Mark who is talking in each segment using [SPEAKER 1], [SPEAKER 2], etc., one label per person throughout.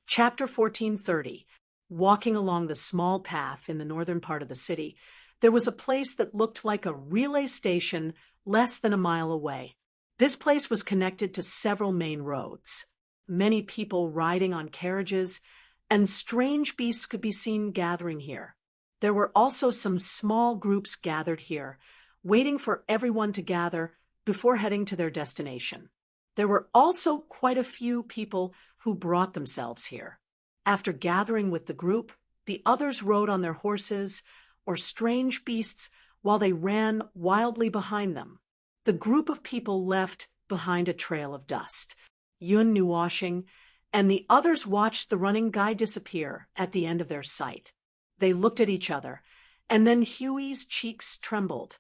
[SPEAKER 1] Chapter 1430. Walking along the small path in the northern part of the city, there was a place that looked like a relay station less than a mile away. This place was connected to several main roads. Many people riding on carriages, and strange beasts could be seen gathering here. There were also some small groups gathered here, waiting for everyone to gather before heading to their destination. There were also quite a few people who brought themselves here. After gathering with the group, the others rode on their horses or strange beasts while they ran wildly behind them. The group of people left behind a trail of dust. Yun knew washing, and the others watched the running guy disappear at the end of their sight. They looked at each other, and then Huey's cheeks trembled.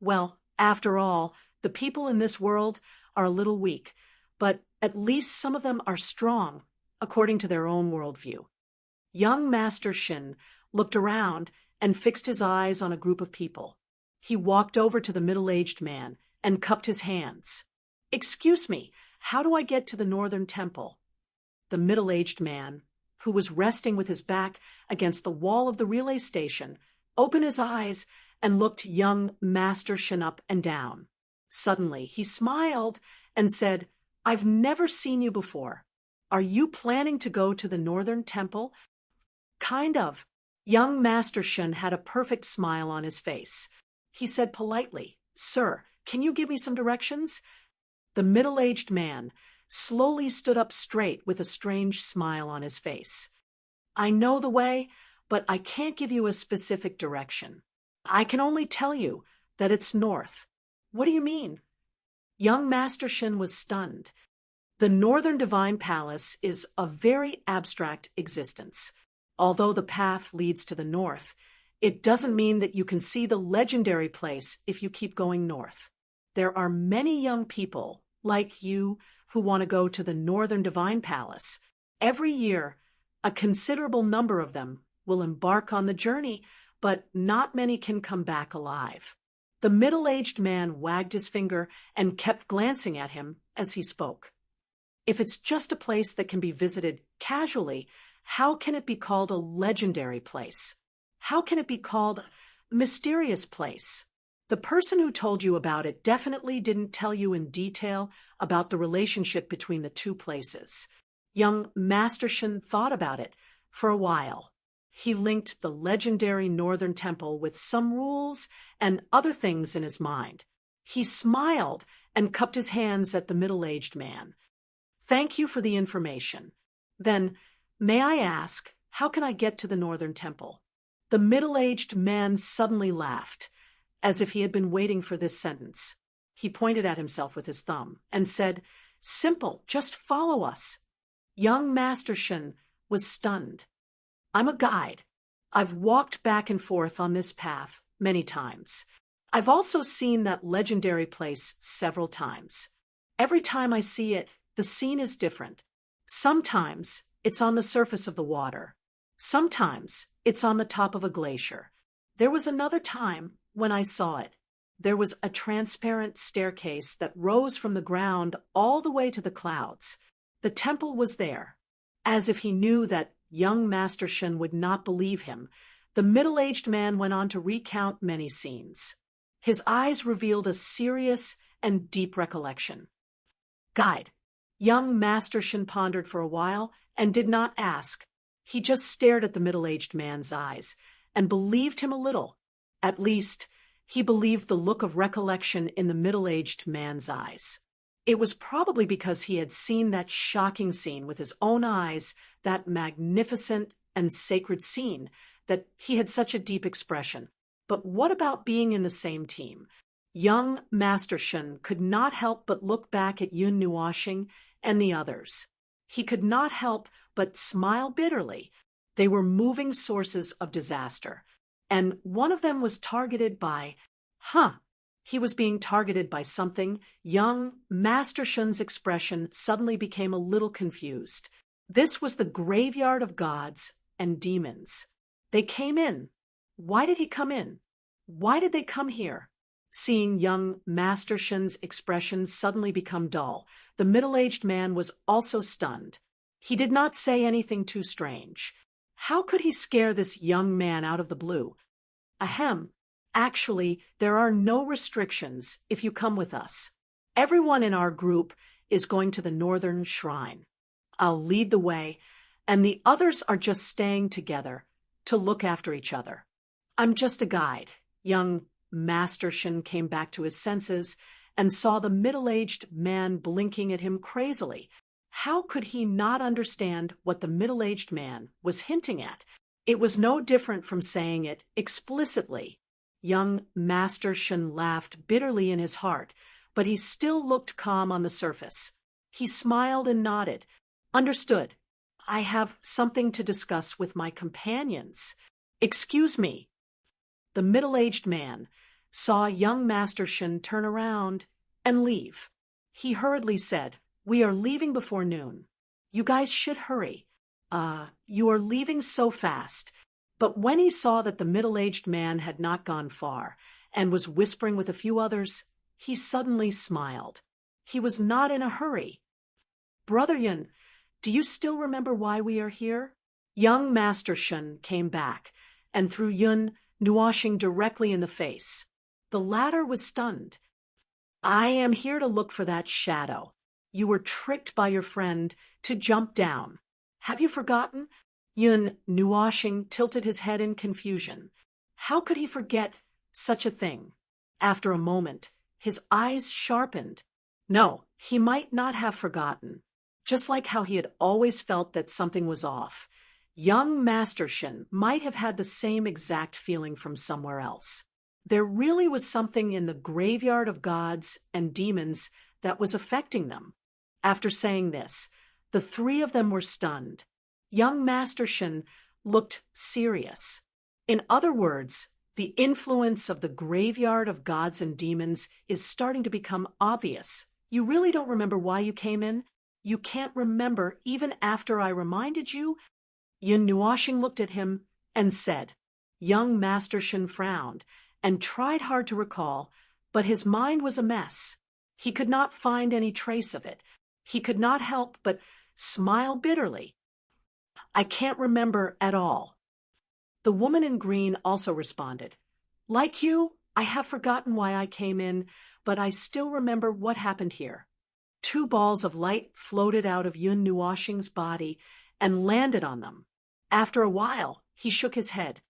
[SPEAKER 1] Well, after all, the people in this world are a little weak, but at least some of them are strong, according to their own worldview. Young Master Shin looked around and fixed his eyes on a group of people. He walked over to the middle-aged man and cupped his hands. "Excuse me, how do I get to the northern temple?" The middle-aged man, who was resting with his back against the wall of the relay station, opened his eyes and looked young Master Shin up and down. Suddenly, he smiled and said, "I've never seen you before. Are you planning to go to the northern temple?" "Kind of." Young Master Shin had a perfect smile on his face. He said politely, "Sir, can you give me some directions?" The middle-aged man slowly stood up straight with a strange smile on his face. "I know the way, but I can't give you a specific direction. I can only tell you that it's north." "What do you mean?" Young Master Shin was stunned. The Northern Divine Palace is a very abstract existence. Although the path leads to the north, it doesn't mean that you can see the legendary place if you keep going north. There are many young people, like you, who want to go to the Northern Divine Palace. Every year, a considerable number of them will embark on the journey, but not many can come back alive. The middle-aged man wagged his finger and kept glancing at him as he spoke. If it's just a place that can be visited casually, how can it be called a legendary place? How can it be called a mysterious place? The person who told you about it definitely didn't tell you in detail about the relationship between the two places. Young Master Shin thought about it for a while. He linked the legendary Northern Temple with some rules and other things in his mind. He smiled and cupped his hands at the middle-aged man. "Thank you for the information. Then, may I ask, how can I get to the Northern Temple?" The middle-aged man suddenly laughed, as if he had been waiting for this sentence. He pointed at himself with his thumb and said, "Simple, just follow us." Young Master Shin was stunned. "I'm a guide. I've walked back and forth on this path many times. I've also seen that legendary place several times. Every time I see it, the scene is different. Sometimes it's on the surface of the water. Sometimes it's on the top of a glacier. There was another time when I saw it. There was a transparent staircase that rose from the ground all the way to the clouds. The temple was there." As if he knew that young Master Shin would not believe him, the middle-aged man went on to recount many scenes. His eyes revealed a serious and deep recollection. "Guide." Young Master Shin pondered for a while and did not ask. He just stared at the middle-aged man's eyes and believed him a little. At least, he believed the look of recollection in the middle-aged man's eyes. It was probably because he had seen that shocking scene with his own eyes, that magnificent and sacred scene, that he had such a deep expression. But what about being in the same team? Young Master Shin could not help but look back at Yun Nuoshing and the others. He could not help but smile bitterly. They were moving sources of disaster, and one of them was targeted by, he was being targeted by something. Young Master Shin's expression suddenly became a little confused. This was the graveyard of gods and demons. They came in. Why did he come in? Why did they come here? Seeing young Master Shin's expression suddenly become dull, the middle-aged man was also stunned. He did not say anything too strange. How could he scare this young man out of the blue? Ahem. Actually, there are no restrictions if you come with us. Everyone in our group is going to the Northern Shrine. I'll lead the way, and the others are just staying together to look after each other. I'm just a guide. Young Master Shin came back to his senses and saw the middle-aged man blinking at him crazily. How could he not understand what the middle-aged man was hinting at? It was no different from saying it explicitly. Young Master Shin laughed bitterly in his heart, but he still looked calm on the surface. He smiled and nodded. Understood. I have something to discuss with my companions. Excuse me. The middle-aged man saw young Master Shin turn around and leave. He hurriedly said, "We are leaving before noon. You guys should hurry. You are leaving so fast." But when he saw that the middle-aged man had not gone far and was whispering with a few others, he suddenly smiled. He was not in a hurry. "Brother Yun, do you still remember why we are here?" Young Master Shin came back and threw Yun Nuashing directly in the face. The latter was stunned. "I am here to look for that shadow. You were tricked by your friend to jump down. Have you forgotten?" Yun Nuashing tilted his head in confusion. How could he forget such a thing? After a moment, his eyes sharpened. No, he might not have forgotten. Just like how he had always felt that something was off, young Master Shin might have had the same exact feeling from somewhere else. There really was something in the graveyard of gods and demons that was affecting them. After saying this, the three of them were stunned. Young Master Shin looked serious. In other words, the influence of the graveyard of gods and demons is starting to become obvious. You really don't remember why you came in? You can't remember even after I reminded you? Yun Nuashing looked at him and said. Young Master Shin frowned and tried hard to recall, but his mind was a mess. He could not find any trace of it. He could not help but smile bitterly. I can't remember at all. The woman in green also responded. Like you, I have forgotten why I came in, but I still remember what happened here. 2 balls of light floated out of Yun Nuashing's body and landed on them. After a while, he shook his head.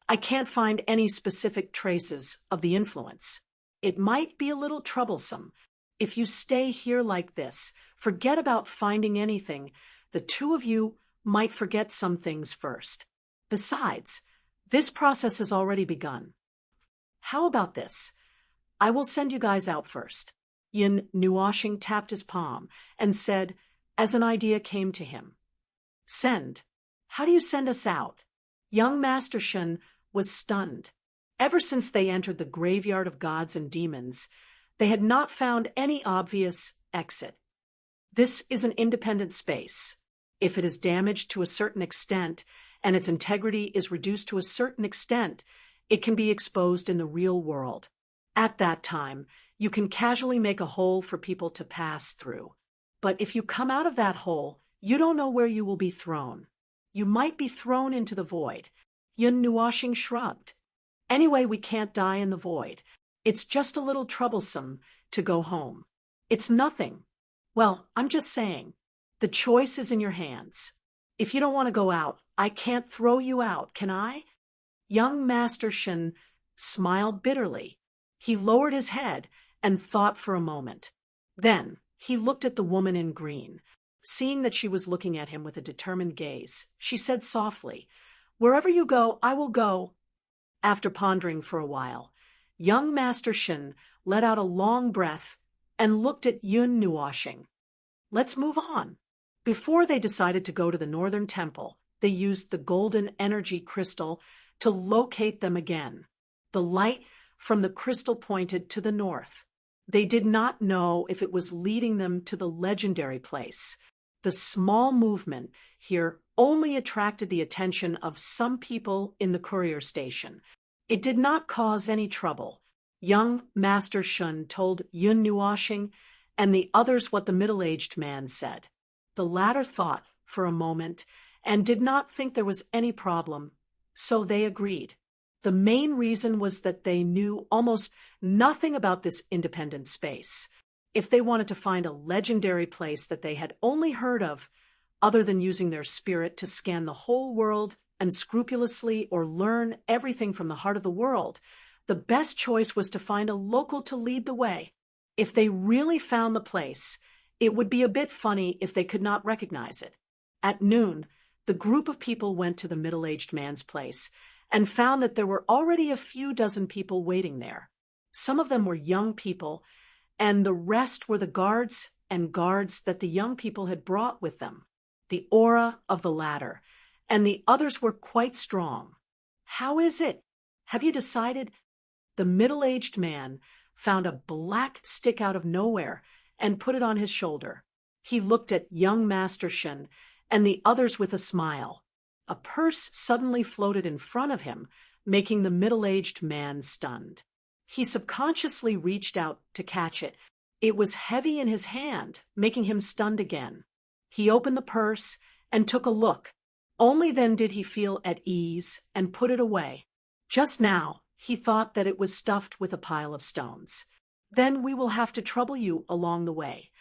[SPEAKER 1] I can't find any specific traces of the influence. It might be a little troublesome. If you stay here like this, forget about finding anything, the 2 of you might forget some things first. Besides, this process has already begun. How about this? I will send you guys out first. Yin Nuashing tapped his palm and said, as an idea came to him. Send? How do you send us out? Young Master Shin was stunned. Ever since they entered the graveyard of gods and demons, they had not found any obvious exit. This is an independent space. If it is damaged to a certain extent and its integrity is reduced to a certain extent, it can be exposed in the real world. At that time, you can casually make a hole for people to pass through. But if you come out of that hole, you don't know where you will be thrown. You might be thrown into the void. Yun Nuashing shrugged. Anyway, we can't die in the void. It's just a little troublesome to go home. It's nothing. Well, I'm just saying. The choice is in your hands. If you don't want to go out, I can't throw you out, can I? Young Master Shin smiled bitterly. He lowered his head and thought for a moment. Then he looked at the woman in green. Seeing that she was looking at him with a determined gaze, she said softly, Wherever you go, I will go. After pondering for a while, young Master Shin let out a long breath and looked at Yun Nuashing. Let's move on. Before they decided to go to the Northern Temple, they used the golden energy crystal to locate them again. The light from the crystal pointed to the north. They did not know if it was leading them to the legendary place. The small movement here only attracted the attention of some people in the courier station. It did not cause any trouble. Young Master Shun told Yun Nuashing and the others what the middle-aged man said. The latter thought for a moment and did not think there was any problem, so they agreed. The main reason was that they knew almost nothing about this independent space. If they wanted to find a legendary place that they had only heard of, other than using their spirit to scan the whole world and scrupulously or learn everything from the heart of the world, the best choice was to find a local to lead the way. If they really found the place, it would be a bit funny if they could not recognize it. At noon, the group of people went to the middle-aged man's place and found that there were already a few dozen people waiting there. Some of them were young people, and the rest were the guards that the young people had brought with them, the aura of the latter, and the others were quite strong. How is it? Have you decided? The middle-aged man found a black stick out of nowhere and put it on his shoulder. He looked at young Master Shen and the others with a smile. A purse suddenly floated in front of him, making the middle-aged man stunned. He subconsciously reached out to catch it. It was heavy in his hand, making him stunned again. He opened the purse and took a look. Only then did he feel at ease and put it away. Just now, he thought that it was stuffed with a pile of stones. Then we will have to trouble you along the way.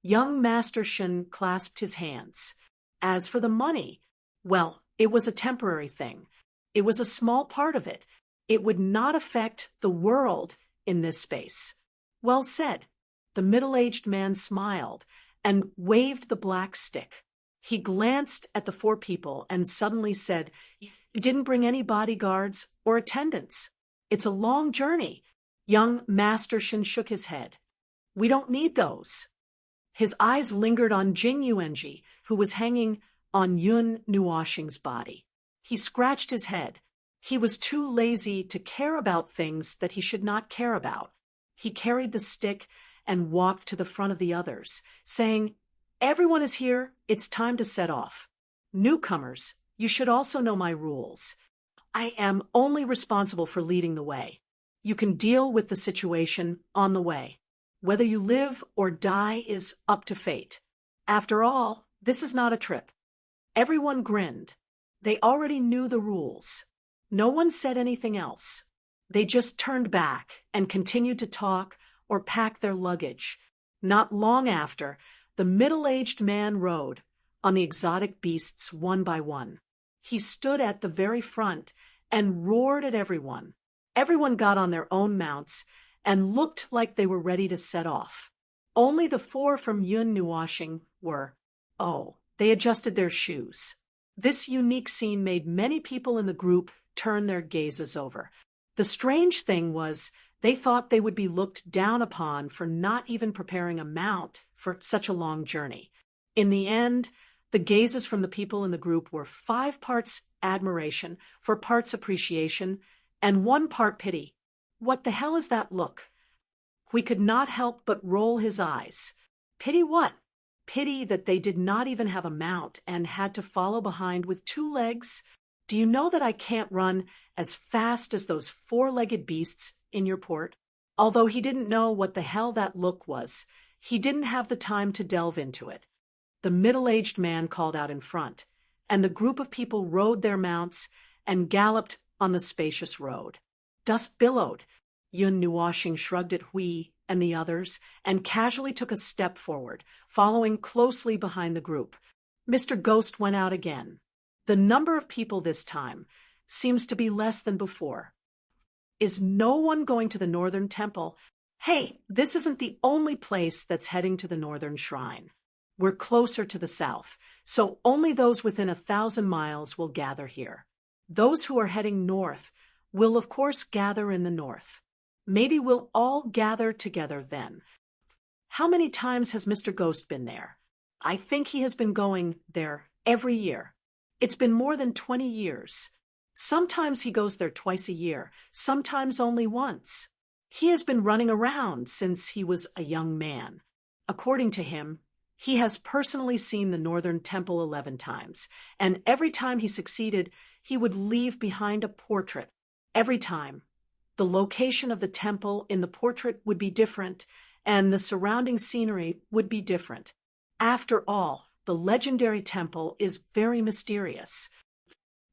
[SPEAKER 1] Young Master Shen clasped his hands. As for the money, well, it was a temporary thing. It was a small part of it. It would not affect the world in this space. Well said. The middle-aged man smiled and waved the black stick. He glanced at the four people and suddenly said, "You didn't bring any bodyguards or attendants. It's a long journey." Young Master Shen shook his head. "We don't need those." His eyes lingered on Jing Yuanji, who was hanging on Yun Nuoxing's body. He scratched his head. He was too lazy to care about things that he should not care about. He carried the stick and walked to the front of the others, saying, "Everyone is here. It's time to set off. Newcomers, you should also know my rules. I am only responsible for leading the way. You can deal with the situation on the way. Whether you live or die is up to fate. After all, this is not a trip." Everyone grinned. They already knew the rules. No one said anything else. They just turned back and continued to talk or pack their luggage. Not long after, the middle-aged man rode on the exotic beasts one by one. He stood at the very front and roared at everyone. Everyone got on their own mounts and looked like they were ready to set off. Only the four from Yun Nuoxing were. They adjusted their shoes. This unique scene made many people in the group turn their gazes over. The strange thing was they thought they would be looked down upon for not even preparing a mount for such a long journey. In the end, the gazes from the people in the group were 5 parts admiration, 4 parts appreciation, and 1 part pity. What the hell is that look? We could not help but roll his eyes. Pity what? Pity that they did not even have a mount and had to follow behind with 2 legs. Do you know that I can't run as fast as those 4-legged beasts in your port? Although he didn't know what the hell that look was, he didn't have the time to delve into it. The middle-aged man called out in front, and the group of people rode their mounts and galloped on the spacious road. Dust billowed. Yun Nuoxing shrugged at Hui and the others and casually took a step forward, following closely behind the group. Mr. Ghost went out again. The number of people this time seems to be less than before. Is no one going to the Northern Temple? Hey, this isn't the only place that's heading to the Northern Shrine. We're closer to the south, so only those within 1,000 miles will gather here. Those who are heading north will, of course, gather in the north. Maybe we'll all gather together then. How many times has Mr. Ghost been there? I think he has been going there every year. It's been more than 20 years. Sometimes he goes there twice a year, sometimes only once. He has been running around since he was a young man. According to him, he has personally seen the Northern Temple 11 times, and every time he succeeded, he would leave behind a portrait. Every time, the location of the temple in the portrait would be different, and the surrounding scenery would be different. After all, the legendary temple is very mysterious.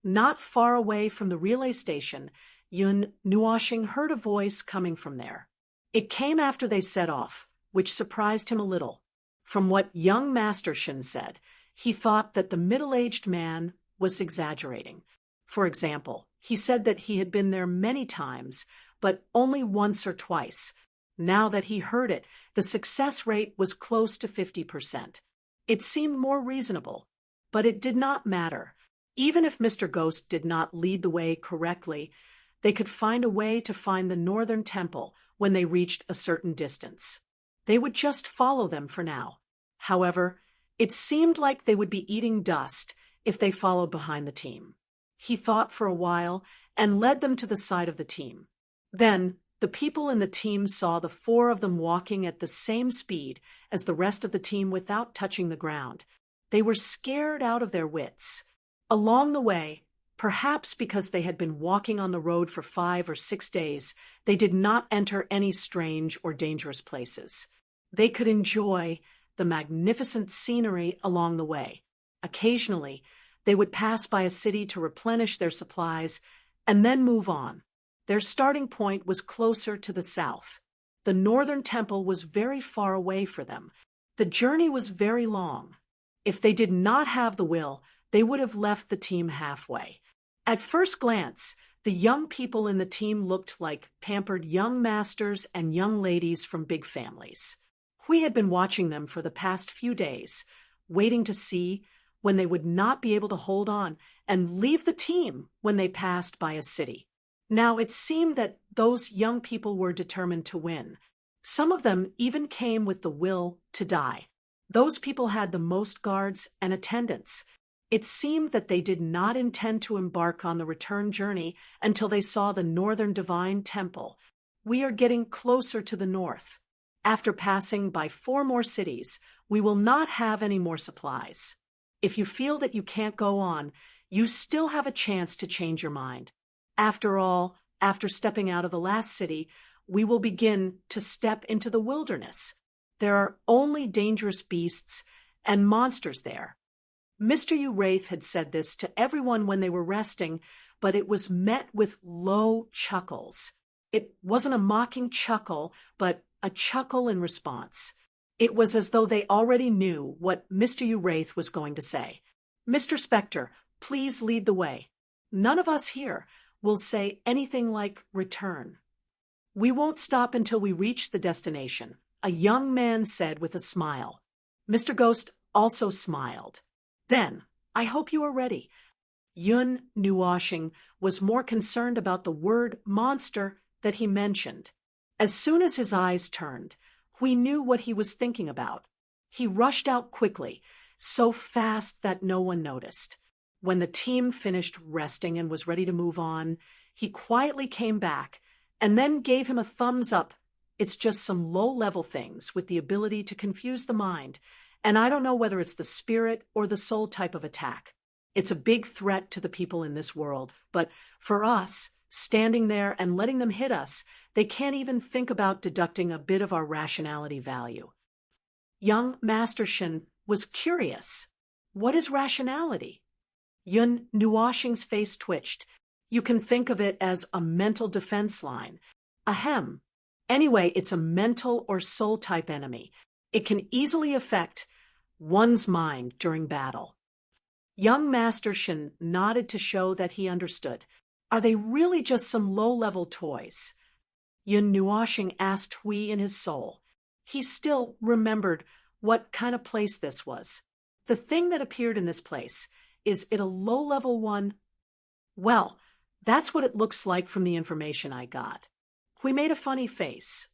[SPEAKER 1] Not far away from the relay station, Yun Nuoshing heard a voice coming from there. It came after they set off, which surprised him a little. From what young Master Shin said, he thought that the middle-aged man was exaggerating. For example, he said that he had been there many times, but only once or twice. Now that he heard it, the success rate was close to 50%. It seemed more reasonable, but it did not matter. Even if Mr. Ghost did not lead the way correctly, they could find a way to find the northern temple when they reached a certain distance. They would just follow them for now. However, it seemed like they would be eating dust if they followed behind the team. He thought for a while and led them to the side of the team. Then, the people in the team saw the four of them walking at the same speed as the rest of the team without touching the ground. They were scared out of their wits. Along the way, perhaps because they had been walking on the road for 5 or 6 days, they did not enter any strange or dangerous places. They could enjoy the magnificent scenery along the way. Occasionally, they would pass by a city to replenish their supplies and then move on. Their starting point was closer to the south. The northern temple was very far away for them. The journey was very long. If they did not have the will, they would have left the team halfway. At first glance, the young people in the team looked like pampered young masters and young ladies from big families. We had been watching them for the past few days, waiting to see when they would not be able to hold on and leave the team when they passed by a city. Now it seemed that those young people were determined to win. Some of them even came with the will to die. Those people had the most guards and attendants. It seemed that they did not intend to embark on the return journey until they saw the northern divine temple. We are getting closer to the north. After passing by 4 more cities, we will not have any more supplies. If you feel that you can't go on, you still have a chance to change your mind. After all, after stepping out of the last city, we will begin to step into the wilderness. There are only dangerous beasts and monsters there. Mr. Wraith had said this to everyone when they were resting, but it was met with low chuckles. It wasn't a mocking chuckle, but a chuckle in response. It was as though they already knew what Mr. Wraith was going to say. Mr. Spectre, please lead the way. None of us here will say anything like return. We won't stop until we reach the destination, a young man said with a smile. Mr. Ghost also smiled. Then, I hope you are ready. Yun Nuoshing was more concerned about the word monster that he mentioned. As soon as his eyes turned, we knew what he was thinking about. He rushed out quickly, so fast that no one noticed. When the team finished resting and was ready to move on, he quietly came back and then gave him a thumbs up. It's just some low-level things with the ability to confuse the mind, and I don't know whether it's the spirit or the soul type of attack. It's a big threat to the people in this world, but for us, standing there and letting them hit us, they can't even think about deducting a bit of our rationality value. Young Master Shin was curious. What is rationality? Yun Nuoshing's face twitched. You can think of it as a mental defense line. Ahem. Anyway, it's a mental or soul-type enemy. It can easily affect one's mind during battle. Young Master Shin nodded to show that he understood. Are they really just some low-level toys? Yun Nuoshing asked Hui in his soul. He still remembered what kind of place this was. The thing that appeared in this place, is it a low-level one? Well, that's what it looks like from the information I got. Hui made a funny face.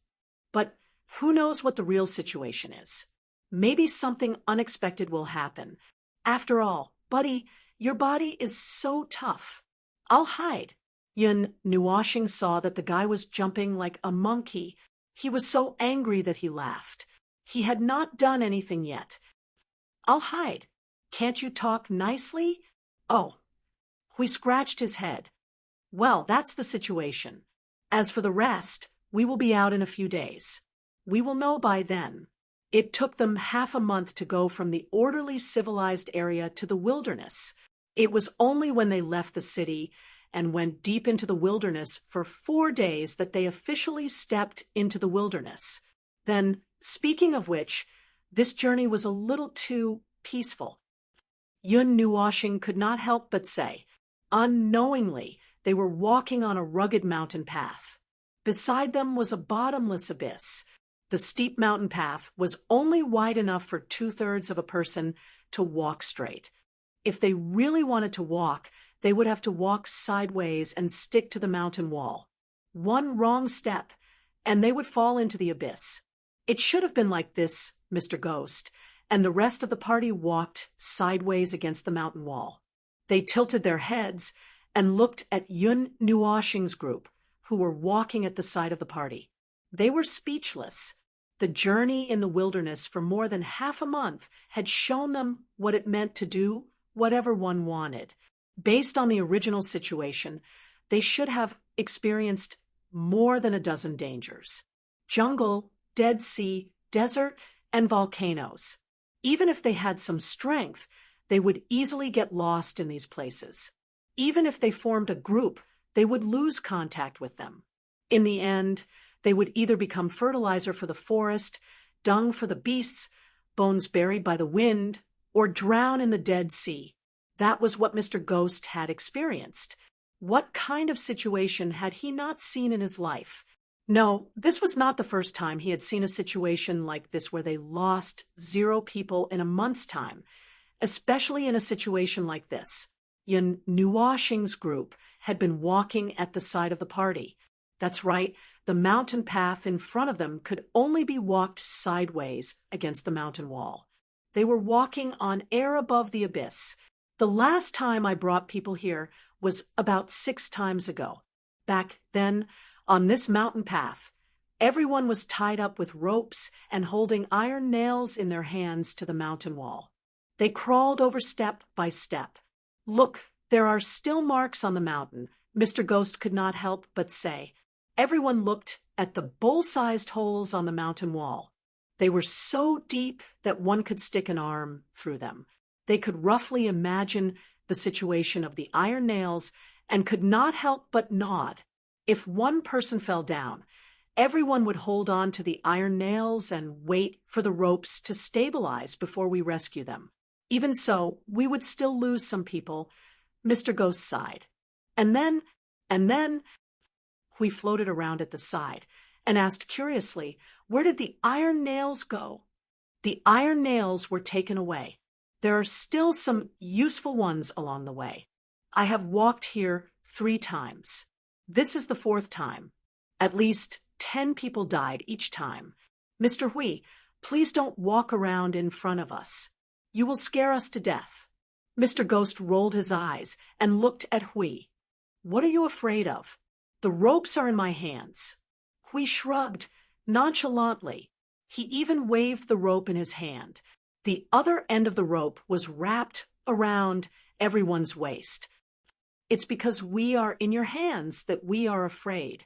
[SPEAKER 1] But who knows what the real situation is? Maybe something unexpected will happen. After all, buddy, your body is so tough. I'll hide. Yun Nuoshing saw that the guy was jumping like a monkey. He was so angry that he laughed. He had not done anything yet. I'll hide. Can't you talk nicely? Oh. Hui scratched his head. Well, that's the situation. As for the rest, we will be out in a few days. We will know by then. It took them half a month to go from the orderly, civilized area to the wilderness. It was only when they left the city and went deep into the wilderness for 4 days that they officially stepped into the wilderness. Then, speaking of which, this journey was a little too peaceful. Yun Nuoshing could not help but say, unknowingly, they were walking on a rugged mountain path. Beside them was a bottomless abyss. The steep mountain path was only wide enough for 2/3 of a person to walk straight. If they really wanted to walk, they would have to walk sideways and stick to the mountain wall. One wrong step, and they would fall into the abyss. It should have been like this, Mr. Ghost, and the rest of the party walked sideways against the mountain wall. They tilted their heads and looked at Yun Nuoshing's group, who were walking at the side of the party. They were speechless. The journey in the wilderness for more than half a month had shown them what it meant to do whatever one wanted. Based on the original situation, they should have experienced more than a dozen dangers. Jungle, Dead Sea, desert, and volcanoes. Even if they had some strength, they would easily get lost in these places. Even if they formed a group, they would lose contact with them. In the end, they would either become fertilizer for the forest, dung for the beasts, bones buried by the wind, or drown in the Dead Sea. That was what Mr. Ghost had experienced. What kind of situation had he not seen in his life? No, this was not the first time he had seen a situation like this where they lost 0 people in a month's time, especially in a situation like this. Yun Nuoshing's group had been walking at the side of the party. That's right, the mountain path in front of them could only be walked sideways against the mountain wall. They were walking on air above the abyss. The last time I brought people here was about 6 times ago. Back then, on this mountain path, everyone was tied up with ropes and holding iron nails in their hands to the mountain wall. They crawled over step by step. Look, there are still marks on the mountain, Mr. Ghost could not help but say. Everyone looked at the bowl-sized holes on the mountain wall. They were so deep that one could stick an arm through them. They could roughly imagine the situation of the iron nails and could not help but nod. If one person fell down, everyone would hold on to the iron nails and wait for the ropes to stabilize before we rescue them. Even so, we would still lose some people, Mr. Ghost sighed. And then, we floated around at the side and asked curiously, where did the iron nails go? The iron nails were taken away. There are still some useful ones along the way. I have walked here 3 times. This is the 4th time. At least 10 people died each time. Mr. Hui, please don't walk around in front of us. You will scare us to death. Mr. Ghost rolled his eyes and looked at Hui. What are you afraid of? The ropes are in my hands. Hui shrugged nonchalantly. He even waved the rope in his hand. The other end of the rope was wrapped around everyone's waist. It's because we are in your hands that we are afraid.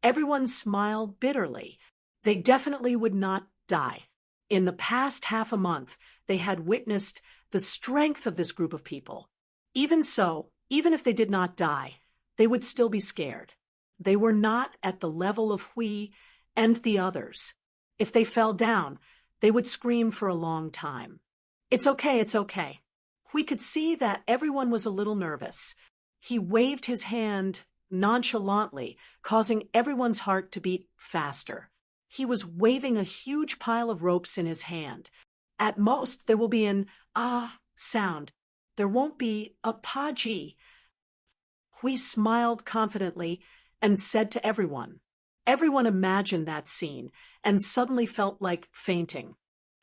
[SPEAKER 1] Everyone smiled bitterly. They definitely would not die. In the past half a month, they had witnessed the strength of this group of people. Even so, even if they did not die, they would still be scared. They were not at the level of Hui and the others. If they fell down, they would scream for a long time. It's okay, it's okay. Hui could see that everyone was a little nervous. He waved his hand nonchalantly, causing everyone's heart to beat faster. He was waving a huge pile of ropes in his hand. At most, there will be an ah sound. There won't be a pa-ji. Hui smiled confidently and said to everyone. Everyone imagined that scene and suddenly felt like fainting.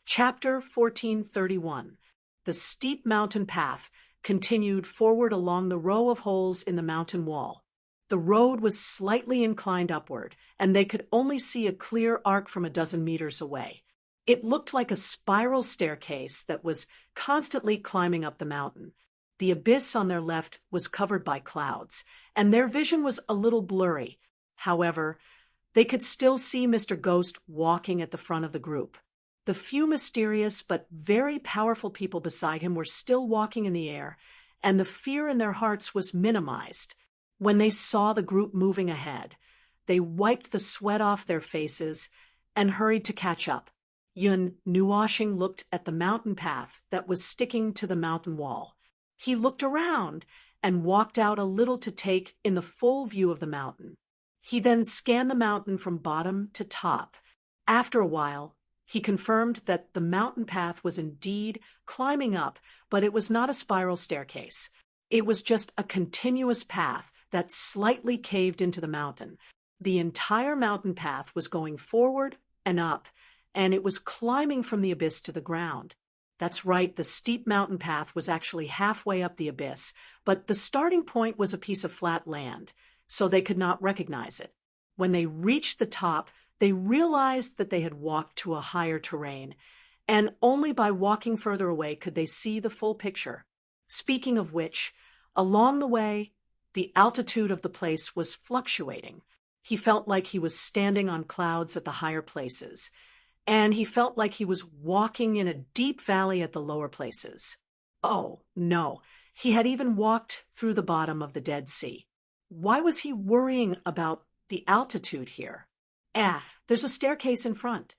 [SPEAKER 1] Chapter 1431. The steep mountain path continued forward along the row of holes in the mountain wall. The road was slightly inclined upward, and they could only see a clear arc from a dozen meters away. It looked like a spiral staircase that was constantly climbing up the mountain. The abyss on their left was covered by clouds, and their vision was a little blurry. However, they could still see Mr. Ghost walking at the front of the group. The few mysterious but very powerful people beside him were still walking in the air, and the fear in their hearts was minimized. When they saw the group moving ahead, they wiped the sweat off their faces and hurried to catch up. Yun Nuoshing looked at the mountain path that was sticking to the mountain wall. He looked around and walked out a little to take in the full view of the mountain. He then scanned the mountain from bottom to top. After a while, he confirmed that the mountain path was indeed climbing up, but it was not a spiral staircase. It was just a continuous path that slightly caved into the mountain. The entire mountain path was going forward and up, and it was climbing from the abyss to the ground. That's right, the steep mountain path was actually halfway up the abyss, but the starting point was a piece of flat land, so they could not recognize it. When they reached the top, they realized that they had walked to a higher terrain, and only by walking further away could they see the full picture. Speaking of which, along the way, the altitude of the place was fluctuating. He felt like he was standing on clouds at the higher places, and he felt like he was walking in a deep valley at the lower places. Oh, no, he had even walked through the bottom of the Dead Sea. Why was he worrying about the altitude here? There's a staircase in front.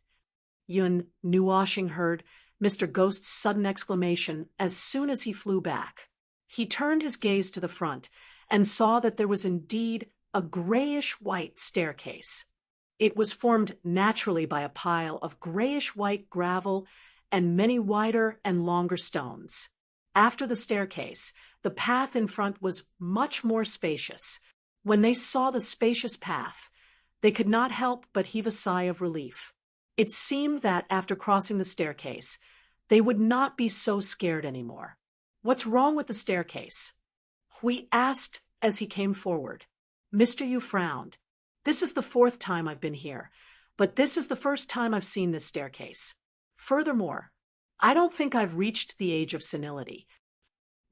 [SPEAKER 1] Yun Nuoshing heard Mr. Ghost's sudden exclamation as soon as he flew back. He turned his gaze to the front and saw that there was indeed a grayish-white staircase. It was formed naturally by a pile of grayish-white gravel and many wider and longer stones. After the staircase, the path in front was much more spacious. When they saw the spacious path, they could not help but heave a sigh of relief. It seemed that after crossing the staircase, they would not be so scared anymore. "What's wrong with the staircase?" Hui asked as he came forward. Mr. Yu frowned. "This is the 4th time I've been here, but this is the first time I've seen this staircase. Furthermore, I don't think I've reached the age of senility."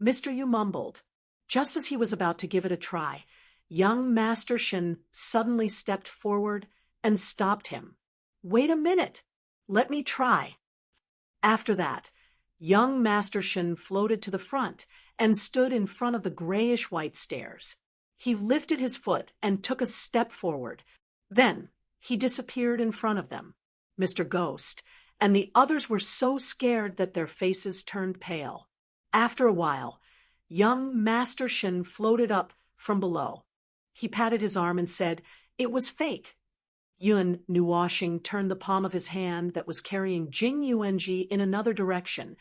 [SPEAKER 1] Mr. Yu mumbled. Just as he was about to give it a try, young Master Shen suddenly stepped forward and stopped him. "Wait a minute. Let me try." After that, young Master Shen floated to the front and stood in front of the grayish-white stairs. He lifted his foot and took a step forward. Then he disappeared in front of them. Mr. Ghost and the others were so scared that their faces turned pale. After a while, young Master Shen floated up from below. He patted his arm and said it was fake. Yun Nuoshing turned the palm of his hand that was carrying Jing Yuanji in another direction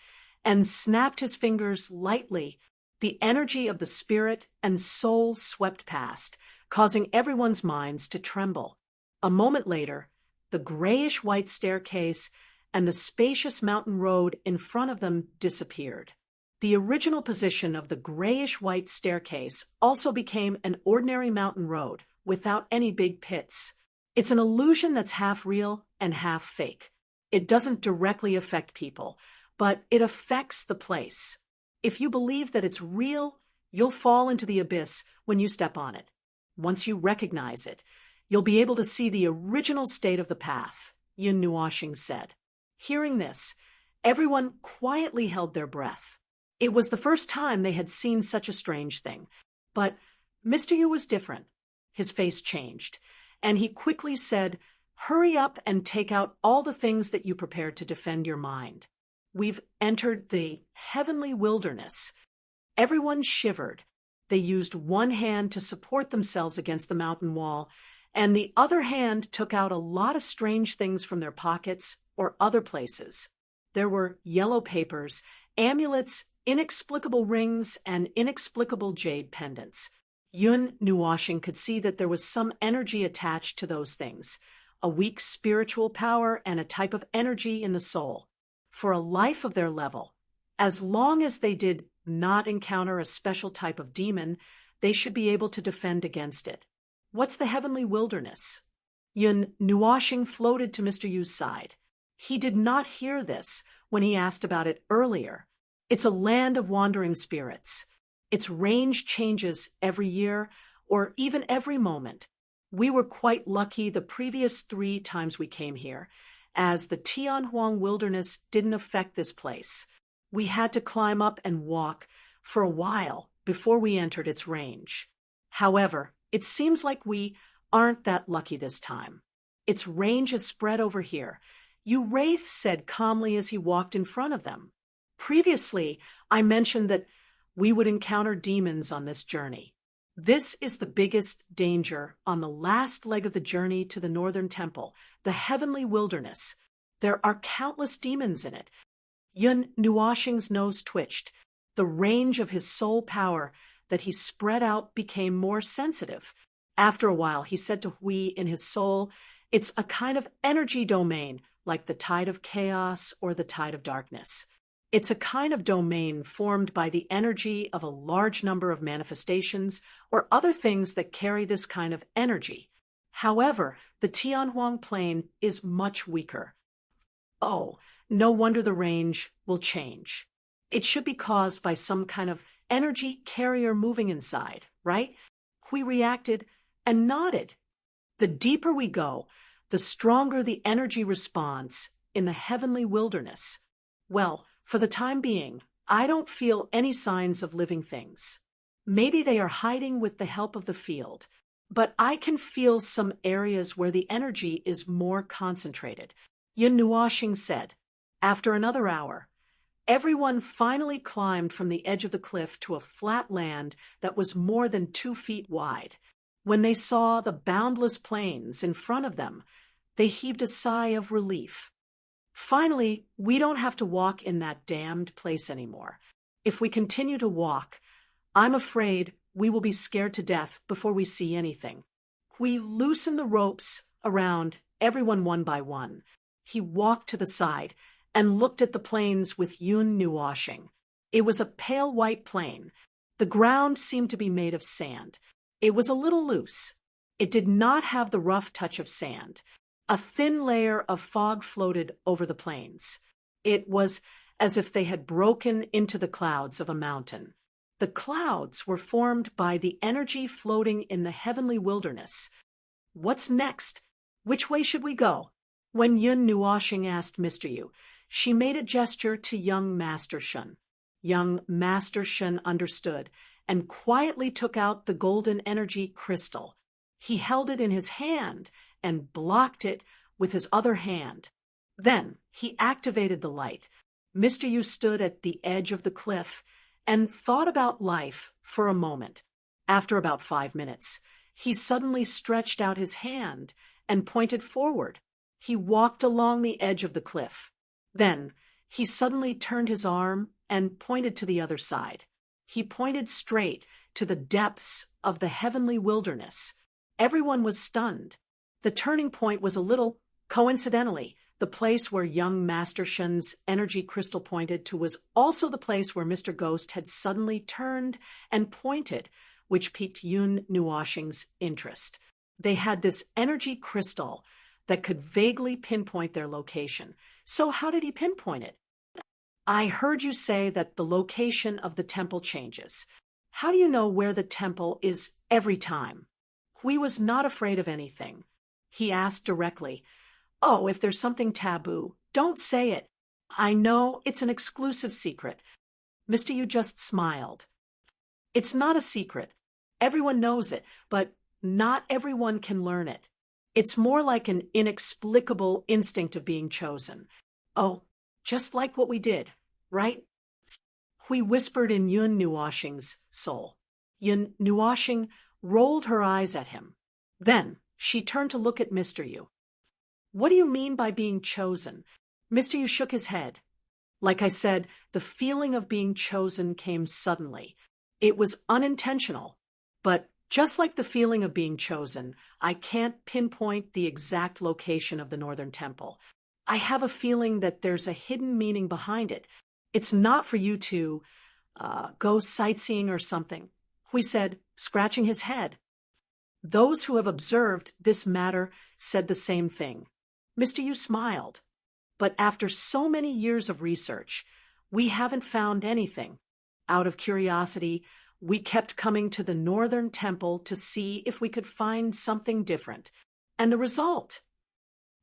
[SPEAKER 1] and snapped his fingers lightly. The energy of the spirit and soul swept past, causing everyone's minds to tremble. A moment later, the grayish-white staircase and the spacious mountain road in front of them disappeared. The original position of the grayish-white staircase also became an ordinary mountain road without any big pits. It's an illusion that's half real and half fake. It doesn't directly affect people, but it affects the place. If you believe that it's real, you'll fall into the abyss when you step on it. Once you recognize it, you'll be able to see the original state of the path, Yun Nuoshing said. Hearing this, everyone quietly held their breath. It was the first time they had seen such a strange thing. But Mr. Yu was different. His face changed, and he quickly said, "Hurry up and take out all the things that you prepared to defend your mind. We've entered the heavenly wilderness." Everyone shivered. They used one hand to support themselves against the mountain wall, and the other hand took out a lot of strange things from their pockets or other places. There were yellow papers, amulets, inexplicable rings, and inexplicable jade pendants. Yun Nuoshing could see that there was some energy attached to those things, a weak spiritual power and a type of energy in the soul. For a life of their level, as long as they did not encounter a special type of demon, they should be able to defend against it. What's the heavenly wilderness? Yun Nuoshing floated to Mr. Yu's side. He did not hear this when he asked about it earlier. It's a land of wandering spirits. Its range changes every year or even every moment. We were quite lucky the previous 3 times we came here, as the Tianhuang wilderness didn't affect this place. We had to climb up and walk for a while before we entered its range. However, it seems like we aren't that lucky this time. Its range is spread over here, you Wraith said calmly as he walked in front of them. Previously, I mentioned that we would encounter demons on this journey. This is the biggest danger on the last leg of the journey to the Northern Temple, the heavenly wilderness. There are countless demons in it. Yun Nuoxing's nose twitched. The range of his soul power that he spread out became more sensitive. After a while, he said to Hui in his soul, "It's a kind of energy domain, like the tide of chaos or the tide of darkness. It's a kind of domain formed by the energy of a large number of manifestations or other things that carry this kind of energy. However, the Tianhuang plane is much weaker. Oh, no wonder the range will change. It should be caused by some kind of energy carrier moving inside, right?" Hui reacted and nodded. The deeper we go, the stronger the energy response in the heavenly wilderness. Well, for the time being, I don't feel any signs of living things. Maybe they are hiding with the help of the field, but I can feel some areas where the energy is more concentrated, Yun Nuoxing said. After another hour, everyone finally climbed from the edge of the cliff to a flat land that was more than 2 feet wide. When they saw the boundless plains in front of them, they heaved a sigh of relief. Finally, we don't have to walk in that damned place anymore. If we continue to walk, I'm afraid we will be scared to death before we see anything. We loosened the ropes around everyone one by one. He walked to the side and looked at the plains with Yun Nuoxing. It was a pale white plain. The ground seemed to be made of sand. It was a little loose. It did not have the rough touch of sand. A thin layer of fog floated over the plains. It was as if they had broken into the clouds of a mountain. The clouds were formed by the energy floating in the heavenly wilderness. What's next? Which way should we go? When Yun Nuoxing asked Mr. Yu, she made a gesture to young Master Shun. Young Master Shun understood and quietly took out the golden energy crystal. He held it in his hand and blocked it with his other hand. Then he activated the light. Mr. Yu stood at the edge of the cliff and thought about life for a moment. After about 5 minutes, he suddenly stretched out his hand and pointed forward. He walked along the edge of the cliff. Then he suddenly turned his arm and pointed to the other side. He pointed straight to the depths of the heavenly wilderness. Everyone was stunned. The turning point was a little coincidentally. The place where young Master Shun's energy crystal pointed to was also the place where Mr. Ghost had suddenly turned and pointed, which piqued Yun Nuoxing's interest. They had this energy crystal that could vaguely pinpoint their location. So how did he pinpoint it? I heard you say that the location of the temple changes. How do you know where the temple is every time? Hui was not afraid of anything. He asked directly, "Oh, if there's something taboo, don't say it. I know it's an exclusive secret." Mr. Yu just smiled. "It's not a secret. Everyone knows it, but not everyone can learn it. It's more like an inexplicable instinct of being chosen. Oh, just like what we did, right?" Hui whispered in Yun Nuoxing's soul. Yun Nuoxing rolled her eyes at him. Then she turned to look at Mr. Yu. "What do you mean by being chosen?" Mr. Yu shook his head. "Like I said, the feeling of being chosen came suddenly. It was unintentional. But just like the feeling of being chosen, I can't pinpoint the exact location of the Northern Temple. I have a feeling that there's a hidden meaning behind it. It's not for you to go sightseeing or something," Hui said, scratching his head. Those who have observed this matter said the same thing. Mr. Yu smiled. "But after so many years of research, we haven't found anything. Out of curiosity, we kept coming to the Northern Temple to see if we could find something different. And the result?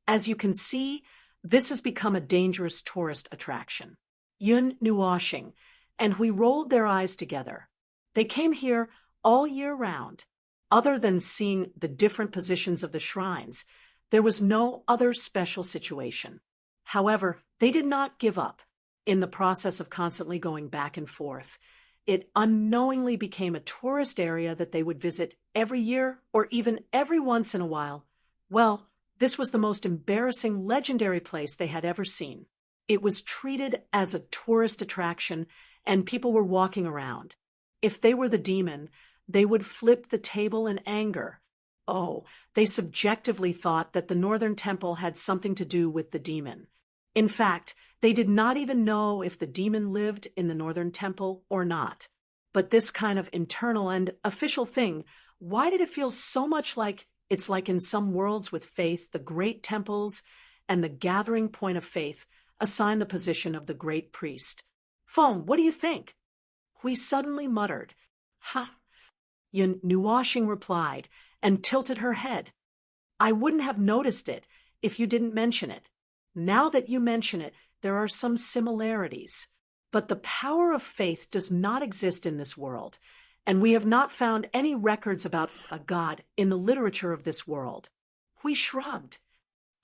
[SPEAKER 1] As you can see, This has become a dangerous tourist attraction. Yun knew washing, and we rolled their eyes together. They came here all year round. Other than seeing the different positions of the shrines, there was no other special situation. However, they did not give up. In the process of constantly going back and forth, it unknowingly became a tourist area that they would visit every year or even every once in a while. Well, this was the most embarrassing, legendary place they had ever seen. It was treated as a tourist attraction, and people were walking around. If they were the demon, they would flip the table in anger. Oh, they subjectively thought that the Northern Temple had something to do with the demon. In fact, they did not even know if the demon lived in the Northern Temple or not. But this kind of internal and official thing, why did it feel so much like it's like in some worlds with faith, the great temples and the gathering point of faith assign the position of the great priest? Phone, what do you think? We suddenly muttered. Ha! Yun Nuwashing replied and tilted her head. I wouldn't have noticed it if you didn't mention it. Now that you mention it, there are some similarities. But the power of faith does not exist in this world, and we have not found any records about a god in the literature of this world. We shrugged.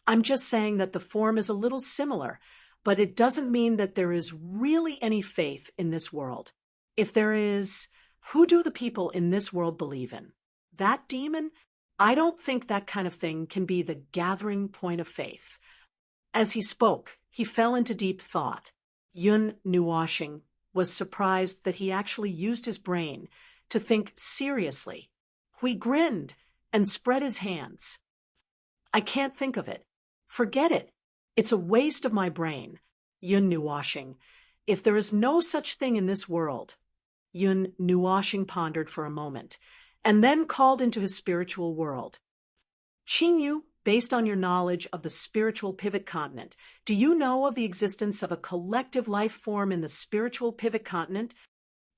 [SPEAKER 1] I'm just saying that the form is a little similar, but it doesn't mean that there is really any faith in this world. If there is, who do the people in this world believe in? That demon? I don't think that kind of thing can be the gathering point of faith. As he spoke, he fell into deep thought. Yun Nuwashing was surprised that he actually used his brain to think seriously. He grinned and spread his hands. I can't think of it. Forget it. It's a waste of my brain. Yun Nuwashing. If there is no such thing in this world. Yun Nuwashing pondered for a moment, and then called into his spiritual world. Qingyu, based on your knowledge of the spiritual pivot continent, do you know of the existence of a collective life form in the spiritual pivot continent?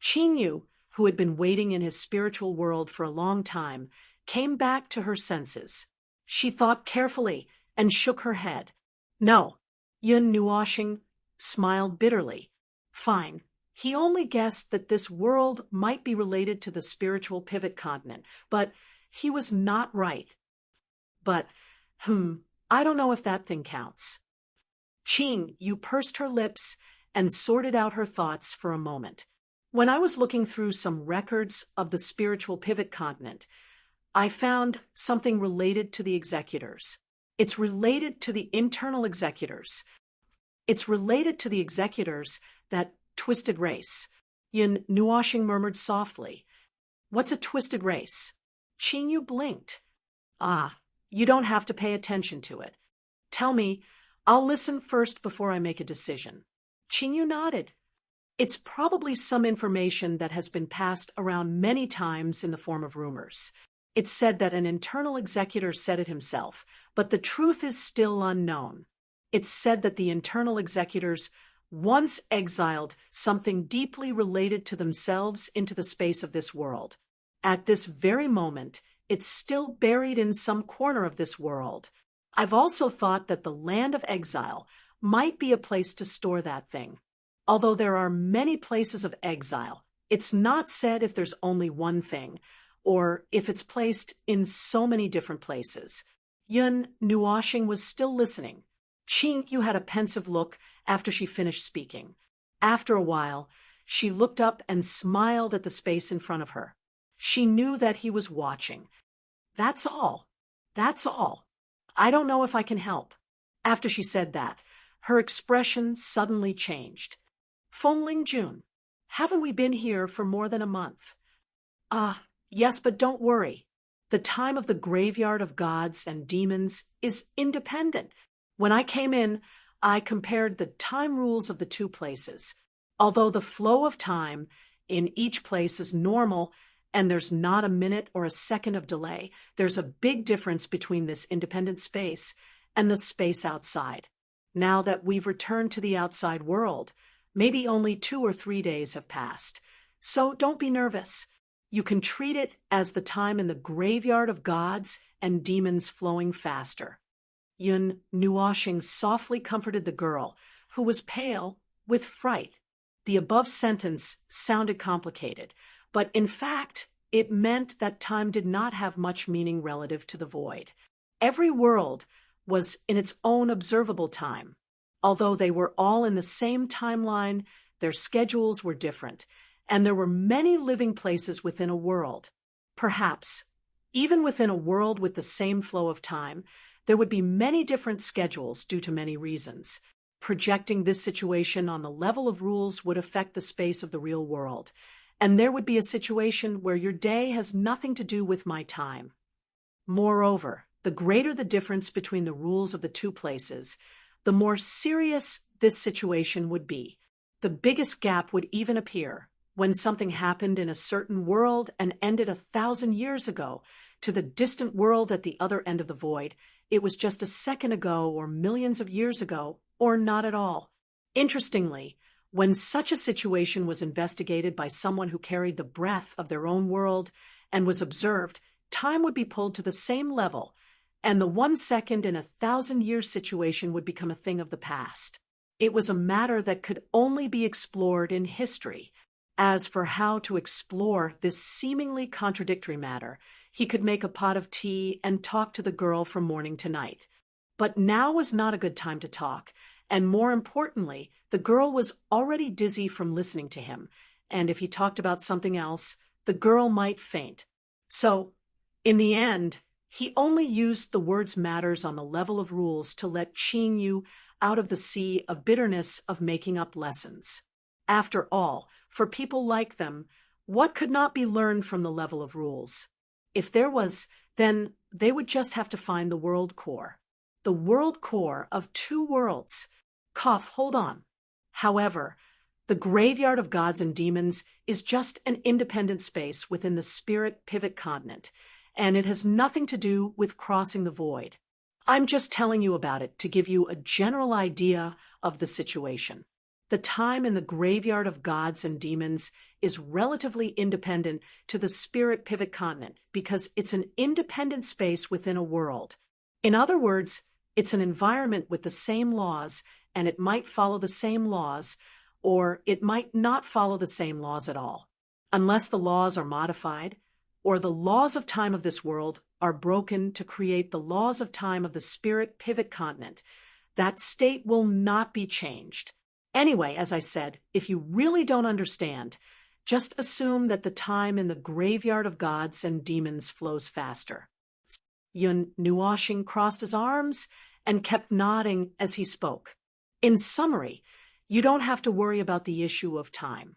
[SPEAKER 1] Qingyu, who had been waiting in his spiritual world for a long time, came back to her senses. She thought carefully and shook her head. No. Yun Nuwashing smiled bitterly. Fine. He only guessed that this world might be related to the spiritual pivot continent, but he was not right. But, I don't know if that thing counts. Qingyu pursed her lips and sorted out her thoughts for a moment. When I was looking through some records of the spiritual pivot continent, I found something related to the executors. It's related to the internal executors. It's related to the executors that twisted race. Yun Nuwashing murmured softly. What's a twisted race? Qingyu blinked. Ah, you don't have to pay attention to it. Tell me, I'll listen first before I make a decision. Qingyu nodded. It's probably some information that has been passed around many times in the form of rumors. It's said that an internal executor said it himself, but the truth is still unknown. It's said that the internal executors once exiled something deeply related to themselves into the space of this world. At this very moment, it's still buried in some corner of this world. I've also thought that the land of exile might be a place to store that thing. Although there are many places of exile, it's not said if there's only one thing, or if it's placed in so many different places. Yun Nuwashing was still listening. Qingyu had a pensive look after she finished speaking. After a while, she looked up and smiled at the space in front of her. She knew that he was watching. That's all. That's all. I don't know if I can help. After she said that, her expression suddenly changed. Fengling Jun, haven't we been here for more than a month? Yes, but don't worry. The time of the graveyard of gods and demons is independent. When I came in, I compared the time rules of the two places. Although the flow of time in each place is normal and there's not a minute or a second of delay, there's a big difference between this independent space and the space outside. Now that we've returned to the outside world, maybe only 2 or 3 days have passed. So don't be nervous. You can treat it as the time in the graveyard of gods and demons flowing faster. Yun Nuoshing softly comforted the girl, who was pale with fright. The above sentence sounded complicated, but in fact, it meant that time did not have much meaning relative to the void. Every world was in its own observable time. Although they were all in the same timeline, their schedules were different, and there were many living places within a world. Perhaps, even within a world with the same flow of time, there would be many different schedules due to many reasons. Projecting this situation on the level of rules would affect the space of the real world, and there would be a situation where your day has nothing to do with my time. Moreover, the greater the difference between the rules of the two places, the more serious this situation would be. The biggest gap would even appear when something happened in a certain world and ended 1,000 years ago. To the distant world at the other end of the void, it was just a second ago or millions of years ago, or not at all. Interestingly, when such a situation was investigated by someone who carried the breath of their own world and was observed, time would be pulled to the same level, and the 1 second in 1,000 year situation would become a thing of the past. It was a matter that could only be explored in history. As for how to explore this seemingly contradictory matter, he could make a pot of tea and talk to the girl from morning to night. But now was not a good time to talk, and more importantly, the girl was already dizzy from listening to him, and if he talked about something else, the girl might faint. So, in the end, he only used the words matters on the level of rules to let Qing Yu out of the sea of bitterness of making up lessons. After all, for people like them, what could not be learned from the level of rules? If there was, then they would just have to find the world core. The world core of two worlds. Hold on. However, the graveyard of gods and demons is just an independent space within the spirit pivot continent, and it has nothing to do with crossing the void. I'm just telling you about it to give you a general idea of the situation. The time in the graveyard of gods and demons is relatively independent to the spirit pivot continent because it's an independent space within a world. In other words, it's an environment with the same laws, and it might follow the same laws, or it might not follow the same laws at all. Unless the laws are modified, or the laws of time of this world are broken to create the laws of time of the spirit pivot continent, that state will not be changed. Anyway, as I said, if you really don't understand, just assume that the time in the graveyard of gods and demons flows faster. Yun Nuoshing crossed his arms and kept nodding as he spoke. In summary, you don't have to worry about the issue of time.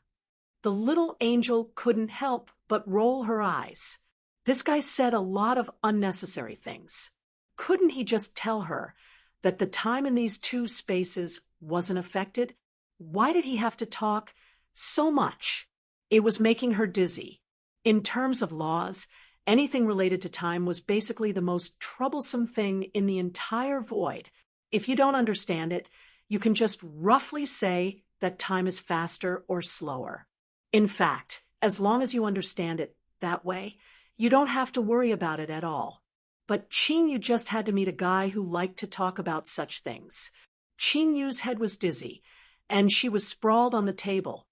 [SPEAKER 1] The little angel couldn't help but roll her eyes. This guy said a lot of unnecessary things. Couldn't he just tell her that the time in these two spaces wasn't affected? Why did he have to talk so much? It was making her dizzy. In terms of laws, anything related to time was basically the most troublesome thing in the entire void. If you don't understand it, you can just roughly say that time is faster or slower. In fact, as long as you understand it that way, you don't have to worry about it at all. But Qing Yu just had to meet a guy who liked to talk about such things. Qing Yu's head was dizzy, and she was sprawled on the table.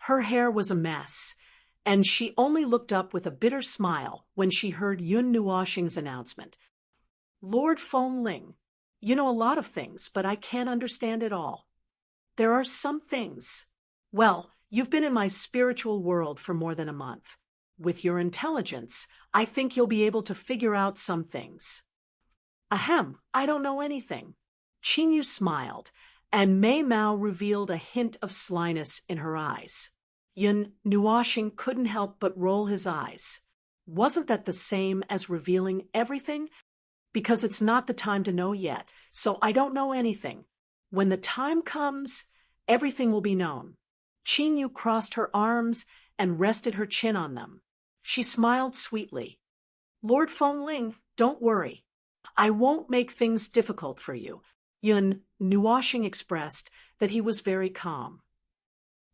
[SPEAKER 1] Her hair was a mess, and she only looked up with a bitter smile when she heard Yun Nuoshing's announcement. Lord Feng Ling, you know a lot of things, but I can't understand it all. There are some things. Well, you've been in my spiritual world for more than a month. With your intelligence, I think you'll be able to figure out some things. Ahem, I don't know anything. Qing Yu smiled, and Mei Mao revealed a hint of slyness in her eyes. Yun Nuoshing couldn't help but roll his eyes. Wasn't that the same as revealing everything? Because it's not the time to know yet, so I don't know anything. When the time comes, everything will be known. Qing Yu crossed her arms and rested her chin on them. She smiled sweetly. Lord Feng Ling, don't worry. I won't make things difficult for you. Yun Nuoshing expressed that he was very calm.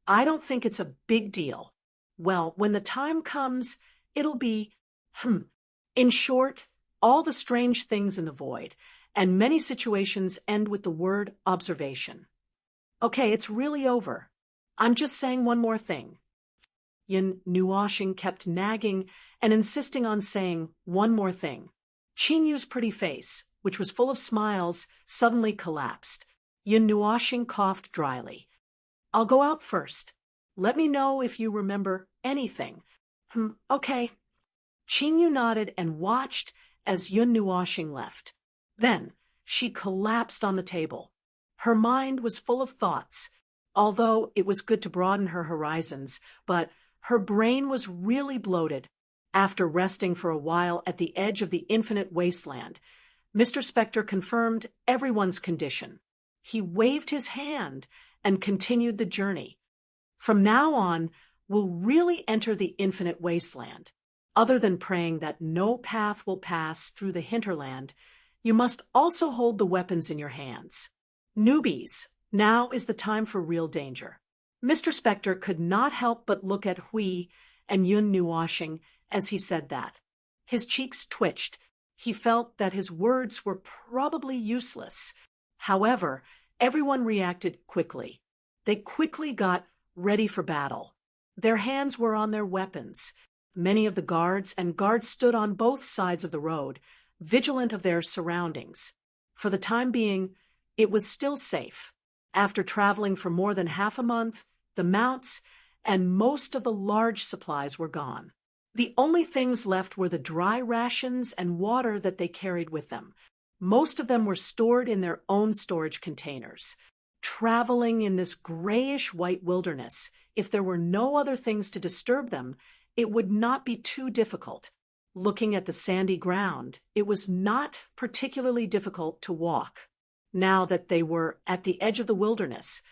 [SPEAKER 1] I don't think it's a big deal. Well, when the time comes, it'll be, In short, all the strange things in the void, and many situations end with the word observation. Okay, it's really over. I'm just saying one more thing. Yun Nuoshing kept nagging and insisting on saying one more thing. Qinyu's pretty face, which was full of smiles, suddenly collapsed. Yun Nuoshing coughed dryly. I'll go out first. Let me know if you remember anything. Okay. Qinyu nodded and watched as Yun Nuoshing left. Then she collapsed on the table. Her mind was full of thoughts, although it was good to broaden her horizons, but her brain was really bloated. After resting for a while at the edge of the infinite wasteland, Mr. Spectre confirmed everyone's condition. He waved his hand and continued the journey. From now on, we'll really enter the infinite wasteland. Other than praying that no path will pass through the hinterland, you must also hold the weapons in your hands. Newbies, now is the time for real danger. Mr. Spectre could not help but look at Hui and Yun Nuoshing as he said that. His cheeks twitched. He felt that his words were probably useless. However, everyone reacted quickly. They quickly got ready for battle. Their hands were on their weapons. Many of the guards stood on both sides of the road, vigilant of their surroundings. For the time being, it was still safe. After traveling for more than half a month, the mounts and most of the large supplies were gone. The only things left were the dry rations and water that they carried with them. Most of them were stored in their own storage containers. Traveling in this grayish-white wilderness, if there were no other things to disturb them, it would not be too difficult. Looking at the sandy ground, it was not particularly difficult to walk. Now that they were at the edge of the wilderness,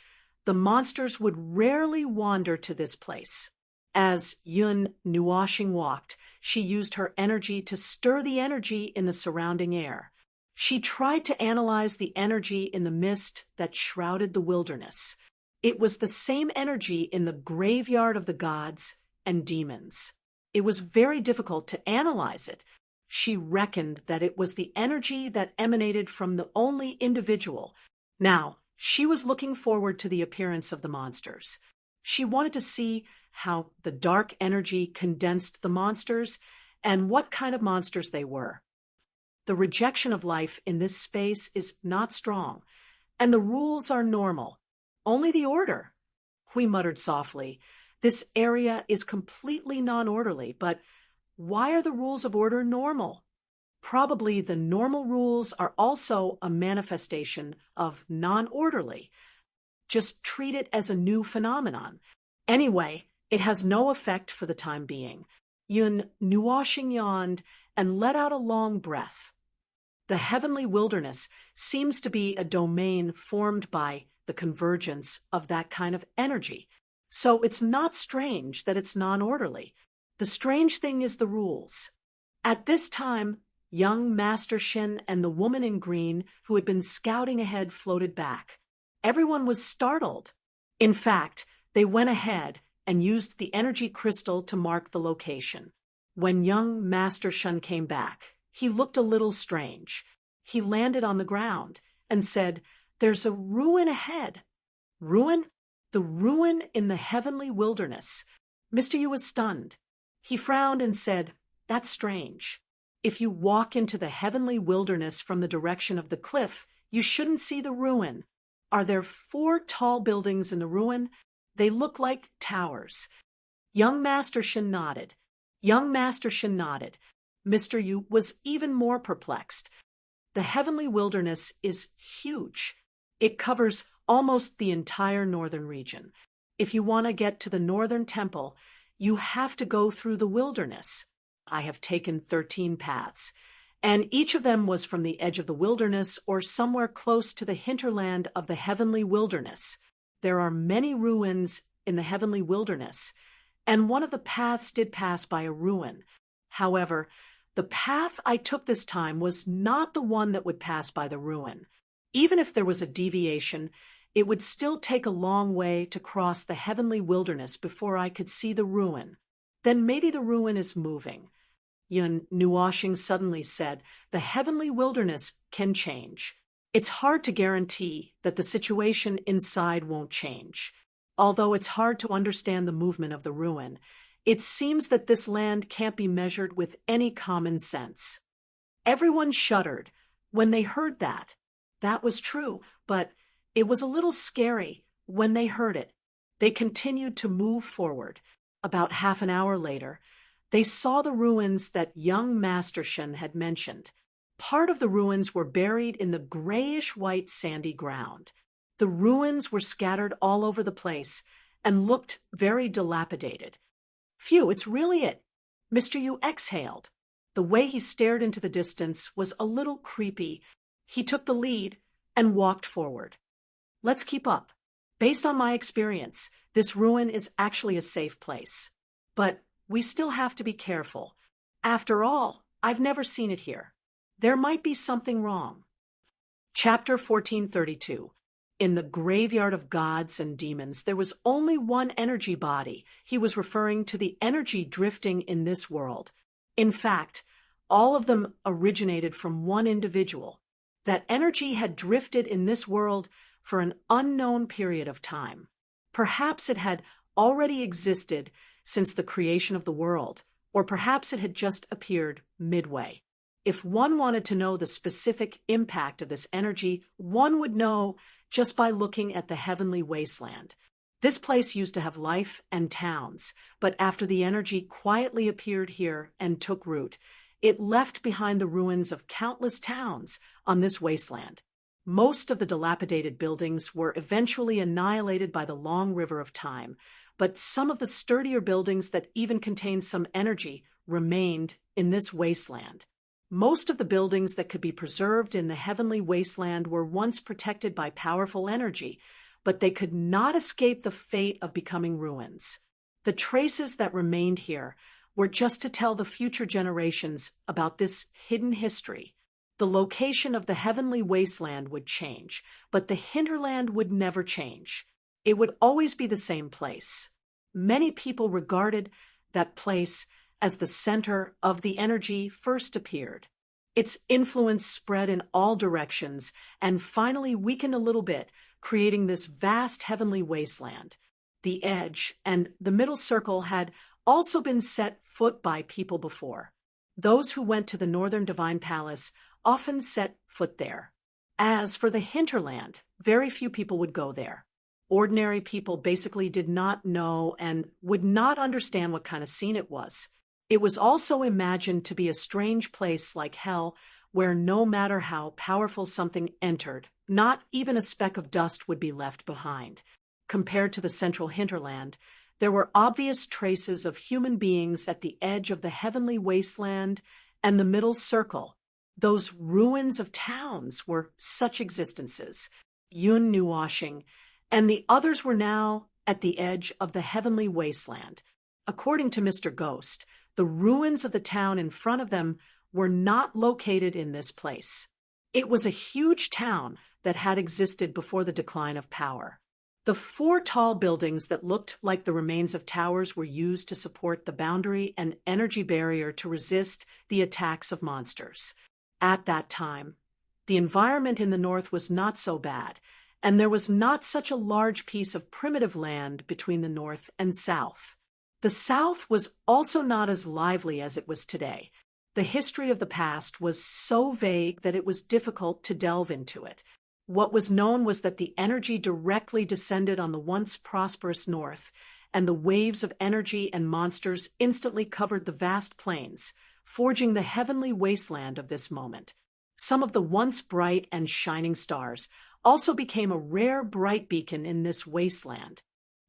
[SPEAKER 1] the monsters would rarely wander to this place. As Yun Nuoshing walked, she used her energy to stir the energy in the surrounding air. She tried to analyze the energy in the mist that shrouded the wilderness. It was the same energy in the graveyard of the gods and demons. It was very difficult to analyze it. She reckoned that it was the energy that emanated from the only individual. Now, she was looking forward to the appearance of the monsters. She wanted to see how the dark energy condensed the monsters and what kind of monsters they were. The rejection of life in this space is not strong, and the rules are normal. Only the order. Hui muttered softly. This area is completely non-orderly, but why are the rules of order normal? Probably the normal rules are also a manifestation of non-orderly. Just treat it as a new phenomenon. Anyway, it has no effect for the time being. Yun Nuoshing yawned and let out a long breath. The heavenly wilderness seems to be a domain formed by the convergence of that kind of energy. So it's not strange that it's non-orderly. The strange thing is the rules. At this time, young Master Shin and the woman in green who had been scouting ahead floated back. Everyone was startled. In fact, they went ahead and used the energy crystal to mark the location. When young Master Shin came back, he looked a little strange. He landed on the ground and said, "There's a ruin ahead." Ruin? The ruin in the heavenly wilderness. Mr. Yu was stunned. He frowned and said, "That's strange. If you walk into the heavenly wilderness from the direction of the cliff, you shouldn't see the ruin. Are there 4 tall buildings in the ruin? They look like towers." Young Master Shin nodded. Mr. Yu was even more perplexed. The heavenly wilderness is huge. It covers almost the entire northern region. If you want to get to the northern temple, you have to go through the wilderness. I have taken 13 paths, and each of them was from the edge of the wilderness or somewhere close to the hinterland of the heavenly wilderness. There are many ruins in the heavenly wilderness, and one of the paths did pass by a ruin. However, the path I took this time was not the one that would pass by the ruin. Even if there was a deviation, it would still take a long way to cross the heavenly wilderness before I could see the ruin. Then maybe the ruin is moving. Yun Nuashing suddenly said, "The heavenly wilderness can change. It's hard to guarantee that the situation inside won't change. Although it's hard to understand the movement of the ruin, it seems that this land can't be measured with any common sense." Everyone shuddered when they heard that. That was true, but it was a little scary when they heard it. They continued to move forward. About half an hour later, they saw the ruins that young Masterson had mentioned. Part of the ruins were buried in the grayish-white sandy ground. The ruins were scattered all over the place and looked very dilapidated. "Phew, it's really it." Mr. Yu exhaled. The way he stared into the distance was a little creepy. He took the lead and walked forward. "Let's keep up. Based on my experience, this ruin is actually a safe place. But we still have to be careful. After all, I've never seen it here. There might be something wrong." Chapter 1432. In the graveyard of gods and demons, there was only one energy body. He was referring to the energy drifting in this world. In fact, all of them originated from one individual. That energy had drifted in this world for an unknown period of time. Perhaps it had already existed since the creation of the world, or perhaps it had just appeared midway. If one wanted to know the specific impact of this energy, one would know just by looking at the heavenly wasteland. This place used to have life and towns, but after the energy quietly appeared here and took root, it left behind the ruins of countless towns on this wasteland. Most of the dilapidated buildings were eventually annihilated by the long river of time, but some of the sturdier buildings that even contained some energy remained in this wasteland. Most of the buildings that could be preserved in the heavenly wasteland were once protected by powerful energy, but they could not escape the fate of becoming ruins. The traces that remained here were just to tell the future generations about this hidden history. The location of the heavenly wasteland would change, but the hinterland would never change. It would always be the same place. Many people regarded that place as the center of the energy first appeared. Its influence spread in all directions and finally weakened a little bit, creating this vast heavenly wasteland. The edge and the middle circle had also been set foot by people before. Those who went to the Northern Divine Palace often set foot there. As for the hinterland, very few people would go there. Ordinary people basically did not know and would not understand what kind of scene it was. It was also imagined to be a strange place like hell, where no matter how powerful something entered, not even a speck of dust would be left behind. Compared to the central hinterland, there were obvious traces of human beings at the edge of the heavenly wasteland and the middle circle. Those ruins of towns were such existences. Yun Nuashing and the others were now at the edge of the heavenly wasteland. According to Mr. Ghost, the ruins of the town in front of them were not located in this place. It was a huge town that had existed before the decline of power. The 4 tall buildings that looked like the remains of towers were used to support the boundary and energy barrier to resist the attacks of monsters. At that time, the environment in the north was not so bad, and there was not such a large piece of primitive land between the north and south. The south was also not as lively as it was today. The history of the past was so vague that it was difficult to delve into it. What was known was that the energy directly descended on the once prosperous north, and the waves of energy and monsters instantly covered the vast plains, forging the heavenly wasteland of this moment. Some of the once bright and shining stars also became a rare bright beacon in this wasteland.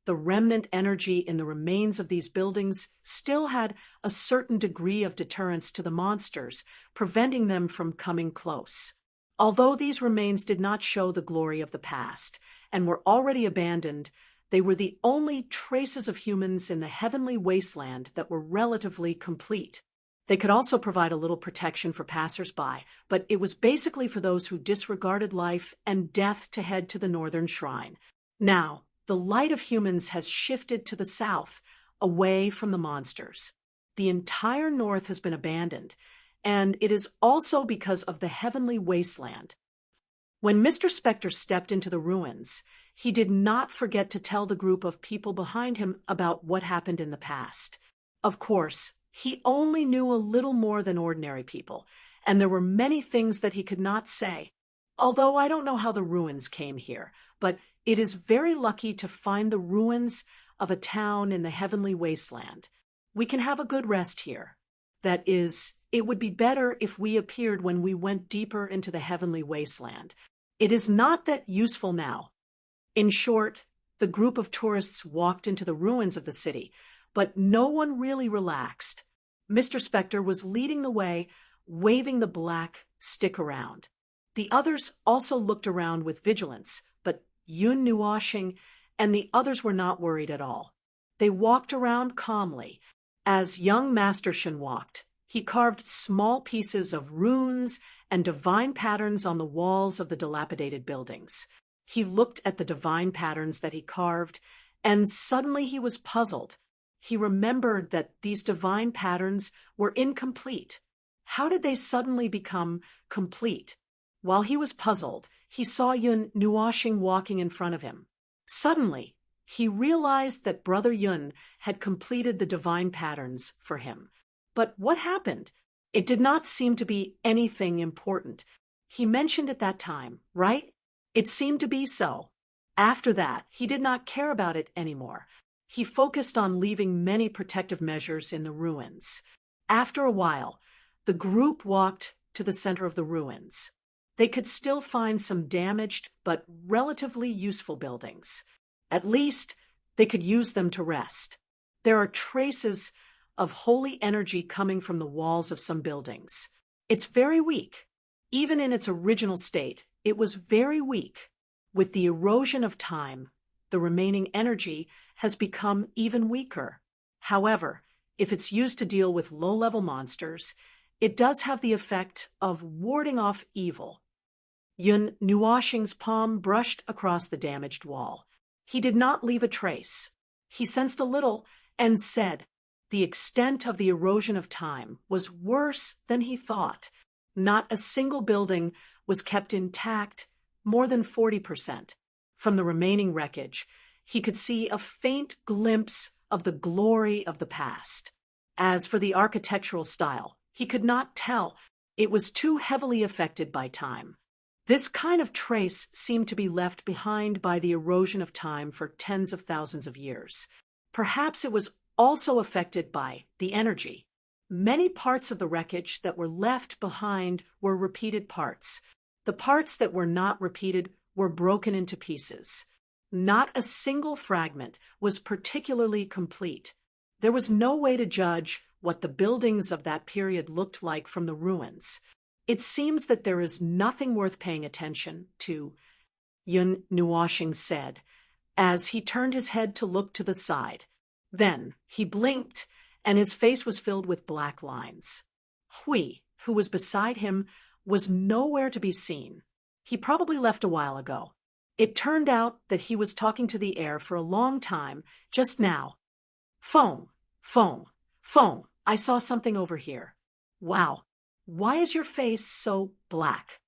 [SPEAKER 1] The remnant energy in the remains of these buildings still had a certain degree of deterrence to the monsters, preventing them from coming close. Although these remains did not show the glory of the past and were already abandoned, they were the only traces of humans in the heavenly wasteland that were relatively complete. They could also provide a little protection for passers-by, but it was basically for those who disregarded life and death to head to the northern shrine. Now, the light of humans has shifted to the south, away from the monsters. the entire north has been abandoned, and it is also because of the heavenly wasteland. When Mr. Spectre stepped into the ruins, he did not forget to tell the group of people behind him about what happened in the past. Of course, he only knew a little more than ordinary people, and there were many things that he could not say. Although I don't know how the ruins came here, but it is very lucky to find the ruins of a town in the heavenly wasteland. We can have a good rest here. That is, it would be better if we appeared when we went deeper into the heavenly wasteland. It is not that useful now. In short, the group of tourists walked into the ruins of the city, but no one really relaxed. Mr. Spectre was leading the way, waving the black stick around. The others also looked around with vigilance, but Yun Nuoshing and the others were not worried at all. They walked around calmly. As young Master Shen walked, he carved small pieces of runes and divine patterns on the walls of the dilapidated buildings. He looked at the divine patterns that he carved, and suddenly he was puzzled. He remembered that these divine patterns were incomplete. How did they suddenly become complete? While he was puzzled, he saw Yun Nuoshing walking in front of him. Suddenly, he realized that Brother Yun had completed the divine patterns for him. But what happened? It did not seem to be anything important. He mentioned at that time, right? It seemed to be so. After that, he did not care about it anymore. He focused on leaving many protective measures in the ruins. After a while, the group walked to the center of the ruins. They could still find some damaged but relatively useful buildings. At least, they could use them to rest. There are traces of holy energy coming from the walls of some buildings. It's very weak. Even in its original state, it was very weak. With the erosion of time, the remaining energy has become even weaker. However, if it's used to deal with low-level monsters, it does have the effect of warding off evil. Yun Nuoshing's palm brushed across the damaged wall. He did not leave a trace. He sensed a little and said, the extent of the erosion of time was worse than he thought. Not a single building was kept intact, more than 40%. From the remaining wreckage, he could see a faint glimpse of the glory of the past. As for the architectural style, he could not tell. It was too heavily affected by time. This kind of trace seemed to be left behind by the erosion of time for tens of thousands of years. Perhaps it was also affected by the energy. Many parts of the wreckage that were left behind were repeated parts. The parts that were not repeated were broken into pieces. Not a single fragment was particularly complete. There was no way to judge what the buildings of that period looked like from the ruins. It seems that there is nothing worth paying attention to, Yun Nuoshing said, as he turned his head to look to the side. Then he blinked, and his face was filled with black lines. Hui, who was beside him, was nowhere to be seen. He probably left a while ago. It turned out that he was talking to the air for a long time, just now. Phone, phone, phone, I saw something over here. Wow, why is your face so black?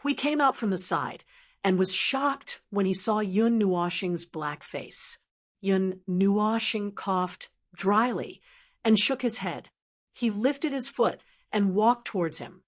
[SPEAKER 1] Hui came out from the side and was shocked when he saw Yun Nuoshing's black face. Yun Nuoshing coughed dryly and shook his head. He lifted his foot and walked towards him.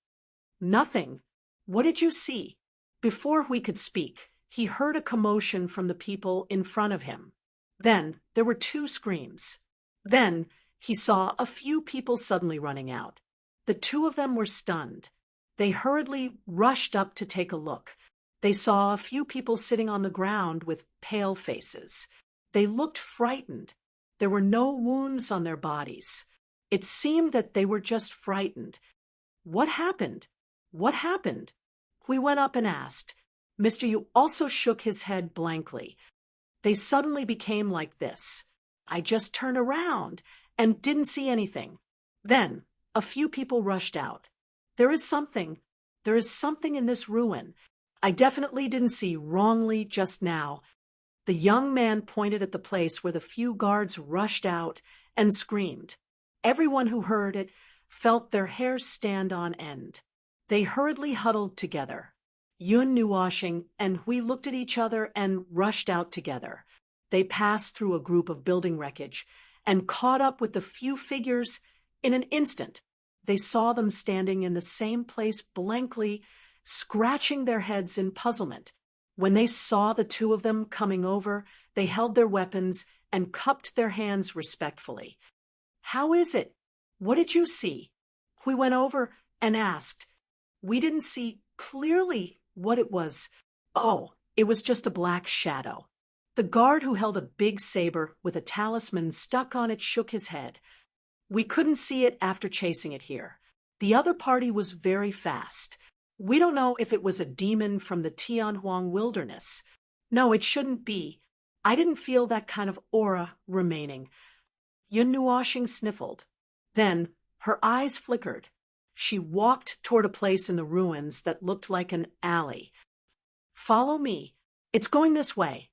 [SPEAKER 1] Nothing. What did you see? Before Hui could speak, he heard a commotion from the people in front of him. Then there were 2 screams. Then he saw a few people suddenly running out. The 2 of them were stunned. They hurriedly rushed up to take a look. They saw a few people sitting on the ground with pale faces. They looked frightened. There were no wounds on their bodies. It seemed that they were just frightened. What happened? What happened? Hui went up and asked. Mr. Yu also shook his head blankly. They suddenly became like this. I just turned around and didn't see anything. Then a few people rushed out. There is something in this ruin. I definitely didn't see wrongly just now. The young man pointed at the place where the few guards rushed out and screamed. Everyone who heard it felt their hair stand on end. They hurriedly huddled together. Yun Nuwashing and we looked at each other and rushed out together. They passed through a group of building wreckage and caught up with the few figures in an instant. They saw them standing in the same place blankly, scratching their heads in puzzlement. When they saw the two of them coming over, they held their weapons and cupped their hands respectfully. "How is it? What did you see?" We went over and asked. We didn't see clearly what it was. "Oh, it was just a black shadow." The guard who held a big saber with a talisman stuck on it shook his head. "We couldn't see it after chasing it here. The other party was very fast. We don't know if it was a demon from the Tianhuang wilderness. No, it shouldn't be. I didn't feel that kind of aura remaining." Yun Nuwashing sniffled. Then her eyes flickered. She walked toward a place in the ruins that looked like an alley. "Follow me. It's going this way."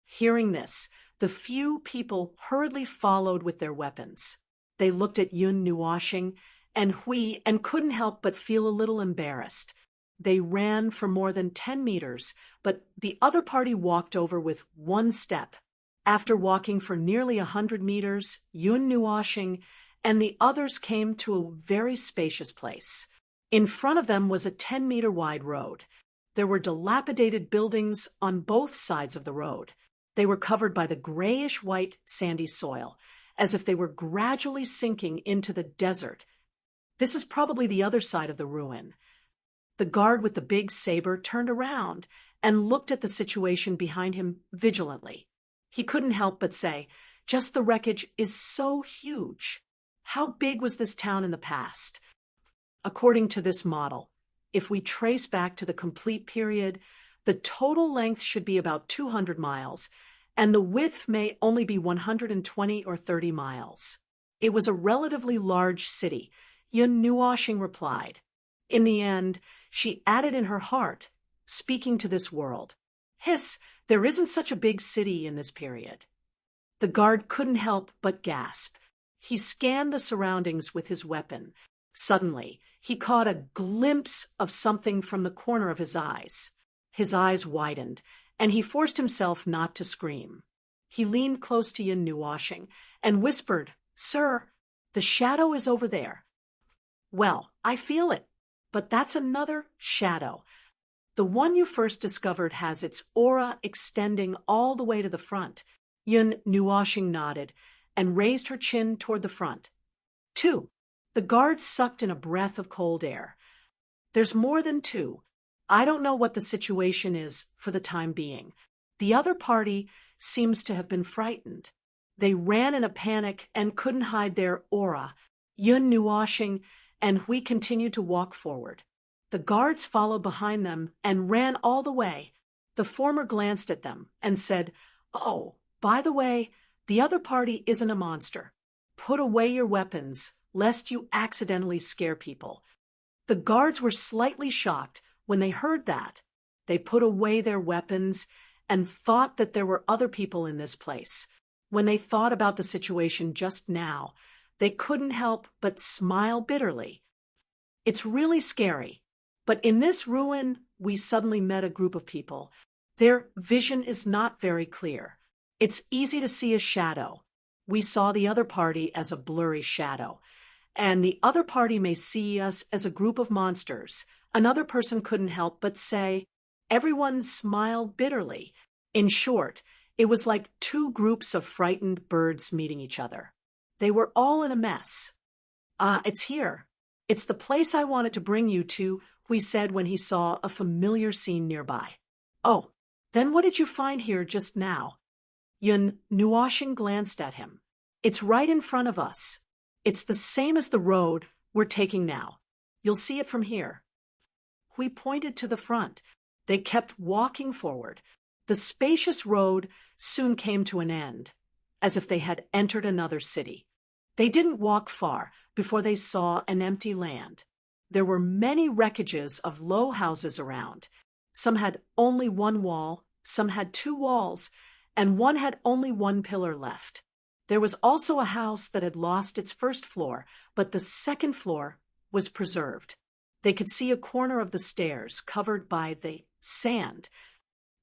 [SPEAKER 1] Hearing this, the few people hurriedly followed with their weapons. They looked at Yun Nuwashing and Hui and couldn't help but feel a little embarrassed. They ran for more than 10 meters, but the other party walked over with one step. After walking for nearly 100 meters, Yun Nuwashing and the others came to a very spacious place. In front of them was a 10-meter-wide road. There were dilapidated buildings on both sides of the road. They were covered by the grayish-white sandy soil, as if they were gradually sinking into the desert. This is probably the other side of the ruin. The guard with the big saber turned around and looked at the situation behind him vigilantly. He couldn't help but say, "Just the wreckage is so huge. How big was this town in the past?" According to this model, if we trace back to the complete period, the total length should be about 200 miles, and the width may only be 120 or 30 miles. It was a relatively large city, Yun Nuwashing replied. In the end, she added in her heart, speaking to this world, "Hiss, there isn't such a big city in this period." The guard couldn't help but gasp. He scanned the surroundings with his weapon. Suddenly, he caught a glimpse of something from the corner of his eyes. His eyes widened, and he forced himself not to scream. He leaned close to Yun Nuwashing and whispered, "Sir, the shadow is over there." "Well, I feel it, but that's another shadow. The one you first discovered has its aura extending all the way to the front." Yun Nuwashing nodded and raised her chin toward the front. "Two." The guard sucked in a breath of cold air. "There's more than two. I don't know what the situation is for the time being. The other party seems to have been frightened. They ran in a panic and couldn't hide their aura." Yun Nuwashing and we continued to walk forward. The guards followed behind them and ran all the way. The former glanced at them and said, "Oh, by the way, the other party isn't a monster. Put away your weapons, lest you accidentally scare people." The guards were slightly shocked when they heard that. They put away their weapons and thought that there were other people in this place. When they thought about the situation just now, they couldn't help but smile bitterly. It's really scary, but in this ruin, we suddenly met a group of people. Their vision is not very clear. It's easy to see a shadow. We saw the other party as a blurry shadow, and the other party may see us as a group of monsters. Another person couldn't help but say, everyone smiled bitterly. In short, it was like two groups of frightened birds meeting each other. They were all in a mess. It's here. It's the place I wanted to bring you to," we said when he saw a familiar scene nearby. "Oh, then what did you find here just now?" Yun Nuwashing glanced at him. "It's right in front of us. It's the same as the road we're taking now. You'll see it from here." We pointed to the front. They kept walking forward. The spacious road soon came to an end, as if they had entered another city. They didn't walk far before they saw an empty land. There were many wreckages of low houses around. Some had only one wall, some had two walls, and one had only one pillar left. There was also a house that had lost its first floor, but the second floor was preserved. They could see a corner of the stairs covered by the sand.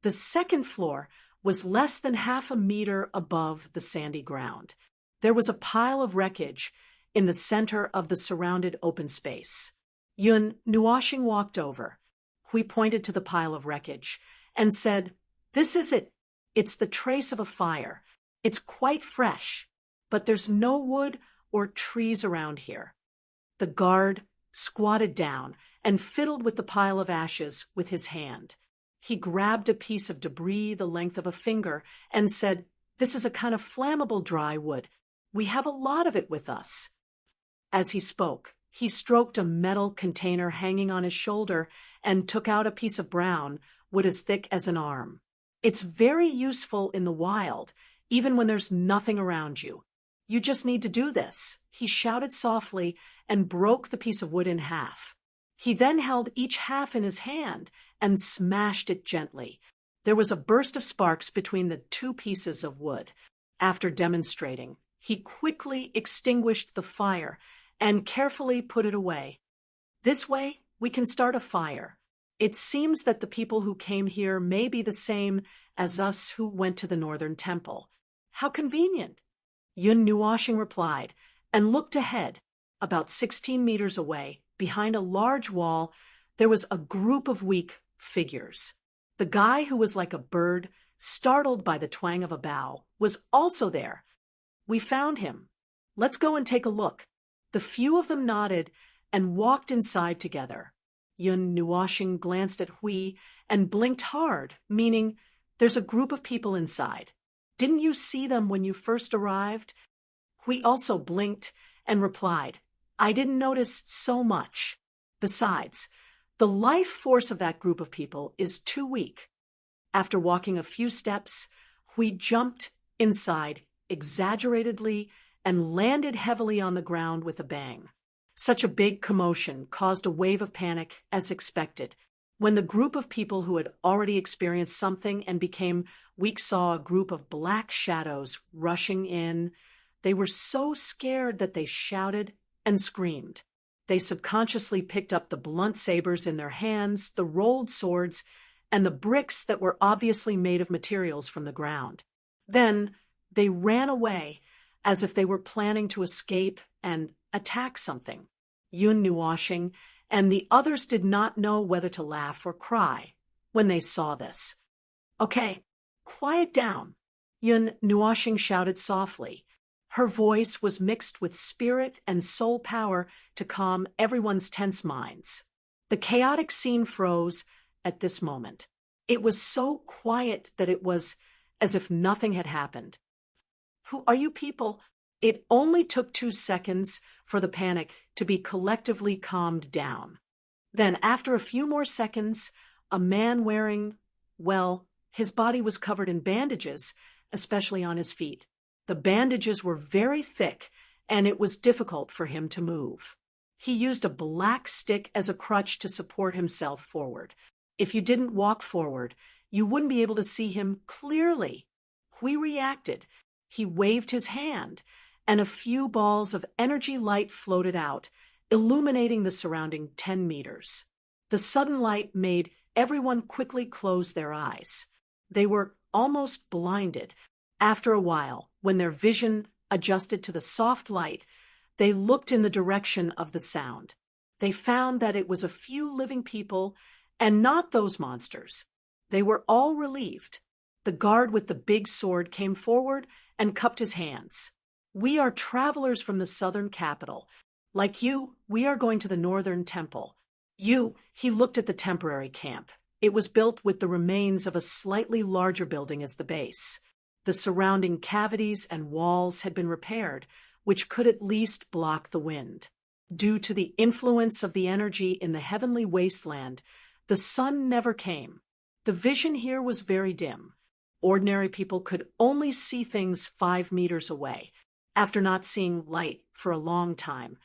[SPEAKER 1] The second floor was less than half a meter above the sandy ground. There was a pile of wreckage in the center of the surrounded open space. Yun Nuashing walked over. Hui pointed to the pile of wreckage and said, "This is it. It's the trace of a fire. It's quite fresh, but there's no wood or trees around here." The guard squatted down and fiddled with the pile of ashes with his hand. He grabbed a piece of debris the length of a finger and said, "This is a kind of flammable dry wood. We have a lot of it with us." As he spoke, he stroked a metal container hanging on his shoulder and took out a piece of brown wood as thick as an arm. "It's very useful in the wild, even when there's nothing around you. You just need to do this." He shouted softly and broke the piece of wood in half. He then held each half in his hand and smashed it gently. There was a burst of sparks between the two pieces of wood. After demonstrating, he quickly extinguished the fire and carefully put it away. "This way, we can start a fire. It seems that the people who came here may be the same as us who went to the Northern Temple. How convenient." Yun Nuashing replied and looked ahead. About 16 meters away, behind a large wall, there was a group of weak figures. The guy who was like a bird, startled by the twang of a bow, was also there. "We found him. Let's go and take a look." The few of them nodded and walked inside together. Yun Nuashing glanced at Hui and blinked hard, meaning, "There's a group of people inside. Didn't you see them when you first arrived?" Hui also blinked and replied, "I didn't notice so much. Besides, the life force of that group of people is too weak." After walking a few steps, Hui jumped inside exaggeratedly and landed heavily on the ground with a bang. Such a big commotion caused a wave of panic, as expected. When the group of people who had already experienced something and became weak saw a group of black shadows rushing in, they were so scared that they shouted and screamed. They subconsciously picked up the blunt sabers in their hands, the rolled swords, and the bricks that were obviously made of materials from the ground. Then they ran away as if they were planning to escape and attack something. Yun Nuashing and the others did not know whether to laugh or cry when they saw this. "Okay, quiet down," Yun Nuashing shouted softly. Her voice was mixed with spirit and soul power to calm everyone's tense minds. The chaotic scene froze at this moment. It was so quiet that it was as if nothing had happened. "Who are you people?" It only took 2 seconds for the panic to be collectively calmed down. Then, after a few more seconds, a man wearing, well, his body was covered in bandages, especially on his feet. The bandages were very thick, and it was difficult for him to move. He used a black stick as a crutch to support himself forward. If you didn't walk forward, you wouldn't be able to see him clearly. Hui reacted. He waved his hand, and a few balls of energy light floated out, illuminating the surrounding 10 meters. The sudden light made everyone quickly close their eyes. They were almost blinded. After a while, when their vision adjusted to the soft light, they looked in the direction of the sound. They found that it was a few living people and not those monsters. They were all relieved. The guard with the big sword came forward and cupped his hands. "We are travelers from the southern capital. Like you, we are going to the Northern Temple. He looked at the temporary camp. It was built with the remains of a slightly larger building as the base. The surrounding cavities and walls had been repaired, which could at least block the wind. Due to the influence of the energy in the heavenly wasteland, the sun never came. The vision here was very dim. Ordinary people could only see things 5 meters away. After not seeing light for a long time,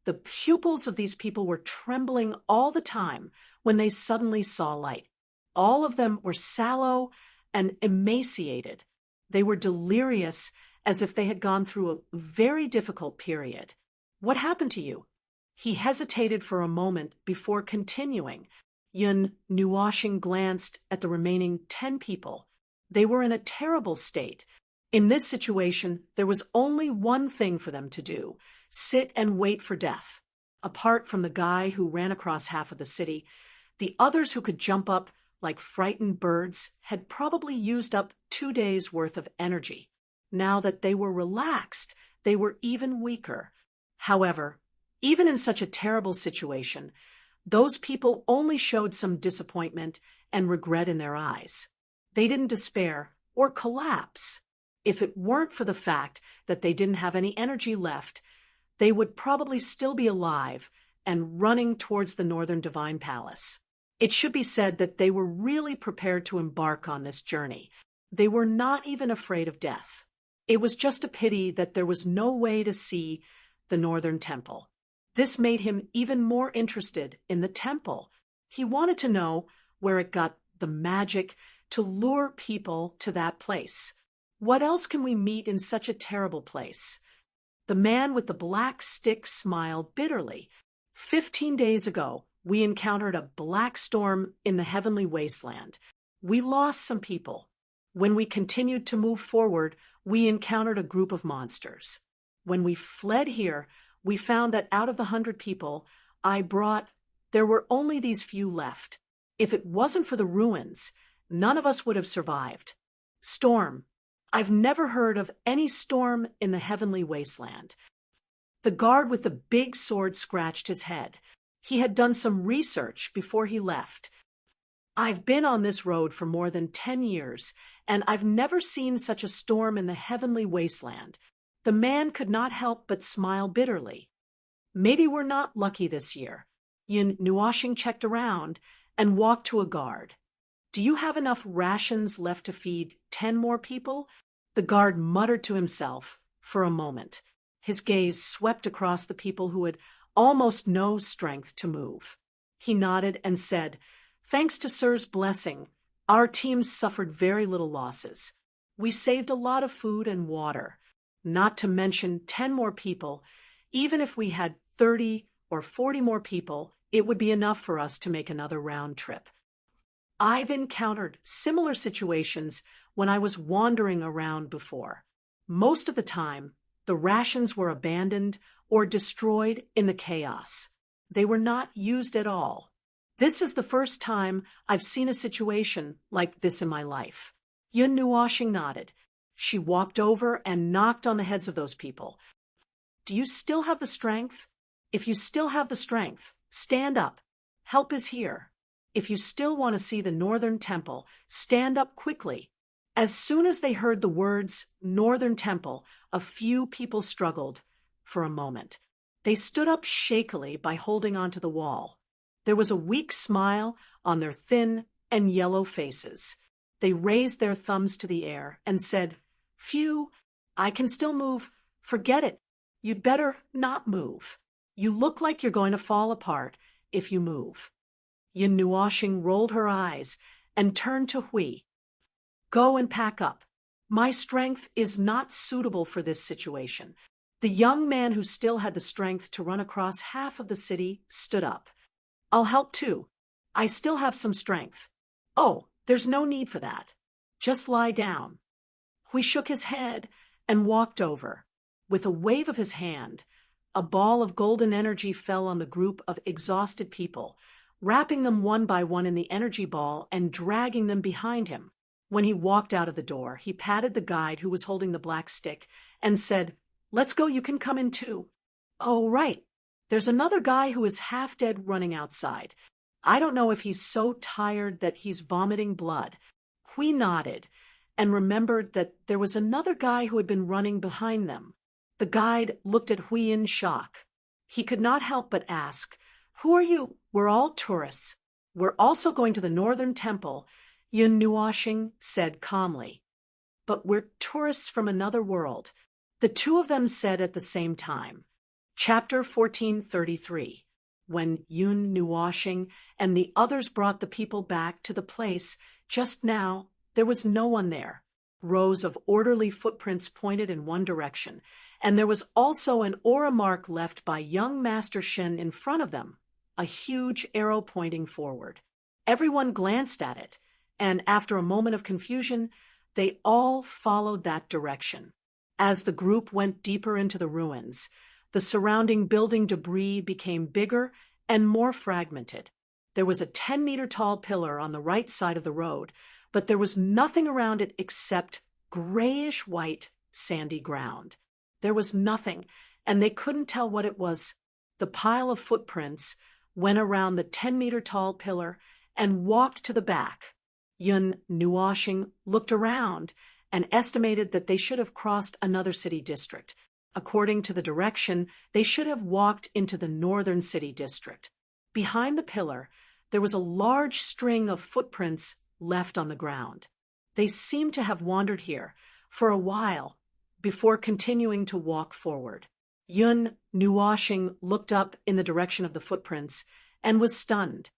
[SPEAKER 1] the pupils of these people were trembling all the time when they suddenly saw light. All of them were sallow and emaciated. They were delirious as if they had gone through a very difficult period. "What happened to you?" He hesitated for a moment before continuing. Yun Nuashing glanced at the remaining 10 people. They were in a terrible state. In this situation, there was only one thing for them to do: sit and wait for death. Apart from the guy who ran across half of the city, the others who could jump up like frightened birds had probably used up 2 days' worth of energy. Now that they were relaxed, they were even weaker. However, even in such a terrible situation, those people only showed some disappointment and regret in their eyes. They didn't despair or collapse. If it weren't for the fact that they didn't have any energy left, they would probably still be alive and running towards the Northern Divine Palace. It should be said that they were really prepared to embark on this journey. They were not even afraid of death. It was just a pity that there was no way to see the Northern Temple. This made him even more interested in the temple. He wanted to know where it got the magic to lure people to that place. What else can we meet in such a terrible place? The man with the black stick smiled bitterly. 15 days ago, we encountered a black storm in the heavenly wasteland. We lost some people. When we continued to move forward, we encountered a group of monsters. When we fled here, we found that out of the 100 people I brought, there were only these few left. If it wasn't for the ruins, none of us would have survived. Storm. I've never heard of any storm in the heavenly wasteland. The guard with the big sword scratched his head. He had done some research before he left. I've been on this road for more than 10 years, and I've never seen such a storm in the heavenly wasteland. The man could not help but smile bitterly. Maybe we're not lucky this year. Yin Nuashing checked around and walked to a guard. Do you have enough rations left to feed 10 more people? The guard muttered to himself for a moment. His gaze swept across the people who had almost no strength to move. He nodded and said, "Thanks to Sir's blessing, our team suffered very little losses. We saved a lot of food and water. Not to mention 10 more people. Even if we had 30 or 40 more people, it would be enough for us to make another round trip. I've encountered similar situations when I was wandering around before. Most of the time, the rations were abandoned or destroyed in the chaos. They were not used at all. This is the first time I've seen a situation like this in my life." Yun Nuashing nodded. She walked over and knocked on the heads of those people. "Do you still have the strength? If you still have the strength, stand up. Help is here. If you still want to see the Northern Temple, stand up quickly." As soon as they heard the words Northern Temple, a few people struggled for a moment. They stood up shakily by holding onto the wall. There was a weak smile on their thin and yellow faces. They raised their thumbs to the air and said, "Phew, I can still move. Forget it. You'd better not move. You look like you're going to fall apart if you move." Yin Nuashing rolled her eyes and turned to Hui. "Go and pack up. My strength is not suitable for this situation." The young man who still had the strength to run across half of the city stood up. "I'll help too. I still have some strength." "Oh, there's no need for that. Just lie down." Hui shook his head and walked over. With a wave of his hand, a ball of golden energy fell on the group of exhausted people, wrapping them one by one in the energy ball and dragging them behind him. When he walked out of the door, he patted the guide who was holding the black stick and said, "Let's go, you can come in too." "Oh, right. There's another guy who is half dead running outside. I don't know if he's so tired that he's vomiting blood." Hui nodded and remembered that there was another guy who had been running behind them. The guide looked at Hui in shock. He could not help but ask, "Who are you?" "We're all tourists. We're also going to the Northern Temple," Yun Nuashing said calmly. "But we're tourists from another world," the two of them said at the same time. Chapter 1433. When Yun Nuashing and the others brought the people back to the place, just now there was no one there. Rows of orderly footprints pointed in one direction, and there was also an aura mark left by young Master Shen in front of them, a huge arrow pointing forward. Everyone glanced at it, and after a moment of confusion, they all followed that direction. As the group went deeper into the ruins, the surrounding building debris became bigger and more fragmented. There was a 10-meter-tall pillar on the right side of the road, but there was nothing around it except grayish-white, sandy ground. There was nothing, and they couldn't tell what it was. The pile of footprints went around the 10-meter-tall pillar and walked to the back. Yun Nuoshing looked around and estimated that they should have crossed another city district. According to the direction, they should have walked into the northern city district. Behind the pillar, there was a large string of footprints left on the ground. They seemed to have wandered here for a while before continuing to walk forward. Yun Nuoshing looked up in the direction of the footprints and was stunned.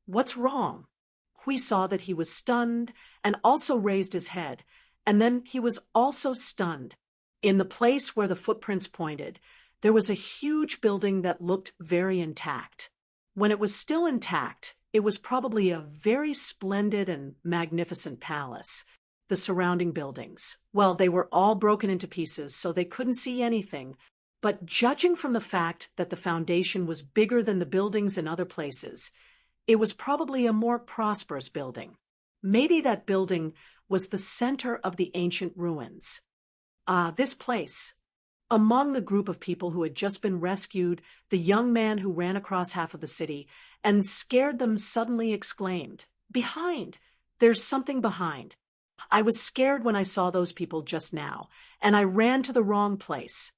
[SPEAKER 1] What's wrong? Hui saw that he was stunned and also raised his head, and then he was also stunned. In the place where the footprints pointed, there was a huge building that looked very intact. When it was still intact, it was probably a very splendid and magnificent palace. The surrounding buildings, well, they were all broken into pieces, so they couldn't see anything. But judging from the fact that the foundation was bigger than the buildings in other places, it was probably a more prosperous building. Maybe that building was the center of the ancient ruins. This place. Among the group of people who had just been rescued, the young man who ran across half of the city and scared them suddenly exclaimed, "Behind! There's something behind. I was scared when I saw those people just now, and I ran to the wrong place.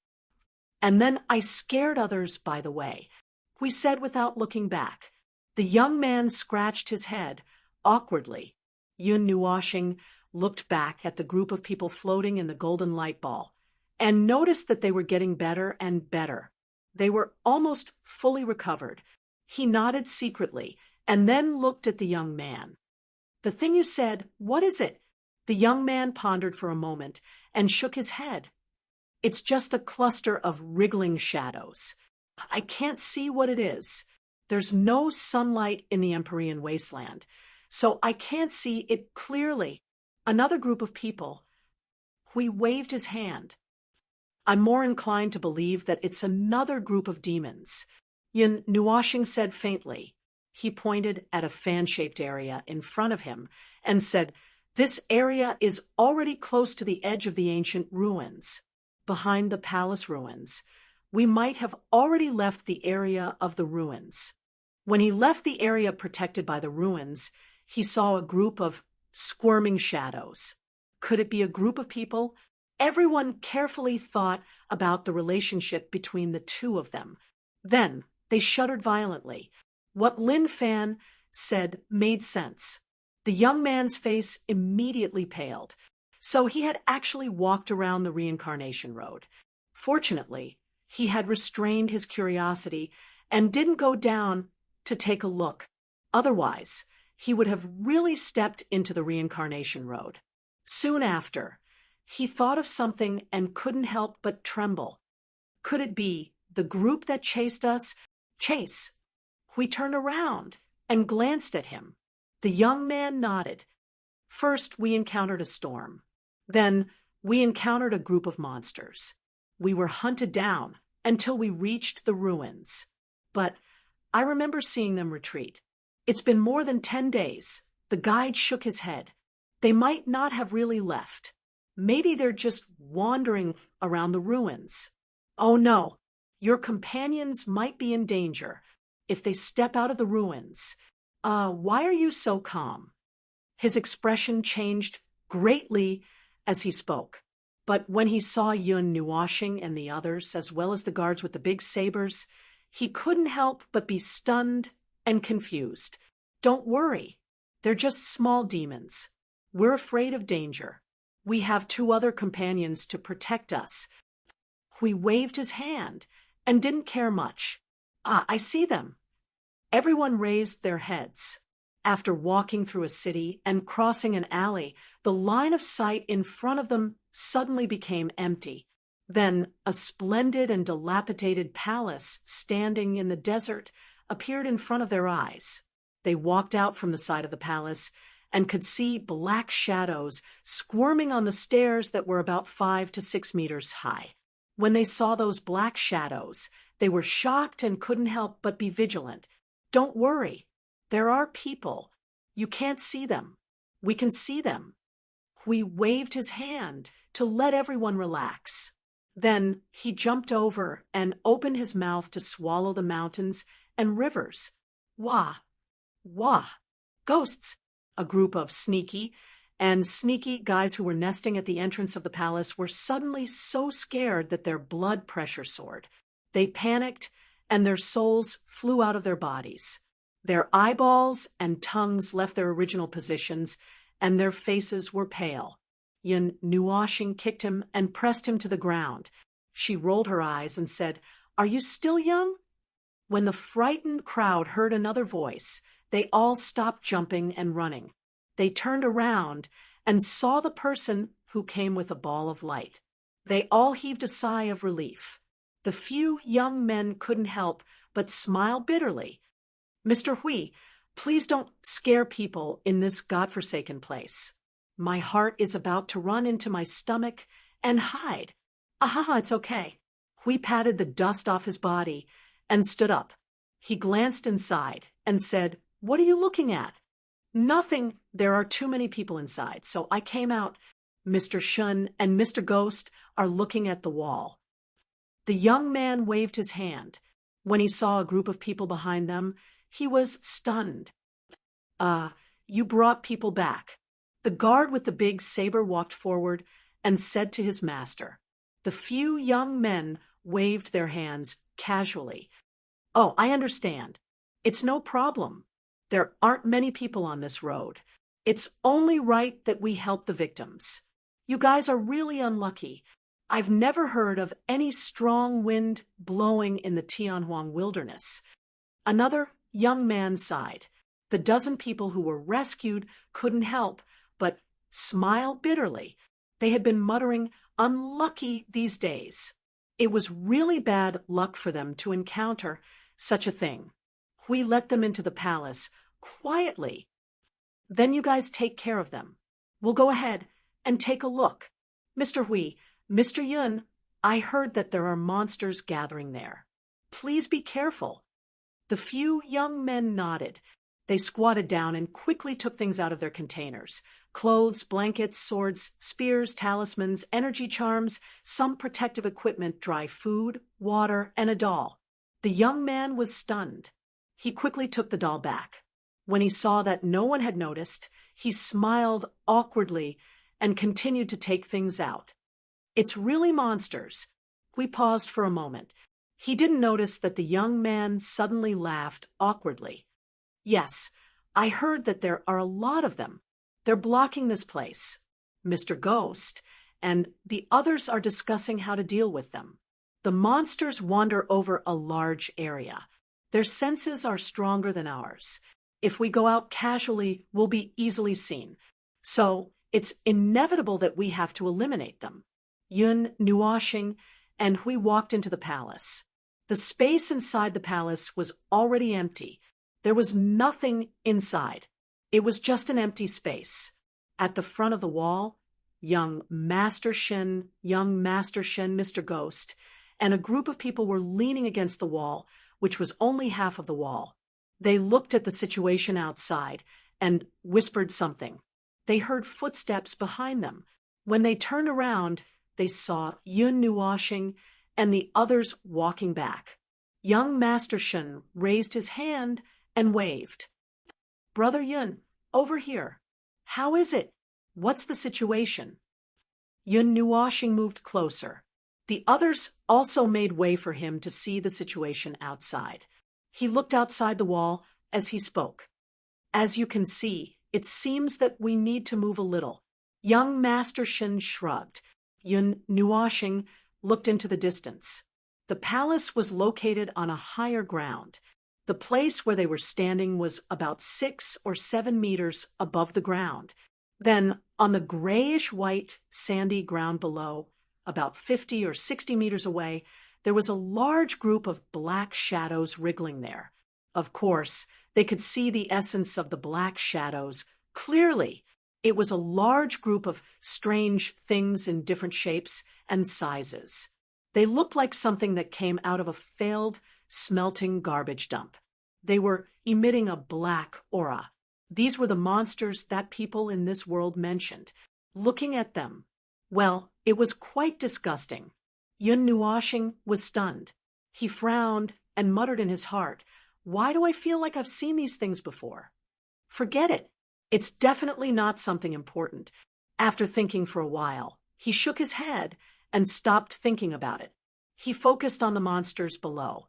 [SPEAKER 1] And then I scared others by the way," we said without looking back. The young man scratched his head, awkwardly. Yun Nuoshing looked back at the group of people floating in the golden light ball, and noticed that they were getting better and better. They were almost fully recovered. He nodded secretly, and then looked at the young man. "The thing you said, what is it?" The young man pondered for a moment and shook his head. "It's just a cluster of wriggling shadows. I can't see what it is. There's no sunlight in the Empyrean wasteland, so I can't see it clearly." Another group of people. Hui waved his hand. "I'm more inclined to believe that it's another group of demons," Yun Nuoshing said faintly. He pointed at a fan-shaped area in front of him and said, "This area is already close to the edge of the ancient ruins. Behind the palace ruins, we might have already left the area of the ruins." When he left the area protected by the ruins, he saw a group of squirming shadows. Could it be a group of people? Everyone carefully thought about the relationship between the two of them. Then they shuddered violently. What Lin Fan said made sense. The young man's face immediately paled. So he had actually walked around the reincarnation road. Fortunately, he had restrained his curiosity and didn't go down to take a look. Otherwise, he would have really stepped into the reincarnation road. Soon after, he thought of something and couldn't help but tremble. Could it be the group that chased us? Chase. We turned around and glanced at him. The young man nodded. First, we encountered a storm. Then, we encountered a group of monsters. We were hunted down until we reached the ruins. But I remember seeing them retreat. It's been more than 10 days. The guide shook his head. They might not have really left. Maybe they're just wandering around the ruins. Oh no, your companions might be in danger if they step out of the ruins. Why are you so calm? His expression changed greatly as he spoke. But when he saw Yun Nuoshing and the others, as well as the guards with the big sabers, he couldn't help but be stunned and confused. Don't worry. They're just small demons. We're afraid of danger. We have 2 other companions to protect us. He waved his hand and didn't care much. I see them. Everyone raised their heads. After walking through a city and crossing an alley, the line of sight in front of them suddenly became empty. Then a splendid and dilapidated palace standing in the desert appeared in front of their eyes. They walked out from the side of the palace and could see black shadows squirming on the stairs that were about 5 to 6 meters high. When they saw those black shadows, they were shocked and couldn't help but be vigilant. "Don't worry. There are people. You can't see them. We can see them." Hui waved his hand to let everyone relax. Then he jumped over and opened his mouth to swallow the mountains and rivers. Wah! Wah! Ghosts! A group of sneaky guys who were nesting at the entrance of the palace were suddenly so scared that their blood pressure soared. They panicked, and their souls flew out of their bodies. Their eyeballs and tongues left their original positions, and their faces were pale. Yun Nuashing kicked him and pressed him to the ground. She rolled her eyes and said, "Are you still young?" When the frightened crowd heard another voice, they all stopped jumping and running. They turned around and saw the person who came with a ball of light. They all heaved a sigh of relief. The few young men couldn't help but smile bitterly. "Mr. Hui, please don't scare people in this godforsaken place. My heart is about to run into my stomach and hide." "Aha, it's okay." Hui patted the dust off his body and stood up. He glanced inside and said, "What are you looking at?" "Nothing. There are too many people inside, so I came out. Mr. Shun and Mr. Ghost are looking at the wall." The young man waved his hand. When he saw a group of people behind them, he was stunned. You brought people back." The guard with the big saber walked forward and said to his master. The few young men waved their hands casually. "Oh, I understand. It's no problem. There aren't many people on this road. It's only right that we help the victims. You guys are really unlucky. I've never heard of any strong wind blowing in the Tianhuang wilderness." Another young man sighed. The dozen people who were rescued couldn't help but smile bitterly. They had been muttering, "Unlucky these days." It was really bad luck for them to encounter such a thing. We let them into the palace quietly. "Then you guys take care of them. We'll go ahead and take a look. Mr. Hui, Mr. Yun, I heard that there are monsters gathering there. Please be careful." The few young men nodded. They squatted down and quickly took things out of their containers. Clothes, blankets, swords, spears, talismans, energy charms, some protective equipment, dry food, water, and a doll. The young man was stunned. He quickly took the doll back. When he saw that no one had noticed, he smiled awkwardly and continued to take things out. "It's really monsters." We paused for a moment. He didn't notice that the young man suddenly laughed awkwardly. "Yes, I heard that there are a lot of them. They're blocking this place. Mr. Ghost and the others are discussing how to deal with them. The monsters wander over a large area. Their senses are stronger than ours. If we go out casually, we'll be easily seen. So it's inevitable that we have to eliminate them." Yun Nuashing and Hui walked into the palace. The space inside the palace was already empty. There was nothing inside. It was just an empty space. At the front of the wall, young Master Shen, Mr. Ghost, and a group of people were leaning against the wall, which was only half of the wall. They looked at the situation outside and whispered something. They heard footsteps behind them. When they turned around, they saw Yun Nuashing and the others walking back. Young Master Shen raised his hand and waved. "Brother Yun, over here. How is it? What's the situation?" Yun Nuashing moved closer. The others also made way for him to see the situation outside. He looked outside the wall as he spoke. "As you can see, it seems that we need to move a little." Young Master Shen shrugged. Yun Nuashing looked into the distance. The palace was located on a higher ground. The place where they were standing was about 6 or 7 meters above the ground. Then, on the grayish-white, sandy ground below, about 50 or 60 meters away, there was a large group of black shadows wriggling there. Of course, they could see the essence of the black shadows clearly. It was a large group of strange things in different shapes and sizes. They looked like something that came out of a failed, smelting garbage dump. They were emitting a black aura. These were the monsters that people in this world mentioned. Looking at them, well, it was quite disgusting. Yun Nuoshing was stunned. He frowned and muttered in his heart, "Why do I feel like I've seen these things before?" "Forget it. It's definitely not something important." After thinking for a while, he shook his head and stopped thinking about it. He focused on the monsters below.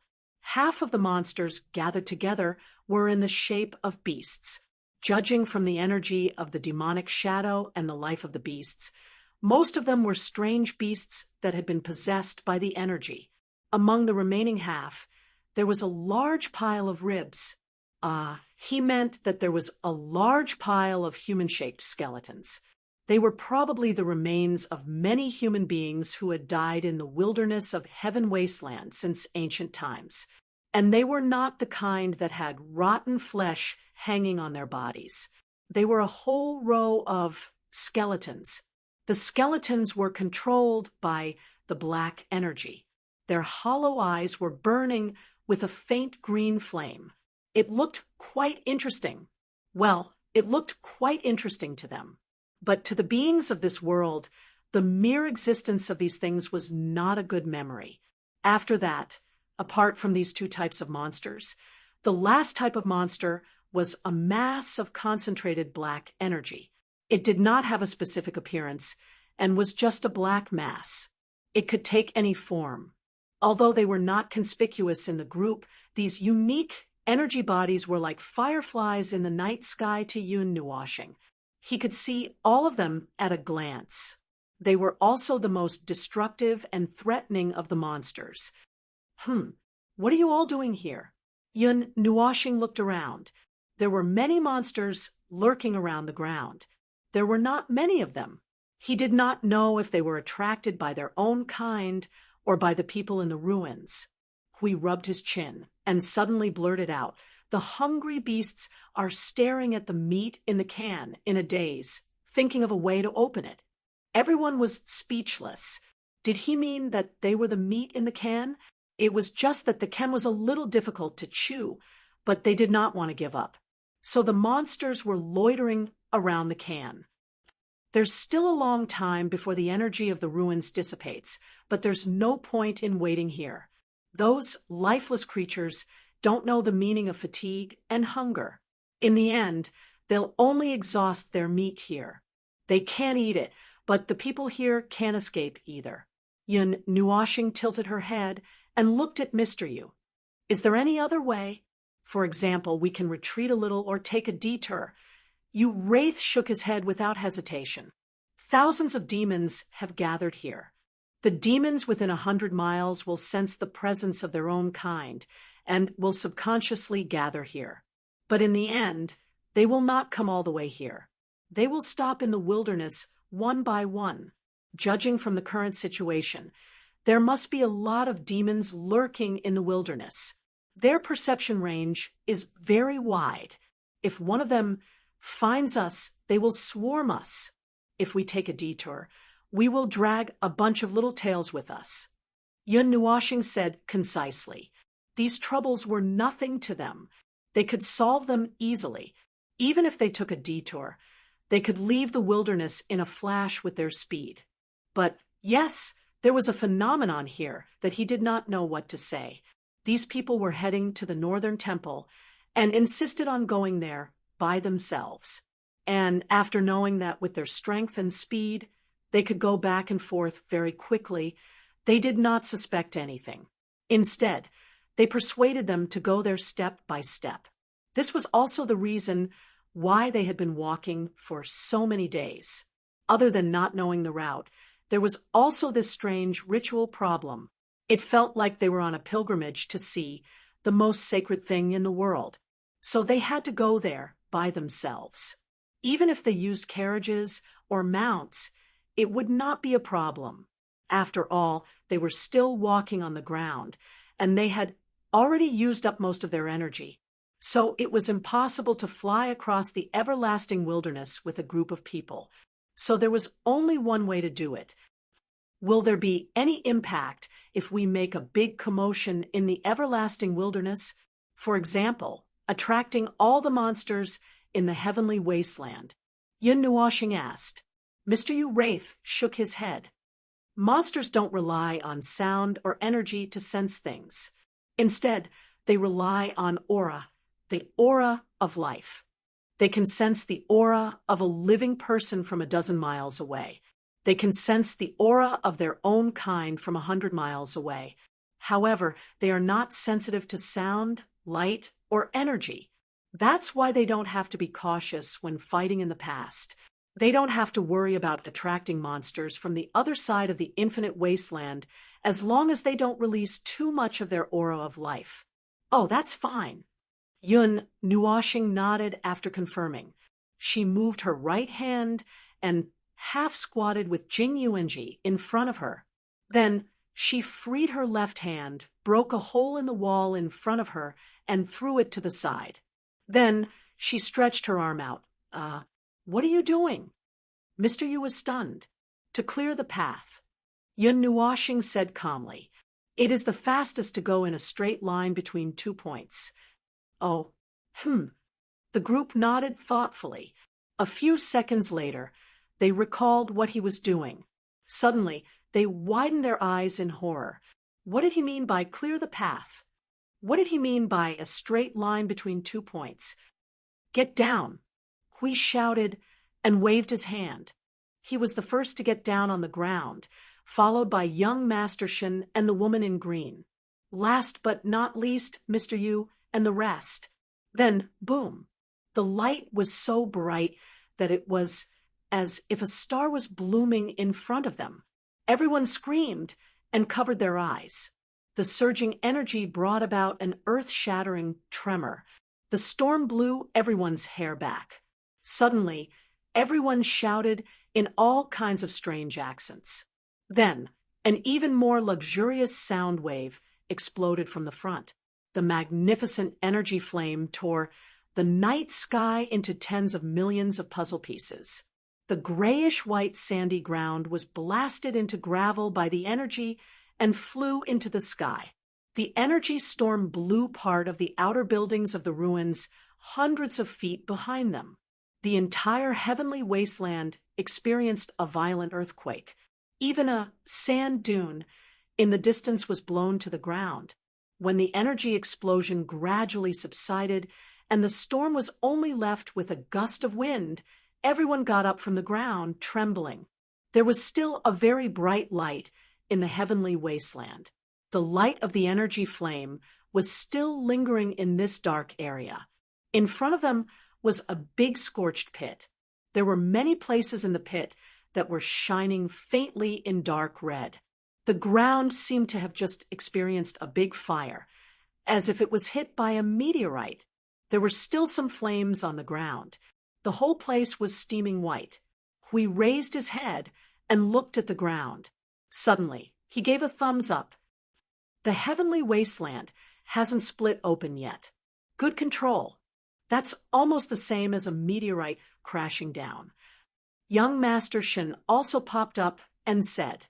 [SPEAKER 1] Half of the monsters gathered together were in the shape of beasts. Judging from the energy of the demonic shadow and the life of the beasts, most of them were strange beasts that had been possessed by the energy. Among the remaining half, there was a large pile of ribs. He meant that there was a large pile of human-shaped skeletons. They were probably the remains of many human beings who had died in the wilderness of Heaven Wasteland since ancient times. And they were not the kind that had rotten flesh hanging on their bodies. They were a whole row of skeletons. The skeletons were controlled by the black energy. Their hollow eyes were burning with a faint green flame. It looked quite interesting. Well, it looked quite interesting to them. But to the beings of this world, the mere existence of these things was not a good memory. After that, apart from these two types of monsters, the last type of monster was a mass of concentrated black energy. It did not have a specific appearance and was just a black mass. It could take any form. Although they were not conspicuous in the group, these unique energy bodies were like fireflies in the night sky to Yun Nuoshing. He could see all of them at a glance. They were also the most destructive and threatening of the monsters. What are you all doing here?" Yun Nuoshing looked around. There were many monsters lurking around the ground. There were not many of them. He did not know if they were attracted by their own kind or by the people in the ruins. Hui rubbed his chin and suddenly blurted out, "The hungry beasts are staring at the meat in the can in a daze, thinking of a way to open it." Everyone was speechless. Did he mean that they were the meat in the can? It was just that the can was a little difficult to chew, but they did not want to give up. So the monsters were loitering around the can. There's still a long time before the energy of the ruins dissipates, but there's no point in waiting here. Those lifeless creatures don't know the meaning of fatigue and hunger. In the end, they'll only exhaust their meat here. They can't eat it, but the people here can't escape either. Yun Nuoshing tilted her head and looked at Mr. Yu. "Is there any other way? For example, we can retreat a little or take a detour." Yu Wraith shook his head without hesitation. "Thousands of demons have gathered here. The demons within 100 miles will sense the presence of their own kind and will subconsciously gather here. But in the end, they will not come all the way here. They will stop in the wilderness one by one. Judging from the current situation, there must be a lot of demons lurking in the wilderness. Their perception range is very wide. If one of them finds us, they will swarm us. If we take a detour, we will drag a bunch of little tails with us." Yun Nuoshing said concisely. These troubles were nothing to them. They could solve them easily. Even if they took a detour, they could leave the wilderness in a flash with their speed. But yes, there was a phenomenon here that he did not know what to say. These people were heading to the northern temple and insisted on going there by themselves. And after knowing that with their strength and speed, they could go back and forth very quickly, they did not suspect anything. Instead, they persuaded them to go there step by step. This was also the reason why they had been walking for so many days. Other than not knowing the route, there was also this strange ritual problem. It felt like they were on a pilgrimage to see the most sacred thing in the world. So they had to go there by themselves. Even if they used carriages or mounts, it would not be a problem. After all, they were still walking on the ground, and they had already used up most of their energy. So it was impossible to fly across the everlasting wilderness with a group of people. So there was only one way to do it. Will there be any impact if we make a big commotion in the everlasting wilderness? For example, attracting all the monsters in the heavenly wasteland? Yun Nuashing asked. Mr. Yu Wraith shook his head. Monsters don't rely on sound or energy to sense things. Instead, they rely on aura, the aura of life. They can sense the aura of a living person from a dozen miles away. They can sense the aura of their own kind from 100 miles away. However, they are not sensitive to sound, light, or energy. That's why they don't have to be cautious when fighting in the past. They don't have to worry about attracting monsters from the other side of the infinite wasteland as long as they don't release too much of their aura of life. Oh, that's fine. Yun Nuashing nodded after confirming. She moved her right hand and half-squatted with Jing Yuanji in front of her. Then she freed her left hand, broke a hole in the wall in front of her, and threw it to the side. Then she stretched her arm out. What are you doing? Mr. Yu was stunned. To clear the path. Yun Nuashing said calmly, It is the fastest to go in a straight line between 2 points. Oh, The group nodded thoughtfully. A few seconds later, they recalled what he was doing. Suddenly, they widened their eyes in horror. What did he mean by clear the path? What did he mean by a straight line between 2 points? Get down! Hui shouted and waved his hand. He was the first to get down on the ground, followed by young Master Shen and the woman in green. Last but not least, Mr. Yu and the rest. Then, boom! The light was so bright that it was as if a star was blooming in front of them. Everyone screamed and covered their eyes. The surging energy brought about an earth-shattering tremor. The storm blew everyone's hair back. Suddenly, everyone shouted in all kinds of strange accents. Then, an even more luxurious sound wave exploded from the front. The magnificent energy flame tore the night sky into tens of millions of puzzle pieces. The grayish-white sandy ground was blasted into gravel by the energy and flew into the sky. The energy storm blew part of the outer buildings of the ruins hundreds of feet behind them. The entire heavenly wasteland experienced a violent earthquake. Even a sand dune in the distance was blown to the ground. When the energy explosion gradually subsided and the storm was only left with a gust of wind, everyone got up from the ground, trembling. There was still a very bright light in the heavenly wasteland. The light of the energy flame was still lingering in this dark area. In front of them was a big scorched pit. There were many places in the pit that were shining faintly in dark red. The ground seemed to have just experienced a big fire, as if it was hit by a meteorite. There were still some flames on the ground. The whole place was steaming white. Hui raised his head and looked at the ground. Suddenly, he gave a thumbs up. The heavenly wasteland hasn't split open yet. Good control. That's almost the same as a meteorite crashing down. Young Master Shen also popped up and said,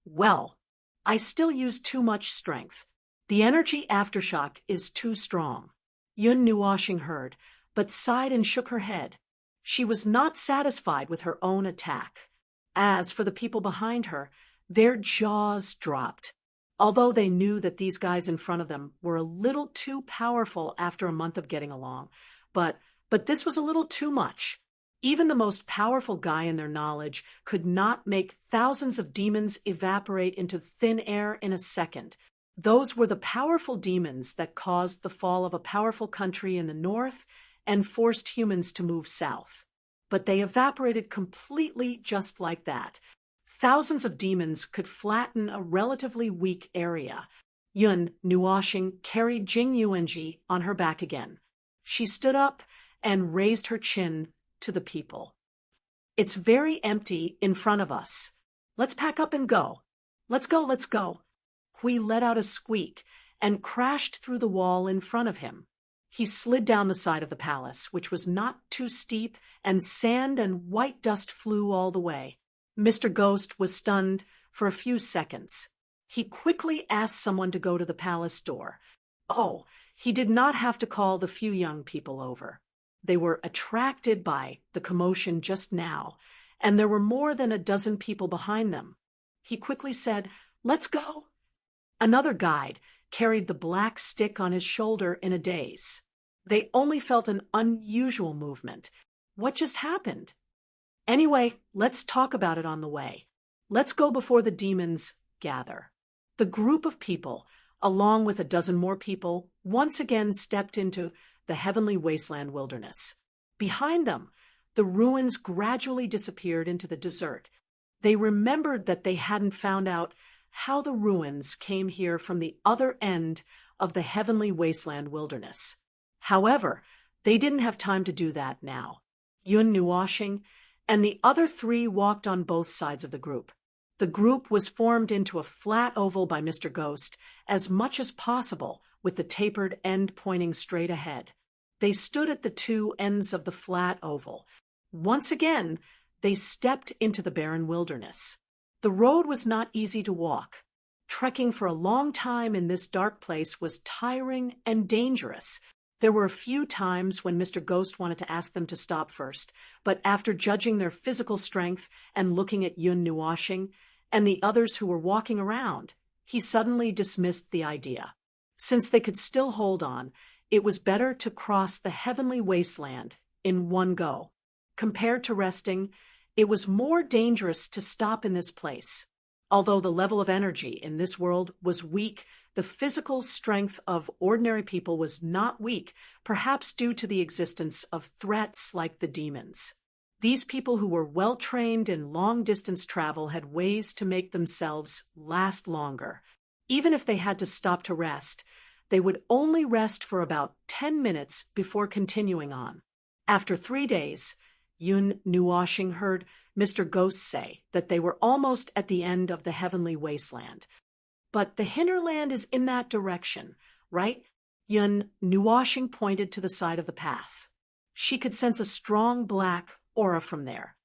[SPEAKER 1] Well, I still use too much strength. The energy aftershock is too strong. Yun Nuashing heard, but sighed and shook her head. She was not satisfied with her own attack. As for the people behind her, their jaws dropped. Although they knew that these guys in front of them were a little too powerful after a month of getting along, but this was a little too much. Even the most powerful guy in their knowledge could not make thousands of demons evaporate into thin air in a second. Those were the powerful demons that caused the fall of a powerful country in the north and forced humans to move south. But they evaporated completely just like that. Thousands of demons could flatten a relatively weak area. Yun Nuoshing carried Jing Yuanji on her back again. She stood up and raised her chin to the people. It's very empty in front of us. Let's pack up and go. Let's go, let's go. Hui let out a squeak and crashed through the wall in front of him. He slid down the side of the palace, which was not too steep, and sand and white dust flew all the way. Mr. Ghost was stunned for a few seconds. He quickly asked someone to go to the palace door. Oh, he did not have to call the few young people over. They were attracted by the commotion just now, and there were more than a dozen people behind them. He quickly said, "Let's go." Another guide carried the black stick on his shoulder in a daze. They only felt an unusual movement. What just happened? Anyway, let's talk about it on the way. Let's go before the demons gather. The group of people, along with a dozen more people, once again stepped into the heavenly wasteland wilderness. Behind them, the ruins gradually disappeared into the desert. They remembered that they hadn't found out how the ruins came here from the other end of the heavenly wasteland wilderness. However, they didn't have time to do that now. Yun Nuoshing and the other three walked on both sides of the group. The group was formed into a flat oval by Mr. Ghost as much as possible, with the tapered end pointing straight ahead. They stood at the two ends of the flat oval. Once again, they stepped into the barren wilderness. The road was not easy to walk. Trekking for a long time in this dark place was tiring and dangerous. There were a few times when Mr. Ghost wanted to ask them to stop first, but after judging their physical strength and looking at Yun Nuoshing and the others who were walking around, he suddenly dismissed the idea. Since they could still hold on, it was better to cross the heavenly wasteland in one go. Compared to resting, it was more dangerous to stop in this place. Although the level of energy in this world was weak, the physical strength of ordinary people was not weak, perhaps due to the existence of threats like the demons. These people who were well-trained in long-distance travel had ways to make themselves last longer. Even if they had to stop to rest, they would only rest for about 10 minutes before continuing on. After 3 days, Yun Nuoshing heard Mr. Ghost say that they were almost at the end of the heavenly wasteland. But the hinterland is in that direction, right? Yun Nuoshing pointed to the side of the path. She could sense a strong black aura from there.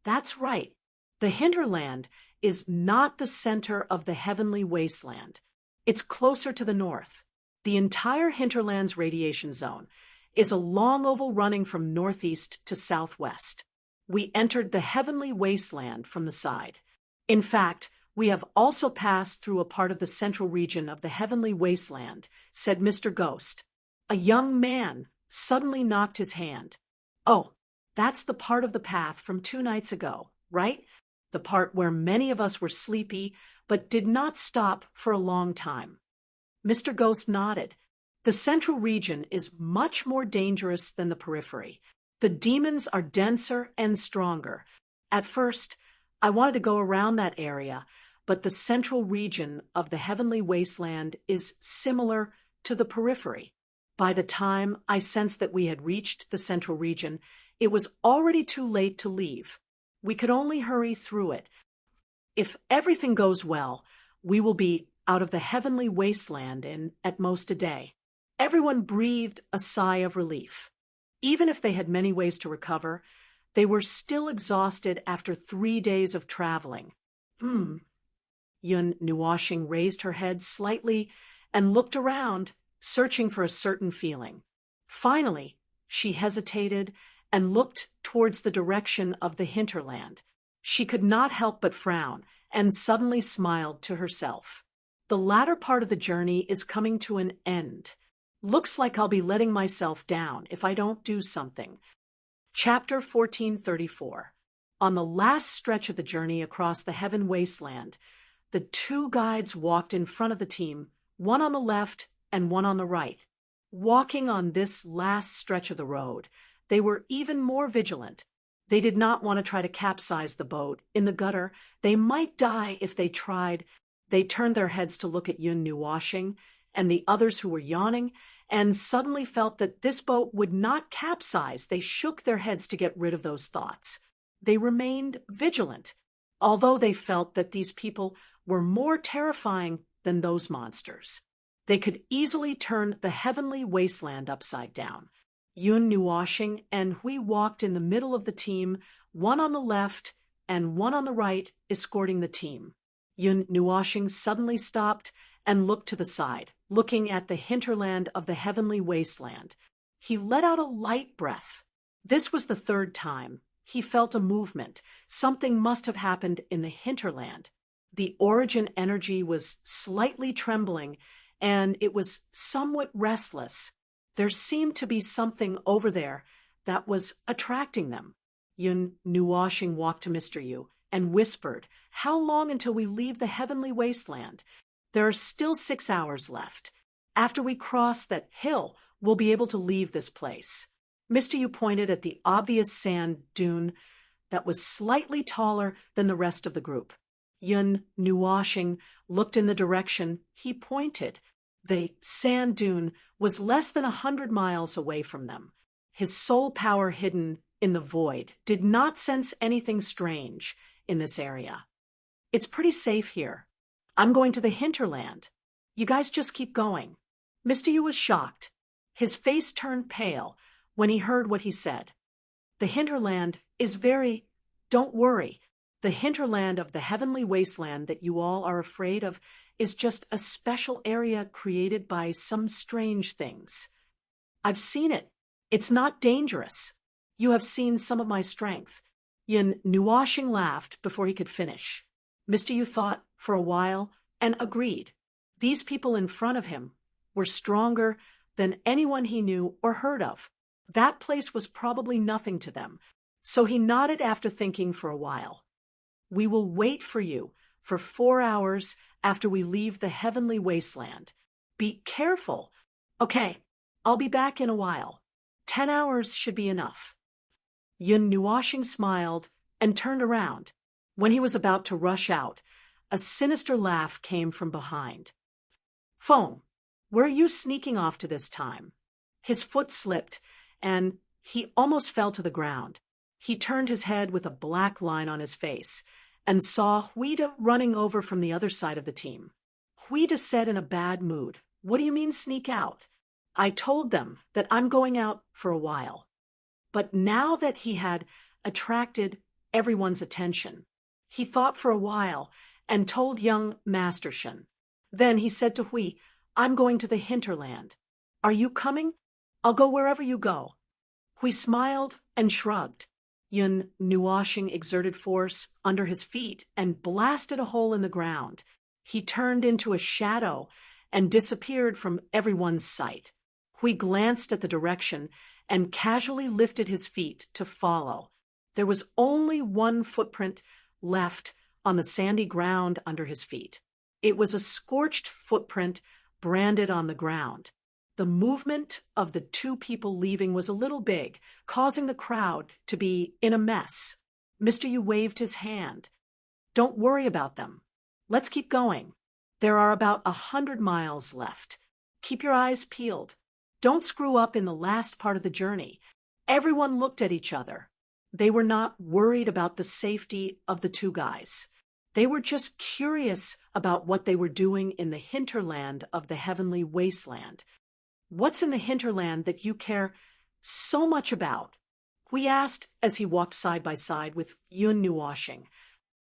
[SPEAKER 1] That's right. The hinterland is not the center of the heavenly wasteland. It's closer to the north. The entire hinterland's radiation zone is a long oval running from northeast to southwest. We entered the heavenly wasteland from the side. In fact, we have also passed through a part of the central region of the heavenly wasteland, said Mr. Ghost. A young man suddenly knocked his hand. Oh, that's the part of the path from 2 nights ago, right? The part where many of us were sleepy, but did not stop for a long time. Mr. Ghost nodded. The central region is much more dangerous than the periphery. The demons are denser and stronger. At first, I wanted to go around that area, but the central region of the heavenly wasteland is similar to the periphery. By the time I sensed that we had reached the central region, it was already too late to leave. We could only hurry through it. If everything goes well, we will be out of the heavenly wasteland in at most a day. Everyone breathed a sigh of relief. Even if they had many ways to recover, they were still exhausted after 3 days of traveling. Yun Nuoshing raised her head slightly and looked around, searching for a certain feeling. Finally, she hesitated and looked towards the direction of the hinterland. She could not help but frown and suddenly smiled to herself. The latter part of the journey is coming to an end. Looks like I'll be letting myself down if I don't do something. Chapter 1434. On the last stretch of the journey across the heaven wasteland, the 2 guides walked in front of the team, one on the left and one on the right. Walking on this last stretch of the road, they were even more vigilant. They did not want to try to capsize the boat in the gutter. They might die if they tried. They turned their heads to look at Yun Nuwashing and the others who were yawning, and suddenly felt that this boat would not capsize. They shook their heads to get rid of those thoughts. They remained vigilant, although they felt that these people were more terrifying than those monsters. They could easily turn the heavenly wasteland upside down. Yun Nuwashing and Hui walked in the middle of the team, one on the left and one on the right, escorting the team. Yun Nuwashing suddenly stopped and looked to the side, looking at the hinterland of the heavenly wasteland. He let out a light breath. This was the third time. He felt a movement. Something must have happened in the hinterland. The origin energy was slightly trembling, and it was somewhat restless. There seemed to be something over there that was attracting them. Yun Nuwashing walked to Mr. Yu and whispered, "How long until we leave the heavenly wasteland? There are still 6 hours left. After we cross that hill, we'll be able to leave this place." Mr. Yu pointed at the obvious sand dune that was slightly taller than the rest of the group. Yun Nuwashing looked in the direction he pointed. The sand dune was less than 100 miles away from them. His soul power hidden in the void did not sense anything strange in this area. "It's pretty safe here. I'm going to the hinterland. You guys just keep going." Mr. Yu was shocked. His face turned pale when he heard what he said. "The hinterland is don't worry. The hinterland of the heavenly wasteland that you all are afraid of is just a special area created by some strange things. I've seen it. It's not dangerous. You have seen some of my strength." Yun Nuwashing laughed before he could finish. Mr. Yu thought for a while and agreed. These people in front of him were stronger than anyone he knew or heard of. That place was probably nothing to them, so he nodded after thinking for a while. "We will wait for you for 4 hours after we leave the heavenly wasteland. Be careful." "Okay, I'll be back in a while. 10 hours should be enough." Yun Nuwashing smiled and turned around. When he was about to rush out, a sinister laugh came from behind. "Feng, where are you sneaking off to this time?" His foot slipped, and he almost fell to the ground. He turned his head with a black line on his face and saw Huida running over from the other side of the team. Huida said in a bad mood, "What do you mean sneak out? I told them that I'm going out for a while." But now that he had attracted everyone's attention, he thought for a while and told young Master Shen. Then he said to Hui, "I'm going to the hinterland. Are you coming? I'll go wherever you go." Hui smiled and shrugged. Yun Nuwashing exerted force under his feet and blasted a hole in the ground. He turned into a shadow and disappeared from everyone's sight. Hui glanced at the direction and casually lifted his feet to follow. There was only one footprint left on the sandy ground under his feet. It was a scorched footprint branded on the ground. The movement of the two people leaving was a little big, causing the crowd to be in a mess. Mr. Yu waved his hand. "Don't worry about them. Let's keep going. There are about 100 miles left. Keep your eyes peeled. Don't screw up in the last part of the journey." Everyone looked at each other. They were not worried about the safety of the two guys. They were just curious about what they were doing in the hinterland of the heavenly wasteland. "What's in the hinterland that you care so much about?" Hui asked as he walked side by side with Yun Nuwashing.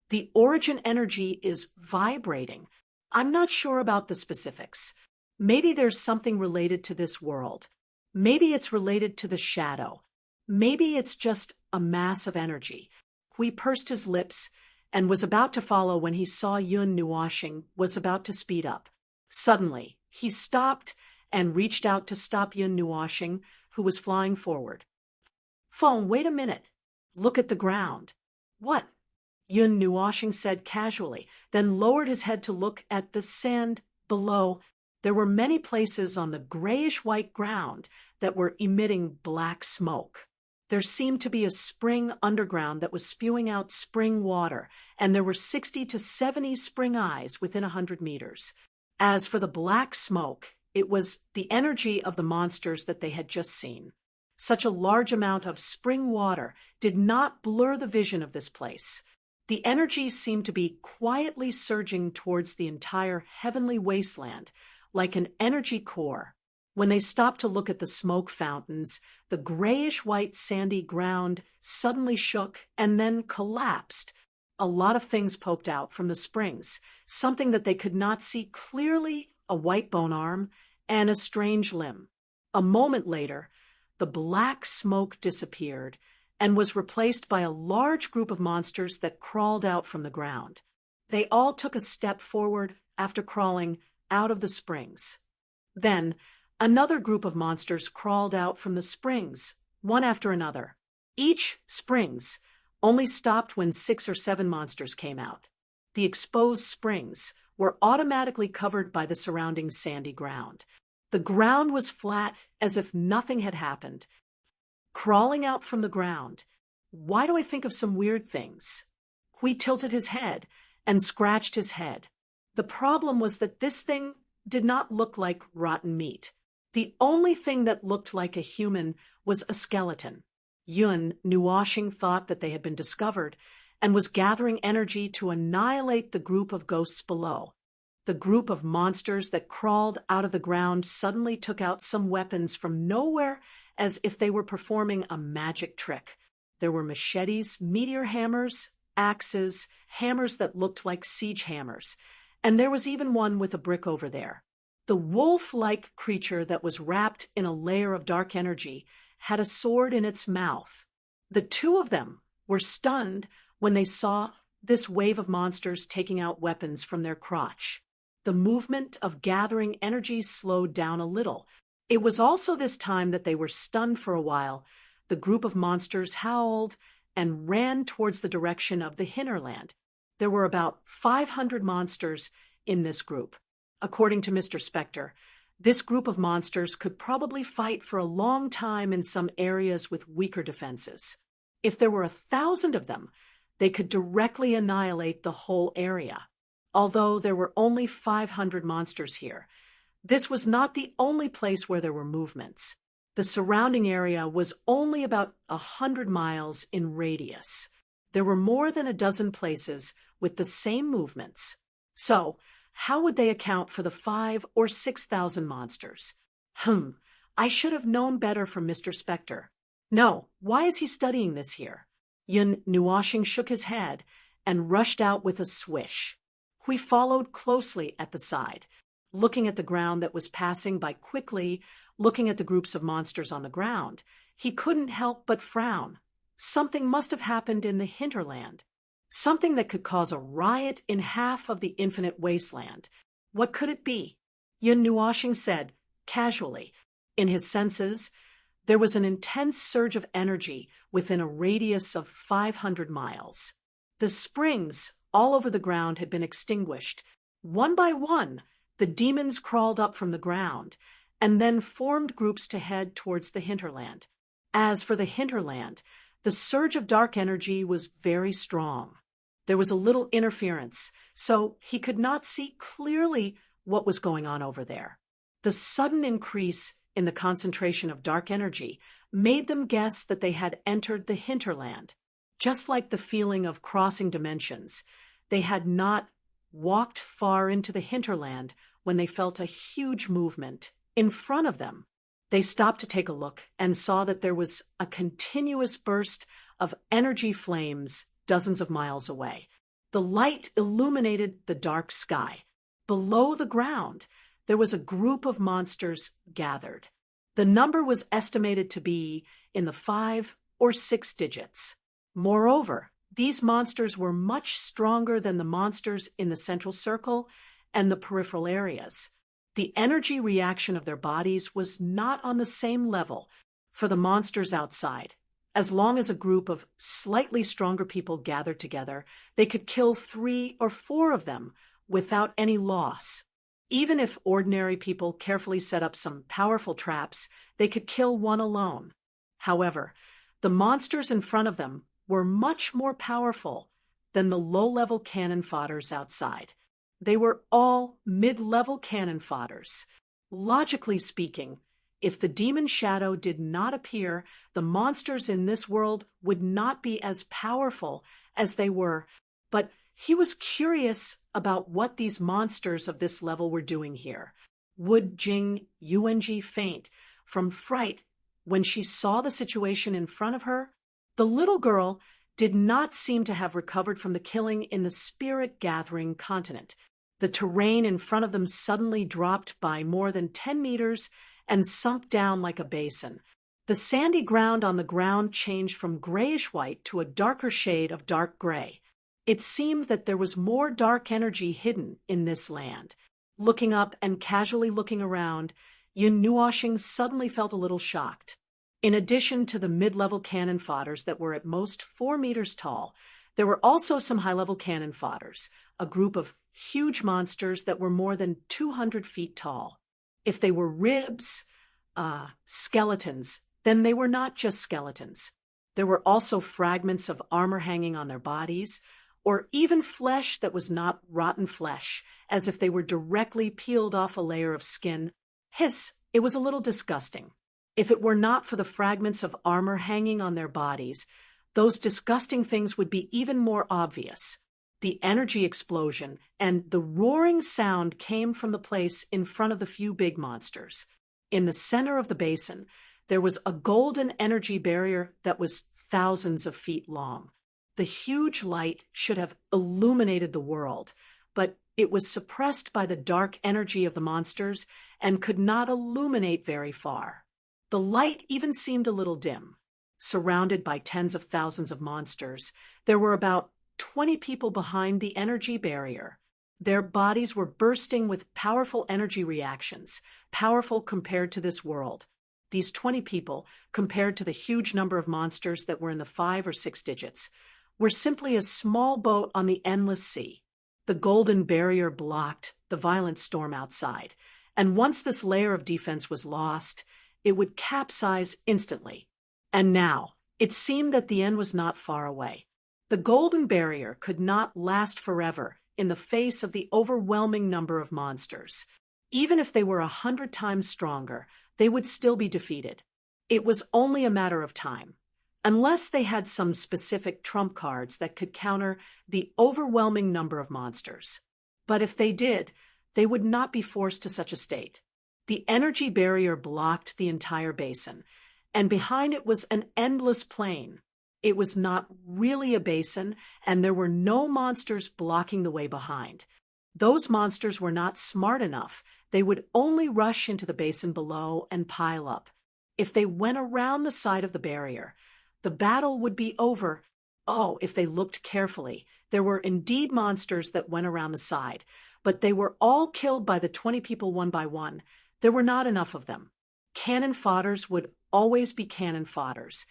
[SPEAKER 1] "The origin energy is vibrating. I'm not sure about the specifics. Maybe there's something related to this world. Maybe it's related to the shadow. Maybe it's just a mass of energy." Hui pursed his lips and was about to follow when he saw Yun Nuwashing was about to speed up. Suddenly, he stopped and reached out to stop Yun Nuwashing, who was flying forward. "Feng, wait a minute. Look at the ground." "What?" Yun Nuwashing said casually, then lowered his head to look at the sand below. There were many places on the grayish-white ground that were emitting black smoke. There seemed to be a spring underground that was spewing out spring water, and there were 60 to 70 spring eyes within 100 meters. As for the black smoke, it was the energy of the monsters that they had just seen. Such a large amount of spring water did not blur the vision of this place. The energy seemed to be quietly surging towards the entire heavenly wasteland, like an energy core. When they stopped to look at the smoke fountains, the grayish-white sandy ground suddenly shook and then collapsed. A lot of things poked out from the springs, something that they could not see clearly, a white bone arm, and a strange limb. A moment later, the black smoke disappeared and was replaced by a large group of monsters that crawled out from the ground. They all took a step forward after crawling out of the springs. Then, another group of monsters crawled out from the springs, one after another. Each springs only stopped when 6 or 7 monsters came out. The exposed springs were automatically covered by the surrounding sandy ground. The ground was flat as if nothing had happened. Crawling out from the ground, why do I think of some weird things? Hui tilted his head and scratched his head. The problem was that this thing did not look like rotten meat. The only thing that looked like a human was a skeleton. Yun Nuashing thought that they had been discovered and was gathering energy to annihilate the group of ghosts below. The group of monsters that crawled out of the ground suddenly took out some weapons from nowhere as if they were performing a magic trick. There were machetes, meteor hammers, axes, hammers that looked like siege hammers, and there was even one with a brick over there. The wolf-like creature that was wrapped in a layer of dark energy had a sword in its mouth. The two of them were stunned when they saw this wave of monsters taking out weapons from their crotch. The movement of gathering energy slowed down a little. It was also this time that they were stunned for a while. The group of monsters howled and ran towards the direction of the hinterland. There were about 500 monsters in this group. According to Mr. Spector, this group of monsters could probably fight for a long time in some areas with weaker defenses. If there were 1,000 of them, they could directly annihilate the whole area. Although there were only 500 monsters here, this was not the only place where there were movements. The surrounding area was only about 100 miles in radius. There were more than a dozen places with the same movements. So, how would they account for the 5,000 or 6,000 monsters? I should have known better from Mr. Spector. No, why is he studying this here? Yun Nuashing shook his head and rushed out with a swish. Hui followed closely at the side, looking at the ground that was passing by quickly, looking at the groups of monsters on the ground. He couldn't help but frown. Something must have happened in the hinterland. Something that could cause a riot in half of the infinite wasteland. What could it be? Yun Nuashing said, casually. In his senses, there was an intense surge of energy within a radius of 500 miles. The springs all over the ground had been extinguished. One by one, the demons crawled up from the ground and then formed groups to head towards the hinterland. As for the hinterland, the surge of dark energy was very strong. There was a little interference, so he could not see clearly what was going on over there. The sudden increase in the concentration of dark energy made them guess that they had entered the hinterland. Just like the feeling of crossing dimensions, they had not walked far into the hinterland when they felt a huge movement in front of them. They stopped to take a look and saw that there was a continuous burst of energy flames dozens of miles away. The light illuminated the dark sky. Below the ground, there was a group of monsters gathered. The number was estimated to be in the 5 or 6 digits. Moreover, these monsters were much stronger than the monsters in the central circle and the peripheral areas. The energy reaction of their bodies was not on the same level for the monsters outside. As long as a group of slightly stronger people gathered together, they could kill 3 or 4 of them without any loss. Even if ordinary people carefully set up some powerful traps, they could kill one alone. However, The monsters in front of them were much more powerful than the low-level cannon fodders outside. They were all mid-level cannon fodders. Logically speaking, if the demon shadow did not appear, the monsters in this world would not be as powerful as they were. But he was curious about what these monsters of this level were doing here. Would Jing Yuanji faint from fright when she saw the situation in front of her? The little girl did not seem to have recovered from the killing in the spirit-gathering continent. The terrain in front of them suddenly dropped by more than 10 meters and sunk down like a basin. The sandy ground on the ground changed from grayish-white to a darker shade of dark gray. It seemed that there was more dark energy hidden in this land. Looking up and casually looking around, Yin Nuoxing suddenly felt a little shocked. In addition to the mid-level cannon fodders that were at most 4 meters tall, there were also some high-level cannon fodders, a group of huge monsters that were more than 200 feet tall. If they were skeletons, then they were not just skeletons. There were also fragments of armor hanging on their bodies, or even flesh that was not rotten flesh, as if they were directly peeled off a layer of skin. Hiss, it was a little disgusting. If it were not for the fragments of armor hanging on their bodies, those disgusting things would be even more obvious. The energy explosion and the roaring sound came from the place in front of the few big monsters. In the center of the basin, there was a golden energy barrier that was thousands of feet long. The huge light should have illuminated the world, but it was suppressed by the dark energy of the monsters and could not illuminate very far. The light even seemed a little dim. Surrounded by tens of thousands of monsters, there were about 20 people behind the energy barrier. Their bodies were bursting with powerful energy reactions, powerful compared to this world. These 20 people, compared to the huge number of monsters that were in the 5 or 6 digits, were simply a small boat on the endless sea. The golden barrier blocked the violent storm outside, and once this layer of defense was lost, it would capsize instantly. And now, it seemed that the end was not far away. The golden barrier could not last forever in the face of the overwhelming number of monsters. Even if they were 100 times stronger, they would still be defeated. It was only a matter of time. Unless they had some specific trump cards that could counter the overwhelming number of monsters. But if they did, they would not be forced to such a state. The energy barrier blocked the entire basin, and behind it was an endless plain. It was not really a basin, and there were no monsters blocking the way behind. Those monsters were not smart enough. They would only rush into the basin below and pile up. If they went around the side of the barrier, the battle would be over. Oh, if they looked carefully, there were indeed monsters that went around the side, but they were all killed by the 20 people one by one. There were not enough of them. Cannon fodders would always be cannon fodders,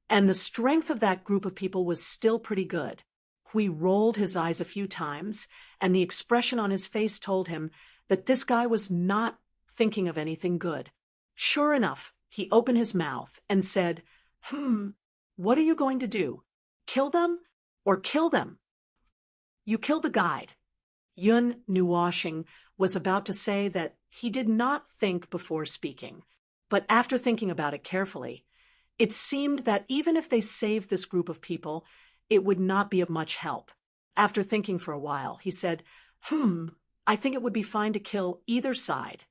[SPEAKER 1] and the strength of that group of people was still pretty good. Hui rolled his eyes a few times, and the expression on his face told him that this guy was not thinking of anything good. Sure enough, he opened his mouth and said, "What are you going to do? Kill them or kill them?" "You killed the guide." Yun Nuoxing was about to say that he did not think before speaking, but after thinking about it carefully, it seemed that even if they saved this group of people, it would not be of much help. After thinking for a while, he said, I think it would be fine to kill either side."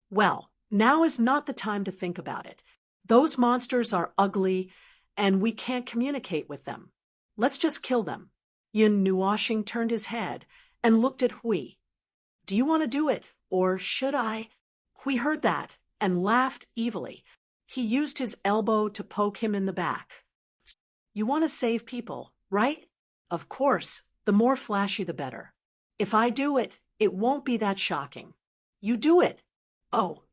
[SPEAKER 1] "Well, now is not the time to think about it. Those monsters are ugly, and we can't communicate with them. Let's just kill them." Yin Nuoxing turned his head and looked at Hui. "Do you want to do it, or should I?" Hui heard that and laughed evilly. He used his elbow to poke him in the back. "You want to save people, right? Of course, the more flashy the better. If I do it, it won't be that shocking. You do it." "Oh."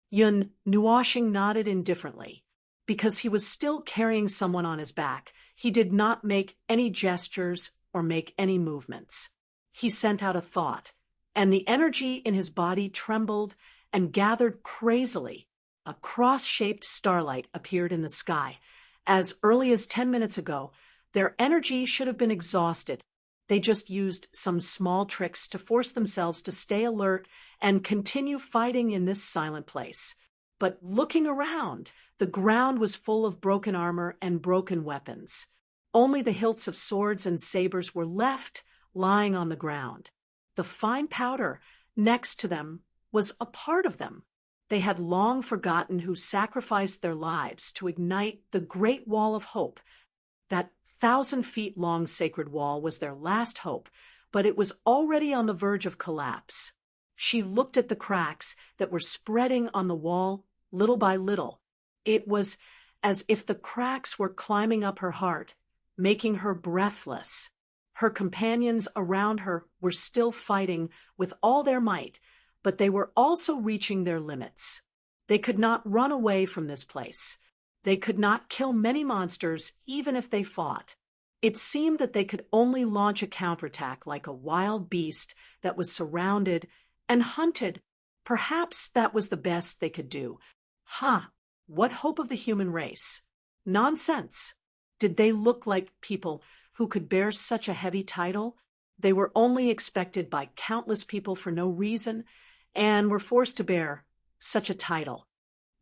[SPEAKER 1] Yun Nuoxing nodded indifferently. Because he was still carrying someone on his back, he did not make any gestures or make any movements. He sent out a thought, and the energy in his body trembled and gathered crazily. A cross-shaped starlight appeared in the sky, As early as 10 minutes ago, their energy should have been exhausted. They just used some small tricks to force themselves to stay alert and continue fighting in this silent place. But looking around, the ground was full of broken armor and broken weapons. Only the hilts of swords and sabers were left lying on the ground. The fine powder next to them was a part of them. They had long forgotten who sacrificed their lives to ignite the Great Wall of Hope. That 1,000-feet-long sacred wall was their last hope, but it was already on the verge of collapse. She looked at the cracks that were spreading on the wall little by little. It was as if the cracks were climbing up her heart, making her breathless. Her companions around her were still fighting with all their might, but they were also reaching their limits. They could not run away from this place. They could not kill many monsters even if they fought. It seemed that they could only launch a counterattack like a wild beast that was surrounded and hunted. Perhaps that was the best they could do. What hope of the human race? Nonsense. Did they look like people who could bear such a heavy title? They were only expected by countless people for no reason, and were forced to bear such a title.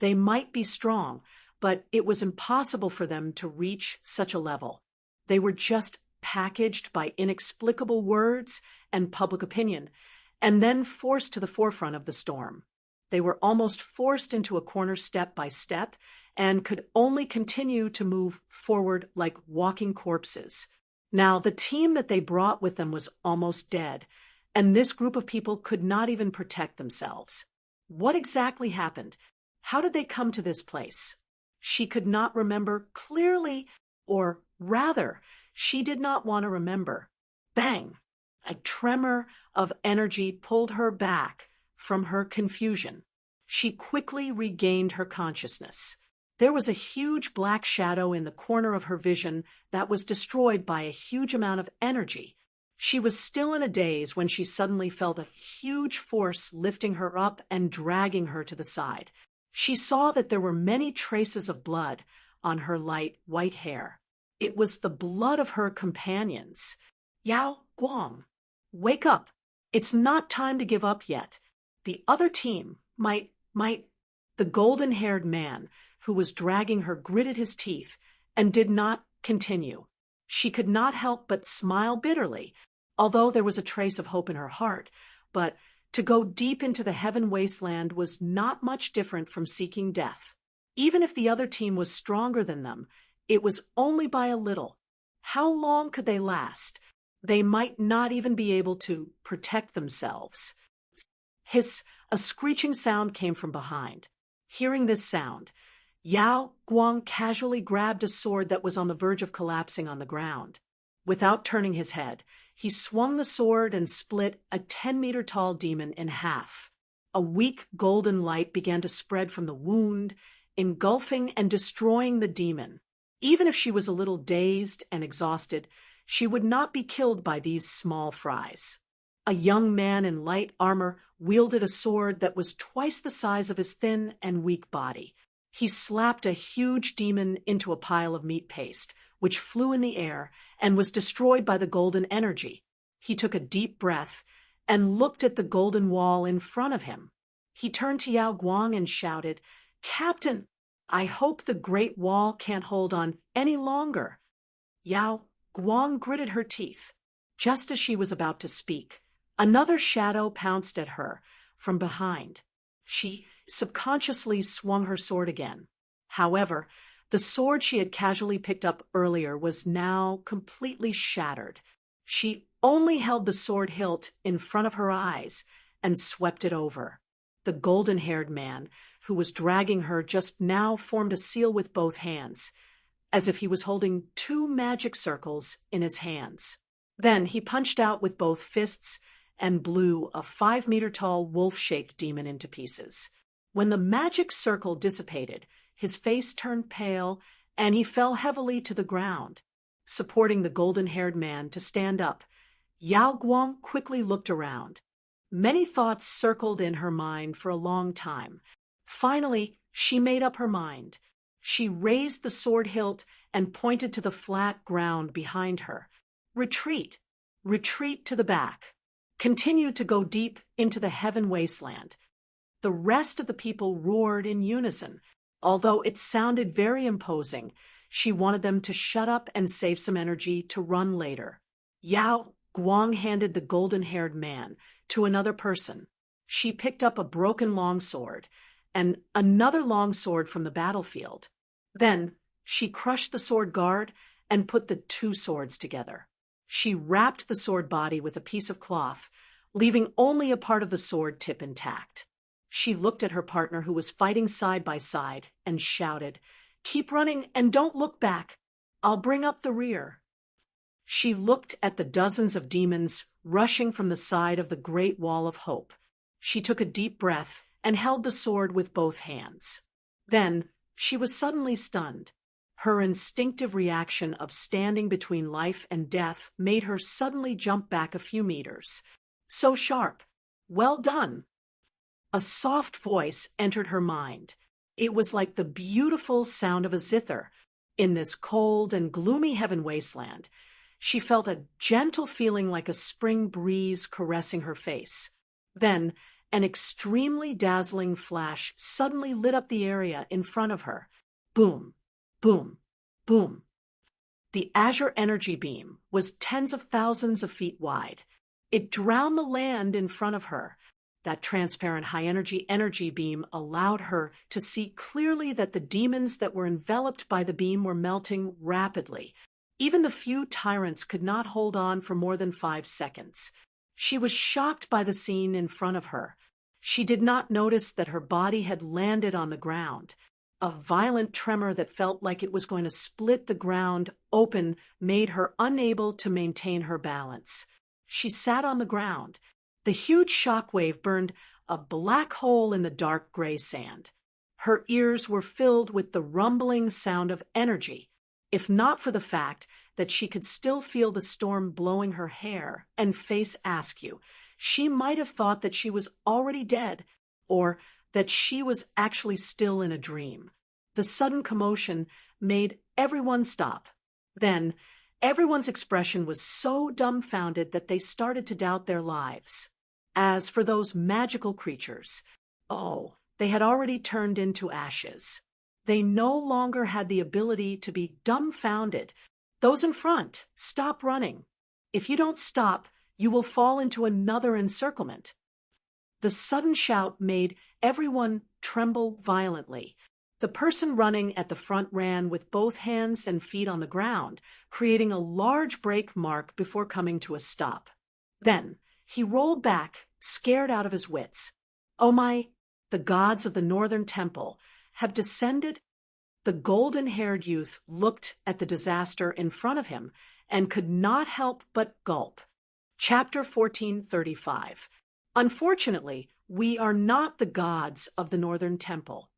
[SPEAKER 1] They might be strong, but it was impossible for them to reach such a level. They were just packaged by inexplicable words and public opinion, and then forced to the forefront of the storm. They were almost forced into a corner step by step, and could only continue to move forward like walking corpses. Now, the team that they brought with them was almost dead, and this group of people could not even protect themselves. What exactly happened? How did they come to this place? She could not remember clearly, or rather, she did not want to remember. Bang! A tremor of energy pulled her back from her confusion. She quickly regained her consciousness. There was a huge black shadow in the corner of her vision that was destroyed by a huge amount of energy. She was still in a daze when she suddenly felt a huge force lifting her up and dragging her to the side. She saw that there were many traces of blood on her light white hair. It was the blood of her companions. Yao Guang, wake up. It's not time to give up yet. The other team might. The golden-haired man who was dragging her gritted his teeth and did not continue. She could not help but smile bitterly, although there was a trace of hope in her heart. But to go deep into the heaven wasteland was not much different from seeking death. Even if the other team was stronger than them, it was only by a little. How long could they last? They might not even be able to protect themselves. Hiss! A screeching sound came from behind. Hearing this sound, Yao Guang casually grabbed a sword that was on the verge of collapsing on the ground. Without turning his head, he swung the sword and split a 10-meter-tall demon in half. A weak golden light began to spread from the wound, engulfing and destroying the demon. Even if she was a little dazed and exhausted, she would not be killed by these small fries. A young man in light armor wielded a sword that was twice the size of his thin and weak body. He slapped a huge demon into a pile of meat paste, which flew in the air and was destroyed by the golden energy. He took a deep breath and looked at the golden wall in front of him. He turned to Yao Guang and shouted, "Captain, I hope the Great Wall can't hold on any longer." Yao Guang gritted her teeth. Just as she was about to speak, another shadow pounced at her from behind. She subconsciously swung her sword again. However, the sword she had casually picked up earlier was now completely shattered. She only held the sword hilt in front of her eyes and swept it over. The golden-haired man, who was dragging her just now, formed a seal with both hands, as if he was holding 2 magic circles in his hands. Then he punched out with both fists and blew a 5-meter-tall wolf-shaped demon into pieces. When the magic circle dissipated, his face turned pale and he fell heavily to the ground. Supporting the golden-haired man to stand up, Yao Guang quickly looked around. Many thoughts circled in her mind for a long time. Finally, she made up her mind. She raised the sword hilt and pointed to the flat ground behind her. Retreat! Retreat to the back. Continue to go deep into the heaven wasteland. The rest of the people roared in unison. Although it sounded very imposing, she wanted them to shut up and save some energy to run later. Yao Guang handed the golden-haired man to another person. She picked up a broken longsword and another longsword from the battlefield. Then she crushed the sword guard and put the two swords together. She wrapped the sword body with a piece of cloth, leaving only a part of the sword tip intact. She looked at her partner who was fighting side by side and shouted, "Keep running and don't look back. I'll bring up the rear." She looked at the dozens of demons rushing from the side of the Great Wall of Hope. She took a deep breath and held the sword with both hands. Then she was suddenly stunned. Her instinctive reaction of standing between life and death made her suddenly jump back a few meters. So sharp. Well done. A soft voice entered her mind. It was like the beautiful sound of a zither. In this cold and gloomy heaven wasteland, she felt a gentle feeling like a spring breeze caressing her face. Then, an extremely dazzling flash suddenly lit up the area in front of her. Boom, boom, boom. The azure energy beam was tens of thousands of feet wide. It drowned the land in front of her. That transparent high-energy beam allowed her to see clearly that the demons that were enveloped by the beam were melting rapidly. Even the few tyrants could not hold on for more than 5 seconds. She was shocked by the scene in front of her. She did not notice that her body had landed on the ground. A violent tremor that felt like it was going to split the ground open made her unable to maintain her balance. She sat on the ground. The huge shockwave burned a black hole in the dark gray sand. Her ears were filled with the rumbling sound of energy, if not for the fact that she could still feel the storm blowing her hair and face askew. She might have thought that she was already dead, or that she was actually still in a dream. The sudden commotion made everyone stop. Then, everyone's expression was so dumbfounded that they started to doubt their lives. As for those magical creatures, they had already turned into ashes. They no longer had the ability to be dumbfounded. Those in front, stop running. If you don't stop, you will fall into another encirclement. The sudden shout made everyone tremble violently. The person running at the front ran with both hands and feet on the ground, creating a large break mark before coming to a stop. Then he rolled back, scared out of his wits. "Oh my, the gods of the Northern Temple have descended?" The golden-haired youth looked at the disaster in front of him and could not help but gulp. Chapter 1435. Unfortunately, we are not the gods of the Northern Temple.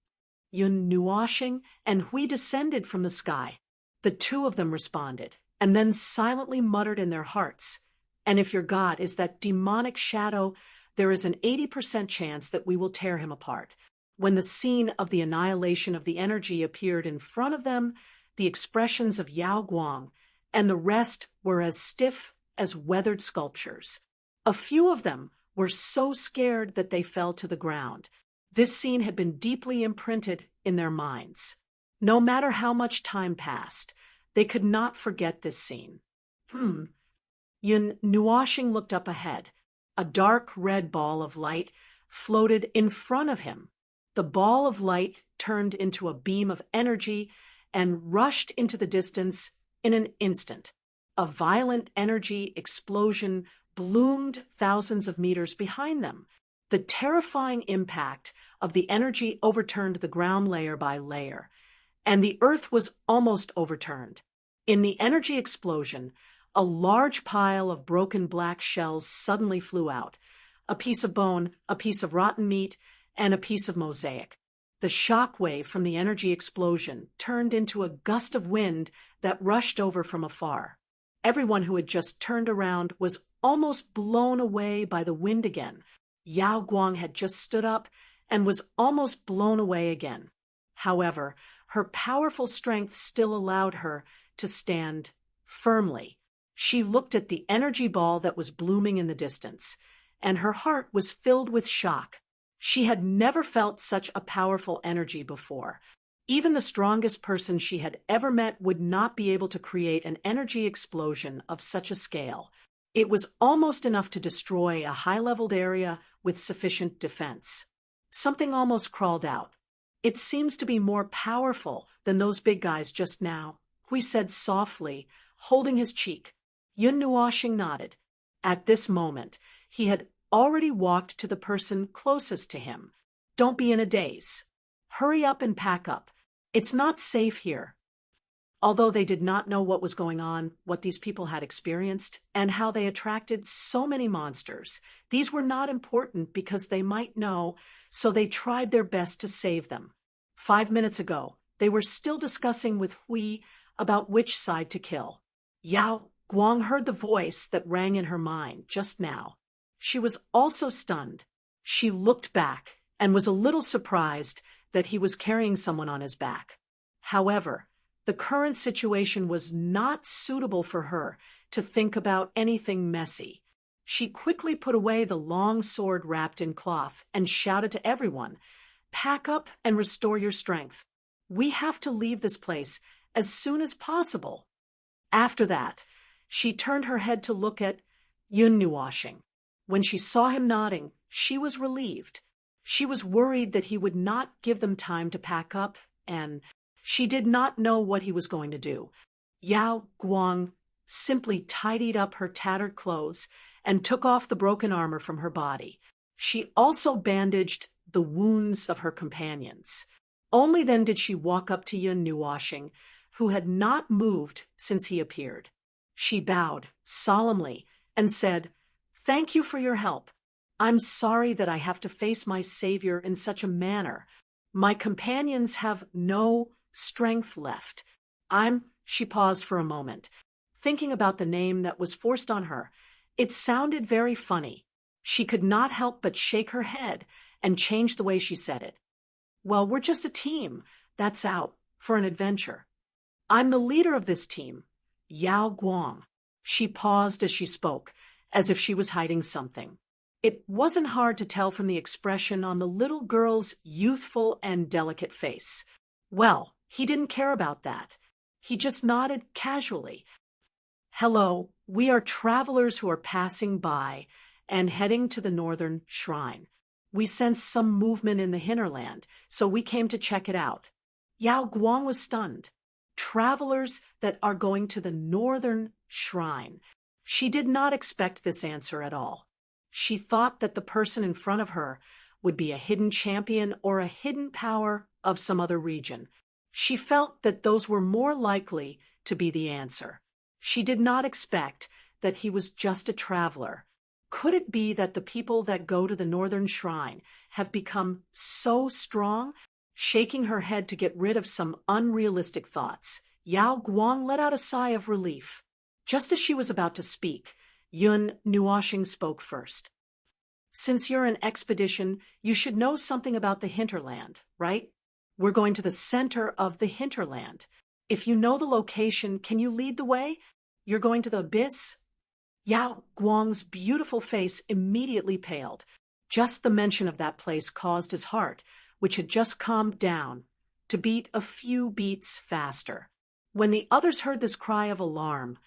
[SPEAKER 1] Yun Nuoshing and Hui descended from the sky. The two of them responded, and then silently muttered in their hearts, "And if your god is that demonic shadow, there is an 80% chance that we will tear him apart." When the scene of the annihilation of the energy appeared in front of them, the expressions of Yao Guang and the rest were as stiff as weathered sculptures. A few of them were so scared that they fell to the ground. This scene had been deeply imprinted in their minds. No matter how much time passed, they could not forget this scene. Yun Nuoshing looked up ahead. A dark red ball of light floated in front of him. The ball of light turned into a beam of energy and rushed into the distance in an instant. A violent energy explosion bloomed thousands of meters behind them. The terrifying impact of the energy overturned the ground layer by layer, and the earth was almost overturned. In the energy explosion, a large pile of broken black shells suddenly flew out. A piece of bone, a piece of rotten meat, and a piece of mosaic. The shock wave from the energy explosion turned into a gust of wind that rushed over from afar. Everyone who had just turned around was almost blown away by the wind again. Yao Guang had just stood up and was almost blown away again. However, her powerful strength still allowed her to stand firmly. She looked at the energy ball that was blooming in the distance, and her heart was filled with shock. She had never felt such a powerful energy before. Even the strongest person she had ever met would not be able to create an energy explosion of such a scale. It was almost enough to destroy a high-leveled area with sufficient defense. Something almost crawled out. "It seems to be more powerful than those big guys just now," Hui said softly, holding his cheek. Yun Nuoxing nodded. At this moment, he had already walked to the person closest to him. "Don't be in a daze. Hurry up and pack up. It's not safe here." Although they did not know what was going on, what these people had experienced, and how they attracted so many monsters, these were not important because they might know, so they tried their best to save them. 5 minutes ago, they were still discussing with Hui about which side to kill. Yao Guang heard the voice that rang in her mind just now. She was also stunned. She looked back and was a little surprised that he was carrying someone on his back. However, the current situation was not suitable for her to think about anything messy. She quickly put away the long sword wrapped in cloth and shouted to everyone, "Pack up and restore your strength. We have to leave this place as soon as possible." After that, she turned her head to look at Yun Nuoxing. When she saw him nodding, she was relieved. She was worried that he would not give them time to pack up, and she did not know what he was going to do. Yao Guang simply tidied up her tattered clothes and took off the broken armor from her body. She also bandaged the wounds of her companions. Only then did she walk up to Yun Nuoxing, who had not moved since he appeared. She bowed solemnly and said, "Thank you for your help. I'm sorry that I have to face my savior in such a manner. My companions have no strength left. She paused for a moment, thinking about the name that was forced on her. It sounded very funny. She could not help but shake her head and change the way she said it. "Well, we're just a team that's out for an adventure. I'm the leader of this team, Yao Guang." She paused as she spoke, as if she was hiding something. It wasn't hard to tell from the expression on the little girl's youthful and delicate face. Well, he didn't care about that. He just nodded casually. "Hello, we are travelers who are passing by and heading to the northern shrine. We sensed some movement in the hinterland, so we came to check it out." Yao Guang was stunned. Travelers that are going to the northern shrine. She did not expect this answer at all. She thought that the person in front of her would be a hidden champion or a hidden power of some other region. She felt that those were more likely to be the answer. She did not expect that he was just a traveler. Could it be that the people that go to the northern shrine have become so strong? Shaking her head to get rid of some unrealistic thoughts, Yao Guang let out a sigh of relief. Just as she was about to speak, Yun Nuoxing spoke first. "Since you're an expedition, you should know something about the hinterland, right? We're going to the center of the hinterland. If you know the location, can you lead the way? You're going to the abyss?" Yao Guang's beautiful face immediately paled. Just the mention of that place caused his heart, which had just calmed down, to beat a few beats faster. When the others heard this cry of alarm,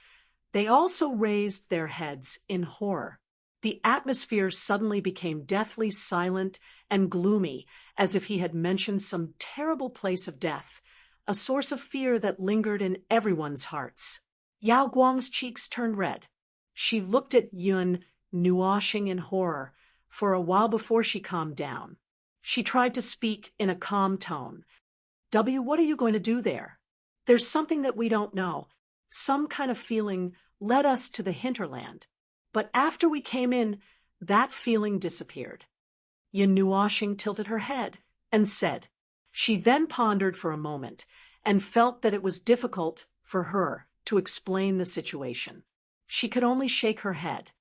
[SPEAKER 1] they also raised their heads in horror. The atmosphere suddenly became deathly silent and gloomy, as if he had mentioned some terrible place of death, a source of fear that lingered in everyone's hearts. Yao Guang's cheeks turned red. She looked at Yun Nuoxing in horror for a while before she calmed down. She tried to speak in a calm tone. What are you going to do there? There's something that we don't know. Some kind of feeling led us to the hinterland. But after we came in, that feeling disappeared." Yun Nuoxing tilted her head and said. She then pondered for a moment and felt that it was difficult for her to explain the situation. She could only shake her head.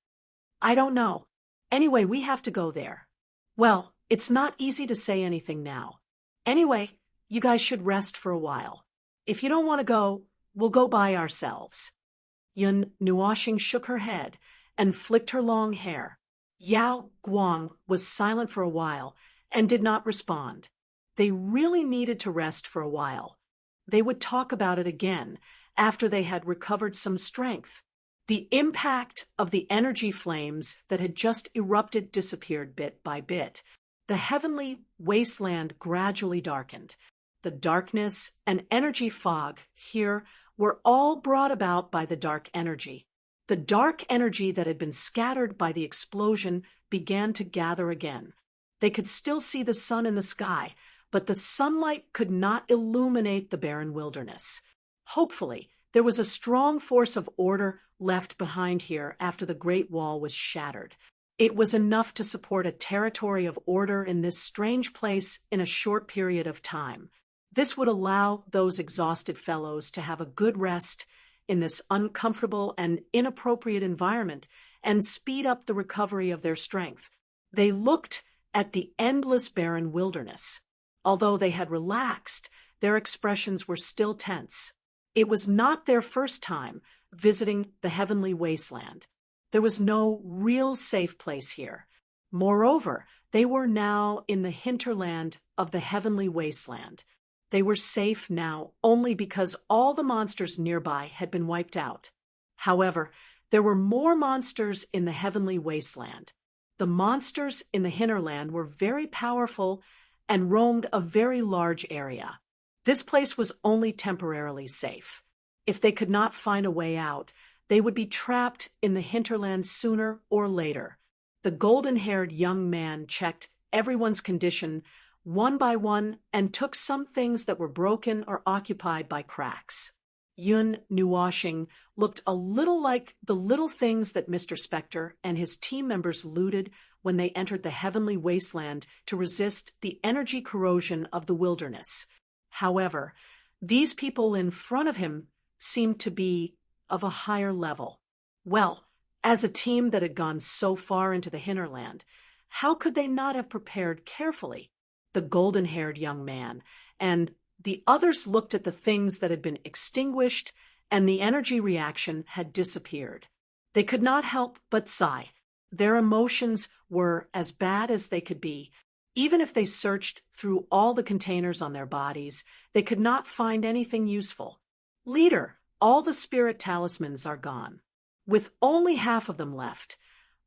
[SPEAKER 1] "I don't know. Anyway, we have to go there." "Well, it's not easy to say anything now. Anyway, You guys should rest for a while. If you don't want to go, we'll go by ourselves. Yun Nuoxing shook her head and flicked her long hair. Yao Guang was silent for a while and did not respond. They really needed to rest for a while. They would talk about it again after they had recovered some strength. The impact of the energy flames that had just erupted disappeared bit by bit. The heavenly wasteland gradually darkened. The darkness and energy fog here were all brought about by the dark energy. The dark energy that had been scattered by the explosion began to gather again. They could still see the sun in the sky, but the sunlight could not illuminate the barren wilderness. Hopefully, there was a strong force of order left behind here after the Great Wall was shattered. It was enough to support a territory of order in this strange place in a short period of time. This would allow those exhausted fellows to have a good rest in this uncomfortable and inappropriate environment and speed up the recovery of their strength. They looked at the endless barren wilderness. Although they had relaxed, their expressions were still tense. It was not their first time visiting the heavenly wasteland. There was no real safe place here. Moreover, they were now in the hinterland of the heavenly wasteland. They were safe now only because all the monsters nearby had been wiped out. However, there were more monsters in the heavenly wasteland. The monsters in the hinterland were very powerful and roamed a very large area. This place was only temporarily safe. If they could not find a way out, they would be trapped in the hinterland sooner or later. The golden-haired young man checked everyone's condition one by one and took some things that were broken or occupied by cracks. Yun Nuoxing looked a little like the little things that Mr. Spectre and his team members looted when they entered the heavenly wasteland to resist the energy corrosion of the wilderness. However, these people in front of him seemed to be of a higher level. Well, as a team that had gone so far into the hinterland, how could they not have prepared carefully? The golden-haired young man and the others looked at the things that had been extinguished, and the energy reaction had disappeared. They could not help but sigh. Their emotions were as bad as they could be. Even if they searched through all the containers on their bodies, they could not find anything useful. Leader, all the spirit talismans are gone. With only half of them left,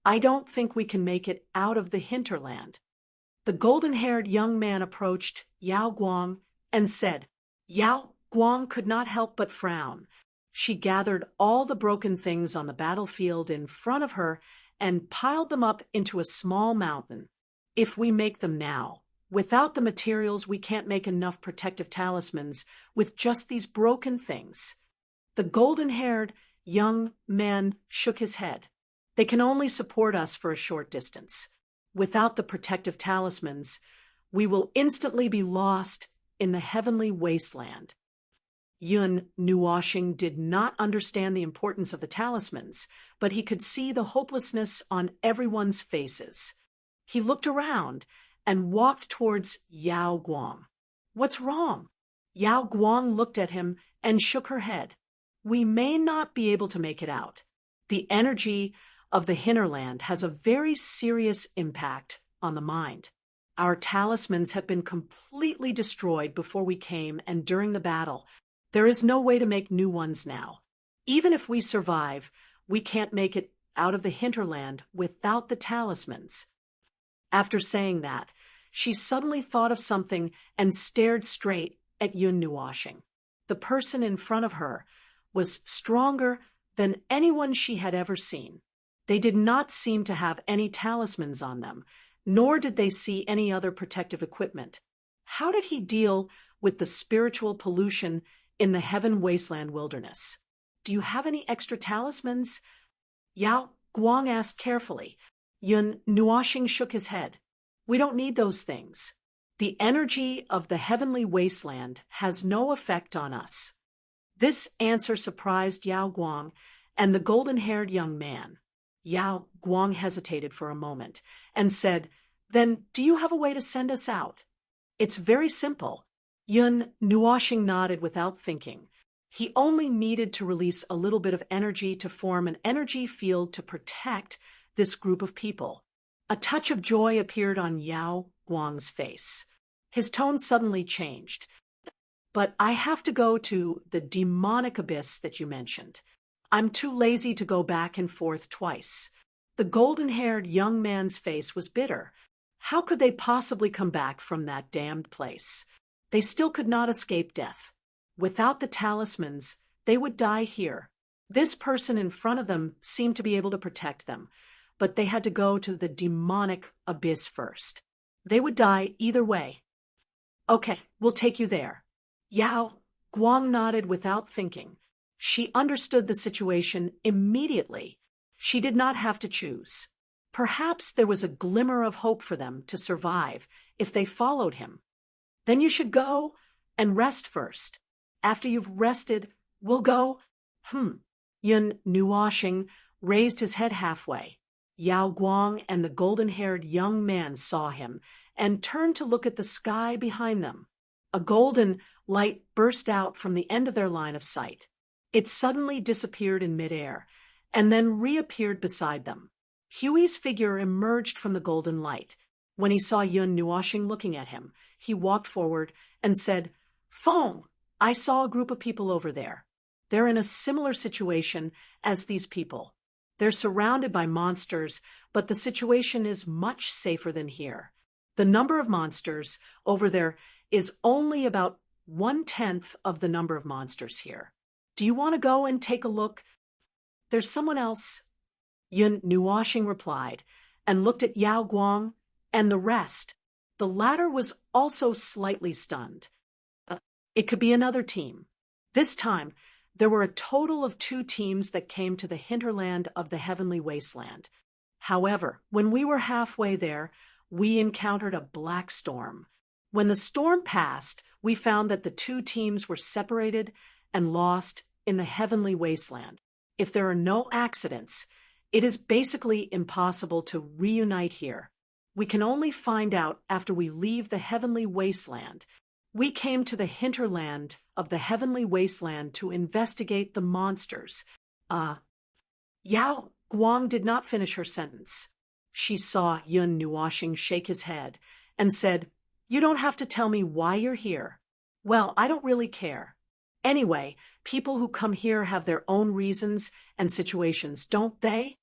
[SPEAKER 1] I don't think we can make it out of the hinterland. The golden-haired young man approached Yao Guang and said, Yao Guang could not help but frown. She gathered all the broken things on the battlefield in front of her and piled them up into a small mountain. If we make them now, without the materials, we can't make enough protective talismans with just these broken things. The golden-haired young man shook his head. They can only support us for a short distance. Without the protective talismans, we will instantly be lost in the heavenly wasteland. Yun Nuoxing did not understand the importance of the talismans, but he could see the hopelessness on everyone's faces. He looked around and walked towards Yao Guang. What's wrong? Yao Guang looked at him and shook her head. We may not be able to make it out. The energy of the hinterland has a very serious impact on the mind. Our talismans have been completely destroyed before we came and during the battle. There is no way to make new ones now. Even if we survive, we can't make it out of the hinterland without the talismans. After saying that, she suddenly thought of something and stared straight at Yun Nuoxing. The person in front of her was stronger than anyone she had ever seen. They did not seem to have any talismans on them, nor did they see any other protective equipment. How did he deal with the spiritual pollution in the heaven wasteland wilderness? Do you have any extra talismans? Yao Guang asked carefully. Yun Nuoxing shook his head. We don't need those things. The energy of the heavenly wasteland has no effect on us. This answer surprised Yao Guang and the golden-haired young man. Yao Guang hesitated for a moment and said, Then do you have a way to send us out? It's very simple. Yun Nuoshing nodded without thinking. He only needed to release a little bit of energy to form an energy field to protect this group of people. A touch of joy appeared on Yao Guang's face. His tone suddenly changed. But I have to go to the demonic abyss that you mentioned. I'm too lazy to go back and forth twice. The golden-haired young man's face was bitter. How could they possibly come back from that damned place? They still could not escape death. Without the talismans, they would die here. This person in front of them seemed to be able to protect them, but they had to go to the demonic abyss first. They would die either way. Okay, we'll take you there. Yao Guang nodded without thinking. She understood the situation immediately. She did not have to choose. Perhaps there was a glimmer of hope for them to survive if they followed him. Then you should go and rest first. After you've rested, we'll go. Yun Nuoshing raised his head halfway. Yao Guang and the golden-haired young man saw him and turned to look at the sky behind them. A golden light burst out from the end of their line of sight. It suddenly disappeared in midair and then reappeared beside them. Huey's figure emerged from the golden light. When he saw Yun Nuoshing looking at him, he walked forward and said, "Feng, I saw a group of people over there. They're in a similar situation as these people. They're surrounded by monsters, but the situation is much safer than here. The number of monsters over there is only about 1/10 of the number of monsters here. Do you want to go and take a look? There's someone else." Yun Nuoshing replied and looked at Yao Guang and the rest. The latter was also slightly stunned. It could be another team. This time, there were a total of 2 teams that came to the hinterland of the heavenly wasteland. However, when we were halfway there, we encountered a black storm. When the storm passed, we found that the 2 teams were separated and lost in the heavenly wasteland. If there are no accidents, it is basically impossible to reunite here. We can only find out after we leave the heavenly wasteland. We came to the hinterland of the heavenly wasteland to investigate the monsters. Yao Guang did not finish her sentence. She saw Yun Nuoshing shake his head and said, "You don't have to tell me why you're here." "Well, I don't really care. Anyway, people who come here have their own reasons and situations, don't they?"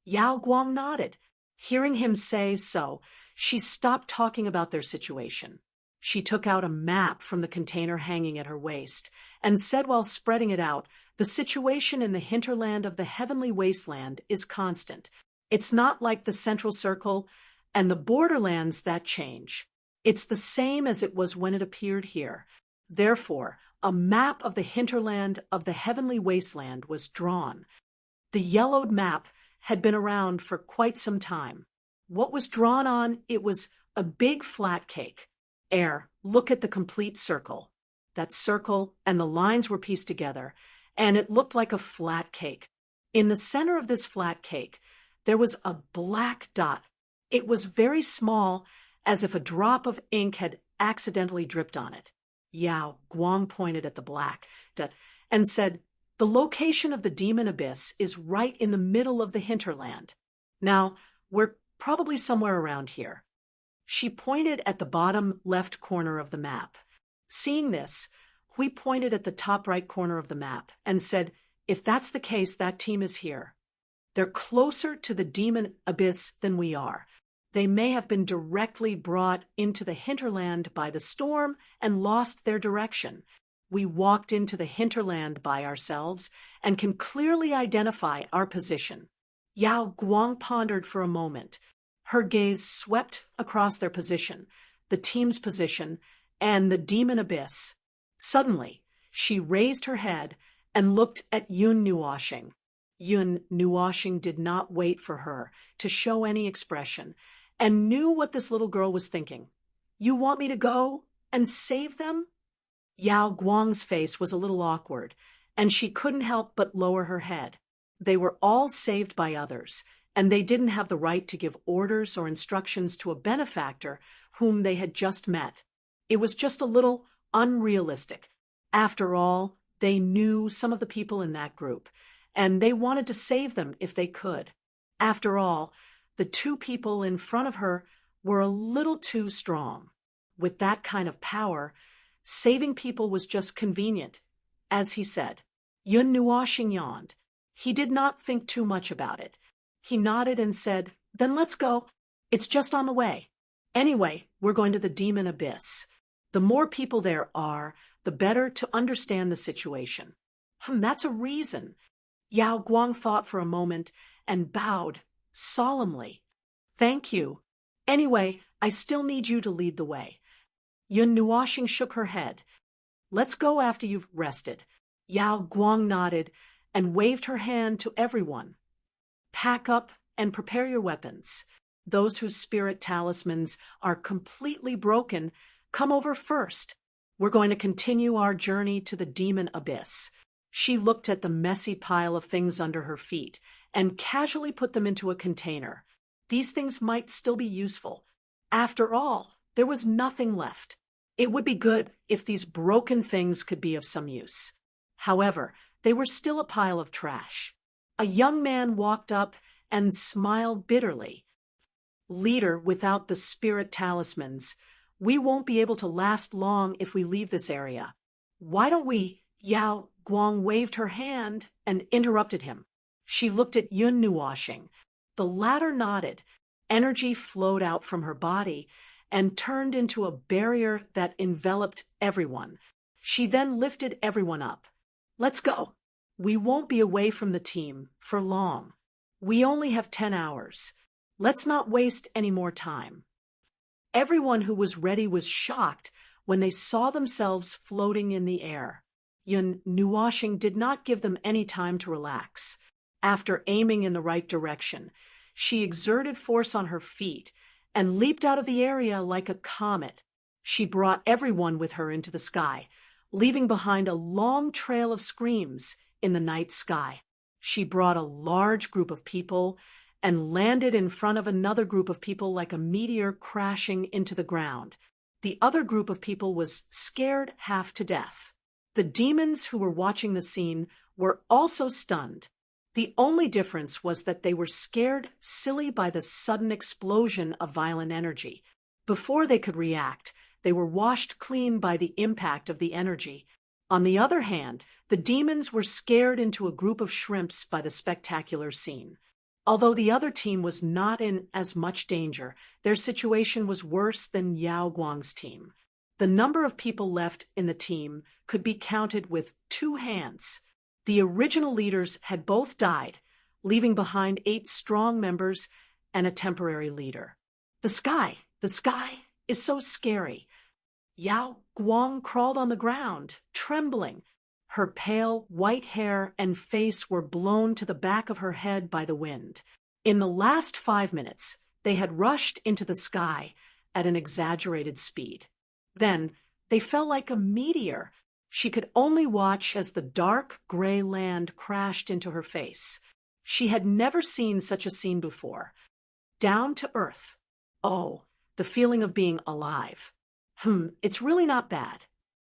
[SPEAKER 1] Yao Guang nodded. Hearing him say so, she stopped talking about their situation. She took out a map from the container hanging at her waist and said while spreading it out, "The situation in the hinterland of the heavenly wasteland is constant. It's not like the central circle and the borderlands that change. It's the same as it was when it appeared here. Therefore, a map of the hinterland of the heavenly wasteland was drawn. The yellowed map had been around for quite some time. What was drawn on it was a big flat cake. Look at the complete circle. That circle and the lines were pieced together, and it looked like a flat cake. In the center of this flat cake, there was a black dot. It was very small, as if a drop of ink had accidentally dripped on it." Yao Guang pointed at the black dot and said, "The location of the demon abyss is right in the middle of the hinterland. Now, we're probably somewhere around here." She pointed at the bottom left corner of the map. Seeing this, we pointed at the top right corner of the map and said, "If that's the case, that team is here. They're closer to the demon abyss than we are. They may have been directly brought into the hinterland by the storm and lost their direction. We walked into the hinterland by ourselves and can clearly identify our position." Yao Guang pondered for a moment. Her gaze swept across their position, the team's position, and the demon abyss. Suddenly, she raised her head and looked at Yun Nuoshing. Yun Nuoshing did not wait for her to show any expression and knew what this little girl was thinking. "You want me to go and save them?" Yao Guang's face was a little awkward, and she couldn't help but lower her head. They were all saved by others, and they didn't have the right to give orders or instructions to a benefactor whom they had just met. It was just a little unrealistic. After all, they knew some of the people in that group, and they wanted to save them if they could. After all, the two people in front of her were a little too strong. With that kind of power, saving people was just convenient. As he said, Yun Nuoxing yawned. He did not think too much about it. He nodded and said, "Then let's go. It's just on the way. Anyway, we're going to the demon abyss. The more people there are, the better to understand the situation." That's a reason. Yao Guang thought for a moment and bowed solemnly. "Thank you. Anyway, I still need you to lead the way." Yun Nuoxing shook her head. "Let's go after you've rested." Yao Guang nodded and waved her hand to everyone. "Pack up and prepare your weapons. Those whose spirit talismans are completely broken, come over first. We're going to continue our journey to the demon abyss." She looked at the messy pile of things under her feet and casually put them into a container. These things might still be useful. After all, there was nothing left. It would be good if these broken things could be of some use. However, they were still a pile of trash. A young man walked up and smiled bitterly. "Leader without the spirit talismans, we won't be able to last long if we leave this area. Why don't we—" Yao Guang waved her hand and interrupted him. She looked at Yun Nuoxing. The latter nodded. Energy flowed out from her body and turned into a barrier that enveloped everyone. She then lifted everyone up. "Let's go. We won't be away from the team for long. We only have 10 hours. Let's not waste any more time." Everyone who was ready was shocked when they saw themselves floating in the air. Yun Nuoxing did not give them any time to relax. After aiming in the right direction, she exerted force on her feet and leaped out of the area like a comet. She brought everyone with her into the sky, leaving behind a long trail of screams in the night sky. She brought a large group of people and landed in front of another group of people like a meteor crashing into the ground. The other group of people was scared half to death. The demons who were watching the scene were also stunned. The only difference was that they were scared silly by the sudden explosion of violent energy. Before they could react, they were washed clean by the impact of the energy. On the other hand, the demons were scared into a group of shrimps by the spectacular scene. Although the other team was not in as much danger, their situation was worse than Yao Guang's team. The number of people left in the team could be counted with 2 hands. The original leaders had both died, leaving behind 8 strong members and a temporary leader. The sky is so scary. Yao Guang crawled on the ground, trembling. Her pale, white hair and face were blown to the back of her head by the wind. In the last 5 minutes, they had rushed into the sky at an exaggerated speed. Then, they fell like a meteor. She could only watch as the dark, gray land crashed into her face. She had never seen such a scene before. Down to earth. Oh, the feeling of being alive. It's really not bad.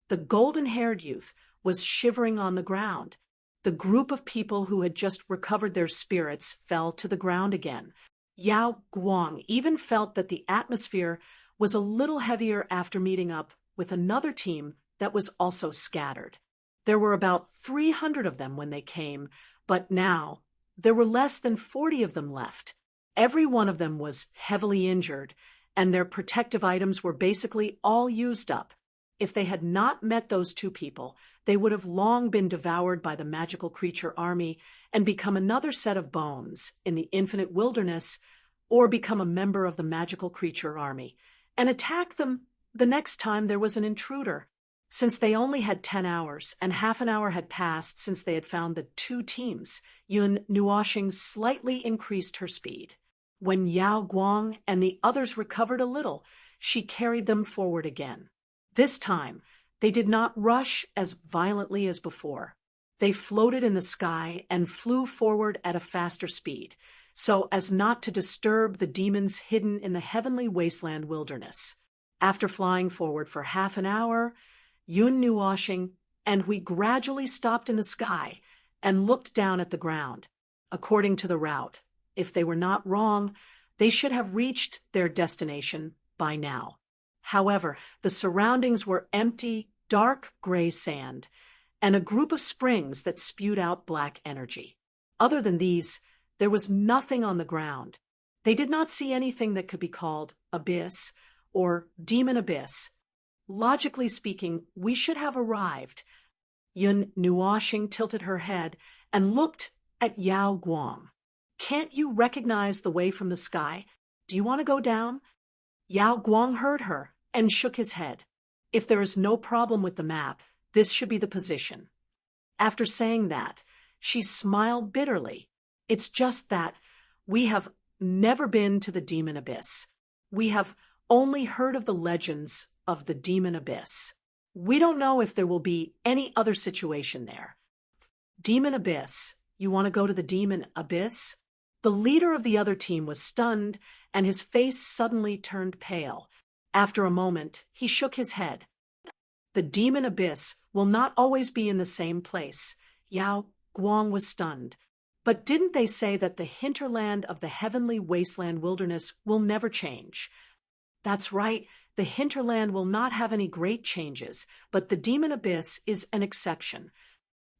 [SPEAKER 1] The golden-haired youth was shivering on the ground. The group of people who had just recovered their spirits fell to the ground again. Yao Guang even felt that the atmosphere was a little heavier after meeting up with another team that was also scattered. There were about 300 of them when they came, but now there were less than 40 of them left. Every one of them was heavily injured, and their protective items were basically all used up. If they had not met those 2 people, they would have long been devoured by the magical creature army and become another set of bones in the infinite wilderness, or become a member of the magical creature army and attack them the next time there was an intruder. Since they only had 10 hours and half an hour had passed since they had found the 2 teams, Yun Nuoxing slightly increased her speed. When Yao Guang and the others recovered a little, she carried them forward again. This time, they did not rush as violently as before. They floated in the sky and flew forward at a faster speed, so as not to disturb the demons hidden in the heavenly wasteland wilderness. After flying forward for half an hour, Yun knew washing, and we gradually stopped in the sky and looked down at the ground. According to the route, if they were not wrong, they should have reached their destination by now. However, the surroundings were empty, dark gray sand, and a group of springs that spewed out black energy. Other than these, there was nothing on the ground. They did not see anything that could be called abyss or demon abyss. Logically speaking, we should have arrived. Yun Nuoshing tilted her head and looked at Yao Guang. Can't you recognize the way from the sky? Do you want to go down? Yao Guang heard her and shook his head. If there is no problem with the map, this should be the position. After saying that, she smiled bitterly. It's just that we have never been to the demon abyss. We have only heard of the legends of the demon abyss. We don't know if there will be any other situation there. Demon abyss. You want to go to the demon abyss? The leader of the other team was stunned, and his face suddenly turned pale. After a moment, he shook his head. The demon abyss will not always be in the same place. Yao Guang was stunned. But didn't they say that the hinterland of the heavenly wasteland wilderness will never change? That's right, the hinterland will not have any great changes, but the demon abyss is an exception.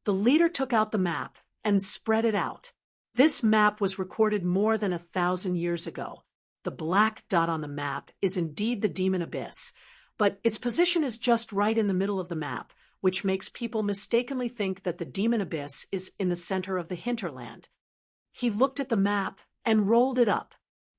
[SPEAKER 1] The leader took out the map and spread it out. This map was recorded more than 1,000 years ago. The black dot on the map is indeed the demon abyss, but its position is just right in the middle of the map, which makes people mistakenly think that the demon abyss is in the center of the hinterland. He looked at the map and rolled it up.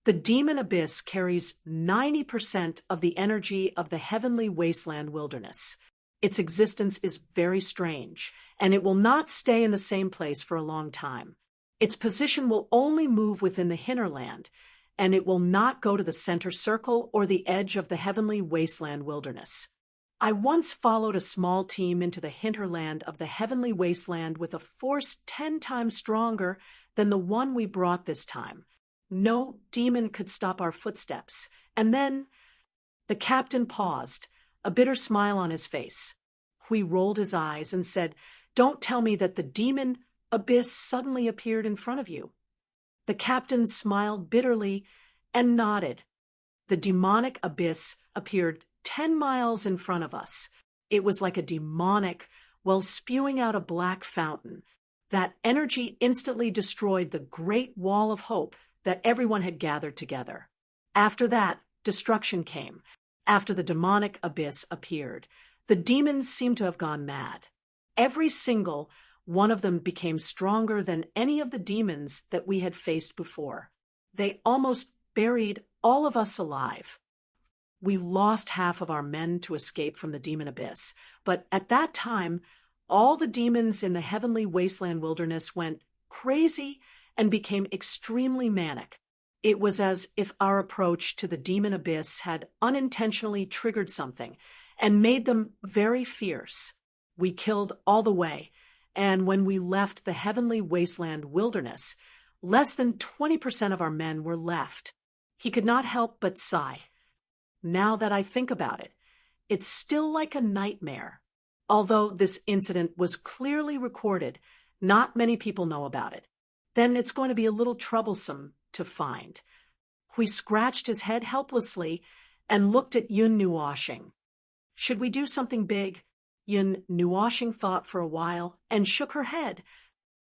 [SPEAKER 1] The demon abyss carries 90% of the energy of the heavenly wasteland wilderness. Its existence is very strange, and it will not stay in the same place for a long time. Its position will only move within the hinterland, and it will not go to the center circle or the edge of the heavenly wasteland wilderness. I once followed a small team into the hinterland of the heavenly wasteland with a force 10 times stronger than the one we brought this time. No demon could stop our footsteps. And then the captain paused, a bitter smile on his face. Hui rolled his eyes and said, "Don't tell me that the demon abyss suddenly appeared in front of you." The captain smiled bitterly and nodded. The demonic abyss appeared 10 miles in front of us. It was like a demonic, while spewing out a black fountain. That energy instantly destroyed the great wall of hope that everyone had gathered together. After that, destruction came. After the demonic abyss appeared, the demons seemed to have gone mad. Every single one of them became stronger than any of the demons that we had faced before. They almost buried all of us alive. We lost half of our men to escape from the demon abyss, but at that time, all the demons in the heavenly wasteland wilderness went crazy and became extremely manic. It was as if our approach to the demon abyss had unintentionally triggered something and made them very fierce. We killed all the way, and when we left the heavenly wasteland wilderness, less than 20% of our men were left. He could not help but sigh. Now that I think about it, it's still like a nightmare. Although this incident was clearly recorded, not many people know about it. Then it's going to be a little troublesome to find. Hui scratched his head helplessly and looked at Yun Nuoshing. Should we do something big? Yun Nuoshing thought for a while and shook her head.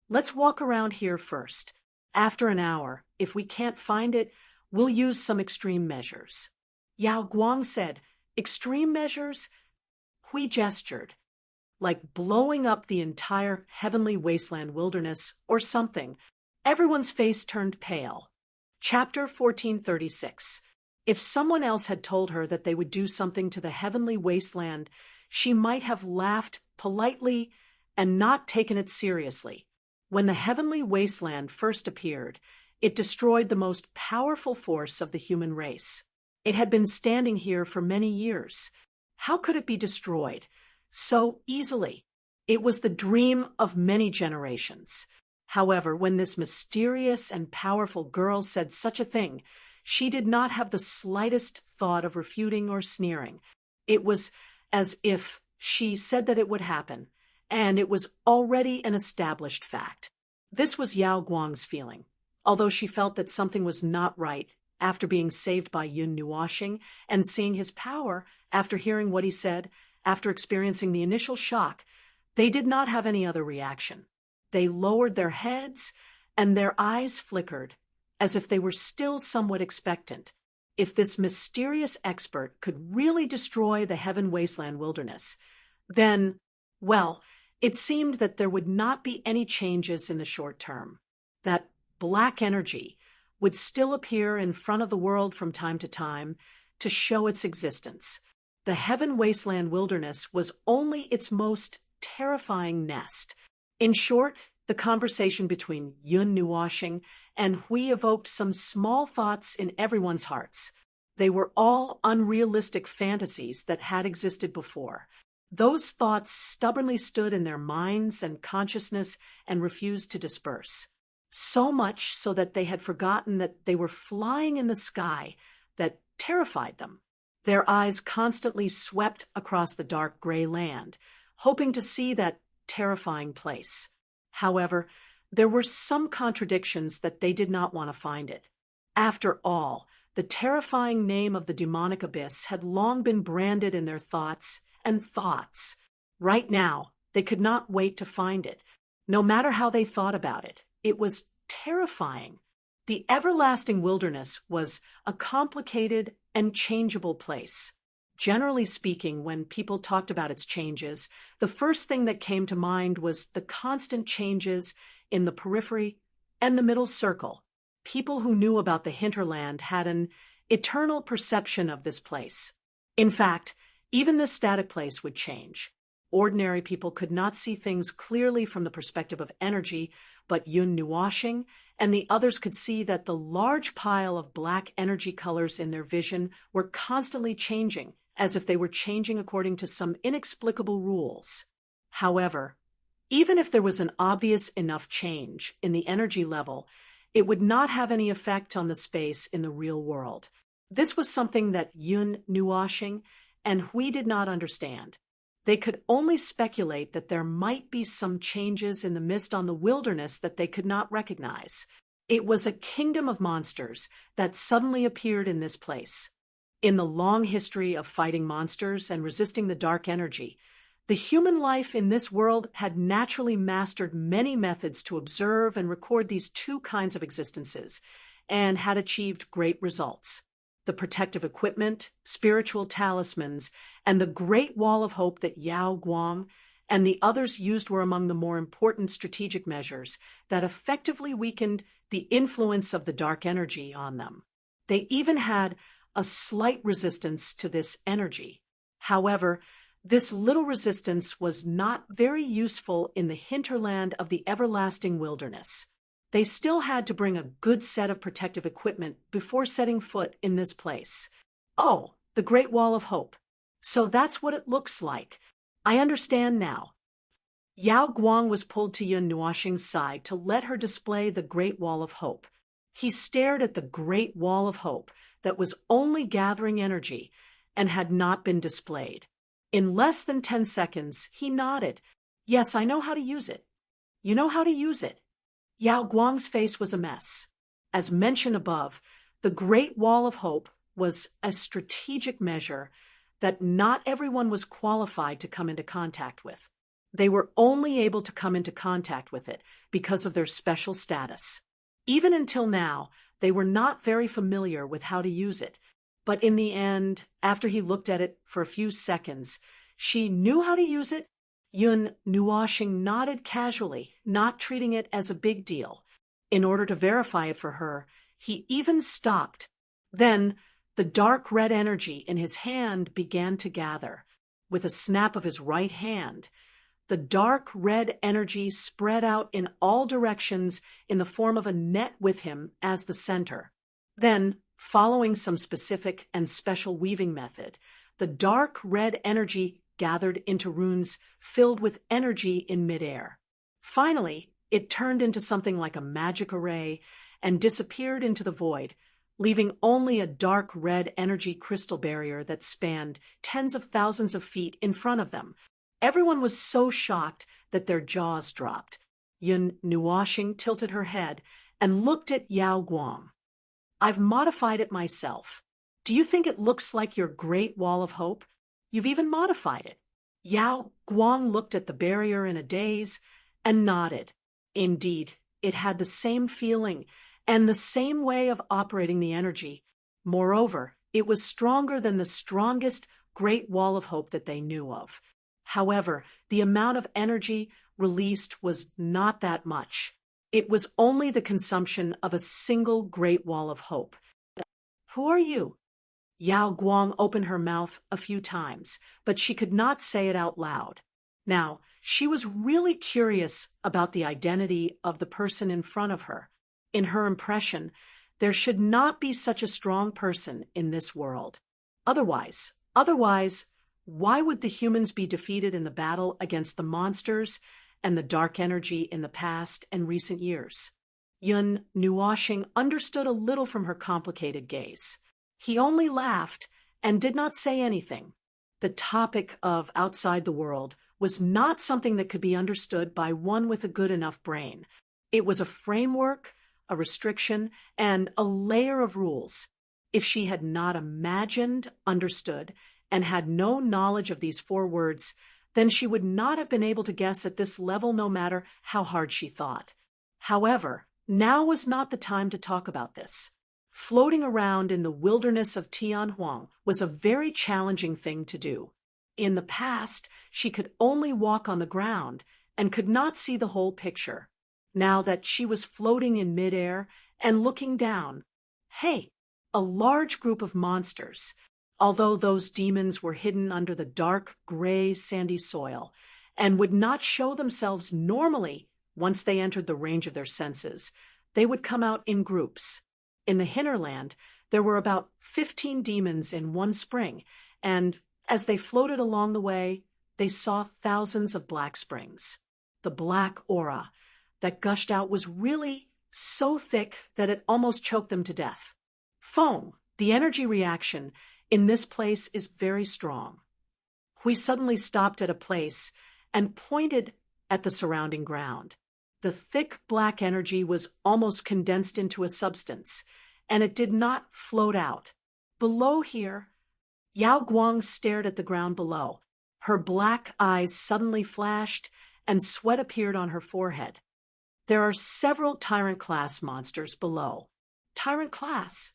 [SPEAKER 1] Let's walk around here first. After an hour, if we can't find it, we'll use some extreme measures. Yao Guang said, "Extreme measures?" Hui gestured, like blowing up the entire heavenly wasteland wilderness or something. Everyone's face turned pale. Chapter 1436. If someone else had told her that they would do something to the heavenly wasteland, she might have laughed politely and not taken it seriously. When the heavenly wasteland first appeared, it destroyed the most powerful force of the human race. It had been standing here for many years. How could it be destroyed so easily? It was the dream of many generations. However, when this mysterious and powerful girl said such a thing, she did not have the slightest thought of refuting or sneering. It was as if She said that it would happen, and it was already an established fact. This was Yao Guang's feeling, although she felt that something was not right after being saved by Yun Nuoxing and seeing his power after hearing what he said, after experiencing the initial shock. They did not have any other reaction. They lowered their heads, and their eyes flickered, as if they were still somewhat expectant. If this mysterious expert could really destroy the Heaven Wasteland Wilderness, then, well, it seemed that there would not be any changes in the short term. That black energy would still appear in front of the world from time to time to show its existence. The Heaven Wasteland Wilderness was only its most terrifying nest. In short, the conversation between Yun Nuoxing and Hui evoked some small thoughts in everyone's hearts. They were all unrealistic fantasies that had existed before. Those thoughts stubbornly stood in their minds and consciousness and refused to disperse. So much so that they had forgotten that they were flying in the sky that terrified them. Their eyes constantly swept across the dark gray land, hoping to see that terrifying place. However, there were some contradictions that they did not want to find it. After all, the terrifying name of the demonic abyss had long been branded in their thoughts and thoughts. Right now, they could not wait to find it. No matter how they thought about it, it was terrifying. The everlasting wilderness was a complicated and changeable place. Generally speaking, when people talked about its changes, the first thing that came to mind was the constant changes in the periphery and the middle circle. People who knew about the hinterland had an eternal perception of this place. In fact, even this static place would change. Ordinary people could not see things clearly from the perspective of energy, but Yun Nuoxing and the others could see that the large pile of black energy colors in their vision were constantly changing, as if they were changing according to some inexplicable rules. However, even if there was an obvious enough change in the energy level, it would not have any effect on the space in the real world. This was something that Yun Nuoxing and Hui did not understand. They could only speculate that there might be some changes in the mist on the wilderness that they could not recognize. It was a kingdom of monsters that suddenly appeared in this place. In the long history of fighting monsters and resisting the dark energy, the human life in this world had naturally mastered many methods to observe and record these two kinds of existences, and had achieved great results. The protective equipment, spiritual talismans, and the Great Wall of Hope that Yao Guang and the others used were among the more important strategic measures that effectively weakened the influence of the dark energy on them. They even had a slight resistance to this energy. However, this little resistance was not very useful in the hinterland of the everlasting wilderness. They still had to bring a good set of protective equipment before setting foot in this place. Oh, the Great Wall of Hope. So that's what it looks like. I understand now. Yao Guang was pulled to Yun Nuoxing's side to let her display the Great Wall of Hope. He stared at the Great Wall of Hope that was only gathering energy and had not been displayed. In less than 10 seconds, he nodded. Yes, I know how to use it. You know how to use it. Yao Guang's face was a mess. As mentioned above, the Great Wall of Hope was a strategic measure that not everyone was qualified to come into contact with. They were only able to come into contact with it because of their special status. Even until now, they were not very familiar with how to use it. But in the end, after he looked at it for a few seconds, she knew how to use it. Yun Nuoxing nodded casually, not treating it as a big deal. In order to verify it for her, he even stopped. Then, the dark red energy in his hand began to gather. With a snap of his right hand, the dark red energy spread out in all directions in the form of a net with him as the center. Then, following some specific and special weaving method, the dark red energy gathered into runes filled with energy in midair. Finally, it turned into something like a magic array and disappeared into the void, leaving only a dark red energy crystal barrier that spanned tens of thousands of feet in front of them. Everyone was so shocked that their jaws dropped. Yun Nuoxing tilted her head and looked at Yao Guang. "I've modified it myself. Do you think it looks like your Great Wall of Hope? You've even modified it." Yao Guang looked at the barrier in a daze and nodded. Indeed, it had the same feeling and the same way of operating the energy. Moreover, it was stronger than the strongest Great Wall of Hope that they knew of. However, the amount of energy released was not that much. It was only the consumption of a single Great Wall of Hope. "Who are you?" Yao Guang opened her mouth a few times, but she could not say it out loud. Now, she was really curious about the identity of the person in front of her. In her impression, there should not be such a strong person in this world. Otherwise, why would the humans be defeated in the battle against the monsters and the dark energy in the past and recent years? Yun Nuoxing understood a little from her complicated gaze. He only laughed and did not say anything. The topic of outside the world was not something that could be understood by one with a good enough brain. It was a framework, a restriction, and a layer of rules. If she had not imagined, understood, and had no knowledge of these 4 words, then she would not have been able to guess at this level no matter how hard she thought. However, now was not the time to talk about this. Floating around in the wilderness of Tianhuang was a very challenging thing to do. In the past, she could only walk on the ground and could not see the whole picture. Now that she was floating in midair and looking down, hey, a large group of monsters. Although those demons were hidden under the dark, gray, sandy soil and would not show themselves normally once they entered the range of their senses, they would come out in groups. In the hinterland, there were about 15 demons in one spring, and as they floated along the way, they saw thousands of black springs. The black aura that gushed out was really so thick that it almost choked them to death. Foam, the energy reaction in this place, is very strong. We suddenly stopped at a place and pointed at the surrounding ground. The thick black energy was almost condensed into a substance, and it did not float out. Below here, Yao Guang stared at the ground below. Her black eyes suddenly flashed, and sweat appeared on her forehead. There are several Tyrant class monsters below. Tyrant class?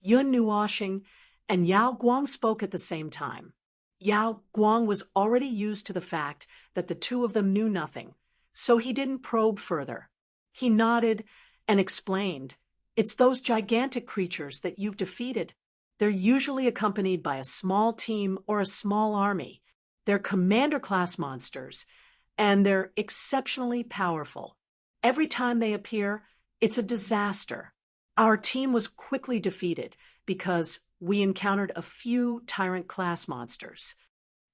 [SPEAKER 1] Yun Nuoxing and Yao Guang spoke at the same time. Yao Guang was already used to the fact that the 2 of them knew nothing, so he didn't probe further. He nodded and explained, "It's those gigantic creatures that you've defeated. They're usually accompanied by a small team or a small army. They're commander-class monsters, and they're exceptionally powerful. Every time they appear, it's a disaster. Our team was quickly defeated because we encountered a few Tyrant-class monsters."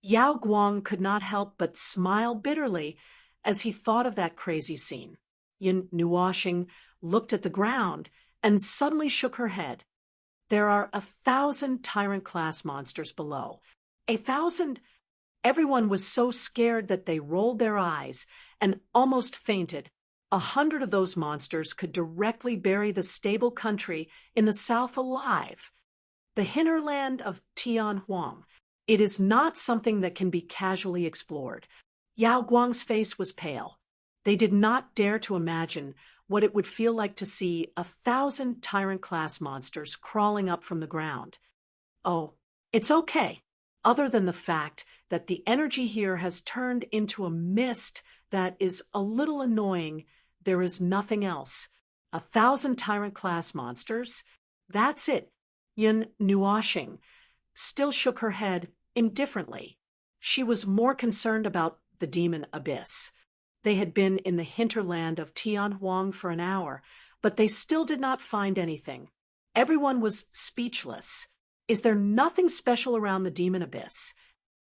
[SPEAKER 1] Yao Guang could not help but smile bitterly as he thought of that crazy scene. Yun Nuoxing looked at the ground and suddenly shook her head. "There are 1,000 Tyrant-class monsters below. 1,000? Everyone was so scared that they rolled their eyes and almost fainted. 100 of those monsters could directly bury the stable country in the south alive. The hinterland of Tianhuang. It is not something that can be casually explored." Yao Guang's face was pale. They did not dare to imagine what it would feel like to see 1,000 Tyrant-class monsters crawling up from the ground. "Oh, it's okay. Other than the fact that the energy here has turned into a mist that is a little annoying, there is nothing else. 1,000 Tyrant-class monsters? That's it." Yun Nuoxing still shook her head indifferently. She was more concerned about the demon abyss. They had been in the hinterland of Tianhuang for an hour, but they still did not find anything. Everyone was speechless. Is there nothing special around the demon abyss?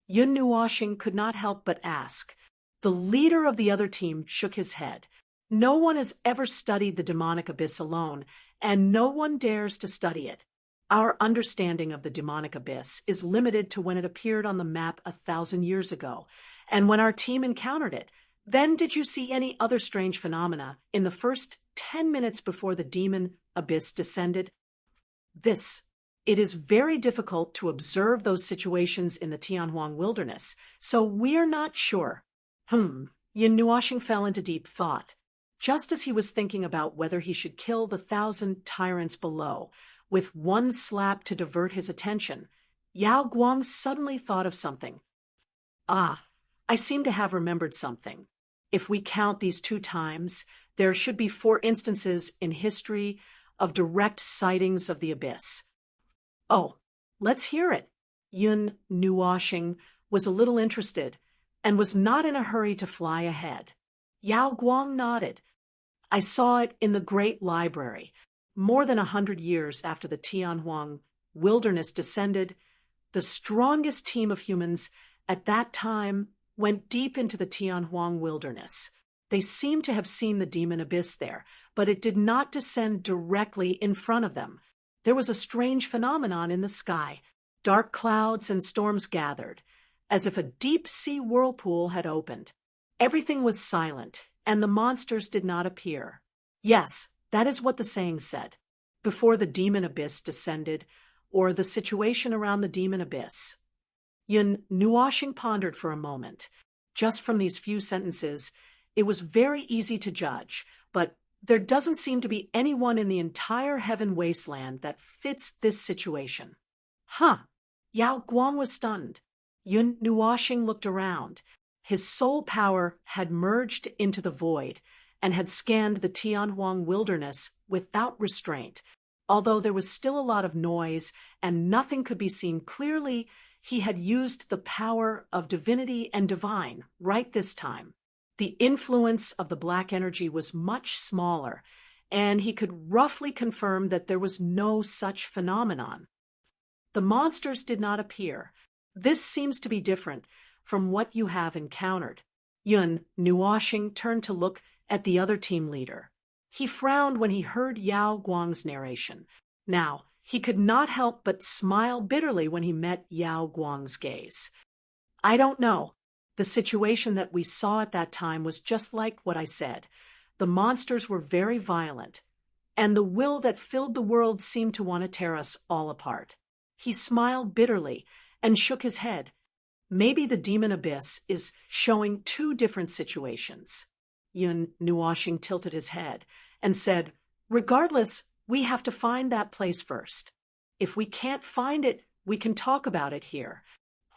[SPEAKER 1] Yun Nuoxing could not help but ask. The leader of the other team shook his head. No one has ever studied the demonic abyss alone, and no one dares to study it. Our understanding of the demonic abyss is limited to when it appeared on the map 1,000 years ago, and when our team encountered it. Then did you see any other strange phenomena in the first 10 minutes before the demon abyss descended? It is very difficult to observe those situations in the Tianhuang wilderness, so we're not sure. Yin Nuoxing fell into deep thought. Just as he was thinking about whether he should kill the 1,000 tyrants below, with one slap to divert his attention, Yao Guang suddenly thought of something. I seem to have remembered something. If we count these 2 times, there should be 4 instances in history of direct sightings of the abyss. Oh, let's hear it. Yin Nuoxing was a little interested and was not in a hurry to fly ahead. Yao Guang nodded. I saw it in the Great Library. More than 100 years after the Tianhuang wilderness descended, the strongest team of humans at that time went deep into the Tianhuang wilderness. They seemed to have seen the demon abyss there, but it did not descend directly in front of them. There was a strange phenomenon in the sky. Dark clouds and storms gathered, as if a deep-sea whirlpool had opened. Everything was silent, and the monsters did not appear. Yes, that is what the saying said. Before the demon abyss descended, or the situation around the demon abyss. Yin Nuoxing pondered for a moment. Just from these few sentences, it was very easy to judge, but there doesn't seem to be anyone in the entire heaven wasteland that fits this situation. Yao Guang was stunned. Yin Nuoxing looked around. His soul power had merged into the void and had scanned the Tianhuang wilderness without restraint. Although there was still a lot of noise and nothing could be seen clearly, he had used the power of divinity and divine right this time. The influence of the black energy was much smaller, and he could roughly confirm that there was no such phenomenon. The monsters did not appear. This seems to be different from what you have encountered. Yin Nuoxing turned to look at the other team leader. He frowned when he heard Yao Guang's narration. Now, he could not help but smile bitterly when he met Yao Guang's gaze. I don't know. The situation that we saw at that time was just like what I said. The monsters were very violent, and the will that filled the world seemed to want to tear us all apart. He smiled bitterly and shook his head. Maybe the demon abyss is showing 2 different situations. Yin Nuoxing tilted his head and said, regardless, we have to find that place first. If we can't find it, we can talk about it here.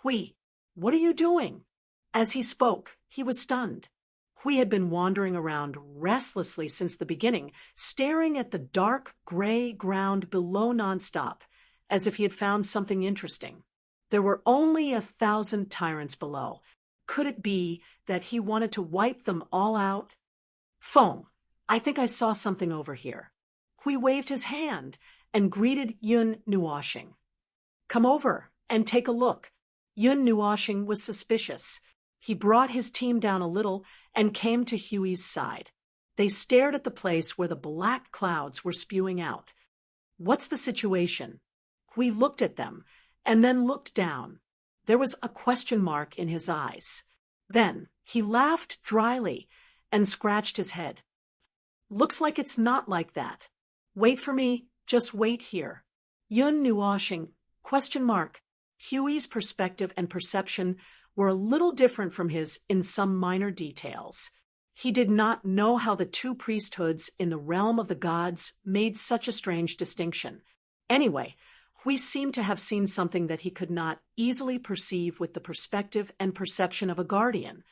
[SPEAKER 1] What are you doing? As he spoke, he was stunned. Hui had been wandering around restlessly since the beginning, staring at the dark gray ground below nonstop, as if he had found something interesting. There were only 1,000 tyrants below. Could it be that he wanted to wipe them all out? Feng, I think I saw something over here. Hui waved his hand and greeted Yin Nuoxing. Come over and take a look. Yin Nuoxing was suspicious. He brought his team down a little and came to Hui's side. They stared at the place where the black clouds were spewing out. What's the situation? Hui looked at them and then looked down. There was a question mark in his eyes. Then he laughed dryly and scratched his head. Looks like it's not like that. Wait for me, just wait here. Yin Nuoxing, question mark. Hui's perspective and perception were a little different from his in some minor details. He did not know how the 2 priesthoods in the realm of the gods made such a strange distinction. Anyway, Hui seemed to have seen something that he could not easily perceive with the perspective and perception of a guardian.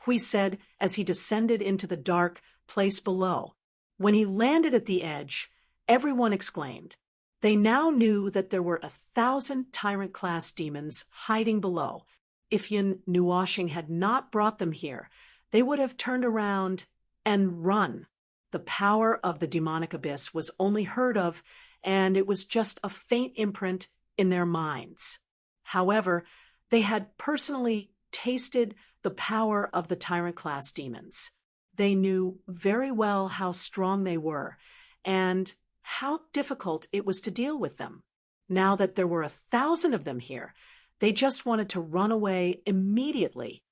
[SPEAKER 1] Hui said as he descended into the dark place below. When he landed at the edge, everyone exclaimed. They now knew that there were 1,000 tyrant-class demons hiding below. If Yin Nuoxing had not brought them here, they would have turned around and run. The power of the demonic abyss was only heard of, and it was just a faint imprint in their minds. However, they had personally tasted the power of the tyrant-class demons. They knew very well how strong they were and how difficult it was to deal with them. Now that there were 1,000 of them here, they just wanted to run away immediately.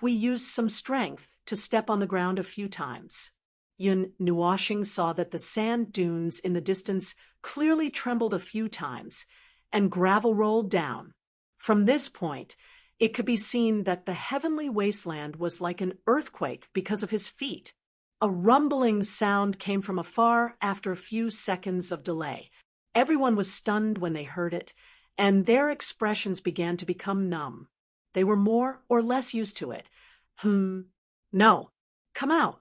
[SPEAKER 1] We used some strength to step on the ground a few times. Yun Nuoshing saw that the sand dunes in the distance clearly trembled a few times, and gravel rolled down. From this point, it could be seen that the heavenly wasteland was like an earthquake because of his feet. A rumbling sound came from afar after a few seconds of delay. Everyone was stunned when they heard it, and their expressions began to become numb. They were more or less used to it. No, come out.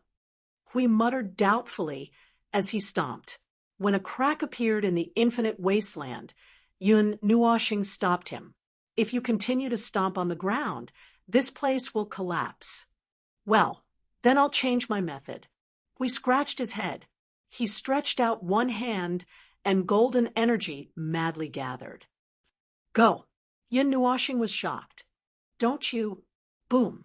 [SPEAKER 1] Hui muttered doubtfully as he stomped. When a crack appeared in the infinite wasteland, Yun Nuoshing stopped him. If you continue to stomp on the ground, this place will collapse. Well, then I'll change my method. Hui scratched his head. He stretched out one hand, and golden energy madly gathered. Go! Yun Nuoshing was shocked. Don't you? Boom!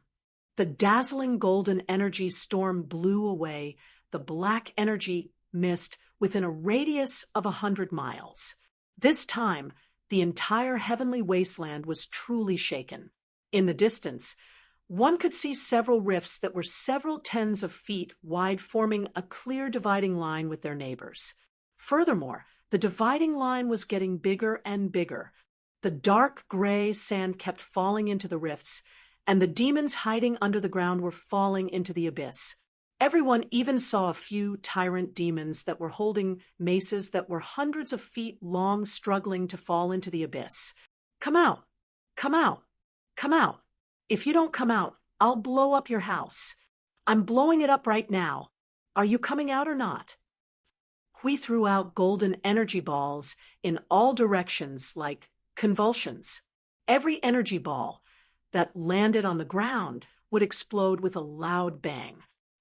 [SPEAKER 1] The dazzling golden energy storm blew away the black energy mist within a radius of 100 miles. This time, the entire heavenly wasteland was truly shaken. In the distance, one could see several rifts that were several tens of feet wide, forming a clear dividing line with their neighbors. Furthermore, the dividing line was getting bigger and bigger. The dark gray sand kept falling into the rifts, and the demons hiding under the ground were falling into the abyss. Everyone even saw a few tyrant demons that were holding maces that were hundreds of feet long, struggling to fall into the abyss. Come out! Come out! Come out! If you don't come out, I'll blow up your house. I'm blowing it up right now. Are you coming out or not? Hui threw out golden energy balls in all directions like convulsions. Every energy ball that landed on the ground would explode with a loud bang.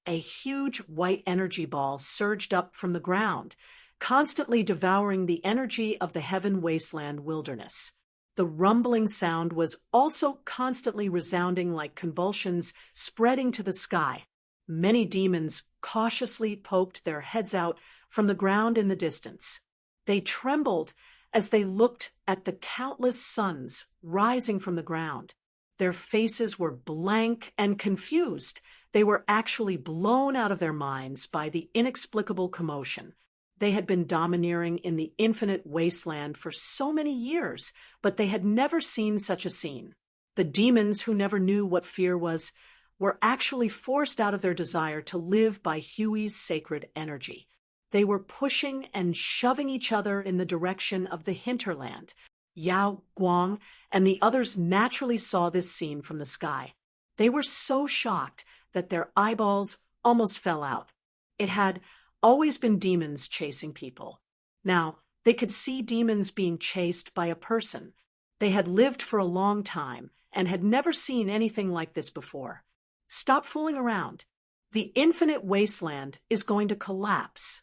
[SPEAKER 1] A huge white energy ball surged up from the ground, constantly devouring the energy of the heaven wasteland wilderness. The rumbling sound was also constantly resounding like convulsions spreading to the sky. Many demons cautiously poked their heads out from the ground in the distance. They trembled as they looked at the countless suns rising from the ground. Their faces were blank and confused. They were actually blown out of their minds by the inexplicable commotion. They had been domineering in the infinite wasteland for so many years, but they had never seen such a scene. The demons, who never knew what fear was, were actually forced out of their desire to live by Hui's sacred energy. They were pushing and shoving each other in the direction of the hinterland. Yao Guang and the others naturally saw this scene from the sky. They were so shocked that their eyeballs almost fell out. It had always been demons chasing people. Now, they could see demons being chased by a person. They had lived for a long time and had never seen anything like this before. Stop fooling around. The infinite wasteland is going to collapse.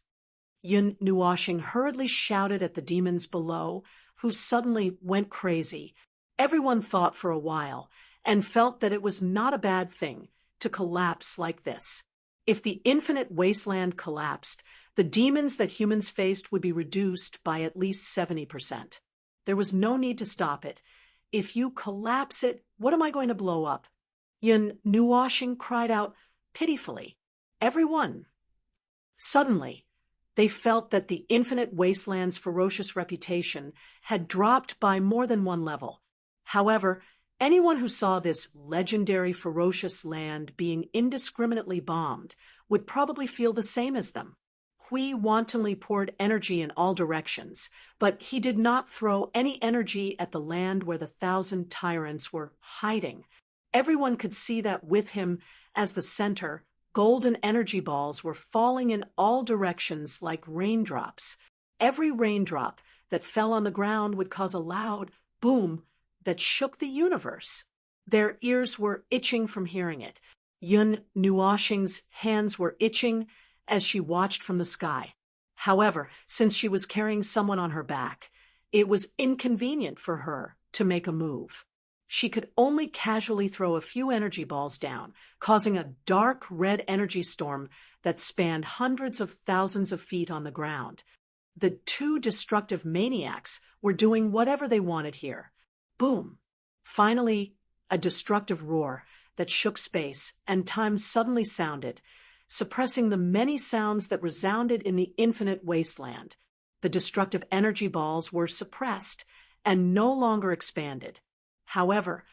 [SPEAKER 1] Yun Nuoshing hurriedly shouted at the demons below, who suddenly went crazy. Everyone thought for a while and felt that it was not a bad thing to collapse like this. If the infinite wasteland collapsed, the demons that humans faced would be reduced by at least 70%. There was no need to stop it. If you collapse it, what am I going to blow up? Yun Nuoshing cried out pitifully. Everyone. Suddenly, they felt that the infinite wasteland's ferocious reputation had dropped by more than one level. However, anyone who saw this legendary ferocious land being indiscriminately bombed would probably feel the same as them. Hui wantonly poured energy in all directions, but he did not throw any energy at the land where the 1,000 tyrants were hiding. Everyone could see that with him as the center, golden energy balls were falling in all directions like raindrops. Every raindrop that fell on the ground would cause a loud boom that shook the universe. Their ears were itching from hearing it. Yun Nuoshing's hands were itching as she watched from the sky. However, since she was carrying someone on her back, it was inconvenient for her to make a move. She could only casually throw a few energy balls down, causing a dark red energy storm that spanned hundreds of thousands of feet on the ground. The two destructive maniacs were doing whatever they wanted here. Boom! Finally, a destructive roar that shook space and time suddenly sounded, suppressing the many sounds that resounded in the infinite wasteland. The destructive energy balls were suppressed and no longer expanded. However,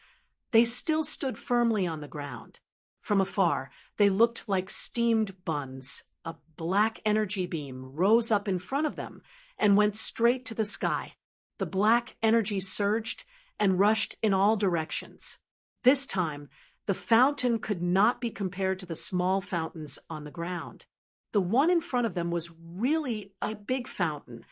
[SPEAKER 1] they still stood firmly on the ground. From afar, they looked like steamed buns. A black energy beam rose up in front of them and went straight to the sky. The black energy surged and rushed in all directions. This time, the fountain could not be compared to the small fountains on the ground. The one in front of them was really a big fountain.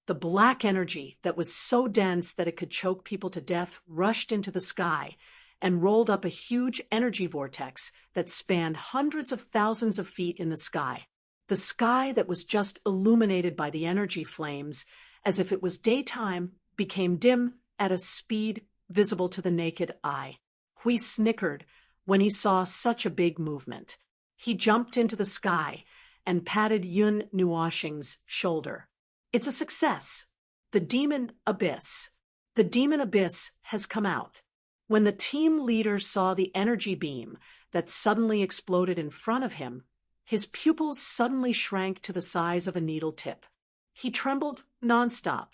[SPEAKER 1] The black energy that was so dense that it could choke people to death rushed into the sky and rolled up a huge energy vortex that spanned hundreds of thousands of feet in the sky. The sky that was just illuminated by the energy flames, as if it was daytime, became dim at a speed visible to the naked eye. Hui snickered when he saw such a big movement. He jumped into the sky and patted Yun Nuoxing's shoulder. It's a success. The demon abyss. The demon abyss has come out. When the team leader saw the energy beam that suddenly exploded in front of him, his pupils suddenly shrank to the size of a needle tip. He trembled nonstop.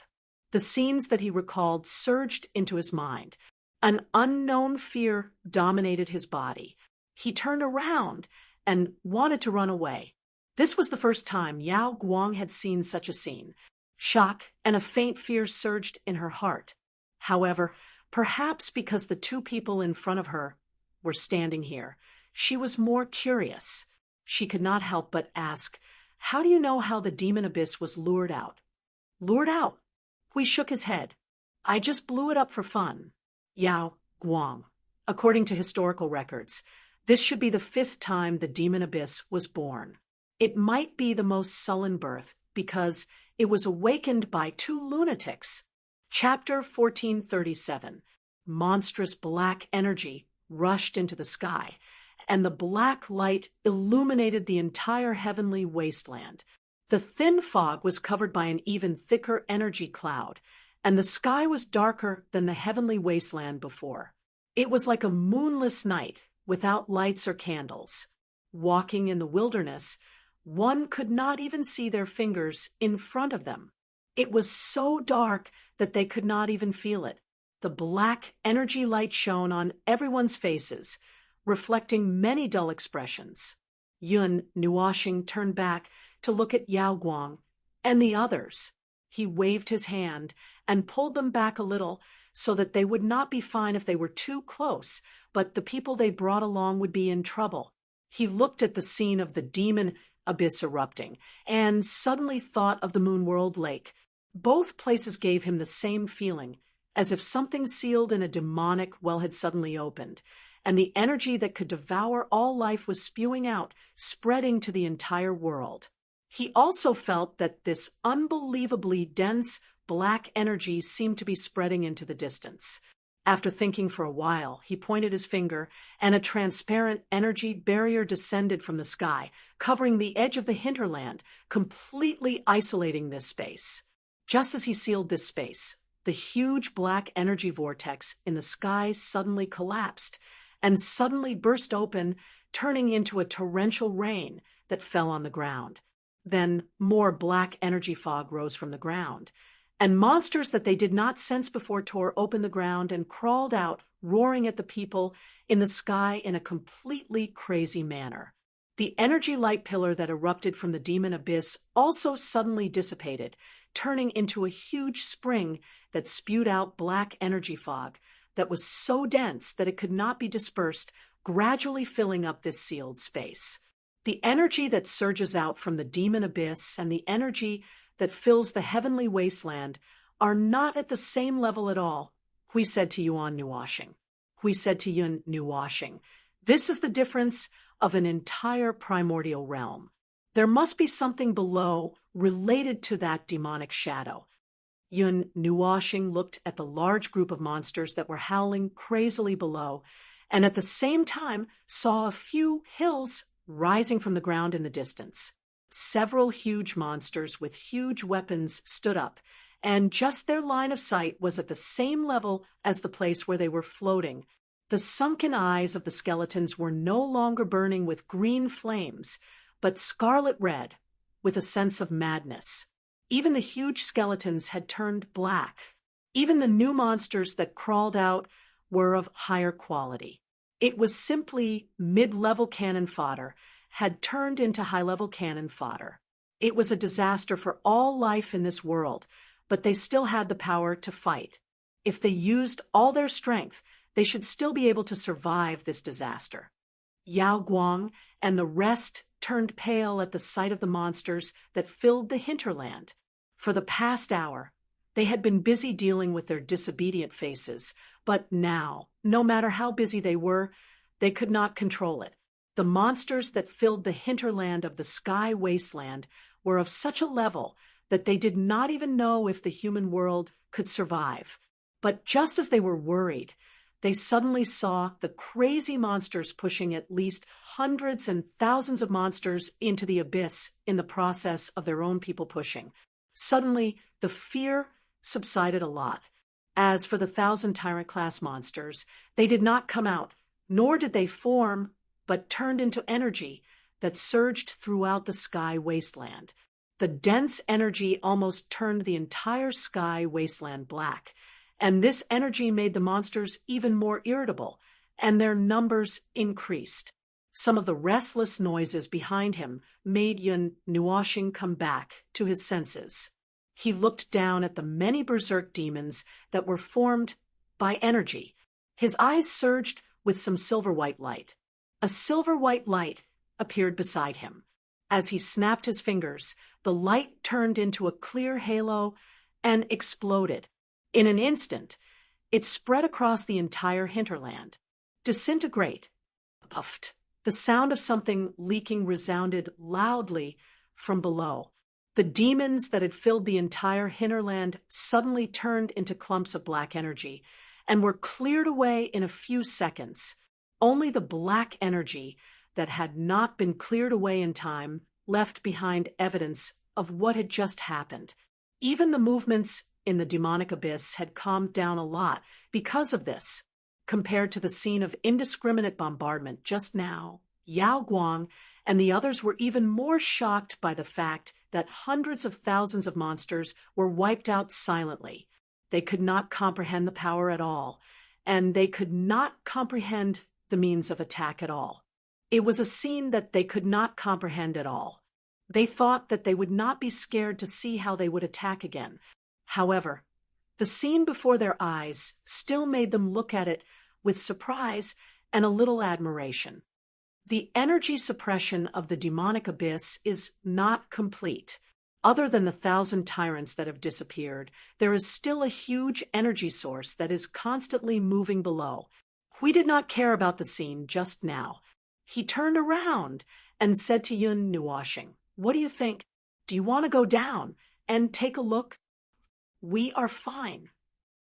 [SPEAKER 1] The scenes that he recalled surged into his mind. An unknown fear dominated his body. He turned around and wanted to run away. This was the first time Yao Guang had seen such a scene. Shock and a faint fear surged in her heart. However, perhaps because the two people in front of her were standing here, she was more curious. She could not help but ask, "How do you know how the demon abyss was lured out?" "Lured out?" Hui shook his head. "I just blew it up for fun." Yao Guang. According to historical records, this should be the 5th time the demon abyss was born. It might be the most sullen birth because it was awakened by 2 lunatics. Chapter 1437. Monstrous black energy rushed into the sky, and the black light illuminated the entire heavenly wasteland. The thin fog was covered by an even thicker energy cloud, and the sky was darker than the heavenly wasteland before. It was like a moonless night without lights or candles. Walking in the wilderness, one could not even see their fingers in front of them. It was so dark that they could not even feel it. The black energy light shone on everyone's faces, reflecting many dull expressions. Yun Nuoxing turned back to look at Yao Guang and the others. He waved his hand and pulled them back a little so that they would not be fine if they were too close, but the people they brought along would be in trouble. He looked at the scene of the demon abyss erupting and suddenly thought of the Moonworld Lake. Both places gave him the same feeling, as if something sealed in a demonic well had suddenly opened, and the energy that could devour all life was spewing out, spreading to the entire world. He also felt that this unbelievably dense black energy seemed to be spreading into the distance. After thinking for a while, he pointed his finger, and a transparent energy barrier descended from the sky, covering the edge of the hinterland, completely isolating this space. Just as he sealed this space, the huge black energy vortex in the sky suddenly collapsed and suddenly burst open, turning into a torrential rain that fell on the ground. Then more black energy fog rose from the ground, and monsters that they did not sense before tore open the ground and crawled out, roaring at the people in the sky in a completely crazy manner. The energy light pillar that erupted from the demon abyss also suddenly dissipated, turning into a huge spring that spewed out black energy fog that was so dense that it could not be dispersed, gradually filling up this sealed space. The energy that surges out from the demon abyss and the energy that fills the heavenly wasteland are not at the same level at all, Hui said to Yuan Nuoxing. Hui said to Yun Nuoxing, "This is the difference of an entire primordial realm. There must be something below related to that demonic shadow." Yun Nuoshing looked at the large group of monsters that were howling crazily below, and at the same time saw a few hills rising from the ground in the distance. Several huge monsters with huge weapons stood up, and just their line of sight was at the same level as the place where they were floating. The sunken eyes of the skeletons were no longer burning with green flames, but scarlet red, with a sense of madness. Even the huge skeletons had turned black. Even the new monsters that crawled out were of higher quality. It was simply mid-level cannon fodder, had turned into high-level cannon fodder. It was a disaster for all life in this world, but they still had the power to fight. If they used all their strength, they should still be able to survive this disaster. Yao Guang and the rest turned pale at the sight of the monsters that filled the hinterland. For the past hour, they had been busy dealing with their disobedient faces, but now, no matter how busy they were, they could not control it. The monsters that filled the hinterland of the sky wasteland were of such a level that they did not even know if the human world could survive. But just as they were worried, they suddenly saw the crazy monsters pushing at least hundreds and thousands of monsters into the abyss in the process of their own people pushing. Suddenly, the fear subsided a lot. As for the 1,000 Tyrant-class monsters, they did not come out, nor did they form, but turned into energy that surged throughout the sky wasteland. The dense energy almost turned the entire sky wasteland black, and this energy made the monsters even more irritable, and their numbers increased. Some of the restless noises behind him made Yun Nuoshing come back to his senses. He looked down at the many berserk demons that were formed by energy. His eyes surged with some silver-white light. A silver-white light appeared beside him. As he snapped his fingers, the light turned into a clear halo and exploded. In an instant, it spread across the entire hinterland. Disintegrate. Puffed. The sound of something leaking resounded loudly from below. The demons that had filled the entire hinterland suddenly turned into clumps of black energy and were cleared away in a few seconds. Only the black energy that had not been cleared away in time left behind evidence of what had just happened. Even the movements in the demonic abyss had calmed down a lot because of this. Compared to the scene of indiscriminate bombardment just now, Yao Guang and the others were even more shocked by the fact that hundreds of thousands of monsters were wiped out silently. They could not comprehend the power at all, and they could not comprehend the means of attack at all. It was a scene that they could not comprehend at all. They thought that they would not be scared to see how they would attack again. However, the scene before their eyes still made them look at it with surprise and a little admiration. The energy suppression of the demonic abyss is not complete. Other than the 1,000 tyrants that have disappeared, there is still a huge energy source that is constantly moving below. We did not care about the scene just now. He turned around and said to Yun Nuoshing, "What do you think? Do you want to go down and take a look?" "We are fine."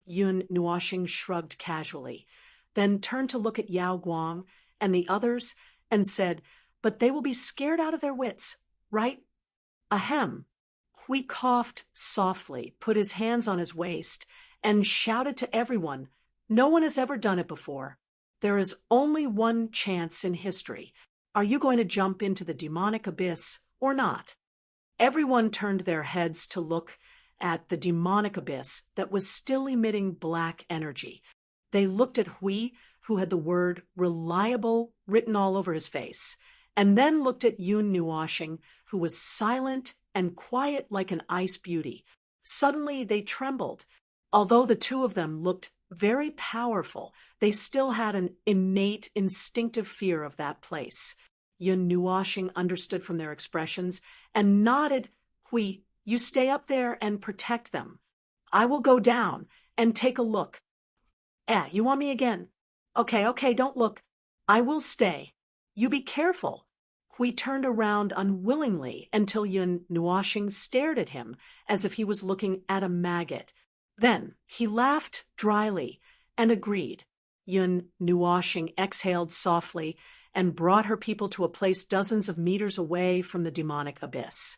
[SPEAKER 1] Yun Nuoshing shrugged casually, then turned to look at Yao Guang and the others and said, "But they will be scared out of their wits, right?" Ahem. Hui coughed softly, put his hands on his waist, and shouted to everyone, "No one has ever done it before. There is only one chance in history. Are you going to jump into the demonic abyss or not?" Everyone turned their heads to look at the demonic abyss that was still emitting black energy. They looked at Hui, who had the word reliable written all over his face, and then looked at Yun Nuoshing, who was silent and quiet like an ice beauty. Suddenly they trembled. Although the two of them looked very powerful, they still had an innate, instinctive fear of that place. Yun Nuoshing understood from their expressions and nodded. "Hui, you stay up there and protect them. I will go down and take a look." You want me again? Okay, don't look. I will stay. You be careful." Hui turned around unwillingly until Yun Nuoxing stared at him as if he was looking at a maggot. Then he laughed dryly and agreed. Yun Nuoxing exhaled softly and brought her people to a place dozens of meters away from the demonic abyss.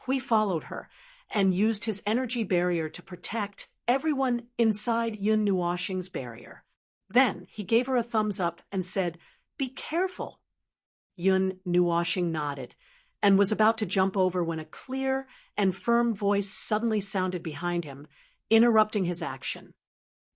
[SPEAKER 1] Hui followed her and used his energy barrier to protect everyone inside Yun Nuoxing's barrier. Then he gave her a thumbs up and said, "Be careful." Yun Nuoxing nodded and was about to jump over when a clear and firm voice suddenly sounded behind him, interrupting his action.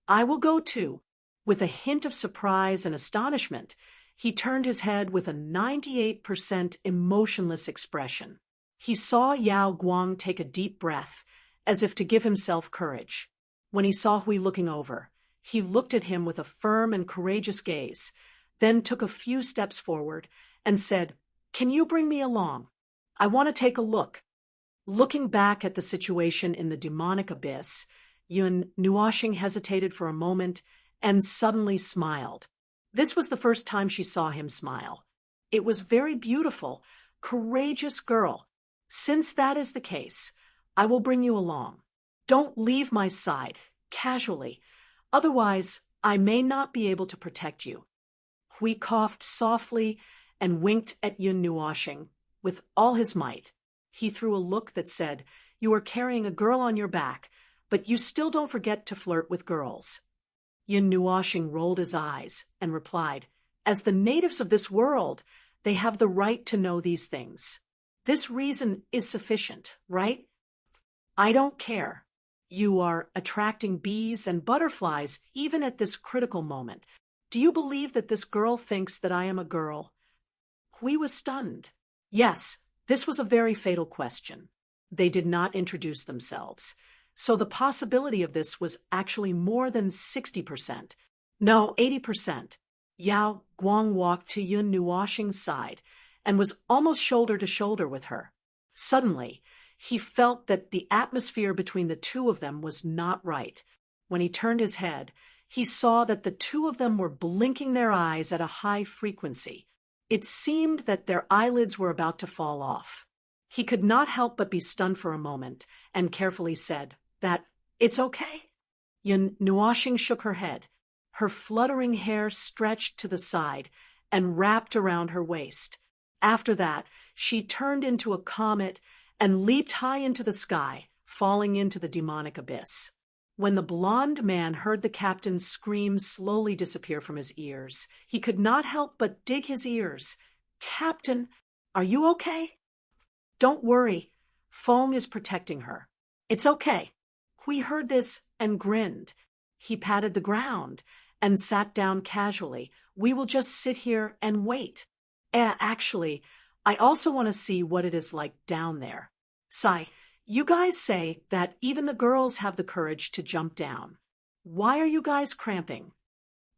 [SPEAKER 1] "I will go too." With a hint of surprise and astonishment, he turned his head with a 98% emotionless expression. He saw Yao Guang take a deep breath, as if to give himself courage. When he saw Hui looking over, he looked at him with a firm and courageous gaze, then took a few steps forward and said, "Can you bring me along? I want to take a look." Looking back at the situation in the demonic abyss, Yun Nuoxing hesitated for a moment and suddenly smiled. This was the first time she saw him smile. It was very beautiful, courageous girl. "Since that is the case, I will bring you along. Don't leave my side, casually. Otherwise, I may not be able to protect you." Hui coughed softly and winked at Yun Nuoxing with all his might. He threw a look that said, "You are carrying a girl on your back, but you still don't forget to flirt with girls." Yun Nuoxing rolled his eyes and replied, "As the natives of this world, they have the right to know these things. This reason is sufficient, right? I don't care. You are attracting bees and butterflies even at this critical moment. Do you believe that this girl thinks that I am a girl?" Hui was stunned. Yes, this was a very fatal question. They did not introduce themselves, so the possibility of this was actually more than 60%. No, 80%. Yao Guang walked to Yun Nuoxing's side and was almost shoulder to shoulder with her. Suddenly, he felt that the atmosphere between the two of them was not right. When he turned his head, he saw that the two of them were blinking their eyes at a high frequency. It seemed that their eyelids were about to fall off. He could not help but be stunned for a moment and carefully said, "It's okay?" Yun Nuoxing shook her head. Her fluttering hair stretched to the side and wrapped around her waist. After that, she turned into a comet and leaped high into the sky, falling into the demonic abyss. When the blond man heard the captain's scream slowly disappear from his ears, he could not help but dig his ears. "Captain, are you okay?" "Don't worry. Feng is protecting her. It's okay." Hui heard this and grinned. He patted the ground and sat down casually. "We will just sit here and wait. Actually, I also want to see what it is like down there. Sai, you guys say that even the girls have the courage to jump down. Why are you guys cramping?"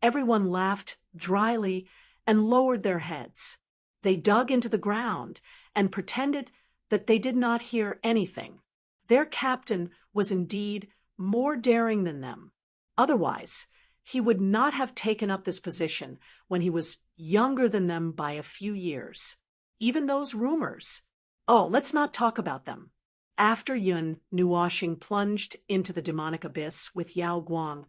[SPEAKER 1] Everyone laughed dryly and lowered their heads. They dug into the ground and pretended that they did not hear anything. Their captain was indeed more daring than them. Otherwise, he would not have taken up this position when he was younger than them by a few years. Even those rumors. Oh, let's not talk about them. After Yun Nuoxing plunged into the demonic abyss with Yao Guang,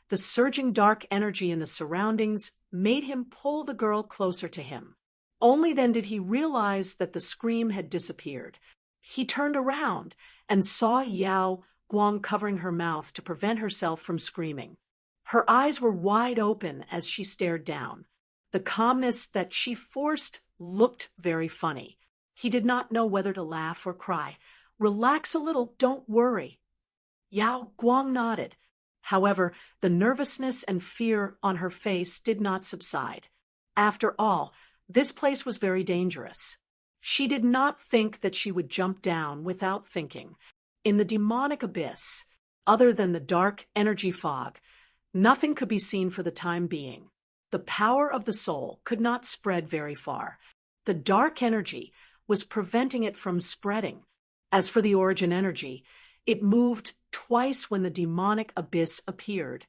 [SPEAKER 1] the surging dark energy in the surroundings made him pull the girl closer to him. Only then did he realize that the scream had disappeared. He turned around and saw Yao Guang covering her mouth to prevent herself from screaming. Her eyes were wide open as she stared down. The calmness that she forced looked very funny. He did not know whether to laugh or cry. "Relax a little, don't worry." Yao Guang nodded. However, the nervousness and fear on her face did not subside. After all, this place was very dangerous. She did not think that she would jump down without thinking. In the demonic abyss, other than the dark energy fog, nothing could be seen for the time being. The power of the soul could not spread very far. The dark energy was preventing it from spreading. As for the origin energy, it moved twice when the demonic abyss appeared,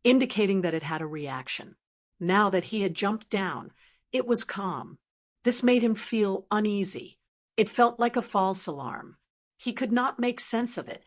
[SPEAKER 1] indicating that it had a reaction. Now that he had jumped down, it was calm. This made him feel uneasy. It felt like a false alarm. He could not make sense of it.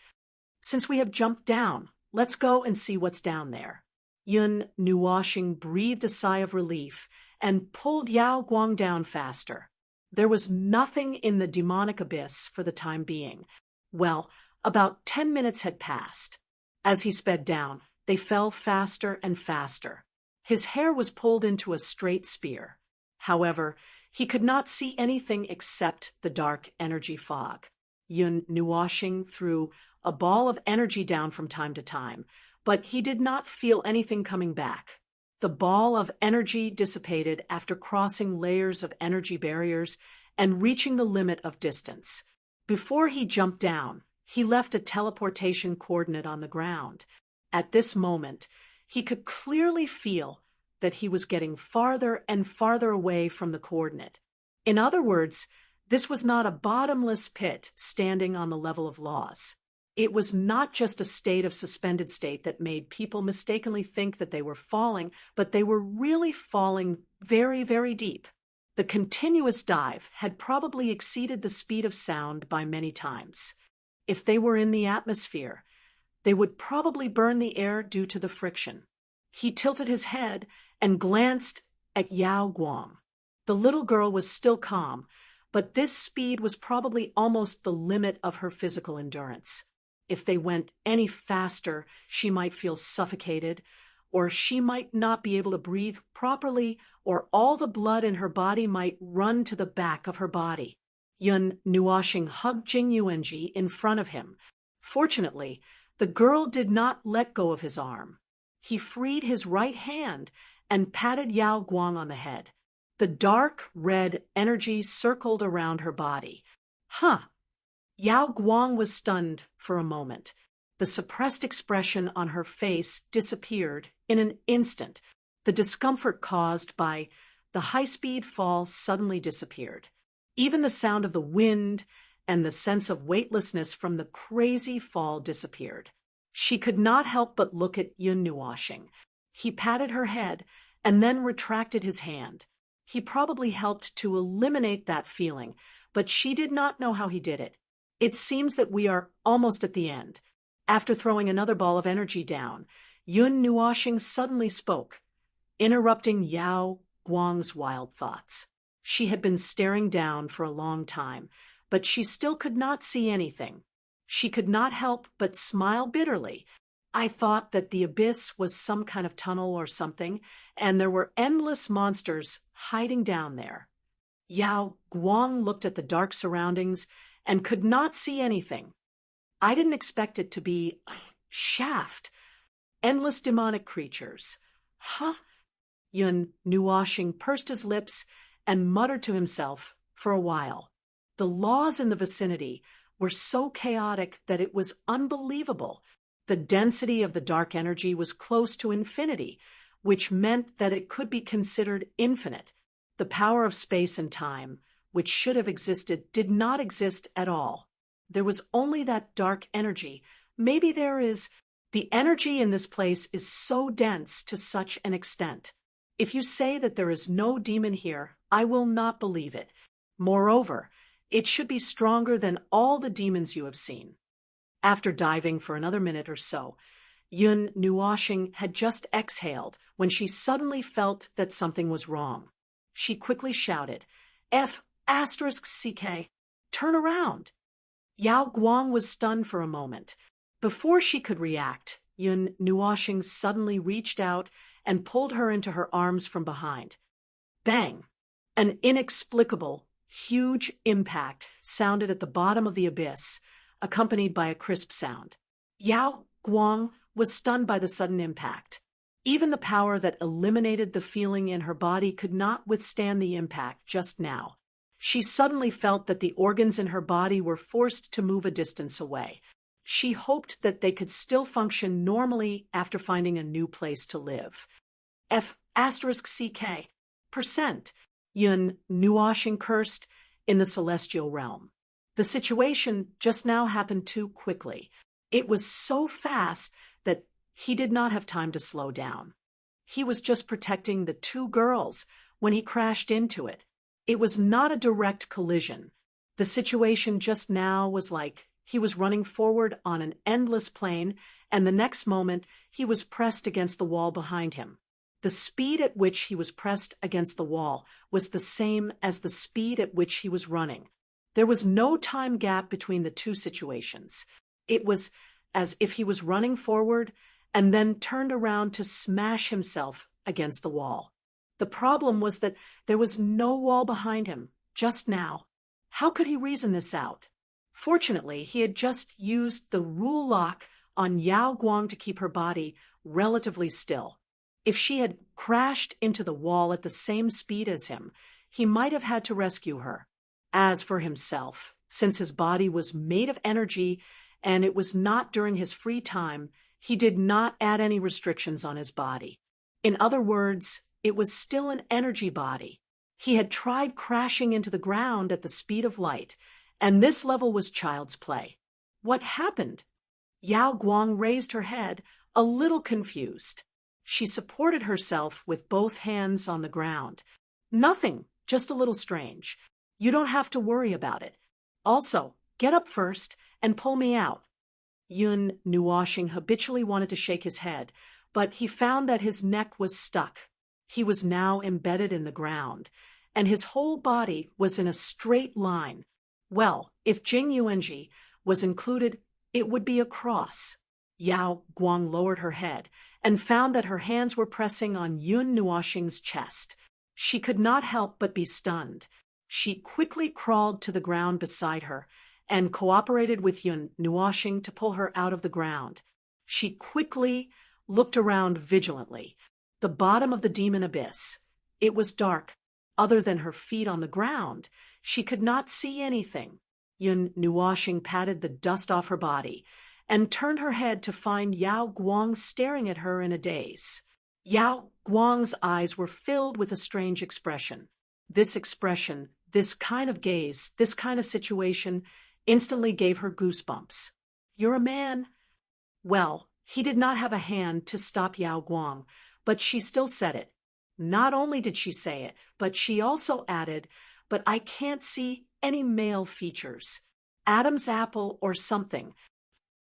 [SPEAKER 1] Since we have jumped down, let's go and see what's down there. Yun Nuoxing breathed a sigh of relief and pulled Yao Guang down faster. There was nothing in the demonic abyss for the time being. Well, about 10 minutes had passed. As he sped down, they fell faster and faster. His hair was pulled into a straight spear. However, he could not see anything except the dark energy fog. Yun Nuoxing threw a ball of energy down from time to time, but he did not feel anything coming back. The ball of energy dissipated after crossing layers of energy barriers and reaching the limit of distance. Before he jumped down, he left a teleportation coordinate on the ground. At this moment, he could clearly feel that he was getting farther and farther away from the coordinate. In other words, this was not a bottomless pit standing on the level of laws. It was not just a state of suspended state that made people mistakenly think that they were falling, but they were really falling very, very deep. The continuous dive had probably exceeded the speed of sound by many times. If they were in the atmosphere, they would probably burn the air due to the friction. He tilted his head and glanced at Yao Guang. The little girl was still calm, but this speed was probably almost the limit of her physical endurance. If they went any faster, she might feel suffocated, or she might not be able to breathe properly, or all the blood in her body might run to the back of her body. Yun Nuoxing hugged Jing Yuanji in front of him. Fortunately, the girl did not let go of his arm. He freed his right hand and patted Yao Guang on the head. The dark red energy circled around her body. Yao Guang was stunned for a moment. The suppressed expression on her face disappeared in an instant. The discomfort caused by the high-speed fall suddenly disappeared. Even the sound of the wind and the sense of weightlessness from the crazy fall disappeared. She could not help but look at Yun Nuoxing. He patted her head and then retracted his hand. He probably helped to eliminate that feeling, but she did not know how he did it. It seems that we are almost at the end. After throwing another ball of energy down, Yun Nuoxing suddenly spoke, interrupting Yao Guang's wild thoughts. She had been staring down for a long time, but she still could not see anything. She could not help but smile bitterly. I thought that the abyss was some kind of tunnel or something, and there were endless monsters hiding down there. Yao Guang looked at the dark surroundings and could not see anything. I didn't expect it to be shaft. Endless demonic creatures. Yun Nuoxing pursed his lips and muttered to himself for a while. The laws in the vicinity were so chaotic that it was unbelievable. The density of the dark energy was close to infinity, which meant that it could be considered infinite. The power of space and time, which should have existed, did not exist at all. There was only that dark energy. Maybe there is. The energy in this place is so dense to such an extent. If you say that there is no demon here, I will not believe it. Moreover, it should be stronger than all the demons you have seen. After diving for another minute or so, Yun Nuoxing had just exhaled when she suddenly felt that something was wrong. She quickly shouted, F***CK, turn around. Yao Guang was stunned for a moment. Before she could react, Yun Nuoxing suddenly reached out and pulled her into her arms from behind. Bang! An inexplicable, huge impact sounded at the bottom of the abyss, accompanied by a crisp sound. Yao Guang was stunned by the sudden impact. Even the power that eliminated the feeling in her body could not withstand the impact just now. She suddenly felt that the organs in her body were forced to move a distance away. She hoped that they could still function normally after finding a new place to live. F***CK, Yun Nuoxing cursed in the celestial realm. The situation just now happened too quickly. It was so fast that he did not have time to slow down. He was just protecting the two girls when he crashed into it. It was not a direct collision. The situation just now was like he was running forward on an endless plane, and the next moment he was pressed against the wall behind him. The speed at which he was pressed against the wall was the same as the speed at which he was running. There was no time gap between the two situations. It was as if he was running forward and then turned around to smash himself against the wall. The problem was that there was no wall behind him, just now. How could he reason this out? Fortunately, he had just used the rule lock on Yao Guang to keep her body relatively still. If she had crashed into the wall at the same speed as him, he might have had to rescue her. As for himself, since his body was made of energy and it was not during his free time, he did not add any restrictions on his body. In other words, it was still an energy body. He had tried crashing into the ground at the speed of light, and this level was child's play. What happened? Yao Guang raised her head, a little confused. She supported herself with both hands on the ground. Nothing, just a little strange. You don't have to worry about it. Also, get up first and pull me out. Yun Nuoxing habitually wanted to shake his head, but he found that his neck was stuck. He was now embedded in the ground, and his whole body was in a straight line. Well, if Jing Yuanji was included, it would be a cross. Yao Guang lowered her head and found that her hands were pressing on Yun Nuoxing's chest. She could not help but be stunned. She quickly crawled to the ground beside her and cooperated with Yun Nuoxing to pull her out of the ground. She quickly looked around vigilantly. The bottom of the demon abyss. It was dark. Other than her feet on the ground, she could not see anything. Yun Nuoxing patted the dust off her body and turned her head to find Yao Guang staring at her in a daze. Yao Guang's eyes were filled with a strange expression. This expression, this kind of gaze, this kind of situation instantly gave her goosebumps. "You're a man." Well, he did not have a hand to stop Yao Guang, but she still said it. Not only did she say it, but she also added, "But I can't see any male features. Adam's apple or something."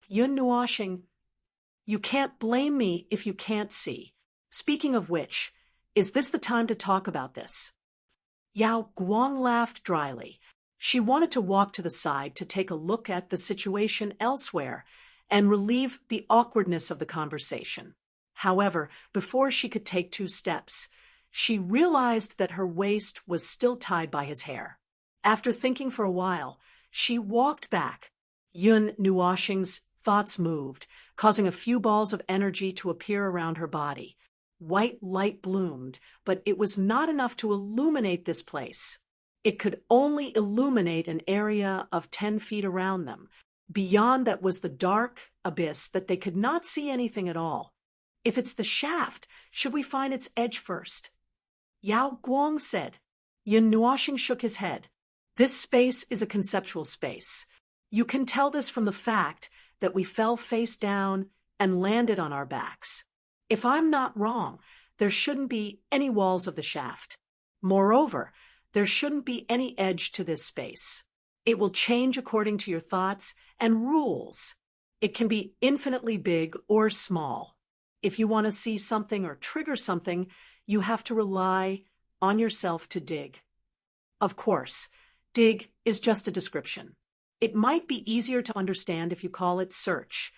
[SPEAKER 1] Yun Nuoxing, you can't blame me if you can't see. Speaking of which, is this the time to talk about this? Yao Guang laughed dryly. She wanted to walk to the side to take a look at the situation elsewhere and relieve the awkwardness of the conversation. However, before she could take 2 steps, she realized that her waist was still tied by his hair. After thinking for a while, she walked back. Yun Nuoxing's thoughts moved, causing a few balls of energy to appear around her body. White light bloomed, but it was not enough to illuminate this place. It could only illuminate an area of 10 feet around them. Beyond that was the dark abyss that they could not see anything at all. If it's the shaft, should we find its edge first? Yao Guang said. Yun Nuoxing shook his head. This space is a conceptual space. You can tell this from the fact that we fell face down and landed on our backs. If I'm not wrong, there shouldn't be any walls of the shaft. Moreover, there shouldn't be any edge to this space. It will change according to your thoughts and rules. It can be infinitely big or small. If you want to see something or trigger something, you have to rely on yourself to dig. Of course, dig is just a description. It might be easier to understand if you call it search.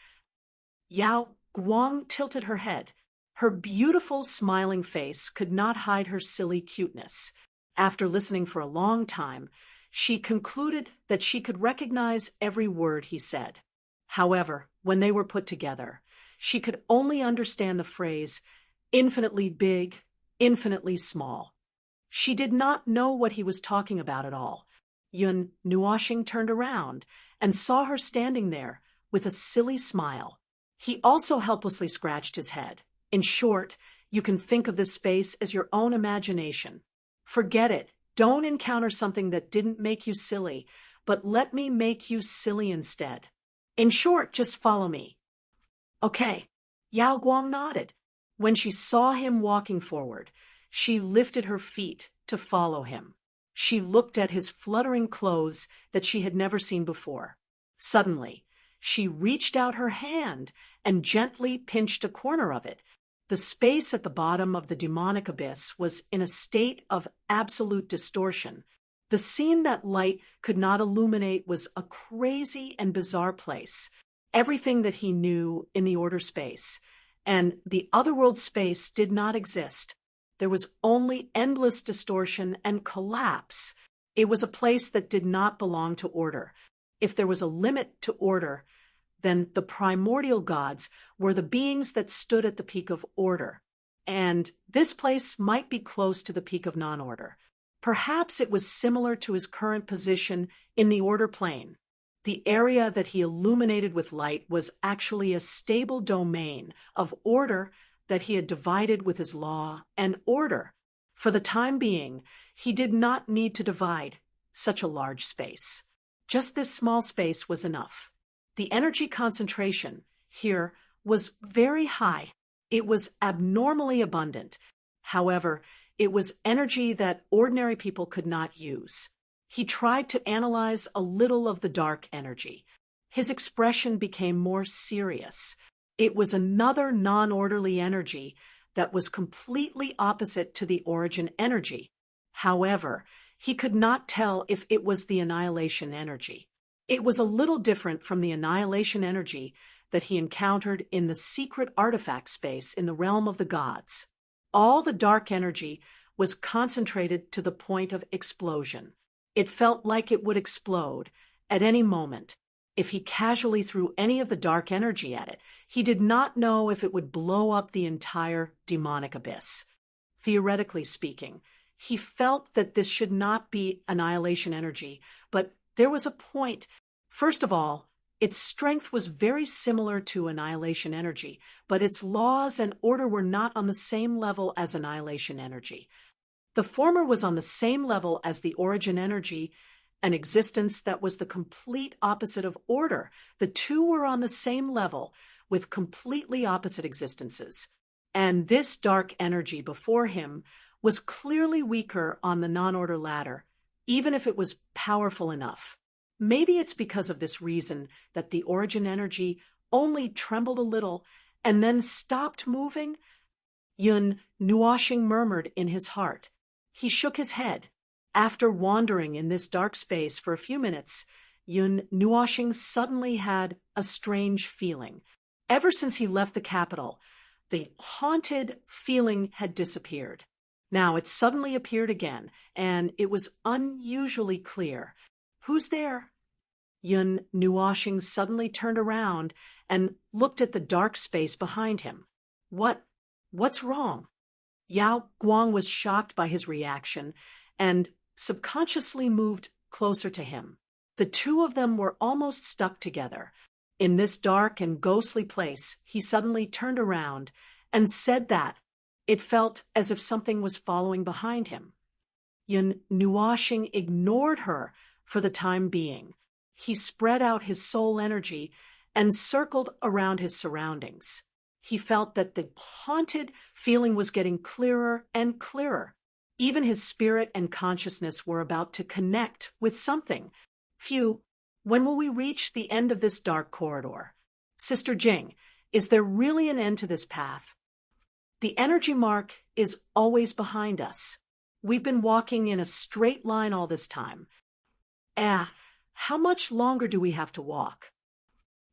[SPEAKER 1] Yao Guang tilted her head. Her beautiful, smiling face could not hide her silly cuteness. After listening for a long time, she concluded that she could recognize every word he said. However, when they were put together, she could only understand the phrase, infinitely big, infinitely small. She did not know what he was talking about at all. Yun Nuoxing turned around and saw her standing there with a silly smile. He also helplessly scratched his head. In short, you can think of this space as your own imagination. Forget it. Don't encounter something that didn't make you silly, but let me make you silly instead. In short, just follow me. Okay. Yao Guang nodded. When she saw him walking forward, she lifted her feet to follow him. She looked at his fluttering clothes that she had never seen before. Suddenly, she reached out her hand and gently pinched a corner of it. The space at the bottom of the demonic abyss was in a state of absolute distortion. The scene that light could not illuminate was a crazy and bizarre place. Everything that he knew in the order space and the otherworld space did not exist. There was only endless distortion and collapse. It was a place that did not belong to order. If there was a limit to order, then the primordial gods were the beings that stood at the peak of order. And this place might be close to the peak of non-order. Perhaps it was similar to his current position in the order plane. The area that he illuminated with light was actually a stable domain of order that he had divided with his law and order. For the time being, he did not need to divide such a large space. Just this small space was enough. The energy concentration here was very high. It was abnormally abundant. However, it was energy that ordinary people could not use. He tried to analyze a little of the dark energy. His expression became more serious. It was another non-orderly energy that was completely opposite to the origin energy. However, he could not tell if it was the annihilation energy. It was a little different from the annihilation energy that he encountered in the secret artifact space in the realm of the gods. All the dark energy was concentrated to the point of explosion. It felt like it would explode at any moment. If he casually threw any of the dark energy at it, he did not know if it would blow up the entire demonic abyss. Theoretically speaking, he felt that this should not be annihilation energy, but there was a point. First of all, its strength was very similar to annihilation energy, but its laws and order were not on the same level as annihilation energy. The former was on the same level as the origin energy, an existence that was the complete opposite of order. The two were on the same level with completely opposite existences. And this dark energy before him was clearly weaker on the non-order ladder, even if it was powerful enough. Maybe it's because of this reason that the origin energy only trembled a little and then stopped moving. Yun Nuashing murmured in his heart. He shook his head. After wandering in this dark space for a few minutes, Yun Nuashing suddenly had a strange feeling. Ever since he left the capital, the haunted feeling had disappeared. Now it suddenly appeared again, and it was unusually clear. "Who's there?" Yun Nuashing suddenly turned around and looked at the dark space behind him. What's wrong?" Yao Guang was shocked by his reaction and subconsciously moved closer to him. The two of them were almost stuck together. In this dark and ghostly place, he suddenly turned around and said that it felt as if something was following behind him. Yun Nuashing ignored her for the time being. He spread out his soul energy and circled around his surroundings. He felt that the haunted feeling was getting clearer and clearer. Even his spirit and consciousness were about to connect with something. "Phew, when will we reach the end of this dark corridor? Sister Jing, is there really an end to this path? The energy mark is always behind us. We've been walking in a straight line all this time. How much longer do we have to walk?"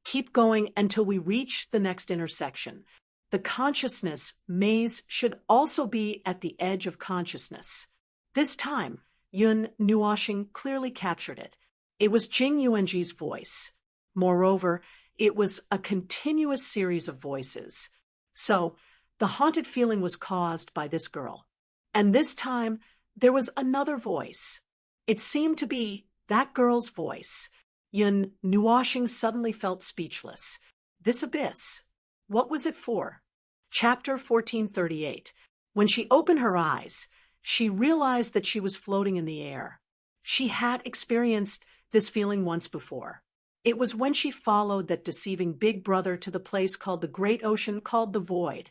[SPEAKER 1] "Keep going until we reach the next intersection. The consciousness maze should also be at the edge of consciousness." This time, Yun Nuashing clearly captured it. It was Jing Yuanji's voice. Moreover, it was a continuous series of voices. So, the haunted feeling was caused by this girl. And this time, there was another voice. It seemed to be that girl's voice. Yun Nuashing suddenly felt speechless. This abyss, what was it for? Chapter 1438. When she opened her eyes, she realized that she was floating in the air. She had experienced this feeling once before. It was when she followed that deceiving big brother to the place called the Great Ocean, called the Void.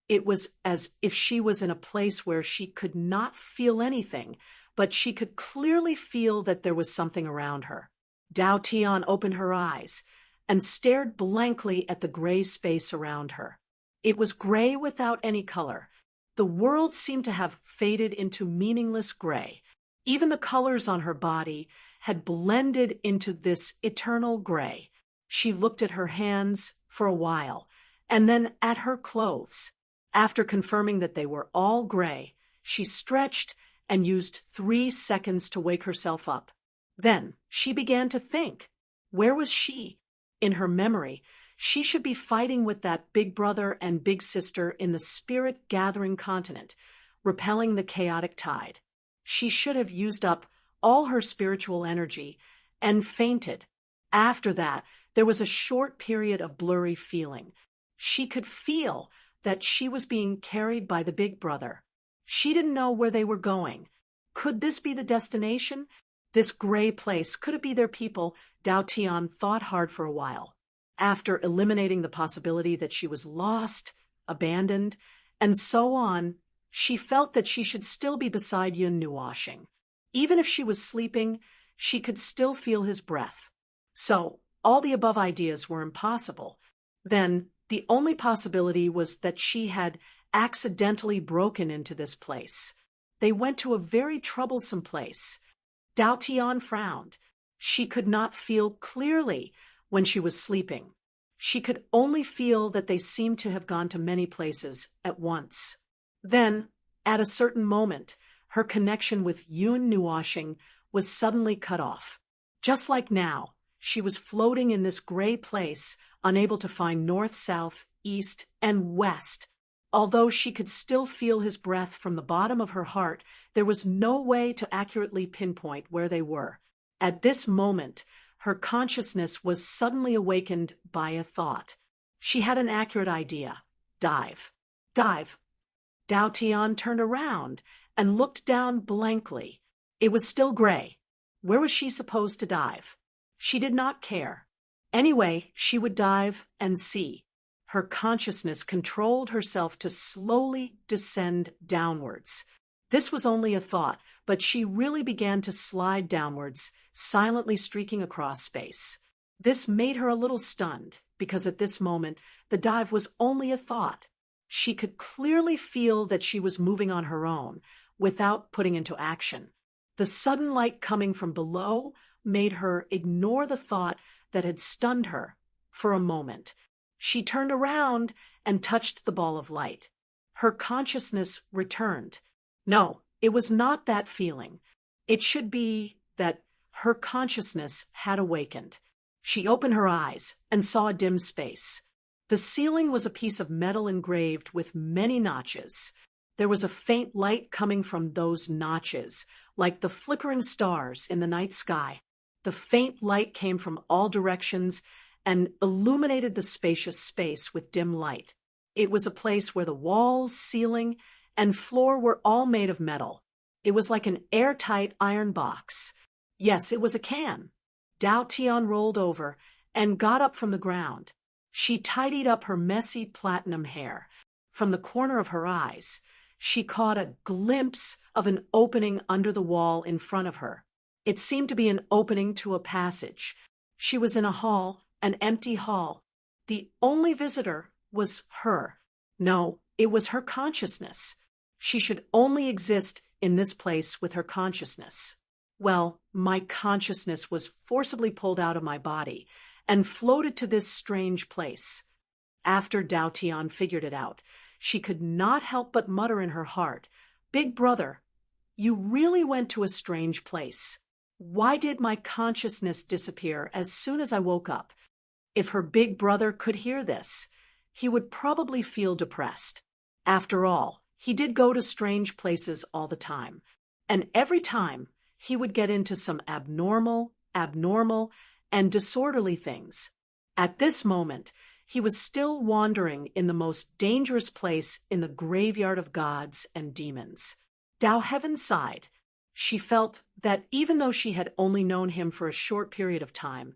[SPEAKER 1] It was as if she was in a place where she could not feel anything, but she could clearly feel that there was something around her. Dao Tian opened her eyes and stared blankly at the gray space around her. It was gray without any color. The world seemed to have faded into meaningless gray. Even the colors on her body had blended into this eternal gray. She looked at her hands for a while, and then at her clothes. After confirming that they were all gray, she stretched and used 3 seconds to wake herself up. Then she began to think. Where was she? In her memory, she should be fighting with that big brother and big sister in the spirit-gathering continent, repelling the chaotic tide. She should have used up all her spiritual energy and fainted. After that, there was a short period of blurry feeling. She could feel that she was being carried by the big brother. She didn't know where they were going. Could this be the destination? This gray place, could it be their people? Dao Tian thought hard for a while. After eliminating the possibility that she was lost, abandoned, and so on, she felt that she should still be beside Yun Nuoshing. Even if she was sleeping, she could still feel his breath. So, all the above ideas were impossible. Then, the only possibility was that she had accidentally broken into this place. They went to a very troublesome place. Dao Tian frowned. She could not feel clearly when she was sleeping. She could only feel that they seemed to have gone to many places at once. Then, at a certain moment, her connection with Yun Nuoshing was suddenly cut off. Just like now, she was floating in this gray place, unable to find north, south, east, and west. Although she could still feel his breath from the bottom of her heart, there was no way to accurately pinpoint where they were. At this moment, her consciousness was suddenly awakened by a thought. She had an accurate idea. Dive. Dive. Dao Tian turned around and looked down blankly. It was still gray. Where was she supposed to dive? She did not care. Anyway, she would dive and see. Her consciousness controlled herself to slowly descend downwards. This was only a thought, but she really began to slide downwards, silently streaking across space. This made her a little stunned, because at this moment, the dive was only a thought. She could clearly feel that she was moving on her own, without putting into action. The sudden light coming from below made her ignore the thought that had stunned her for a moment. She turned around and touched the ball of light. Her consciousness returned. No, it was not that feeling. It should be that her consciousness had awakened. She opened her eyes and saw a dim space. The ceiling was a piece of metal engraved with many notches. There was a faint light coming from those notches, like the flickering stars in the night sky. The faint light came from all directions and illuminated the spacious space with dim light. It was a place where the walls, ceiling, and floor were all made of metal. It was like an airtight iron box. Yes, it was a can. Dao Tian rolled over and got up from the ground. She tidied up her messy platinum hair. From the corner of her eyes, she caught a glimpse of an opening under the wall in front of her. It seemed to be an opening to a passage. She was in a hall, an empty hall. The only visitor was her. No, it was her consciousness. She should only exist in this place with her consciousness. Well, my consciousness was forcibly pulled out of my body and floated to this strange place. After Dao Tian figured it out, she could not help but mutter in her heart, "Big brother, you really went to a strange place. Why did my consciousness disappear as soon as I woke up?" If her big brother could hear this, he would probably feel depressed. After all, he did go to strange places all the time, and every time he would get into some abnormal, and disorderly things. At this moment, he was still wandering in the most dangerous place in the graveyard of gods and demons. Dao Heaven sighed. She felt that even though she had only known him for a short period of time,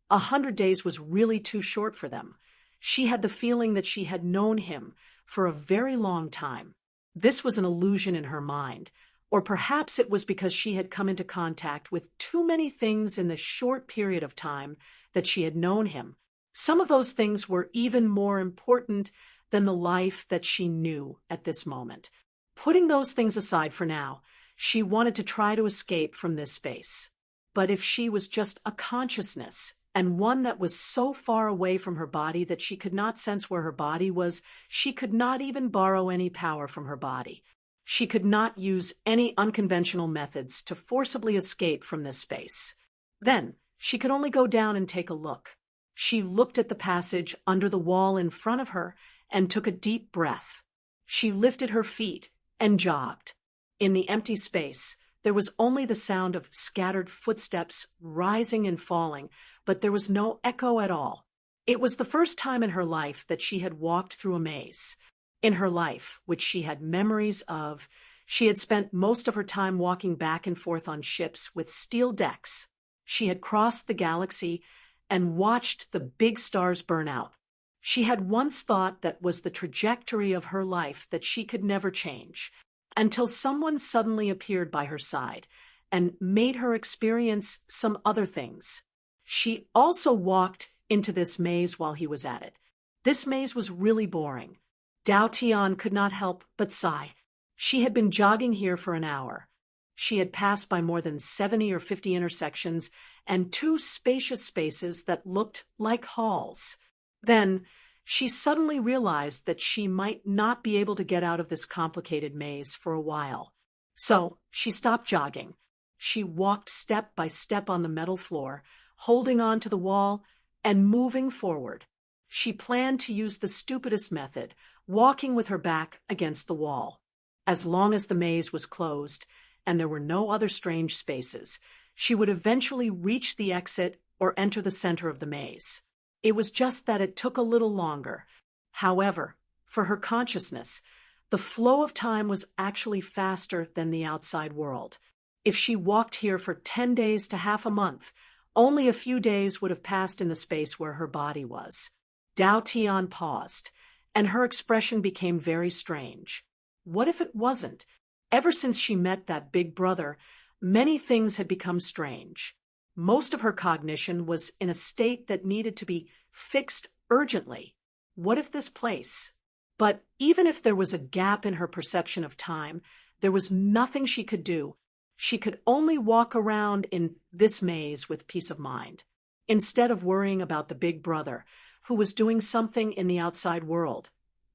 [SPEAKER 1] 100 days was really too short for them. She had the feeling that she had known him for a very long time. This was an illusion in her mind. Or perhaps it was because she had come into contact with too many things in the short period of time that she had known him. Some of those things were even more important than the life that she knew at this moment. Putting those things aside for now, she wanted to try to escape from this space. But if she was just a consciousness, and one that was so far away from her body that she could not sense where her body was, she could not even borrow any power from her body. She could not use any unconventional methods to forcibly escape from this space. Then, she could only go down and take a look. She looked at the passage under the wall in front of her and took a deep breath. She lifted her feet and jogged. In the empty space, there was only the sound of scattered footsteps rising and falling, but there was no echo at all. It was the first time in her life that she had walked through a maze. In her life, which she had memories of, she had spent most of her time walking back and forth on ships with steel decks. She had crossed the galaxy and watched the big stars burn out. She had once thought that was the trajectory of her life that she could never change, until someone suddenly appeared by her side and made her experience some other things. She also walked into this maze while he was at it. This maze was really boring. Dao Tian could not help but sigh. She had been jogging here for an hour. She had passed by more than 70 or 50 intersections and 2 spacious spaces that looked like halls. Then, she suddenly realized that she might not be able to get out of this complicated maze for a while. So, she stopped jogging. She walked step by step on the metal floor, holding on to the wall and moving forward. She planned to use the stupidest method, walking with her back against the wall. As long as the maze was closed and there were no other strange spaces, she would eventually reach the exit or enter the center of the maze. It was just that it took a little longer. However, for her consciousness, the flow of time was actually faster than the outside world. If she walked here for 10 days to half a month, only a few days would have passed in the space where her body was. Dao Tian paused, and her expression became very strange. What if it wasn't? Ever since she met that big brother, many things had become strange. Most of her cognition was in a state that needed to be fixed urgently. What if this place? But even if there was a gap in her perception of time, there was nothing she could do. She could only walk around in this maze with peace of mind, instead of worrying about the big brother, who was doing something in the outside world.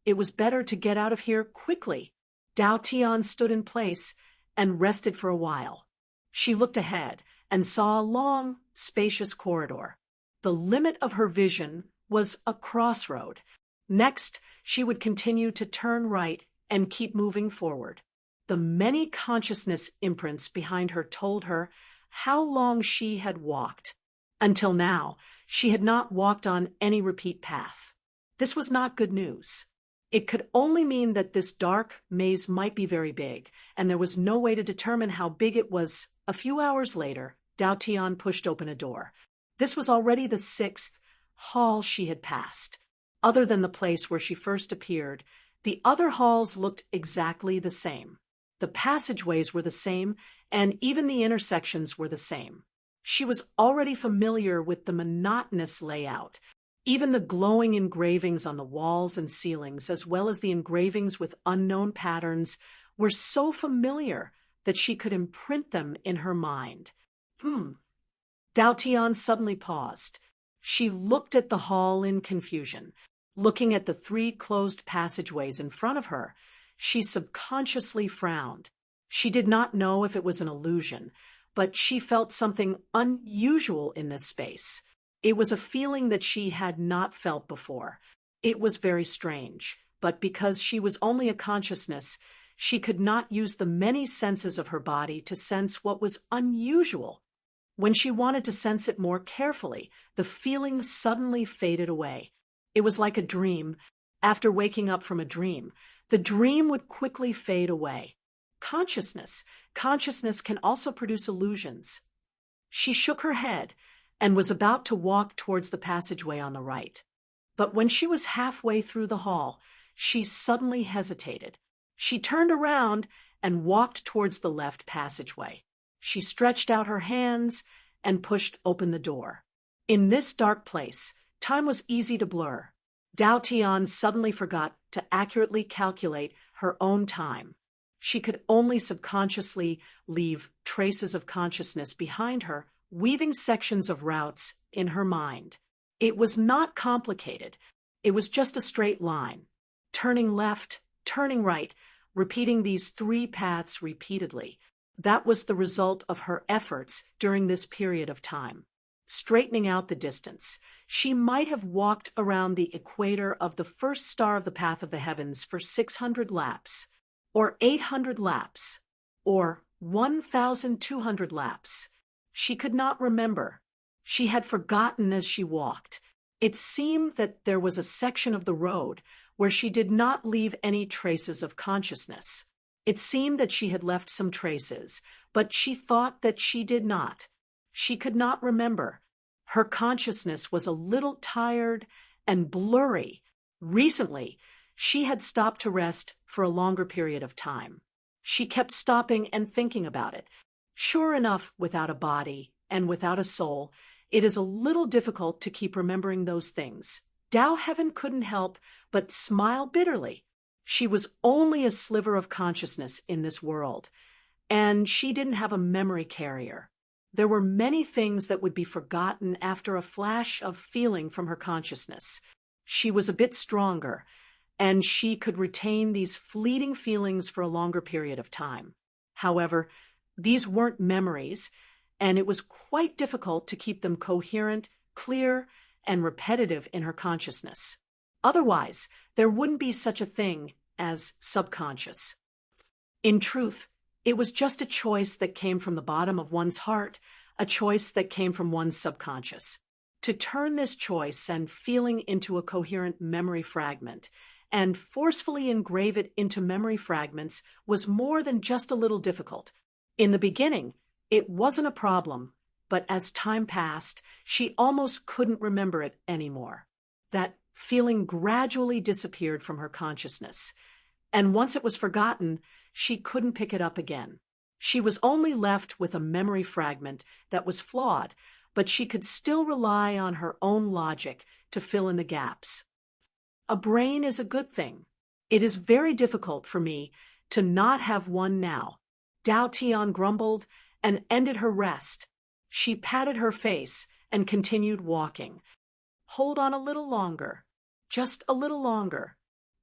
[SPEAKER 1] It was better to get out of here quickly. Dao Tian stood in place and rested for a while. She looked ahead and saw a long, spacious corridor. The limit of her vision was a crossroad. Next, she would continue to turn right and keep moving forward. The many consciousness imprints behind her told her how long she had walked. Until now, she had not walked on any repeat path. This was not good news. It could only mean that this dark maze might be very big, and there was no way to determine how big it was. A few hours later, Dao Tian pushed open a door. This was already the 6th hall she had passed. Other than the place where she first appeared, the other halls looked exactly the same. The passageways were the same, and even the intersections were the same. She was already familiar with the monotonous layout. Even the glowing engravings on the walls and ceilings, as well as the engravings with unknown patterns, were so familiar that she could imprint them in her mind. Dao Tian suddenly paused. She looked at the hall in confusion. Looking at the 3 closed passageways in front of her, she subconsciously frowned. She did not know if it was an illusion, but she felt something unusual in this space. It was a feeling that she had not felt before. It was very strange, but because she was only a consciousness, she could not use the many senses of her body to sense what was unusual. When she wanted to sense it more carefully, the feeling suddenly faded away. It was like a dream. After waking up from a dream, the dream would quickly fade away. Consciousness can also produce illusions. She shook her head and was about to walk towards the passageway on the right. But when she was halfway through the hall, she suddenly hesitated. She turned around and walked towards the left passageway. She stretched out her hands and pushed open the door. In this dark place, time was easy to blur. Dao Tian suddenly forgot to accurately calculate her own time. She could only subconsciously leave traces of consciousness behind her, weaving sections of routes in her mind. It was not complicated. It was just a straight line. Turning left, turning right, repeating these 3 paths repeatedly. That was the result of her efforts during this period of time. Straightening out the distance, she might have walked around the equator of the first star of the path of the heavens for 600 laps, or 800 laps, or 1,200 laps. She could not remember. She had forgotten as she walked. It seemed that there was a section of the road where she did not leave any traces of consciousness. It seemed that she had left some traces, but she thought that she did not. She could not remember. Her consciousness was a little tired and blurry. Recently, she had stopped to rest for a longer period of time. She kept stopping and thinking about it. Sure enough, without a body and without a soul, it is a little difficult to keep remembering those things. Dao Heaven couldn't help but smile bitterly. She was only a sliver of consciousness in this world, and she didn't have a memory carrier. There were many things that would be forgotten after a flash of feeling from her consciousness. She was a bit stronger, and she could retain these fleeting feelings for a longer period of time. However, these weren't memories, and it was quite difficult to keep them coherent, clear, and repetitive in her consciousness. Otherwise, there wouldn't be such a thing as subconscious. In truth, it was just a choice that came from the bottom of one's heart, a choice that came from one's subconscious. To turn this choice and feeling into a coherent memory fragment and forcefully engrave it into memory fragments was more than just a little difficult. In the beginning, it wasn't a problem, but as time passed, she almost couldn't remember it anymore. That feeling gradually disappeared from her consciousness, and once it was forgotten, she couldn't pick it up again. She was only left with a memory fragment that was flawed, but she could still rely on her own logic to fill in the gaps. A brain is a good thing. It is very difficult for me to not have one now. Dao Tian grumbled and ended her rest. She patted her face and continued walking. Hold on a little longer. Just a little longer.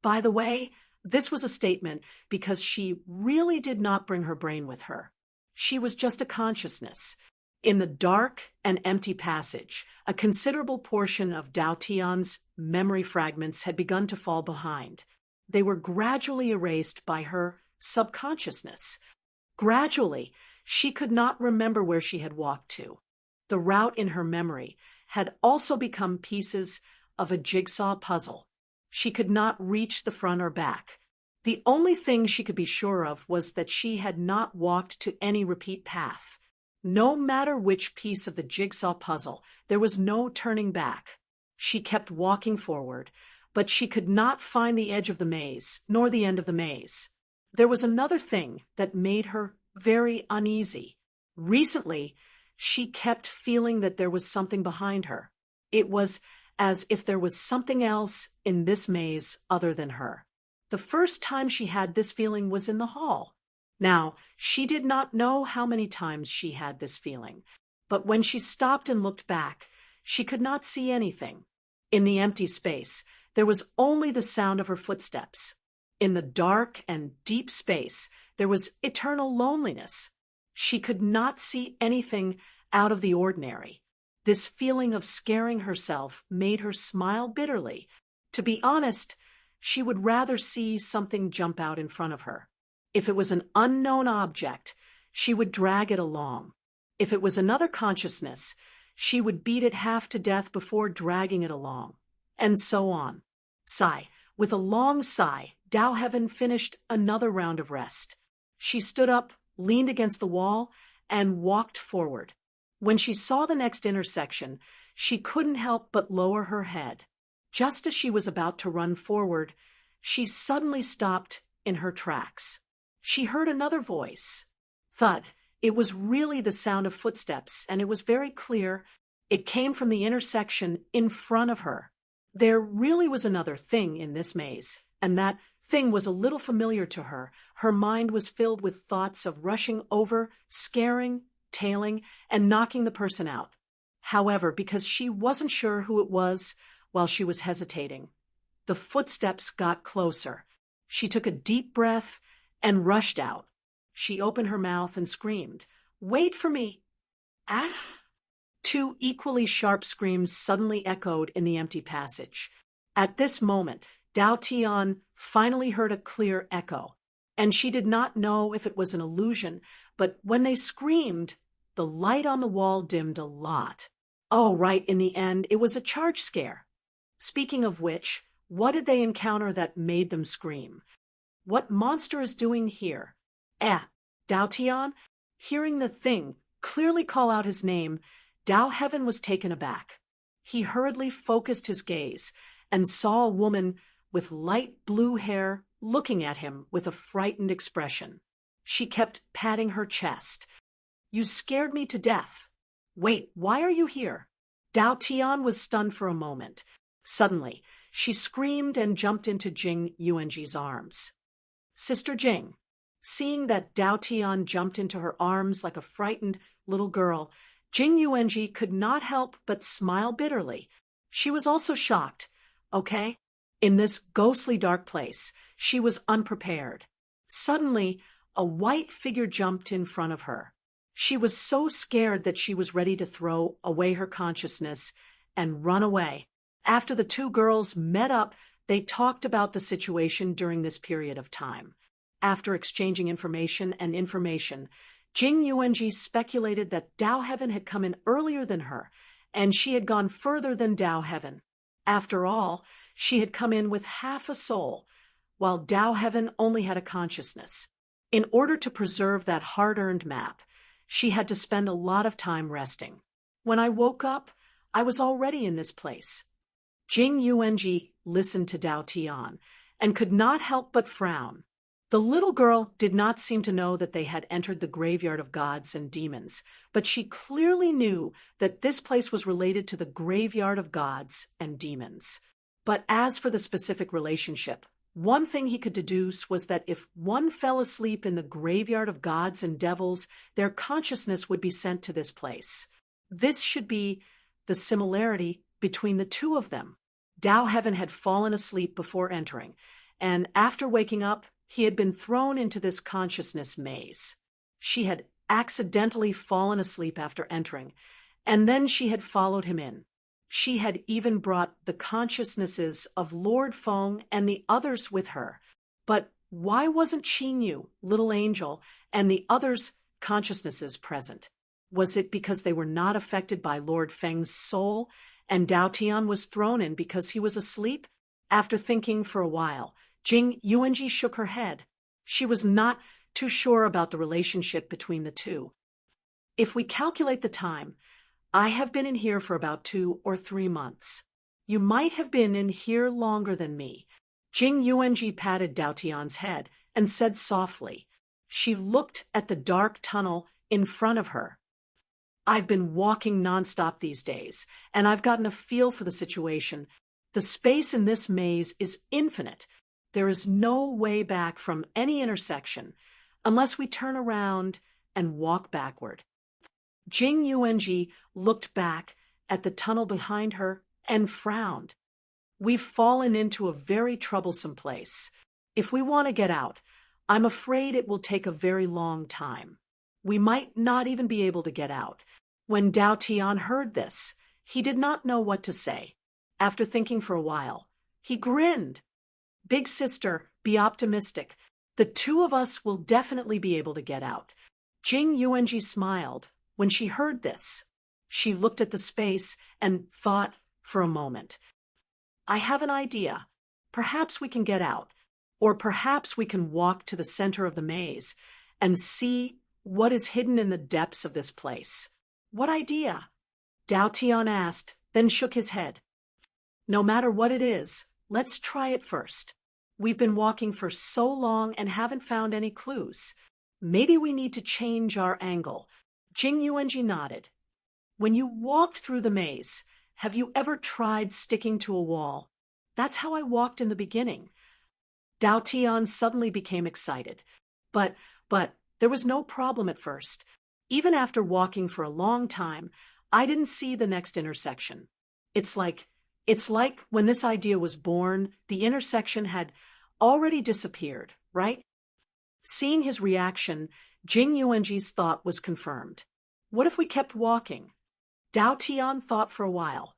[SPEAKER 1] By the way, this was a statement because she really did not bring her brain with her. She was just a consciousness. In the dark and empty passage, a considerable portion of Dao Tian's memory fragments had begun to fall behind. They were gradually erased by her subconsciousness. Gradually, she could not remember where she had walked to. The route in her memory had also become pieces of a jigsaw puzzle. She could not reach the front or back. The only thing she could be sure of was that she had not walked to any repeat path. No matter which piece of the jigsaw puzzle, there was no turning back. She kept walking forward, but she could not find the edge of the maze, nor the end of the maze. There was another thing that made her very uneasy. Recently, she kept feeling that there was something behind her. It was as if there was something else in this maze other than her. The first time she had this feeling was in the hall. Now, she did not know how many times she had this feeling, but when she stopped and looked back, she could not see anything. In the empty space, there was only the sound of her footsteps. In the dark and deep space, there was eternal loneliness. She could not see anything out of the ordinary. This feeling of scaring herself made her smile bitterly. To be honest, she would rather see something jump out in front of her. If it was an unknown object, she would drag it along. If it was another consciousness, she would beat it half to death before dragging it along. And so on. Sigh. With a long sigh, Dao Heaven finished another round of rest. She stood up, leaned against the wall, and walked forward. When she saw the next intersection, she couldn't help but lower her head. Just as she was about to run forward, she suddenly stopped in her tracks. She heard another voice. Thud. It was really the sound of footsteps, and it was very clear. It came from the intersection in front of her. There really was another thing in this maze, and that thing was a little familiar to her. Her mind was filled with thoughts of rushing over, scaring, tailing, and knocking the person out. However, because she wasn't sure who it was while she was hesitating, the footsteps got closer. She took a deep breath and rushed out. She opened her mouth and screamed, "Wait for me!" Ah! Two equally sharp screams suddenly echoed in the empty passage. At this moment, Dao Tian finally heard a clear echo, and she did not know if it was an illusion, but when they screamed, the light on the wall dimmed a lot. Oh, right, in the end, it was a charge scare. Speaking of which, what did they encounter that made them scream? What monster is doing here? Dao Tian, hearing the thing clearly call out his name, Dao Heaven was taken aback. He hurriedly focused his gaze and saw a woman with light blue hair looking at him with a frightened expression. She kept patting her chest. "You scared me to death. Wait, why are you here?" Dao Tian was stunned for a moment. Suddenly, she screamed and jumped into Jing Yuanji's arms. "Sister Jing." Seeing that Dao Tian jumped into her arms like a frightened little girl, Jing Yuanji could not help but smile bitterly. She was also shocked. Okay? In this ghostly dark place, she was unprepared. Suddenly, a white figure jumped in front of her. She was so scared that she was ready to throw away her consciousness and run away. After the two girls met up, they talked about the situation during this period of time. After exchanging information, Jing Yuanji speculated that Dao Heaven had come in earlier than her, and she had gone further than Dao Heaven. After all, she had come in with half a soul, while Dao Heaven only had a consciousness. In order to preserve that hard-earned map, she had to spend a lot of time resting. When I woke up, I was already in this place. Jing Yuanji listened to Dao Tian and could not help but frown. The little girl did not seem to know that they had entered the graveyard of gods and demons, but she clearly knew that this place was related to the graveyard of gods and demons. But as for the specific relationship, one thing he could deduce was that if one fell asleep in the graveyard of gods and devils, their consciousness would be sent to this place. This should be the similarity between the two of them. Dao Heaven had fallen asleep before entering, and after waking up, he had been thrown into this consciousness maze. She had accidentally fallen asleep after entering, and then she had followed him in. She had even brought the consciousnesses of Lord Feng and the others with her. But why wasn't Qingyu, Little Angel, and the others' consciousnesses present? Was it because they were not affected by Lord Feng's soul, and Dao Tian was thrown in because he was asleep? After thinking for a while, Jing Yuanji shook her head. She was not too sure about the relationship between the two. If we calculate the time, I have been in here for about 2 or 3 months. You might have been in here longer than me. Jing Yuanji patted Dao Tian's head and said softly. She looked at the dark tunnel in front of her. I've been walking nonstop these days, and I've gotten a feel for the situation. The space in this maze is infinite. There is no way back from any intersection unless we turn around and walk backward. Jing Yuanji looked back at the tunnel behind her and frowned. We've fallen into a very troublesome place. If we want to get out, I'm afraid it will take a very long time. We might not even be able to get out. When Dao Tian heard this, he did not know what to say. After thinking for a while, he grinned. Big sister, be optimistic. The two of us will definitely be able to get out. Jing Yuanji smiled when she heard this. She looked at the space and thought for a moment. I have an idea. Perhaps we can get out, or perhaps we can walk to the center of the maze and see what is hidden in the depths of this place. What idea? Dao Tian asked, then shook his head. No matter what it is, let's try it first. We've been walking for so long and haven't found any clues. Maybe we need to change our angle. Jing Yuanji nodded. When you walked through the maze, have you ever tried sticking to a wall? That's how I walked in the beginning. Dao Tian suddenly became excited. But there was no problem at first. Even after walking for a long time, I didn't see the next intersection. It's like when this idea was born, the intersection had already disappeared, right? Seeing his reaction, Jing Yuanji's thought was confirmed. What if we kept walking? Dao Tian thought for a while.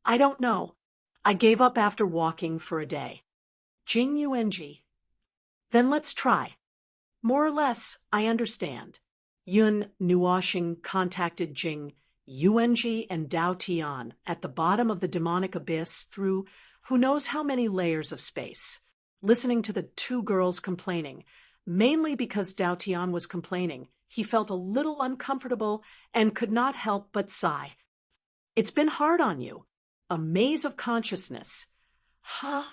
[SPEAKER 1] I don't know. I gave up after walking for a day. Jing Yuanji. Then let's try. More or less, I understand. Yun Nuoxing contacted Jing Yuanji and Dao Tian at the bottom of the demonic abyss through who knows how many layers of space, listening to the two girls complaining. Mainly because Dao Tian was complaining, he felt a little uncomfortable and could not help but sigh. It's been hard on you. A maze of consciousness. Huh?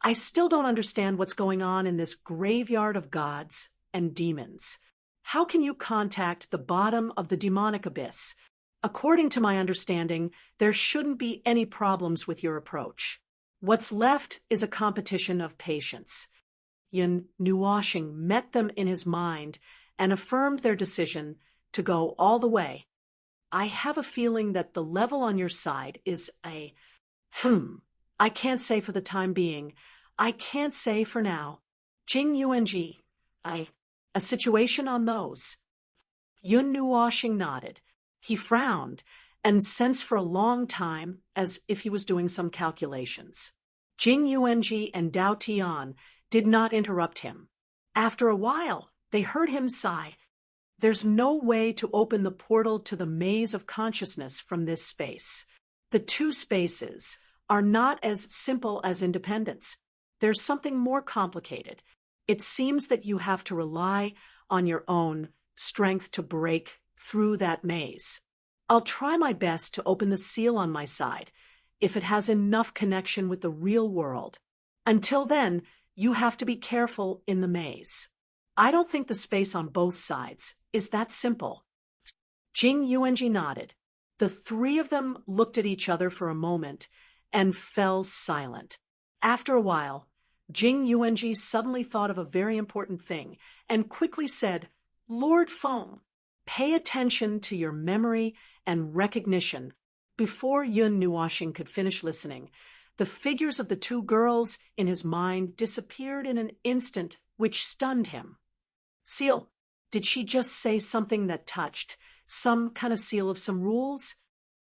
[SPEAKER 1] I still don't understand what's going on in this graveyard of gods and demons. How can you contact the bottom of the demonic abyss? According to my understanding, there shouldn't be any problems with your approach. What's left is a competition of patience. Yun Nuoxing met them in his mind and affirmed their decision to go all the way. I have a feeling that the level on your side is I can't say for the time being. I can't say for now. Jing Yuanji, a situation on those. Yun Nuoxing nodded. He frowned and sensed for a long time as if he was doing some calculations. Jing Yuanji and Dao Tian did not interrupt him. After a while, they heard him sigh. There's no way to open the portal to the maze of consciousness from this space. The two spaces are not as simple as independence. There's something more complicated. It seems that you have to rely on your own strength to break through that maze. I'll try my best to open the seal on my side, if it has enough connection with the real world. Until then, you have to be careful in the maze. I don't think the space on both sides is that simple. Jing Yuanji nodded. The three of them looked at each other for a moment and fell silent. After a while, Jing Yuanji suddenly thought of a very important thing and quickly said, Lord Feng, pay attention to your memory and recognition. Before Yun Nuoxing could finish listening, the figures of the two girls in his mind disappeared in an instant, which stunned him. Seal, did she just say something that touched some kind of seal of some rules?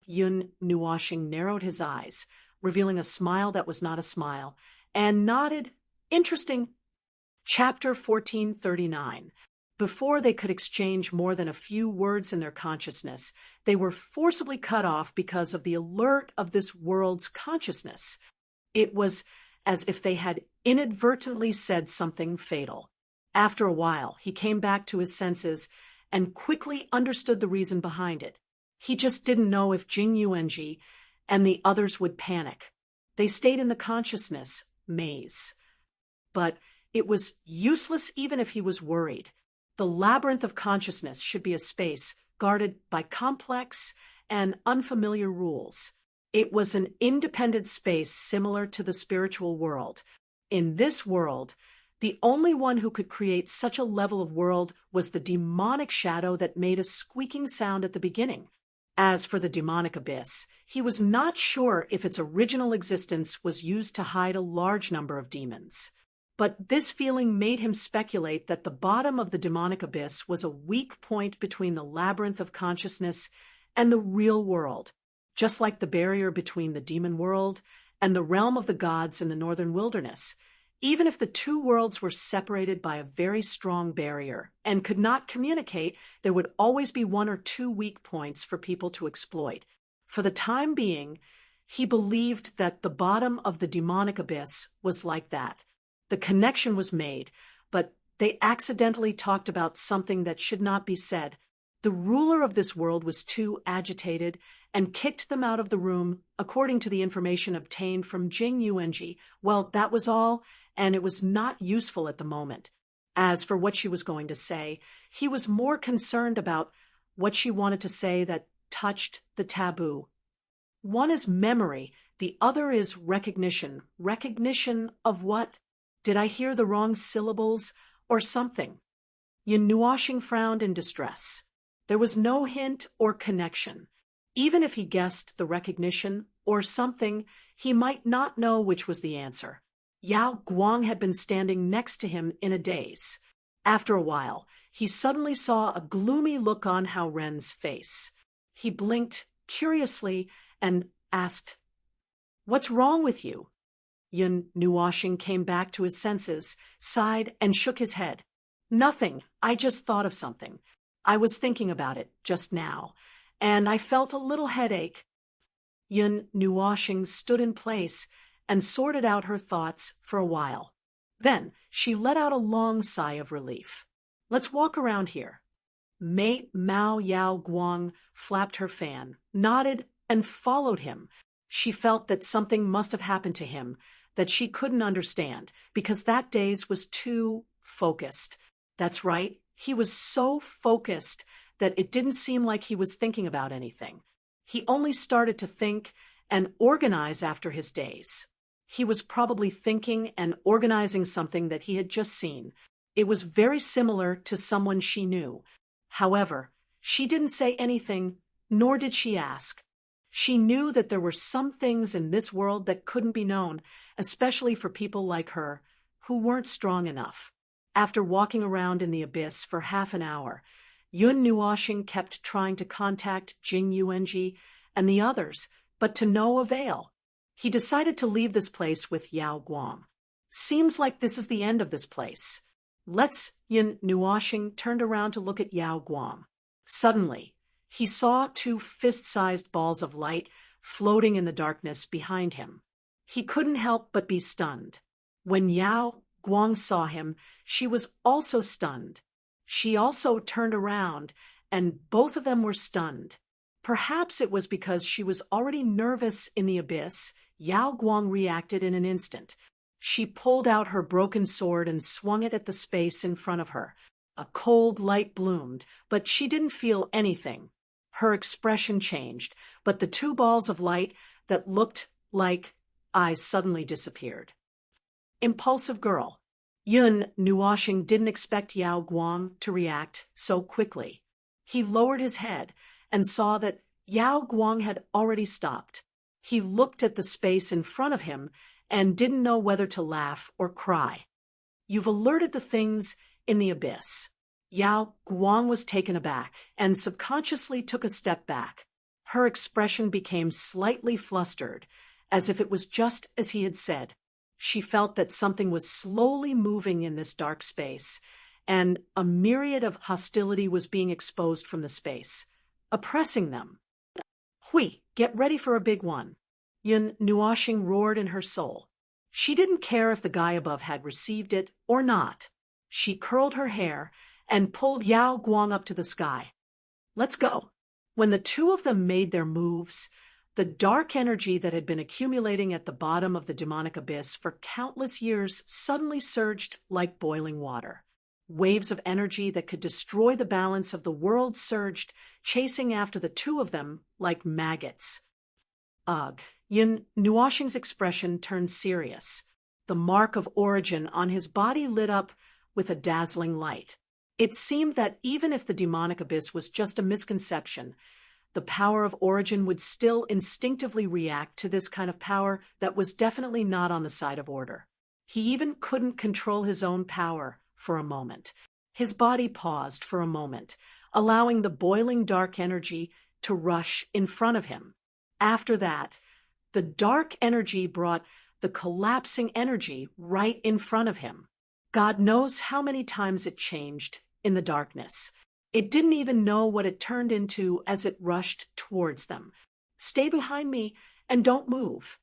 [SPEAKER 1] Yun Nuoxing narrowed his eyes, revealing a smile that was not a smile, and nodded. Interesting. Chapter 1439. Before they could exchange more than a few words in their consciousness, they were forcibly cut off because of the alert of this world's consciousness. It was as if they had inadvertently said something fatal. After a while, he came back to his senses and quickly understood the reason behind it. He just didn't know if Jing Yuanji and the others would panic. They stayed in the consciousness maze. But it was useless even if he was worried. The labyrinth of consciousness should be a space guarded by complex and unfamiliar rules. It was an independent space similar to the spiritual world. In this world, the only one who could create such a level of world was the demonic shadow that made a squeaking sound at the beginning. As for the demonic abyss, he was not sure if its original existence was used to hide a large number of demons. But this feeling made him speculate that the bottom of the demonic abyss was a weak point between the labyrinth of consciousness and the real world, just like the barrier between the demon world and the realm of the gods in the northern wilderness. Even if the two worlds were separated by a very strong barrier and could not communicate, there would always be one or two weak points for people to exploit. For the time being, he believed that the bottom of the demonic abyss was like that. The connection was made, but they accidentally talked about something that should not be said. The ruler of this world was too agitated and kicked them out of the room, according to the information obtained from Jing Yuanji. Well, that was all, and it was not useful at the moment. As for what she was going to say, he was more concerned about what she wanted to say that touched the taboo. One is memory, the other is recognition. Recognition of what? Did I hear the wrong syllables or something? Yin Nuoshing frowned in distress. There was no hint or connection. Even if he guessed the recognition or something, he might not know which was the answer. Yao Guang had been standing next to him in a daze. After a while, he suddenly saw a gloomy look on Hao Ren's face. He blinked curiously and asked, "What's wrong with you?" Yun Nuoshing came back to his senses, sighed, and shook his head. "Nothing. I just thought of something. I was thinking about it just now, and I felt a little headache." Yun Nuoshing stood in place and sorted out her thoughts for a while. Then she let out a long sigh of relief. "Let's walk around here." Mate Mao Yao Guang flapped her fan, nodded, and followed him. She felt that something must have happened to him that she couldn't understand, because that daze was too focused. That's right, he was so focused that it didn't seem like he was thinking about anything. He only started to think and organize after his daze. He was probably thinking and organizing something that he had just seen. It was very similar to someone she knew. However, she didn't say anything, nor did she ask. She knew that there were some things in this world that couldn't be known, especially for people like her, who weren't strong enough. After walking around in the abyss for half an hour, Yun Nuoshing kept trying to contact Jing Yuanji and the others, but to no avail. He decided to leave this place with Yao Guang. "Seems like this is the end of this place. Let's." Yun Nuoshing turned around to look at Yao Guang. Suddenly, he saw two fist-sized balls of light floating in the darkness behind him. He couldn't help but be stunned. When Yao Guang saw him, she was also stunned. She also turned around, and both of them were stunned. Perhaps it was because she was already nervous in the abyss. Yao Guang reacted in an instant. She pulled out her broken sword and swung it at the space in front of her. A cold light bloomed, but she didn't feel anything. Her expression changed, but the two balls of light that looked like eyes suddenly disappeared. Impulsive girl. Yun Nuoshing didn't expect Yao Guang to react so quickly. He lowered his head and saw that Yao Guang had already stopped. He looked at the space in front of him and didn't know whether to laugh or cry. "You've alerted the things in the abyss." Yao Guang was taken aback and subconsciously took a step back. Her expression became slightly flustered, as if it was just as he had said. She felt that something was slowly moving in this dark space, and a myriad of hostility was being exposed from the space, oppressing them. "Hui, get ready for a big one." Yun Nuoshing roared in her soul. She didn't care if the guy above had received it or not. She curled her hair and pulled Yao Guang up to the sky. "Let's go." When the two of them made their moves, the dark energy that had been accumulating at the bottom of the demonic abyss for countless years suddenly surged like boiling water. Waves of energy that could destroy the balance of the world surged, chasing after the two of them like maggots. Ugh. Yun Nuoshing's expression turned serious. The mark of origin on his body lit up with a dazzling light. It seemed that even if the demonic abyss was just a misconception, the power of origin would still instinctively react to this kind of power that was definitely not on the side of order. He even couldn't control his own power for a moment. His body paused for a moment, allowing the boiling dark energy to rush in front of him. After that, the dark energy brought the collapsing energy right in front of him. God knows how many times it changed in the darkness. It didn't even know what it turned into as it rushed towards them. "Stay behind me and don't move."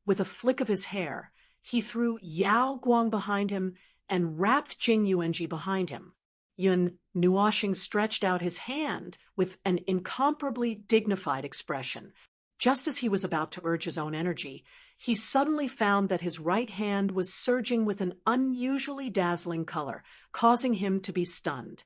[SPEAKER 1] With a flick of his hair, he threw Yao Guang behind him and wrapped Jing Yuanji behind him. Yun Nuoshing stretched out his hand with an incomparably dignified expression. Just as he was about to urge his own energy, he suddenly found that his right hand was surging with an unusually dazzling color, causing him to be stunned.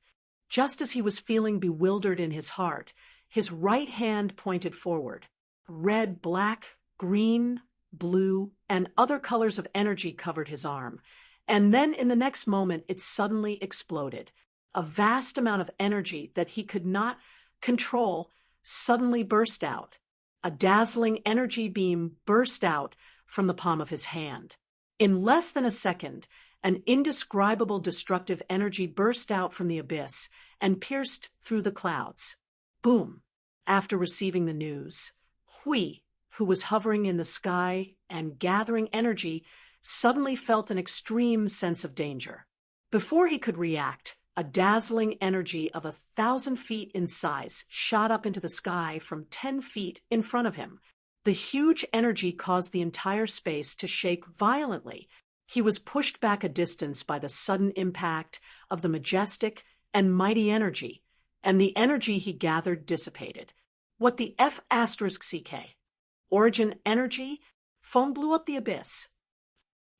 [SPEAKER 1] Just as he was feeling bewildered in his heart, his right hand pointed forward. Red, black, green, blue, and other colors of energy covered his arm. And then in the next moment, it suddenly exploded. A vast amount of energy that he could not control suddenly burst out. A dazzling energy beam burst out from the palm of his hand. In less than a second, an indescribable destructive energy burst out from the abyss and pierced through the clouds. Boom! After receiving the news, Hui, who was hovering in the sky and gathering energy, suddenly felt an extreme sense of danger. Before he could react, a dazzling energy of 1,000 feet in size shot up into the sky from 10 feet in front of him. The huge energy caused the entire space to shake violently. He was pushed back a distance by the sudden impact of the majestic and mighty energy, and the energy he gathered dissipated. What the F***CK? Origin energy? Foam blew up the abyss.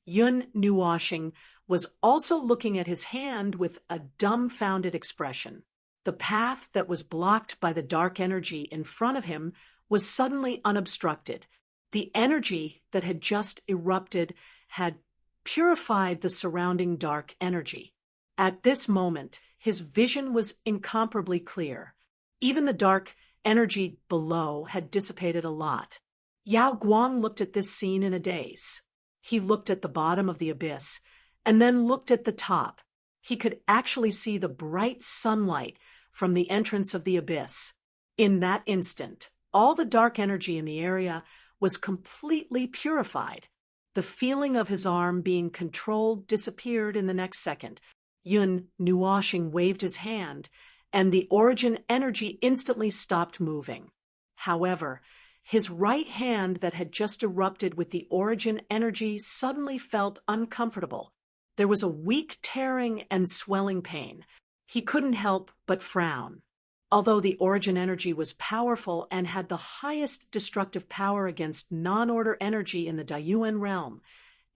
[SPEAKER 1] Yun Nuoshing was also looking at his hand with a dumbfounded expression. The path that was blocked by the dark energy in front of him was suddenly unobstructed. The energy that had just erupted had purified the surrounding dark energy. At this moment, his vision was incomparably clear. Even the dark energy below had dissipated a lot. Yao Guang looked at this scene in a daze. He looked at the bottom of the abyss, and then looked at the top. He could actually see the bright sunlight from the entrance of the abyss. In that instant, all the dark energy in the area was completely purified. The feeling of his arm being controlled disappeared in the next second. Yun Nuoshing waved his hand, and the origin energy instantly stopped moving. However, his right hand that had just erupted with the origin energy suddenly felt uncomfortable. There was a weak tearing and swelling pain. He couldn't help but frown. Although the origin energy was powerful and had the highest destructive power against non-order energy in the Dayuan realm,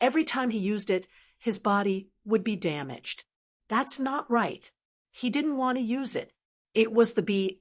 [SPEAKER 1] every time he used it, his body would be damaged. That's not right. He didn't want to use it. It was the B***TCH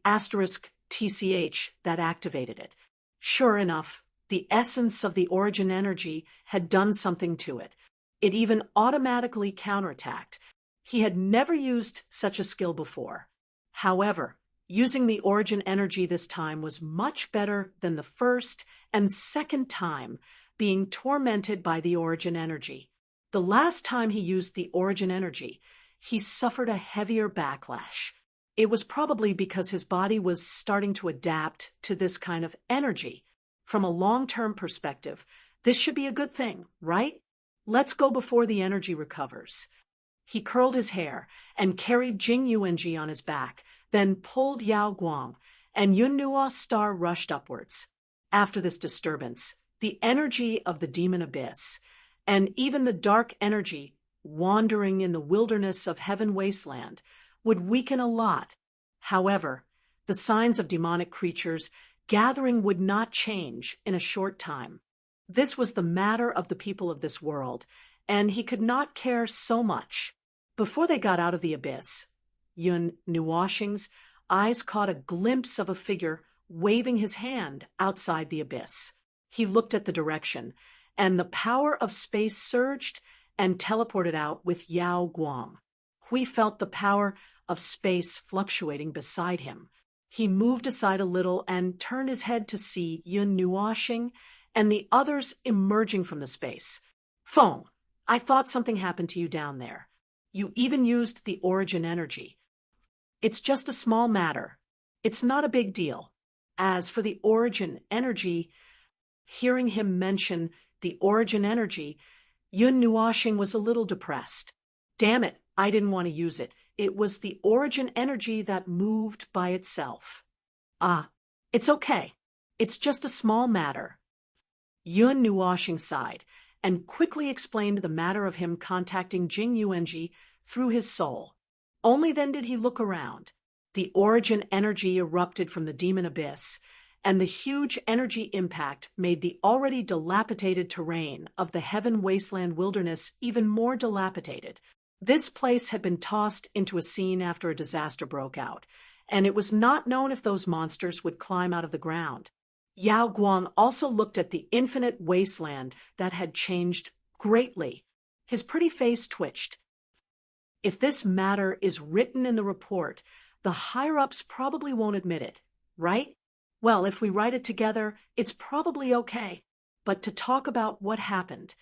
[SPEAKER 1] that activated it. Sure enough, the essence of the origin energy had done something to it. It even automatically counterattacked. He had never used such a skill before. However, using the origin energy this time was much better than the first and second time being tormented by the origin energy. The last time he used the origin energy, he suffered a heavier backlash. It was probably because his body was starting to adapt to this kind of energy. From a long-term perspective, this should be a good thing, right? Let's go before the energy recovers. He curled his hair and carried Jing Yuanji on his back, then pulled Yao Guang, and Yun Nuo's star rushed upwards. After this disturbance, the energy of the demon abyss, and even the dark energy wandering in the wilderness of Heaven Wasteland, would weaken a lot. However, the signs of demonic creatures gathering would not change in a short time. This was the matter of the people of this world, and he could not care so much. Before they got out of the abyss, Yun Nuoshing's eyes caught a glimpse of a figure waving his hand outside the abyss. He looked at the direction, and the power of space surged and teleported out with Yao Guang. Hui felt the power of space fluctuating beside him. He moved aside a little and turned his head to see Yun Nuoshing and the others emerging from the space. Feng, I thought something happened to you down there. You even used the origin energy. It's just a small matter. It's not a big deal. As for the origin energy, hearing him mention the origin energy, Yun Nuoshing was a little depressed. Damn it, I didn't want to use it. It was the origin energy that moved by itself. Ah, it's okay. It's just a small matter. Yun Nuoshing sighed and quickly explained the matter of him contacting Jing Yuanji through his soul. Only then did he look around. The origin energy erupted from the demon abyss, and the huge energy impact made the already dilapidated terrain of the Heaven Wasteland Wilderness even more dilapidated. This place had been tossed into a scene after a disaster broke out, and it was not known if those monsters would climb out of the ground. Yao Guang also looked at the infinite wasteland that had changed greatly. His pretty face twitched. If this matter is written in the report, the higher-ups probably won't admit it, right? Well, if we write it together, it's probably okay. But to talk about what happened,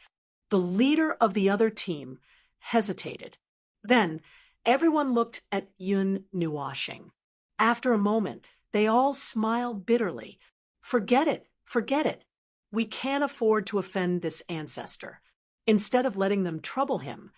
[SPEAKER 1] the leader of the other team hesitated. Then, everyone looked at Yun Nuoxing. After a moment, they all smiled bitterly. Forget it, forget it. We can't afford to offend this ancestor. Instead of letting them trouble him,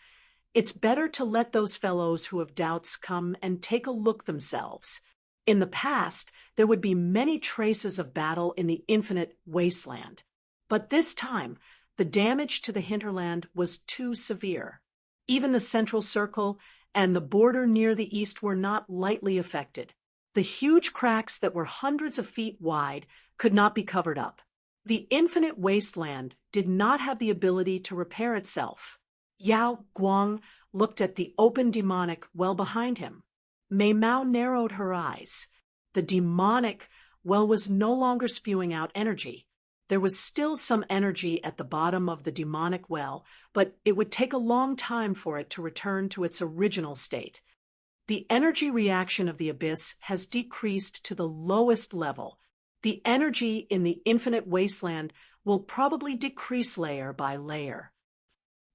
[SPEAKER 1] it's better to let those fellows who have doubts come and take a look themselves. In the past, there would be many traces of battle in the infinite wasteland. But this time, the damage to the hinterland was too severe. Even the central circle and the border near the east were not lightly affected. The huge cracks that were hundreds of feet wide could not be covered up. The infinite wasteland did not have the ability to repair itself. Yao Guang looked at the open demonic well behind him. Mei Mao narrowed her eyes. The demonic well was no longer spewing out energy. There was still some energy at the bottom of the demonic well, but it would take a long time for it to return to its original state. The energy reaction of the abyss has decreased to the lowest level. The energy in the infinite wasteland will probably decrease layer by layer.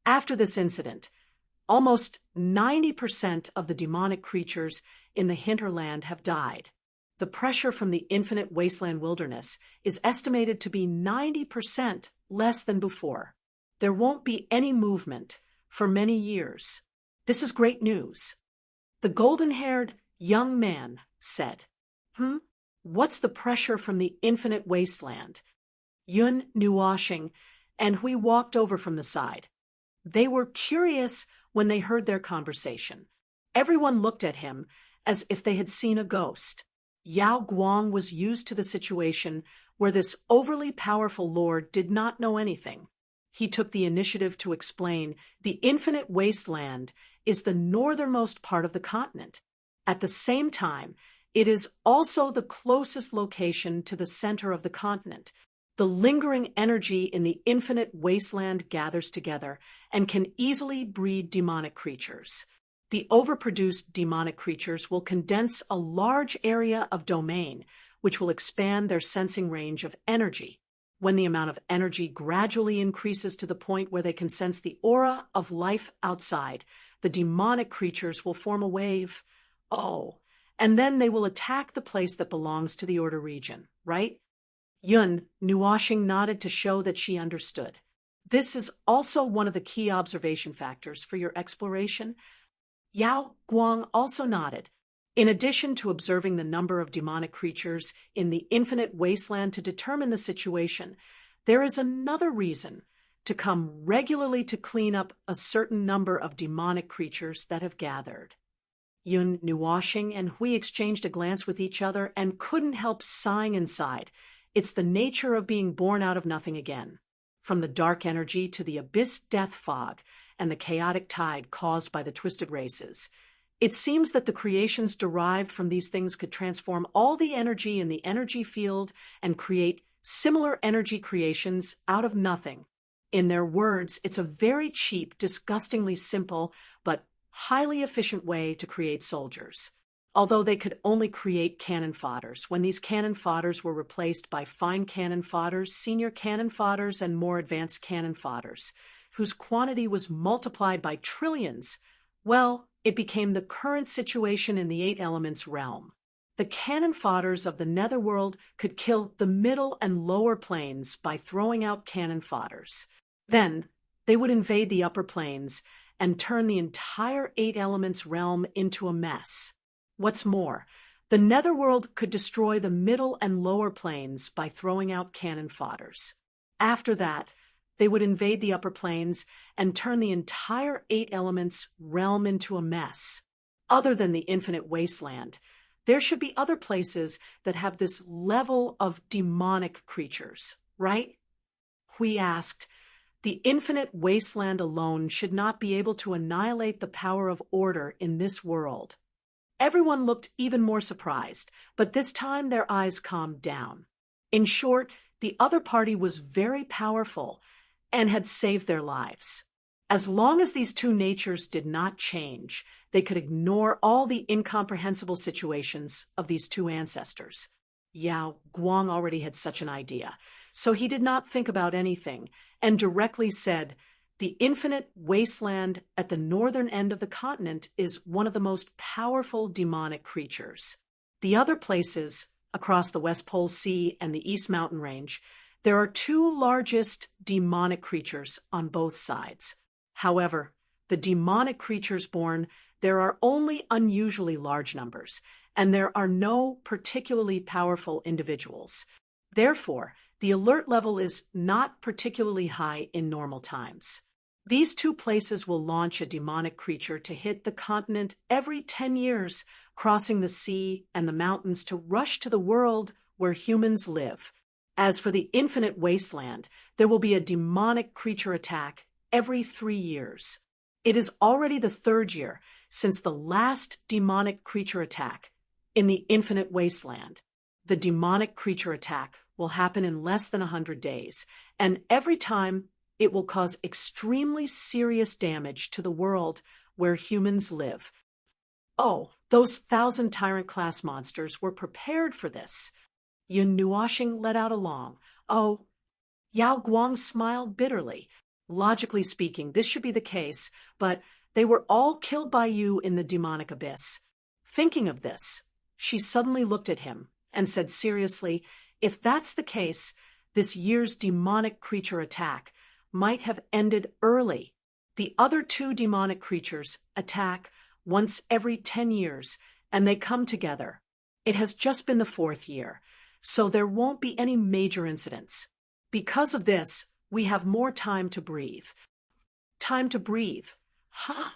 [SPEAKER 1] After this incident, almost 90% of the demonic creatures in the hinterland have died. The pressure from the infinite wasteland wilderness is estimated to be 90% less than before. There won't be any movement for many years. This is great news. The golden-haired young man said, What's the pressure from the infinite wasteland? Yun Nuoxing and Hui walked over from the side. They were curious when they heard their conversation. Everyone looked at him as if they had seen a ghost. Yao Guang was used to the situation where this overly powerful lord did not know anything. He took the initiative to explain the infinite wasteland is the northernmost part of the continent. At the same time, it is also the closest location to the center of the continent. The lingering energy in the infinite wasteland gathers together and can easily breed demonic creatures. The overproduced demonic creatures will condense a large area of domain, which will expand their sensing range of energy. When the amount of energy gradually increases to the point where they can sense the aura of life outside, the demonic creatures will form a wave. And then they will attack the place that belongs to the order region, right? Yun Nuoxing nodded to show that she understood. This is also one of the key observation factors for your exploration. Yao Guang also nodded. In addition to observing the number of demonic creatures in the infinite wasteland to determine the situation, there is another reason to come regularly to clean up a certain number of demonic creatures that have gathered. Yun Nuoxing and Hui exchanged a glance with each other and couldn't help sighing inside. It's the nature of being born out of nothing again. From the dark energy to the abyss death fog and the chaotic tide caused by the twisted races. It seems that the creations derived from these things could transform all the energy in the energy field and create similar energy creations out of nothing. In their words, it's a very cheap, disgustingly simple, but highly efficient way to create soldiers. Although they could only create cannon fodders, when these cannon fodders were replaced by fine cannon fodders, senior cannon fodders, and more advanced cannon fodders, whose quantity was multiplied by trillions, well, it became the current situation in the Eight Elements realm. The cannon fodders of the netherworld could kill the middle and lower planes by throwing out cannon fodders. Then, they would invade the upper planes and turn the entire Eight Elements realm into a mess. What's more, the netherworld could destroy the middle and lower planes by throwing out cannon fodders. After that, they would invade the upper planes and turn the entire Eight Elements realm into a mess. Other than the infinite wasteland, There should be other places that have this level of demonic creatures, right? Hui asked. The infinite wasteland alone should not be able to annihilate the power of order in this world. Everyone looked even more surprised, but this time their eyes calmed down. In short, the other party was very powerful and had saved their lives. As long as these two natures did not change, they could ignore all the incomprehensible situations of these two ancestors. Yao Guang already had such an idea, so he did not think about anything and directly said, "The infinite wasteland at the northern end of the continent is one of the most powerful demonic creatures. The other places, across the West Pole Sea and the East Mountain Range, there are two largest demonic creatures on both sides. However, the demonic creatures born, there are only unusually large numbers, and there are no particularly powerful individuals. Therefore, the alert level is not particularly high in normal times. These two places will launch a demonic creature to hit the continent every 10 years, crossing the sea and the mountains to rush to the world where humans live. As for the infinite wasteland, there will be a demonic creature attack every 3 years. It is already the 3rd year since the last demonic creature attack in the infinite wasteland. The demonic creature attack will happen in less than 100 days, and every time it will cause extremely serious damage to the world where humans live. Oh, those 1,000 tyrant-class monsters were prepared for this." Yun Nuoxing let out a long, "Oh." Yao Guang smiled bitterly. Logically speaking, this should be the case, but they were all killed by you in the demonic abyss. Thinking of this, she suddenly looked at him and said seriously, "If that's the case, this year's demonic creature attack might have ended early. The other two demonic creatures attack once every 10 years, and they come together. It has just been the 4th year, so there won't be any major incidents. Because of this, we have more time to breathe." Time to breathe? Huh?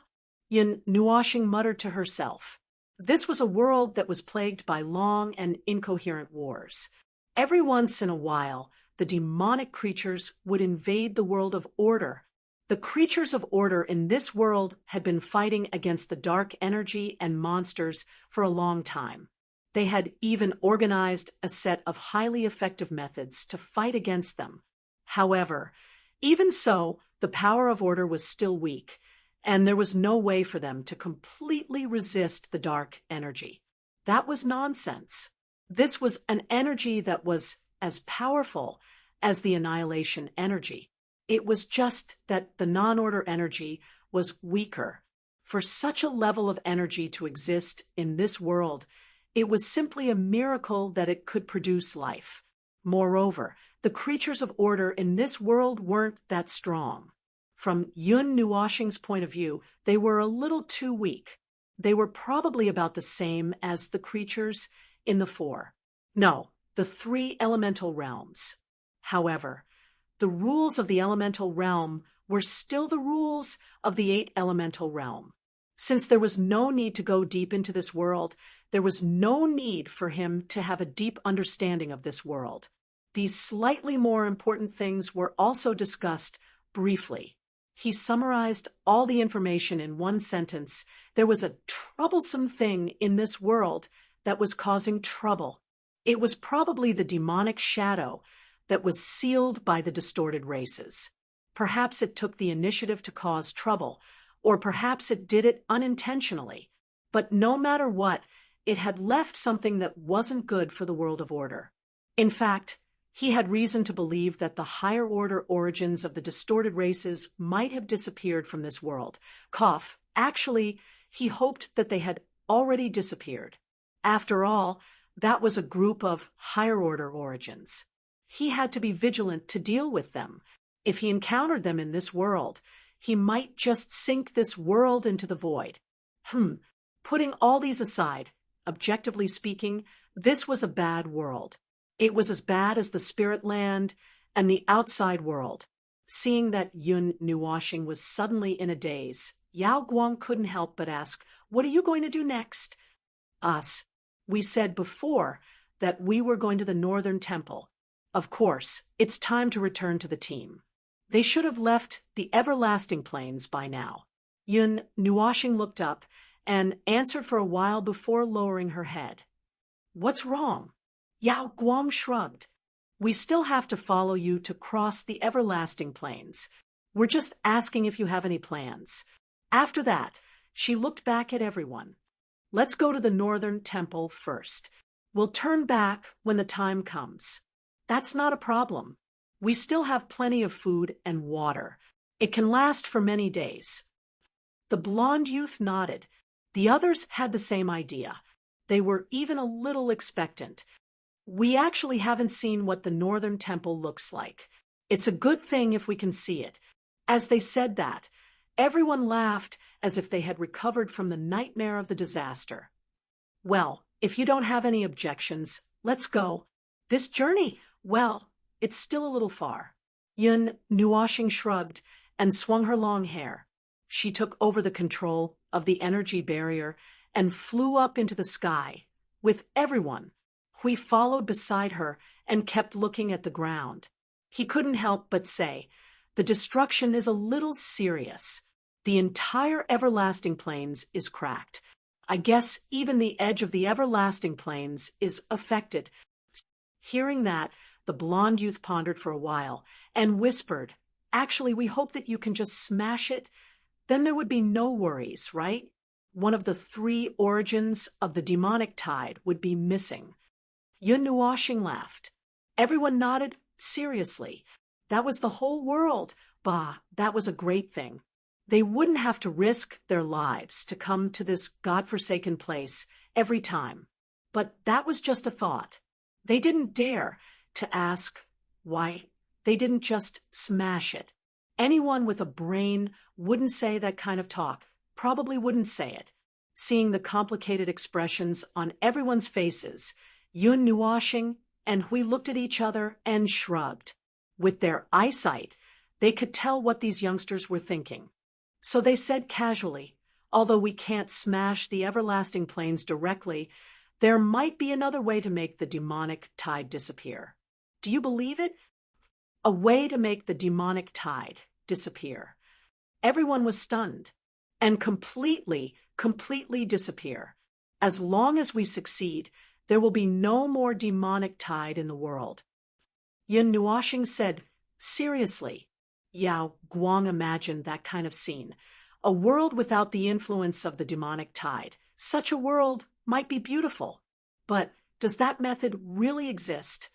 [SPEAKER 1] Yin Nuoxing muttered to herself. This was a world that was plagued by long and incoherent wars. Every once in a while, the demonic creatures would invade the world of order. The creatures of order in this world had been fighting against the dark energy and monsters for a long time. They had even organized a set of highly effective methods to fight against them. However, even so, the power of order was still weak, and there was no way for them to completely resist the dark energy. That was nonsense. This was an energy that was as powerful as the annihilation energy. It was just that the non-order energy was weaker. For such a level of energy to exist in this world, it was simply a miracle that it could produce life. Moreover, the creatures of order in this world weren't that strong. From Yun Nuoxing's point of view, they were a little too weak. They were probably about the same as the creatures in the 3 elemental realms. However, the rules of the elemental realm were still the rules of the 8 elemental realm. Since there was no need to go deep into this world, there was no need for him to have a deep understanding of this world. These slightly more important things were also discussed briefly. He summarized all the information in one sentence. There was a troublesome thing in this world that was causing trouble. It was probably the demonic shadow that was sealed by the distorted races. Perhaps it took the initiative to cause trouble, or perhaps it did it unintentionally. But no matter what, it had left something that wasn't good for the world of order. In fact, he had reason to believe that the higher order origins of the distorted races might have disappeared from this world. Actually, he hoped that they had already disappeared. After all, that was a group of higher order origins. He had to be vigilant to deal with them. If he encountered them in this world, he might just sink this world into the void. Putting all these aside, objectively speaking, this was a bad world. It was as bad as the spirit land and the outside world. Seeing that Yun Nuoxing was suddenly in a daze, Yao Guang couldn't help but ask, "What are you going to do next?" "Us." We said before that we were going to the Northern Temple. Of course, it's time to return to the team. They should have left the everlasting plains by now. Yun Nuashing looked up and answered for a while before lowering her head. What's wrong? Yao Guang shrugged. We still have to follow you to cross the everlasting plains. We're just asking if you have any plans. After that, she looked back at everyone. Let's go to the Northern Temple first. We'll turn back when the time comes. That's not a problem. We still have plenty of food and water. It can last for many days. The blonde youth nodded. The others had the same idea. They were even a little expectant. We actually haven't seen what the Northern Temple looks like. It's a good thing if we can see it. As they said that, everyone laughed as if they had recovered from the nightmare of the disaster. Well, if you don't have any objections, let's go. This journey, well, it's still a little far. Yun Nuashing shrugged and swung her long hair. She took over the control of the energy barrier and flew up into the sky. With everyone, Hui followed beside her and kept looking at the ground. He couldn't help but say, the destruction is a little serious. The entire everlasting plains is cracked. I guess even the edge of the everlasting plains is affected. Hearing that, the blonde youth pondered for a while and whispered, actually, we hope that you can just smash it. Then there would be no worries, right? One of the 3 origins of the demonic tide would be missing. Yun Nuashing laughed. Everyone nodded seriously. That was the whole world. Bah, that was a great thing. They wouldn't have to risk their lives to come to this godforsaken place every time. But that was just a thought. They didn't dare to ask why. They didn't just smash it. Anyone with a brain wouldn't say that kind of talk, probably wouldn't say it. Seeing the complicated expressions on everyone's faces, Yun Nuashing and Hui looked at each other and shrugged. With their eyesight, they could tell what these youngsters were thinking. So they said casually, although we can't smash the everlasting plains directly, there might be another way to make the demonic tide disappear. Do you believe it? A way to make the demonic tide disappear. Everyone was stunned. And completely disappear. As long as we succeed, there will be no more demonic tide in the world. Yun Nuashing said, seriously. Yao Guang imagined that kind of scene. A world without the influence of the demonic tide. Such a world might be beautiful. But does that method really exist?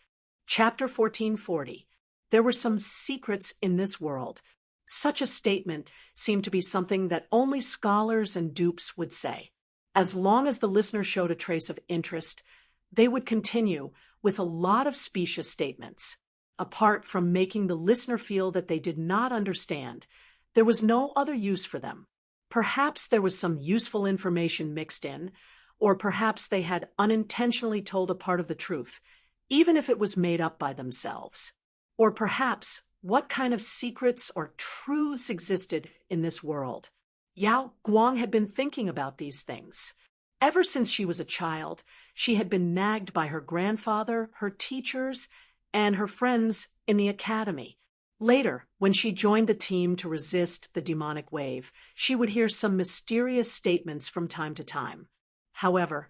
[SPEAKER 1] Chapter 1440. There were some secrets in this world. Such a statement seemed to be something that only scholars and dupes would say. As long as the listener showed a trace of interest, they would continue with a lot of specious statements. Apart from making the listener feel that they did not understand, there was no other use for them. Perhaps there was some useful information mixed in, or perhaps they had unintentionally told a part of the truth, even if it was made up by themselves. Or perhaps what kind of secrets or truths existed in this world. Yao Guang had been thinking about these things. Ever since she was a child, she had been nagged by her grandfather, her teachers, and her friends in the academy. Later, when she joined the team to resist the demonic wave, she would hear some mysterious statements from time to time. However,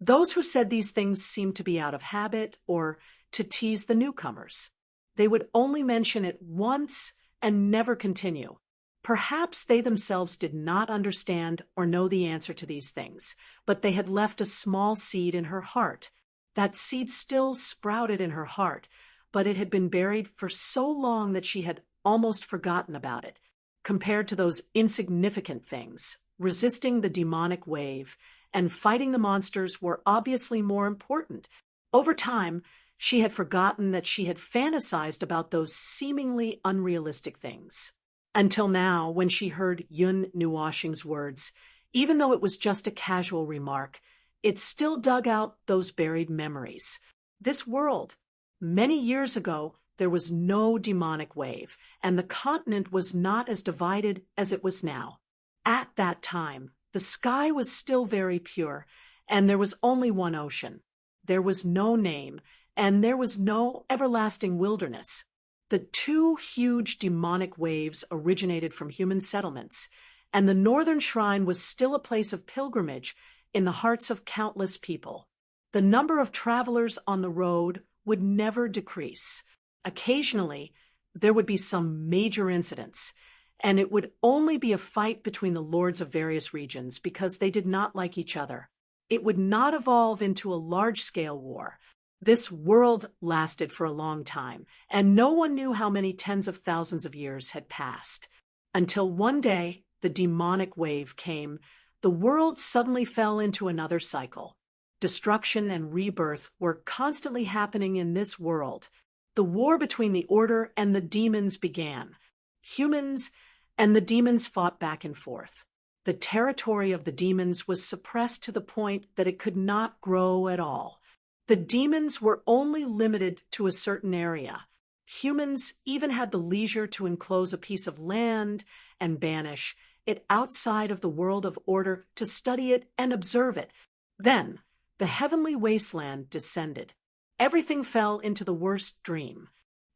[SPEAKER 1] those who said these things seemed to be out of habit or to tease the newcomers. They would only mention it once and never continue. Perhaps they themselves did not understand or know the answer to these things, but they had left a small seed in her heart. That seed still sprouted in her heart, but it had been buried for so long that she had almost forgotten about it. Compared to those insignificant things, resisting the demonic wave and fighting the monsters were obviously more important. Over time, she had forgotten that she had fantasized about those seemingly unrealistic things. Until now, when she heard Yun Nuashing's words, even though it was just a casual remark, it still dug out those buried memories. This world, many years ago, there was no demonic wave, and the continent was not as divided as it was now. At that time, the sky was still very pure, and there was only one ocean. There was no name, and there was no everlasting wilderness. The two huge demonic waves originated from human settlements, and the northern shrine was still a place of pilgrimage in the hearts of countless people. The number of travelers on the road would never decrease. Occasionally, there would be some major incidents, and it would only be a fight between the lords of various regions because they did not like each other. It would not evolve into a large-scale war. This world lasted for a long time, and no one knew how many tens of thousands of years had passed. Until one day, the demonic wave came. The world suddenly fell into another cycle. Destruction and rebirth were constantly happening in this world. The war between the order and the demons began. Humans and the demons fought back and forth. The territory of the demons was suppressed to the point that it could not grow at all. The demons were only limited to a certain area. Humans even had the leisure to enclose a piece of land and banish it outside of the world of order to study it and observe it. Then, the heavenly wasteland descended. Everything fell into the worst dream.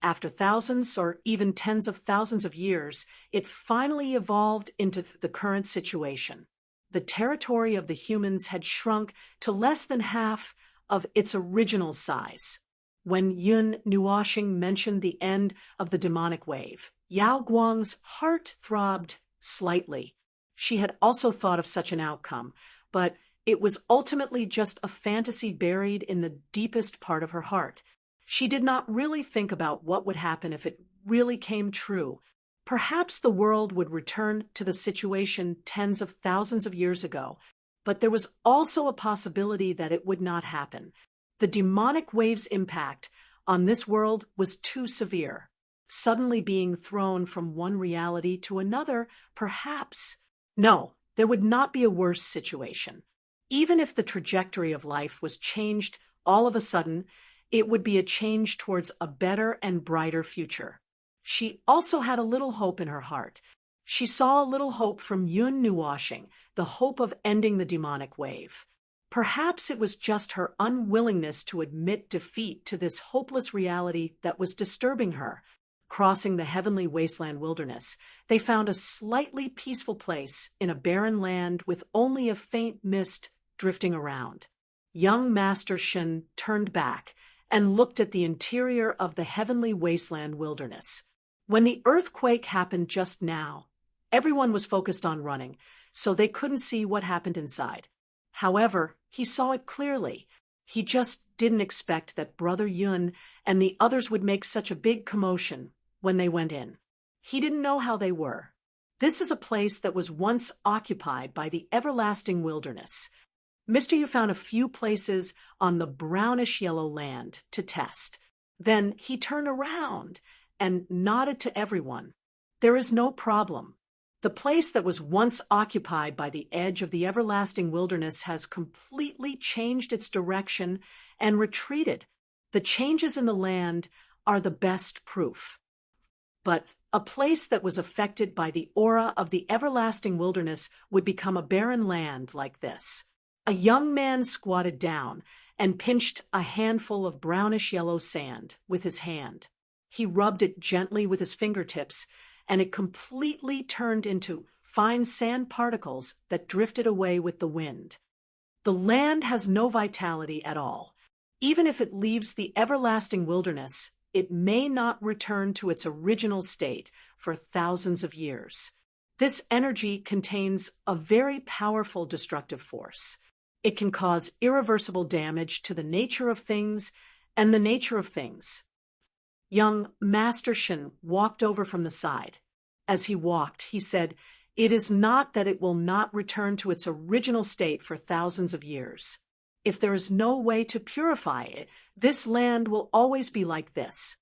[SPEAKER 1] After thousands or even tens of thousands of years, it finally evolved into the current situation. The territory of the humans had shrunk to less than half of its original size. When Yun Nuoxing mentioned the end of the demonic wave, Yao Guang's heart throbbed slightly. She had also thought of such an outcome, but it was ultimately just a fantasy buried in the deepest part of her heart. She did not really think about what would happen if it really came true. Perhaps the world would return to the situation tens of thousands of years ago, but there was also a possibility that it would not happen. The demonic wave's impact on this world was too severe. Suddenly being thrown from one reality to another, perhaps. No, there would not be a worse situation. Even if the trajectory of life was changed all of a sudden, it would be a change towards a better and brighter future. She also had a little hope in her heart. She saw a little hope from Yun Nuoxing, the hope of ending the demonic wave. Perhaps it was just her unwillingness to admit defeat to this hopeless reality that was disturbing her. Crossing the heavenly wasteland wilderness, they found a slightly peaceful place in a barren land with only a faint mist drifting around. Young Master Shen turned back and looked at the interior of the heavenly wasteland wilderness. When the earthquake happened just now, everyone was focused on running, so they couldn't see what happened inside. However, he saw it clearly. He just didn't expect that Brother Yun and the others would make such a big commotion when they went in. He didn't know how they were. This is a place that was once occupied by the everlasting wilderness. Mr. Yu found a few places on the brownish-yellow land to test. Then he turned around and nodded to everyone. There is no problem. The place that was once occupied by the edge of the everlasting wilderness has completely changed its direction and retreated. The changes in the land are the best proof. But a place that was affected by the aura of the everlasting wilderness would become a barren land like this. A young man squatted down and pinched a handful of brownish-yellow sand with his hand. He rubbed it gently with his fingertips, and it completely turned into fine sand particles that drifted away with the wind. The land has no vitality at all. Even if it leaves the everlasting wilderness, it may not return to its original state for thousands of years. This energy contains a very powerful destructive force. It can cause irreversible damage to the nature of things and the nature of things. Young Master Shen walked over from the side. As he walked, he said, "It is not that it will not return to its original state for thousands of years. If there is no way to purify it, this land will always be like this."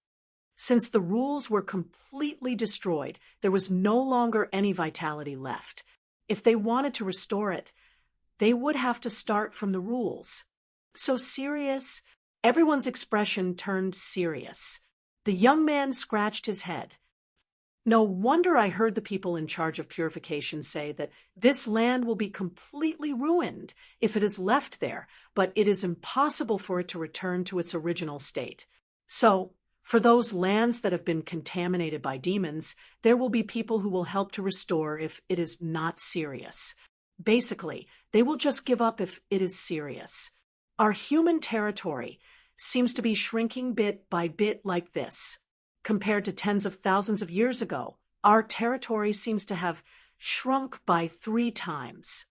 [SPEAKER 1] Since the rules were completely destroyed, there was no longer any vitality left. If they wanted to restore it, they would have to start from the rules. So serious? Everyone's expression turned serious. The young man scratched his head. No wonder I heard the people in charge of purification say that this land will be completely ruined if it is left there, but it is impossible for it to return to its original state. So, for those lands that have been contaminated by demons, there will be people who will help to restore if it is not serious. Basically, they will just give up if it is serious. Our human territory seems to be shrinking bit by bit like this. Compared to tens of thousands of years ago, our territory seems to have shrunk by 3 times.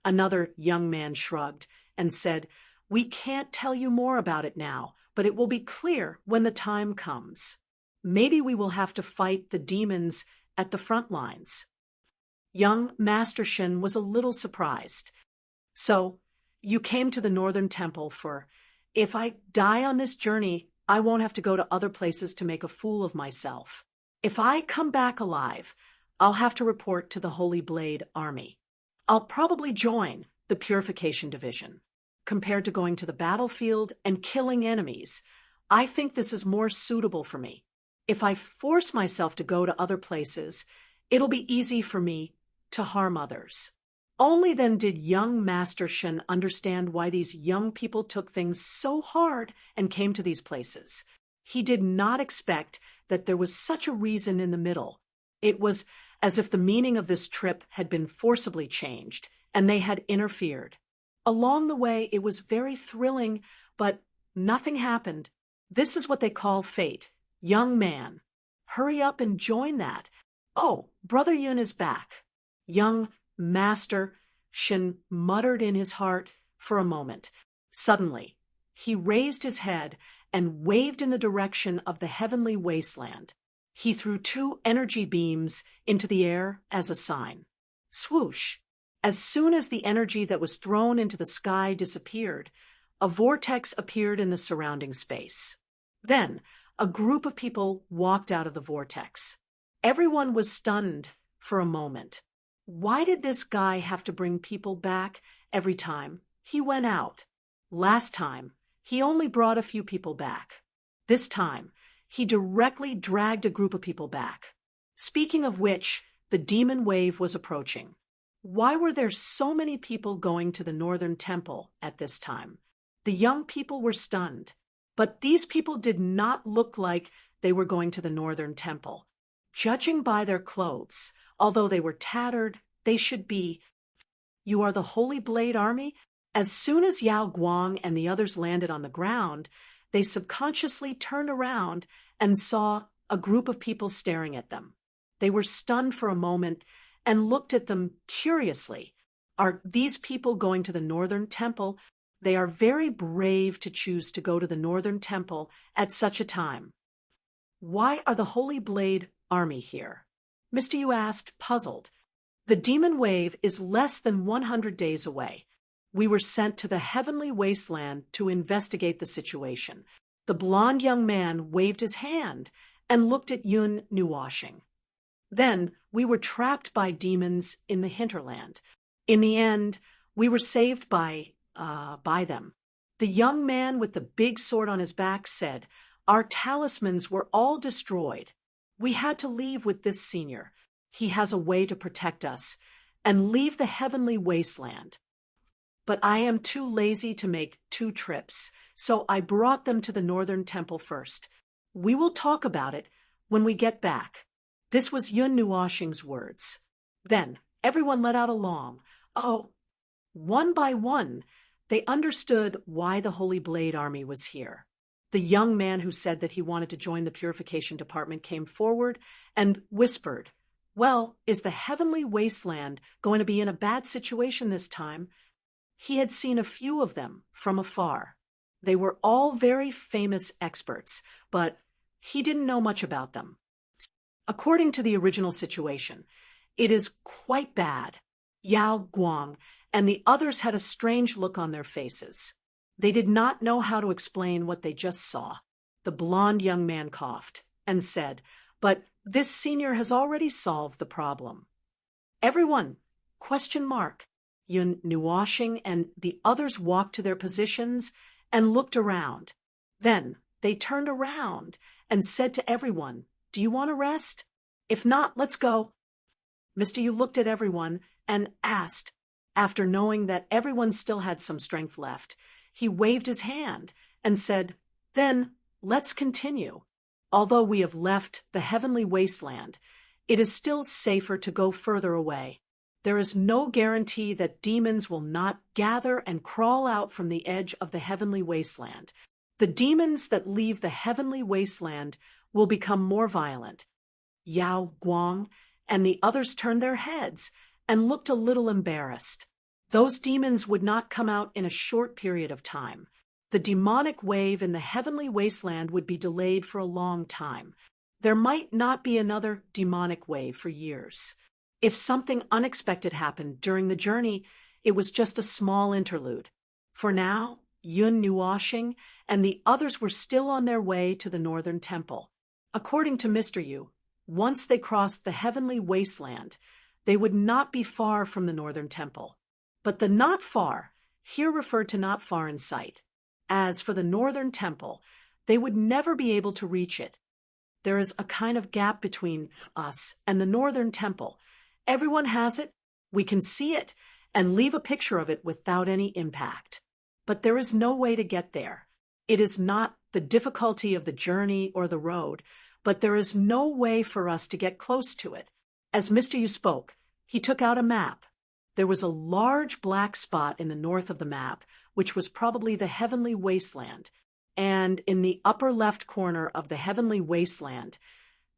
[SPEAKER 1] Another young man shrugged and said, "We can't tell you more about it now, but it will be clear when the time comes. Maybe we will have to fight the demons at the front lines." Young Master Shin was a little surprised. "So, you came to the Northern Temple for, if I die on this journey, I won't have to go to other places to make a fool of myself. If I come back alive, I'll have to report to the Holy Blade Army. I'll probably join the Purification Division. Compared to going to the battlefield and killing enemies, I think this is more suitable for me. If I force myself to go to other places, it'll be easy for me to harm others." Only then did young Master Shin understand why these young people took things so hard and came to these places. He did not expect that there was such a reason in the middle. It was as if the meaning of this trip had been forcibly changed, and they had interfered. Along the way, it was very thrilling, but nothing happened. This is what they call fate. Young man, hurry up and join that. Oh, Brother Yun is back. Young Master Shin muttered in his heart for a moment. Suddenly, he raised his head and waved in the direction of the heavenly wasteland. He threw 2 energy beams into the air as a sign. Swoosh! As soon as the energy that was thrown into the sky disappeared, a vortex appeared in the surrounding space. Then, a group of people walked out of the vortex. Everyone was stunned for a moment. Why did this guy have to bring people back every time he went out? Last time, he only brought a few people back. This time, he directly dragged a group of people back. Speaking of which, the demon wave was approaching. Why were there so many people going to the Northern Temple at this time? The young people were stunned. But these people did not look like they were going to the Northern Temple. Judging by their clothes, although they were tattered, they should be. "You are the Holy Blade Army?" As soon as Yao Guang and the others landed on the ground, they subconsciously turned around and saw a group of people staring at them. They were stunned for a moment and looked at them curiously. Are these people going to the Northern Temple? They are very brave to choose to go to the Northern Temple at such a time. Why are the Holy Blade Army here? Mr. Yu asked, puzzled. The demon wave is less than 100 days away. We were sent to the heavenly wasteland to investigate the situation. The blond young man waved his hand and looked at Yun Nuwashing. Then we were trapped by demons in the hinterland. In the end, we were saved by them. The young man with the big sword on his back said, "Our talismans were all destroyed. We had to leave with this senior. He has a way to protect us and leave the heavenly wasteland. But I am too lazy to make 2 trips, so I brought them to the Northern Temple first. We will talk about it when we get back." This was Yun Nuwashing's words. Then everyone let out a long, "Oh." One by one, they understood why the Holy Blade Army was here. The young man who said that he wanted to join the Purification Department came forward and whispered, "Well, is the heavenly wasteland going to be in a bad situation this time?" He had seen a few of them from afar. They were all very famous experts, but he didn't know much about them. According to the original situation, it is quite bad. Yao Guang and the others had a strange look on their faces. They did not know how to explain what they just saw. The blond young man coughed and said, "But this senior has already solved the problem." Everyone, ? Yun Nuwashing and the others walked to their positions and looked around. Then they turned around and said to everyone, "Do you want to rest?" If not, let's go. Mr. Yu looked at everyone and asked, after knowing that everyone still had some strength left, he waved his hand and said, "Then, let's continue. Although we have left the heavenly wasteland, it is still safer to go further away. There is no guarantee that demons will not gather and crawl out from the edge of the heavenly wasteland. The demons that leave the heavenly wasteland will become more violent." Yao Guang and the others turned their heads and looked a little embarrassed. Those demons would not come out in a short period of time. The demonic wave in the heavenly wasteland would be delayed for a long time. There might not be another demonic wave for years. If something unexpected happened during the journey, it was just a small interlude. For now, Yun Nuoshing and the others were still on their way to the Northern Temple. According to Mr. Yu, once they crossed the heavenly wasteland, they would not be far from the Northern Temple. But the not far here referred to not far in sight. As for the Northern Temple, they would never be able to reach it. There is a kind of gap between us and the Northern Temple. Everyone has it, we can see it, and leave a picture of it without any impact. But there is no way to get there. It is not the difficulty of the journey or the road, but there is no way for us to get close to it. As Mr. Yu spoke, he took out a map. There was a large black spot in the north of the map, which was probably the heavenly wasteland, and in the upper left corner of the heavenly wasteland,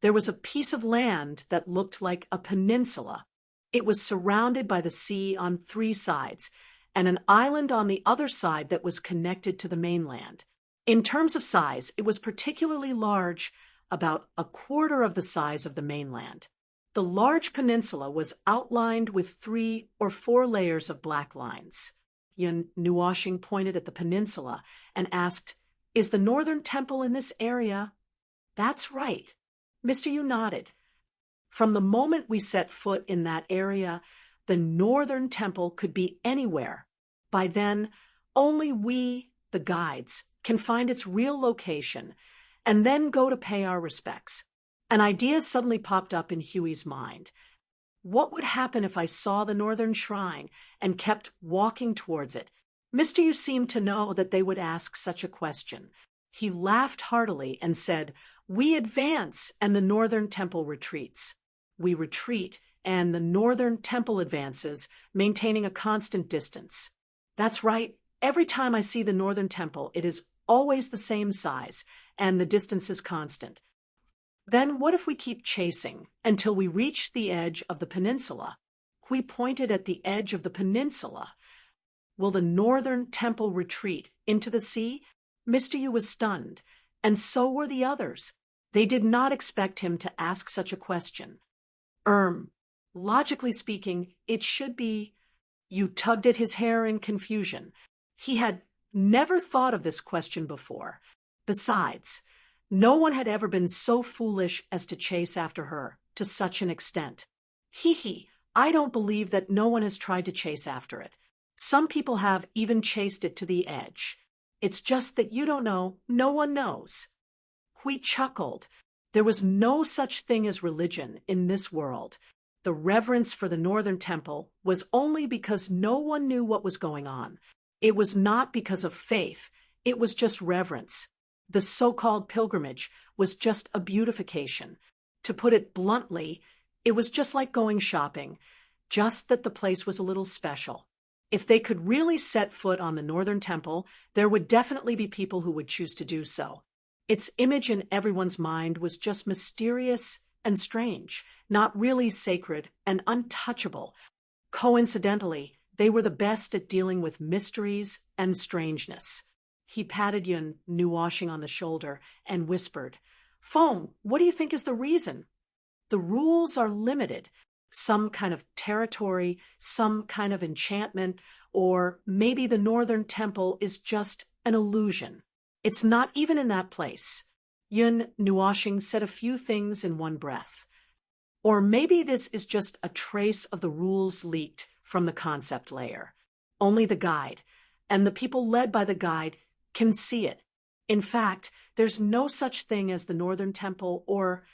[SPEAKER 1] there was a piece of land that looked like a peninsula. It was surrounded by the sea on 3 sides, and an island on the other side that was connected to the mainland. In terms of size, it was particularly large, about a quarter of the size of the mainland. The large peninsula was outlined with 3 or 4 layers of black lines. Yun Nuoshing pointed at the peninsula and asked, "Is the Northern Temple in this area?" "That's right." Mr. Yu nodded. From the moment we set foot in that area, the Northern Temple could be anywhere. By then, only we, the guides, can find its real location and then go to pay our respects. An idea suddenly popped up in Huey's mind. What would happen if I saw the Northern Shrine and kept walking towards it? Mr. Yu seemed to know that they would ask such a question. He laughed heartily and said, "We advance and the Northern Temple retreats. We retreat and the Northern Temple advances, maintaining a constant distance." That's right. Every time I see the Northern Temple, it is always the same size, and the distance is constant. Then what if we keep chasing until we reach the edge of the peninsula? We pointed at the edge of the peninsula. Will the Northern Temple retreat into the sea? Mr. Yu was stunned, and so were the others. They did not expect him to ask such a question. Logically speaking, it should be. Yu tugged at his hair in confusion. He had never thought of this question before. Besides, no one had ever been so foolish as to chase after her to such an extent. I don't believe that no one has tried to chase after it. Some people have even chased it to the edge. It's just that you don't know, no one knows. Hui chuckled. There was no such thing as religion in this world. The reverence for the Northern Temple was only because no one knew what was going on. It was not because of faith. It was just reverence. The so-called pilgrimage was just a beautification. To put it bluntly, it was just like going shopping, just that the place was a little special. If they could really set foot on the Northern Temple, there would definitely be people who would choose to do so. Its image in everyone's mind was just mysterious and strange, not really sacred and untouchable. Coincidentally, they were the best at dealing with mysteries and strangeness. He patted Yun Nuoshing on the shoulder and whispered, "Feng, what do you think is the reason?" "The rules are limited. Some kind of territory, some kind of enchantment, or maybe the Northern Temple is just an illusion. It's not even in that place." Yun Nuoshing said a few things in one breath. Or maybe this is just a trace of the rules leaked from the concept layer. Only the guide, and the people led by the guide, can see it. In fact, there's no such thing as the Northern Temple or...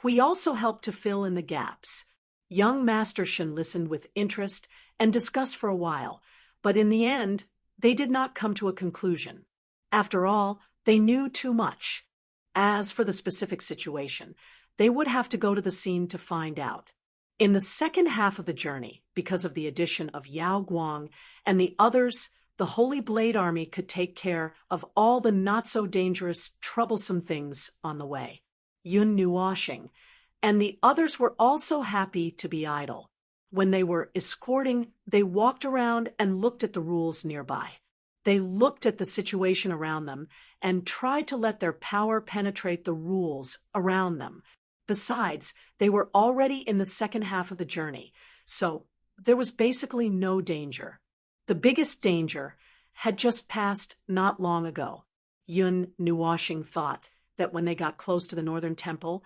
[SPEAKER 1] Hui also helped to fill in the gaps. Young Master Shen listened with interest and discussed for a while, but in the end, they did not come to a conclusion. After all, they knew too much. As for the specific situation, they would have to go to the scene to find out. In the second half of the journey, because of the addition of Yao Guang and the others, the Holy Blade Army could take care of all the not-so-dangerous, troublesome things on the way. Yun Nuoshing and the others were also happy to be idle. When they were escorting, they walked around and looked at the rules nearby. They looked at the situation around them and tried to let their power penetrate the rules around them. Besides, they were already in the second half of the journey, so there was basically no danger. The biggest danger had just passed not long ago. Yun Nuoshing thought that when they got close to the Northern Temple,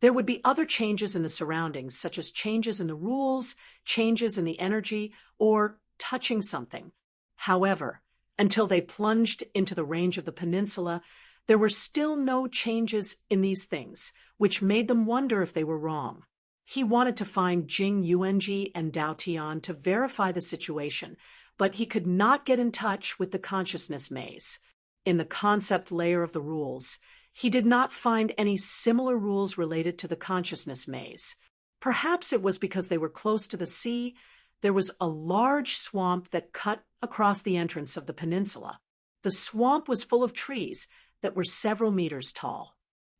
[SPEAKER 1] there would be other changes in the surroundings, such as changes in the rules, changes in the energy, or touching something. However, until they plunged into the range of the peninsula, there were still no changes in these things, which made them wonder if they were wrong. He wanted to find Jing Yuanji and Dao Tian to verify the situation, but he could not get in touch with the consciousness maze. In the concept layer of the rules, he did not find any similar rules related to the consciousness maze. Perhaps it was because they were close to the sea. There was a large swamp that cut across the entrance of the peninsula. The swamp was full of trees that were several meters tall.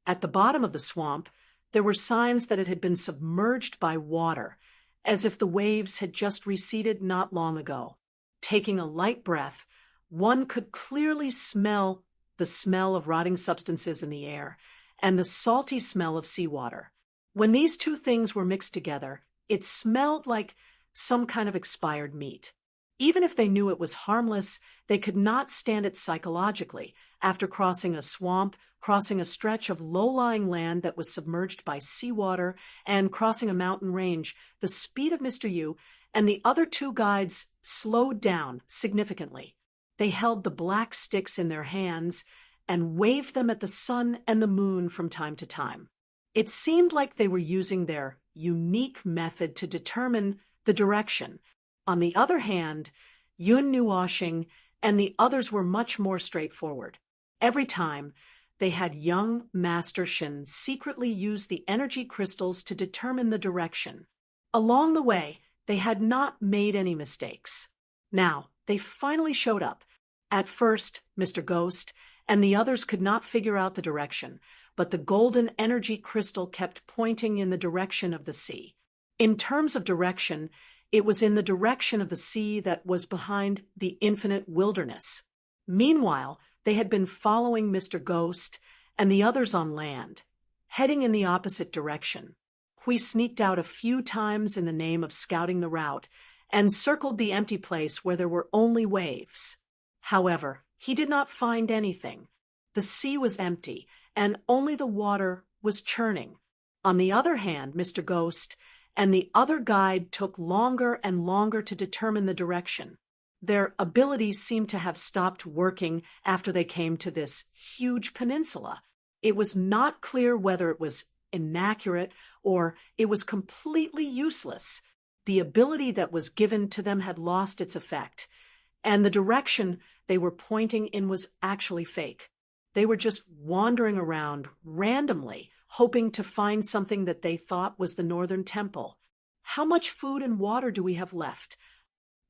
[SPEAKER 1] At the bottom of the swamp, there were signs that it had been submerged by water, as if the waves had just receded not long ago. Taking a light breath, one could clearly smell the smell of rotting substances in the air and the salty smell of seawater. When these two things were mixed together, it smelled like some kind of expired meat. Even if they knew it was harmless, they could not stand it psychologically. After crossing a swamp, crossing a stretch of low-lying land that was submerged by seawater, and crossing a mountain range, the speed of Mr. Yu and the other two guides slowed down significantly. They held the black sticks in their hands and waved them at the sun and the moon from time to time. It seemed like they were using their unique method to determine the direction. On the other hand, Yun Nuoshing and the others were much more straightforward. Every time, they had young Master Shin secretly use the energy crystals to determine the direction. Along the way, they had not made any mistakes. Now, they finally showed up. At first, Mr. Ghost and the others could not figure out the direction, but the golden energy crystal kept pointing in the direction of the sea. In terms of direction, it was in the direction of the sea that was behind the infinite wilderness. Meanwhile, they had been following Mr. Ghost and the others on land, heading in the opposite direction. Hui sneaked out a few times in the name of scouting the route and circled the empty place where there were only waves. However, he did not find anything. The sea was empty, and only the water was churning. On the other hand, Mr. Ghost and the other guide took longer and longer to determine the direction. Their abilities seemed to have stopped working after they came to this huge peninsula. It was not clear whether it was inaccurate or it was completely useless. The ability that was given to them had lost its effect, and the direction they were pointing in was actually fake. They were just wandering around randomly, hoping to find something that they thought was the Northern Temple. How much food and water do we have left?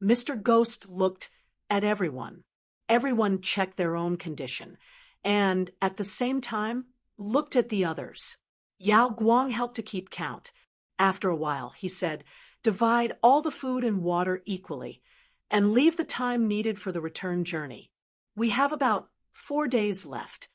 [SPEAKER 1] Mr. Ghost looked at everyone. Everyone checked their own condition, and at the same time, looked at the others. Yao Guang helped to keep count. After a while, he said, "Divide all the food and water equally, and leave the time needed for the return journey. We have about 4 days left."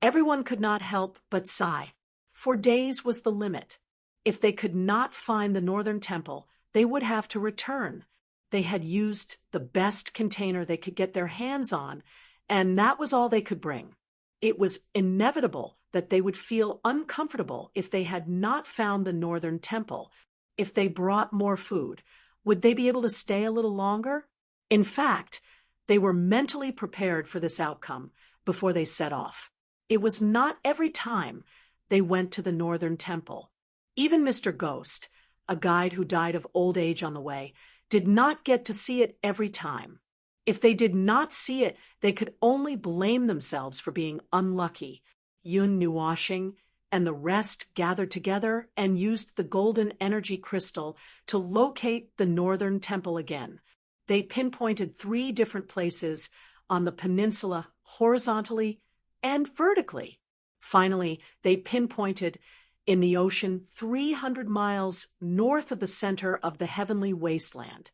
[SPEAKER 1] Everyone could not help but sigh. 4 days was the limit. If they could not find the Northern Temple, they would have to return. They had used the best container they could get their hands on, and that was all they could bring. It was inevitable that they would feel uncomfortable if they had not found the Northern Temple. If they brought more food, would they be able to stay a little longer? In fact, they were mentally prepared for this outcome before they set off. It was not every time they went to the Northern Temple. Even Mr. Ghost, a guide who died of old age on the way, did not get to see it every time. If they did not see it, they could only blame themselves for being unlucky. Yun Nuashing and the rest gathered together and used the golden energy crystal to locate the northern temple again. They pinpointed 3 different places on the peninsula horizontally and vertically. Finally, they pinpointed in the ocean 300 miles north of the center of the heavenly wasteland.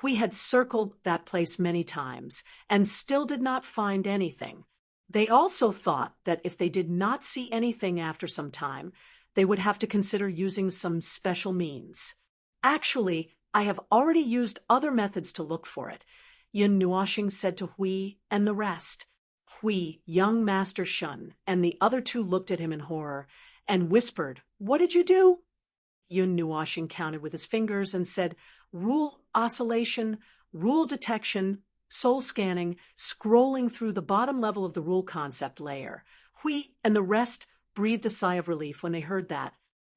[SPEAKER 1] We had circled that place many times and still did not find anything. They also thought that if they did not see anything after some time, they would have to consider using some special means. Actually, I have already used other methods to look for it, Yun Nuashing said to Hui and the rest. Hui, young Master Shun, and the other 2 looked at him in horror and whispered, "What did you do?" Yun Nuashing counted with his fingers and said, "Rule oscillation, rule detection, soul scanning, scrolling through the bottom level of the rule concept layer." Hui and the rest breathed a sigh of relief when they heard that.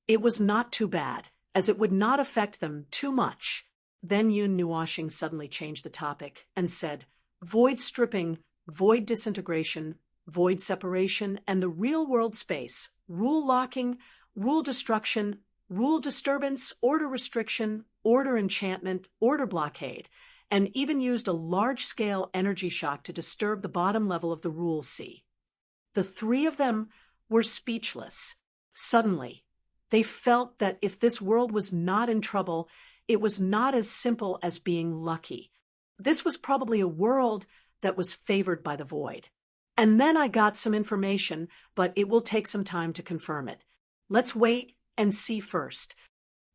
[SPEAKER 1] It was not too bad, as it would not affect them too much. Then Yun Nuashing suddenly changed the topic and said, "Void stripping, void disintegration, void separation, and the real-world space, rule locking, rule destruction, rule disturbance, order restriction, order enchantment, order blockade, and even used a large-scale energy shock to disturb the bottom level of the rule sea." The 3 of them were speechless. Suddenly, they felt that if this world was not in trouble, it was not as simple as being lucky. This was probably a world that was favored by the void. And then I got some information, but it will take some time to confirm it. Let's wait and see first.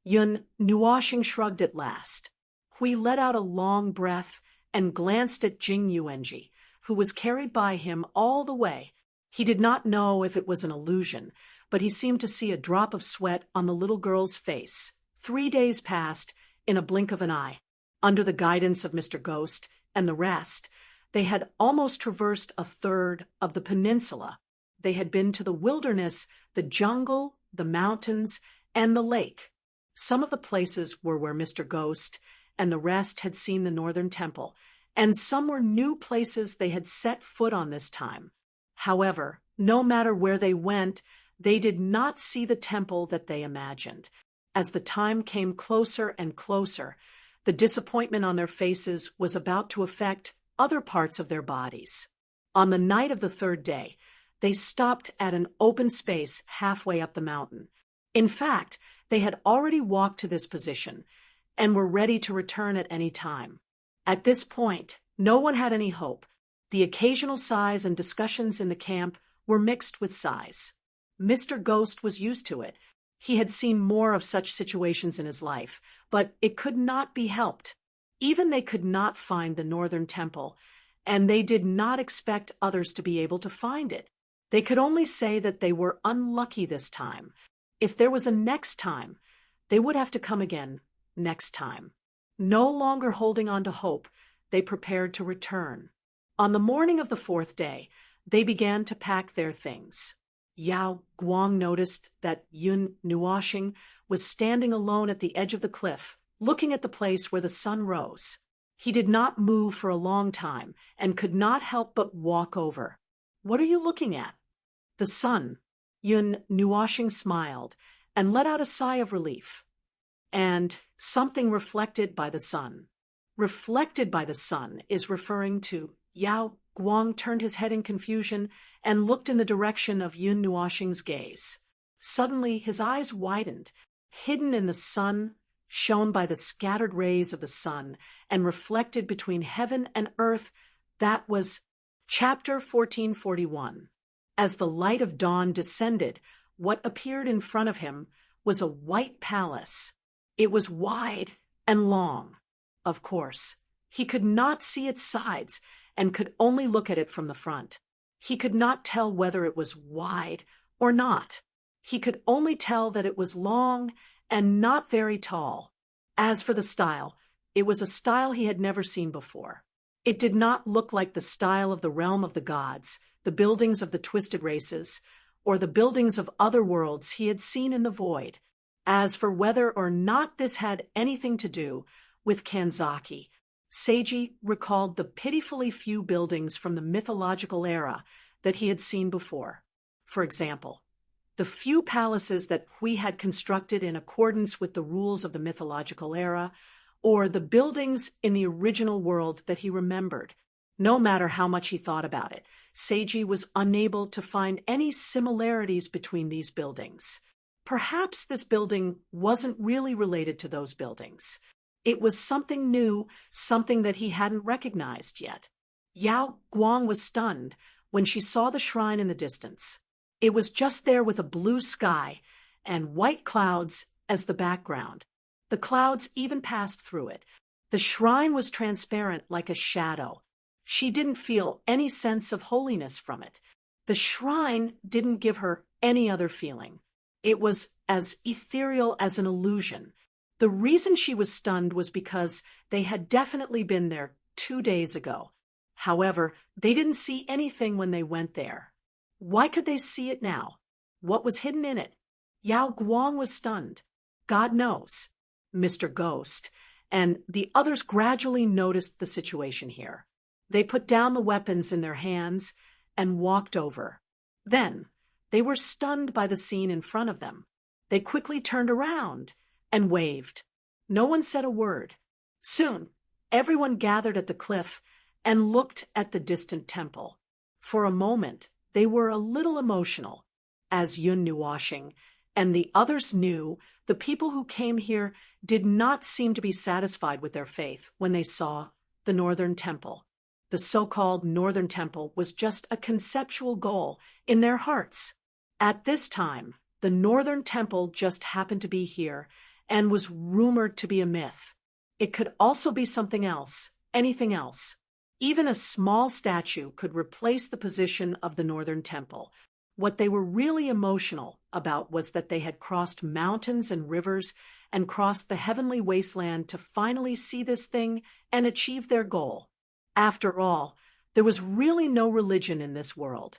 [SPEAKER 1] Yun Nuashing shrugged at last. Hui let out a long breath and glanced at Jing Yuanji, who was carried by him all the way. He did not know if it was an illusion, but he seemed to see a drop of sweat on the little girl's face. 3 days passed in a blink of an eye. Under the guidance of Mr. Ghost and the rest, they had almost traversed a third of the peninsula. They had been to the wilderness, the jungle, the mountains, and the lake. Some of the places were where Mr. Ghost and the rest had seen the northern temple, and some were new places they had set foot on this time. However, no matter where they went, they did not see the temple that they imagined. As the time came closer and closer, the disappointment on their faces was about to affect other parts of their bodies. On the night of the 3rd day, they stopped at an open space halfway up the mountain. In fact, they had already walked to this position and were ready to return at any time. At this point, no one had any hope. The occasional sighs and discussions in the camp were mixed with sighs. Mr. Ghost was used to it. He had seen more of such situations in his life, but it could not be helped. Even they could not find the northern temple, and they did not expect others to be able to find it. They could only say that they were unlucky this time. If there was a next time, they would have to come again next time. No longer holding on to hope, they prepared to return. On the morning of the 4th day, they began to pack their things. Yao Guang noticed that Yun Nuashing was standing alone at the edge of the cliff, looking at the place where the sun rose. He did not move for a long time and could not help but walk over. "What are you looking at?" "The sun." Yun Nuashing smiled and let out a sigh of relief. "And something reflected by the sun." "Reflected by the sun" is referring to Yao Guang turned his head in confusion and looked in the direction of Yun Nuashing's gaze. Suddenly his eyes widened. Hidden in the sun, shone by the scattered rays of the sun, and reflected between heaven and earth, that was Chapter 1441. As the light of dawn descended, what appeared in front of him was a white palace. It was wide and long. Of course, he could not see its sides and could only look at it from the front. He could not tell whether it was wide or not. He could only tell that it was long and not very tall. As for the style, it was a style he had never seen before. It did not look like the style of the realm of the gods, the buildings of the twisted races, or the buildings of other worlds he had seen in the void. As for whether or not this had anything to do with Kanzaki, Seiji recalled the pitifully few buildings from the mythological era that he had seen before. For example, the few palaces that Hui had constructed in accordance with the rules of the mythological era, or the buildings in the original world that he remembered. No matter how much he thought about it, Seiji was unable to find any similarities between these buildings. Perhaps this building wasn't really related to those buildings. It was something new, something that he hadn't recognized yet. Yao Guang was stunned when she saw the shrine in the distance. It was just there with a blue sky and white clouds as the background. The clouds even passed through it. The shrine was transparent like a shadow. She didn't feel any sense of holiness from it. The shrine didn't give her any other feeling. It was as ethereal as an illusion. The reason she was stunned was because they had definitely been there 2 days ago. However, they didn't see anything when they went there. Why could they see it now? What was hidden in it? Yao Guang was stunned. God knows. Mr. Ghost and the others gradually noticed the situation here. They put down the weapons in their hands and walked over. Then, they were stunned by the scene in front of them. They quickly turned around and waved. No one said a word. Soon, everyone gathered at the cliff and looked at the distant temple. For a moment, they were a little emotional. As Yun Nuoshing and the others knew, the people who came here did not seem to be satisfied with their faith when they saw the Northern Temple. The so-called Northern Temple was just a conceptual goal in their hearts. At this time, the Northern Temple just happened to be here and was rumored to be a myth. It could also be something else, anything else. Even a small statue could replace the position of the Northern Temple. What they were really emotional about was that they had crossed mountains and rivers and crossed the heavenly wasteland to finally see this thing and achieve their goal. After all, there was really no religion in this world.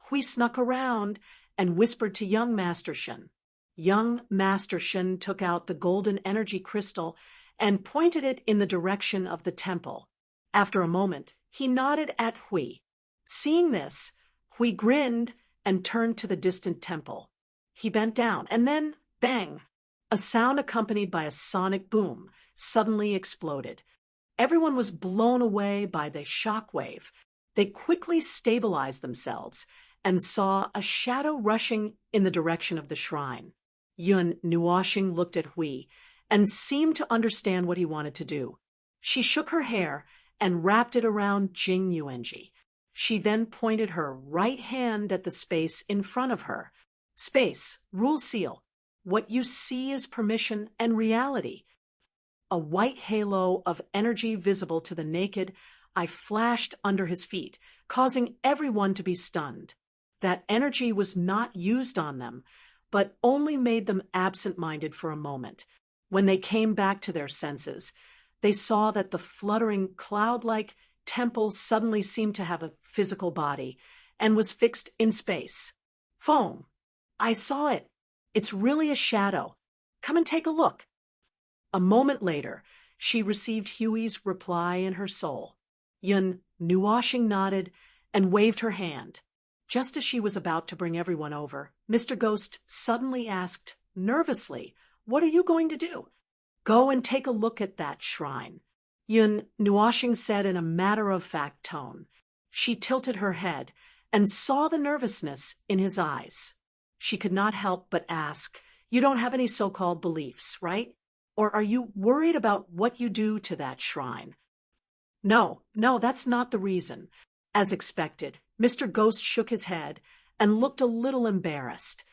[SPEAKER 1] Hui snuck around and whispered to young Master Shen. Young Master Shen took out the golden energy crystal and pointed it in the direction of the temple. After a moment, he nodded at Hui. Seeing this, Hui grinned and turned to the distant temple. He bent down, and then, bang! A sound accompanied by a sonic boom suddenly exploded. Everyone was blown away by the shock wave. They quickly stabilized themselves and saw a shadow rushing in the direction of the shrine. Yun Nuoshing looked at Hui and seemed to understand what he wanted to do. She shook her hair and wrapped it around Jing Yuanji. She then pointed her right hand at the space in front of her. Space, rule seal. What you see is permission and reality. A white halo of energy visible to the naked eye flashed under his feet, causing everyone to be stunned. That energy was not used on them, but only made them absent-minded for a moment. When they came back to their senses, they saw that the fluttering, cloud-like temple suddenly seemed to have a physical body and was fixed in space. Foam. I saw it. It's really a shadow. Come and take a look. A moment later, she received Huey's reply in her soul. Yun Nuoshing nodded and waved her hand. Just as she was about to bring everyone over, Mr. Ghost suddenly asked, nervously, "What are you going to do?" "Go and take a look at that shrine," Yun Nuoshing said in a matter-of-fact tone. She tilted her head and saw the nervousness in his eyes. She could not help but ask, "You don't have any so-called beliefs, right? Or are you worried about what you do to that shrine?" No, that's not the reason. As expected, Mr. Ghost shook his head and looked a little embarrassed.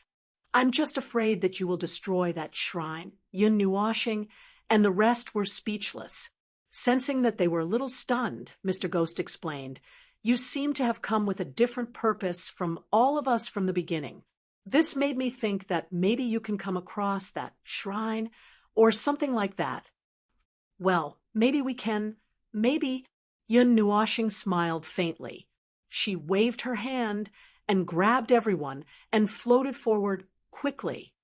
[SPEAKER 1] "I'm just afraid that you will destroy that shrine." Yun Nuoshing and the rest were speechless. Sensing that they were a little stunned, Mr. Ghost explained, "You seem to have come with a different purpose from all of us from the beginning. This made me think that maybe you can come across that shrine or something like that." "Well, maybe we can, maybe." Yun Nuoshing smiled faintly. She waved her hand and grabbed everyone and floated forward quickly.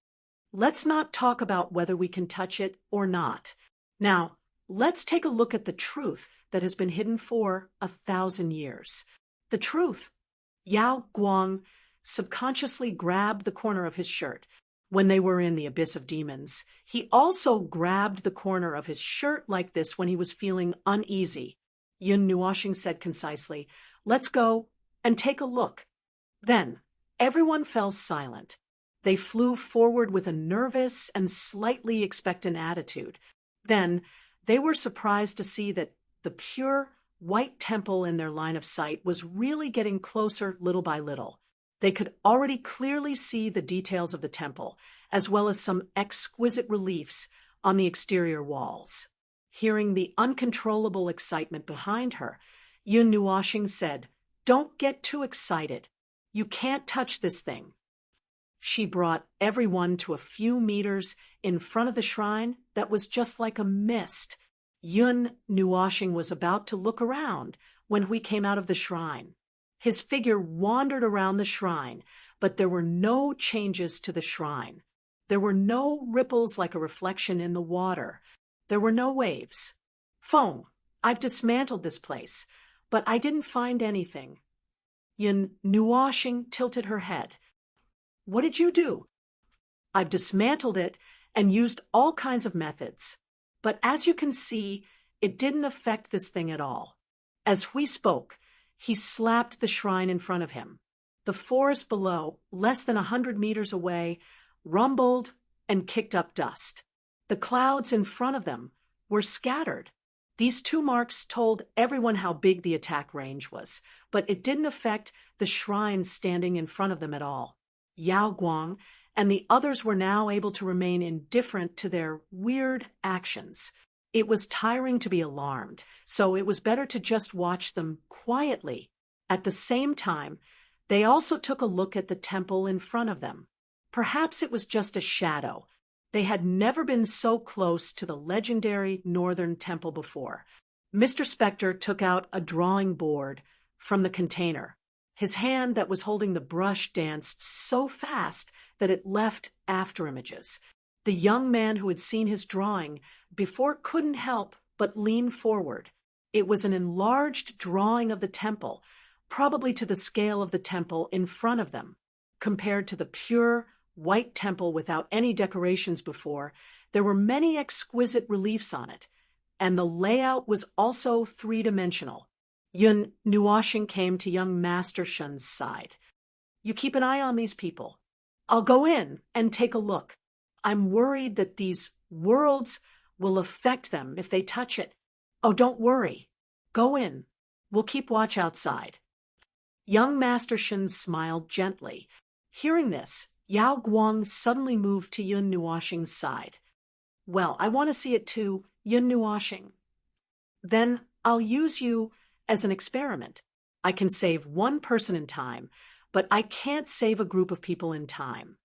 [SPEAKER 1] Let's not talk about whether we can touch it or not. Now, let's take a look at the truth that has been hidden for 1,000 years. The truth. Yao Guang subconsciously grabbed the corner of his shirt. When they were in the abyss of demons, he also grabbed the corner of his shirt like this when he was feeling uneasy. Yun Nuoxing said concisely, "Let's go and take a look." Then, everyone fell silent. They flew forward with a nervous and slightly expectant attitude. Then, they were surprised to see that the pure, white temple in their line of sight was really getting closer little by little. They could already clearly see the details of the temple, as well as some exquisite reliefs on the exterior walls. Hearing the uncontrollable excitement behind her, Yun Nuoxing said, "Don't get too excited. You can't touch this thing." She brought everyone to a few meters in front of the shrine that was just like a mist. Yun Nuoxing was about to look around when Hui came out of the shrine. His figure wandered around the shrine, but there were no changes to the shrine. There were no ripples like a reflection in the water. There were no waves. "Feng, I've dismantled this place, but I didn't find anything." Yun Nuoxing tilted her head. "What did you do?" "I've dismantled it and used all kinds of methods. But as you can see, it didn't affect this thing at all." As Hui spoke, he slapped the shrine in front of him. The forest below, less than 100 meters away, rumbled and kicked up dust. The clouds in front of them were scattered. These 2 marks told everyone how big the attack range was, but it didn't affect the shrine standing in front of them at all. Yao Guang and the others were now able to remain indifferent to their weird actions. It was tiring to be alarmed, so it was better to just watch them quietly. At the same time, they also took a look at the temple in front of them. Perhaps it was just a shadow. They had never been so close to the legendary Northern Temple before. Mr. Spectre took out a drawing board from the container. His hand that was holding the brush danced so fast that it left afterimages. The young man who had seen his drawing before couldn't help but lean forward. It was an enlarged drawing of the temple, probably to the scale of the temple in front of them. Compared to the pure, white temple without any decorations before, there were many exquisite reliefs on it, and the layout was also 3-dimensional. Yun Nuoxing came to young Master Shun's side. "You keep an eye on these people. I'll go in and take a look. I'm worried that these worlds will affect them if they touch it." "Oh, don't worry. Go in. We'll keep watch outside." Young Master Shun smiled gently. Hearing this, Yao Guang suddenly moved to Yun Nuoxing's side. "Well, I want to see it too, Yun Nuoxing." "Then I'll use you as an experiment. I can save one person in time, but I can't save a group of people in time."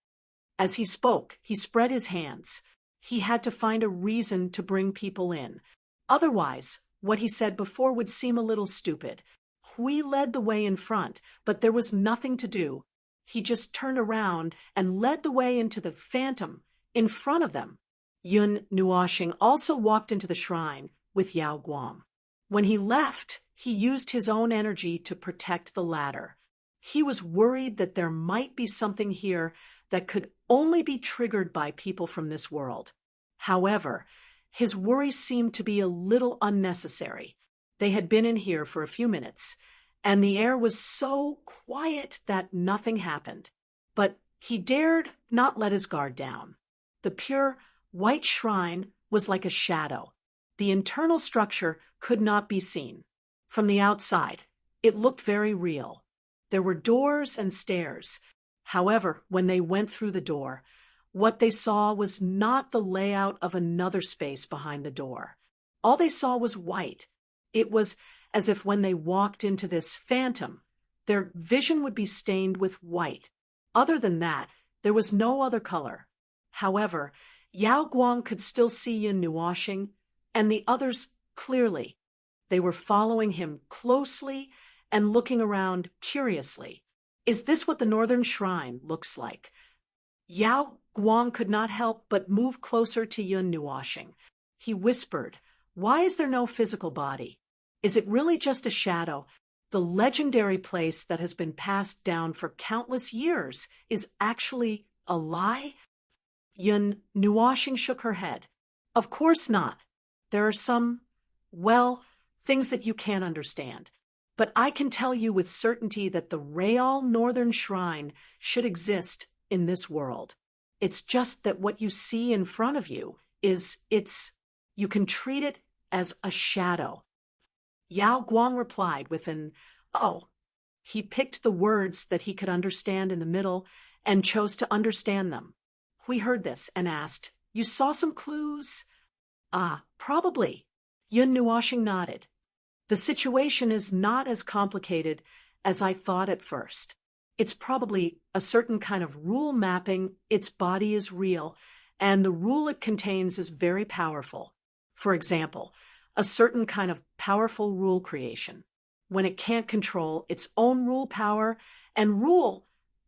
[SPEAKER 1] As he spoke, he spread his hands. He had to find a reason to bring people in. Otherwise, what he said before would seem a little stupid. Hui led the way in front, but there was nothing to do. He just turned around and led the way into the phantom in front of them. Yun Nuoxing also walked into the shrine with Yao Guang. When he left, he used his own energy to protect the ladder. He was worried that there might be something here that could only be triggered by people from this world. However, his worry seemed to be a little unnecessary. They had been in here for a few minutes, and the air was so quiet that nothing happened. But he dared not let his guard down. The pure, white shrine was like a shadow. The internal structure could not be seen. From the outside, it looked very real. There were doors and stairs. However, when they went through the door, what they saw was not the layout of another space behind the door. All they saw was white. It was as if when they walked into this phantom, their vision would be stained with white. Other than that, there was no other color. However, Yao Guang could still see Yun Nuoxing and the others clearly. They were following him closely and looking around curiously. "Is this what the Northern Shrine looks like?" Yao Guang could not help but move closer to Yun Nuoshing. He whispered, "Why is there no physical body? Is it really just a shadow? The legendary place that has been passed down for countless years is actually a lie?" Yun Nuoshing shook her head. "Of course not. There are some, well, things that you can't understand. But I can tell you with certainty that the Real Northern Shrine should exist in this world. It's just that what you see in front of you you can treat it as a shadow." Yao Guang replied with an, "Oh." He picked the words that he could understand in the middle and chose to understand them. We heard this and asked, "You saw some clues?" "Ah, probably." Yun Nuoshing nodded. "The situation is not as complicated as I thought at first. It's probably a certain kind of rule mapping. Its body is real, and the rule it contains is very powerful. For example, a certain kind of powerful rule creation. When it can't control its own rule power and rule,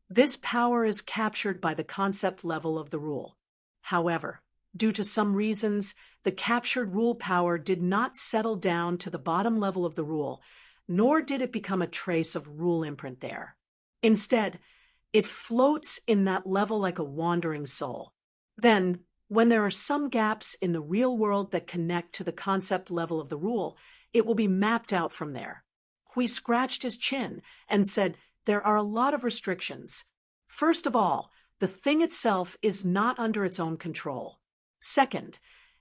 [SPEAKER 1] this power is captured by the concept level of the rule. However, due to some reasons, the captured rule power did not settle down to the bottom level of the rule, nor did it become a trace of rule imprint there. Instead, it floats in that level like a wandering soul. Then, when there are some gaps in the real world that connect to the concept level of the rule, it will be mapped out from there." Hui scratched his chin and said, "There are a lot of restrictions. First of all, the thing itself is not under its own control. Second,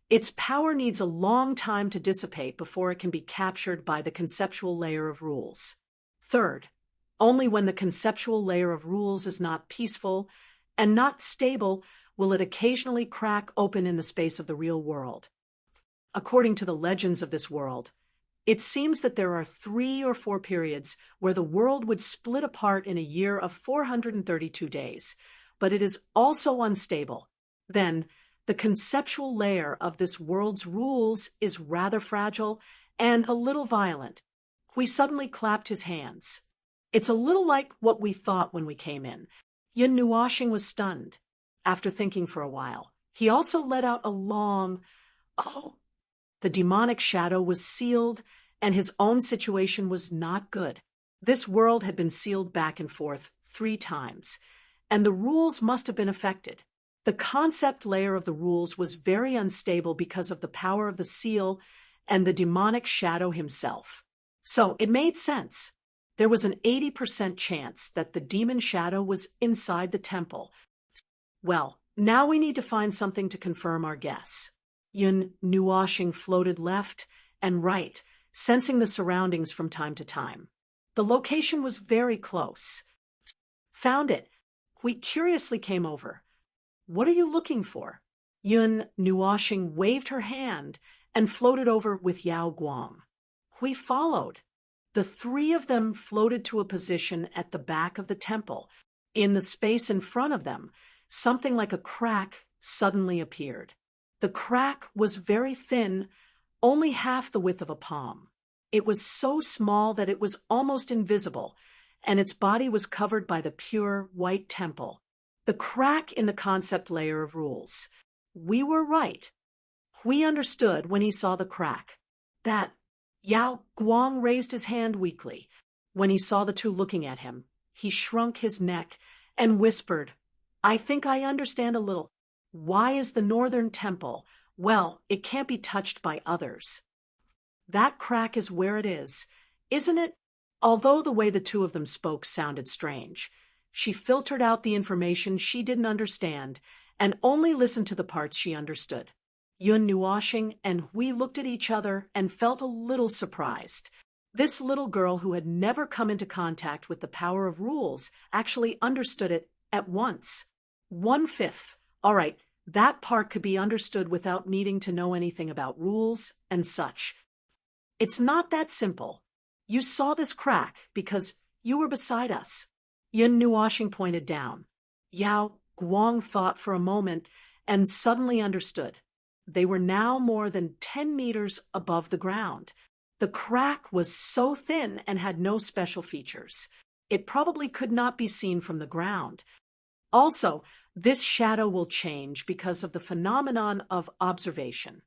[SPEAKER 1] its power needs a long time to dissipate before it can be captured by the conceptual layer of rules. Third, only when the conceptual layer of rules is not peaceful and not stable will it occasionally crack open in the space of the real world. According to the legends of this world, it seems that there are 3 or 4 periods where the world would split apart in a year of 432 days, but it is also unstable. Then, the conceptual layer of this world's rules is rather fragile and a little violent." We suddenly clapped his hands. "It's a little like what we thought when we came in." Yun Nuoshing was stunned. After thinking for a while, he also let out a long, "Oh." The demonic shadow was sealed, and his own situation was not good. This world had been sealed back and forth 3 times, and the rules must have been affected. The concept layer of the rules was very unstable because of the power of the seal and the demonic shadow himself. So it made sense. There was an 80% chance that the demon shadow was inside the temple. Well, now we need to find something to confirm our guess. Yun Nuoshing floated left and right, sensing the surroundings from time to time. The location was very close. "Found it." We curiously came over. "What are you looking for?" Yun Nuoshing waved her hand and floated over with Yao Guang. We followed. The 3 of them floated to a position at the back of the temple. In the space in front of them, something like a crack suddenly appeared. The crack was very thin, only half the width of a palm. It was so small that it was almost invisible, and its body was covered by the pure white temple. The crack in the concept layer of rules. We were right. We understood when he saw the crack. That Yao Guang raised his hand weakly. When he saw the 2 looking at him, he shrunk his neck and whispered, "I think I understand a little. Why is the northern temple? Well, it can't be touched by others. That crack is where it is, isn't it?" Although the way the 2 of them spoke sounded strange, she filtered out the information she didn't understand and only listened to the parts she understood. Yun Nuoshing and we looked at each other and felt a little surprised. This little girl who had never come into contact with the power of rules actually understood it at once. 1/5. All right, that part could be understood without needing to know anything about rules and such. It's not that simple. You saw this crack because you were beside us. Yun Nuoshing pointed down. Yao Guang thought for a moment and suddenly understood. They were now more than 10 meters above the ground. The crack was so thin and had no special features. It probably could not be seen from the ground. Also, This shadow will change because of the phenomenon of observation.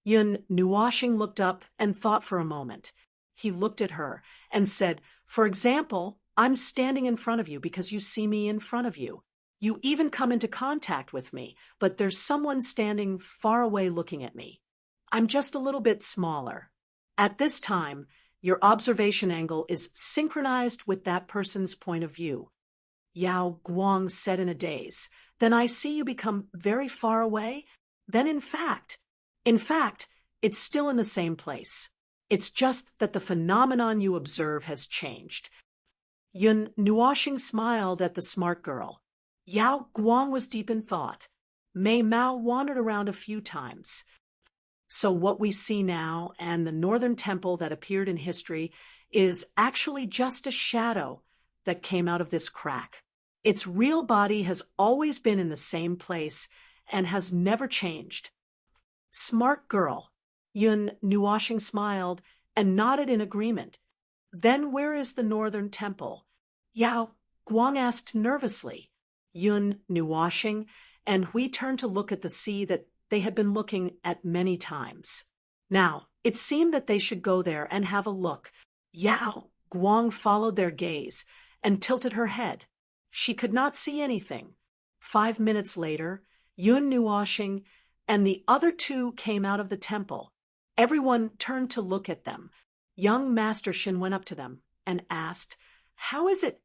[SPEAKER 1] Yun Nuoshing looked up and thought for a moment. He looked at her and said, "For example, I'm standing in front of you because you see me in front of you. You even come into contact with me, but there's someone standing far away looking at me. I'm just a little bit smaller. At this time, your observation angle is synchronized with that person's point of view." Yao Guang said in a daze, "Then I see you become very far away? Then in fact, it's still in the same place. It's just that the phenomenon you observe has changed." Yun Nuoshing smiled at the smart girl. Yao Guang was deep in thought. Mei Mao wandered around a few times. So what we see now and the northern temple that appeared in history is actually just a shadow that came out of this crack. Its real body has always been in the same place and has never changed. Smart girl. Yun Nuoshing smiled and nodded in agreement. Then where is the northern temple? Yao Guang asked nervously. Yun Nuoshing and Hui turned to look at the sea that they had been looking at many times. Now, it seemed that they should go there and have a look. Yao Guang followed their gaze and tilted her head. She could not see anything. 5 minutes later, Yun Nuoshing and the other two came out of the temple. Everyone turned to look at them. Young Master Shin went up to them and asked, "How is it?"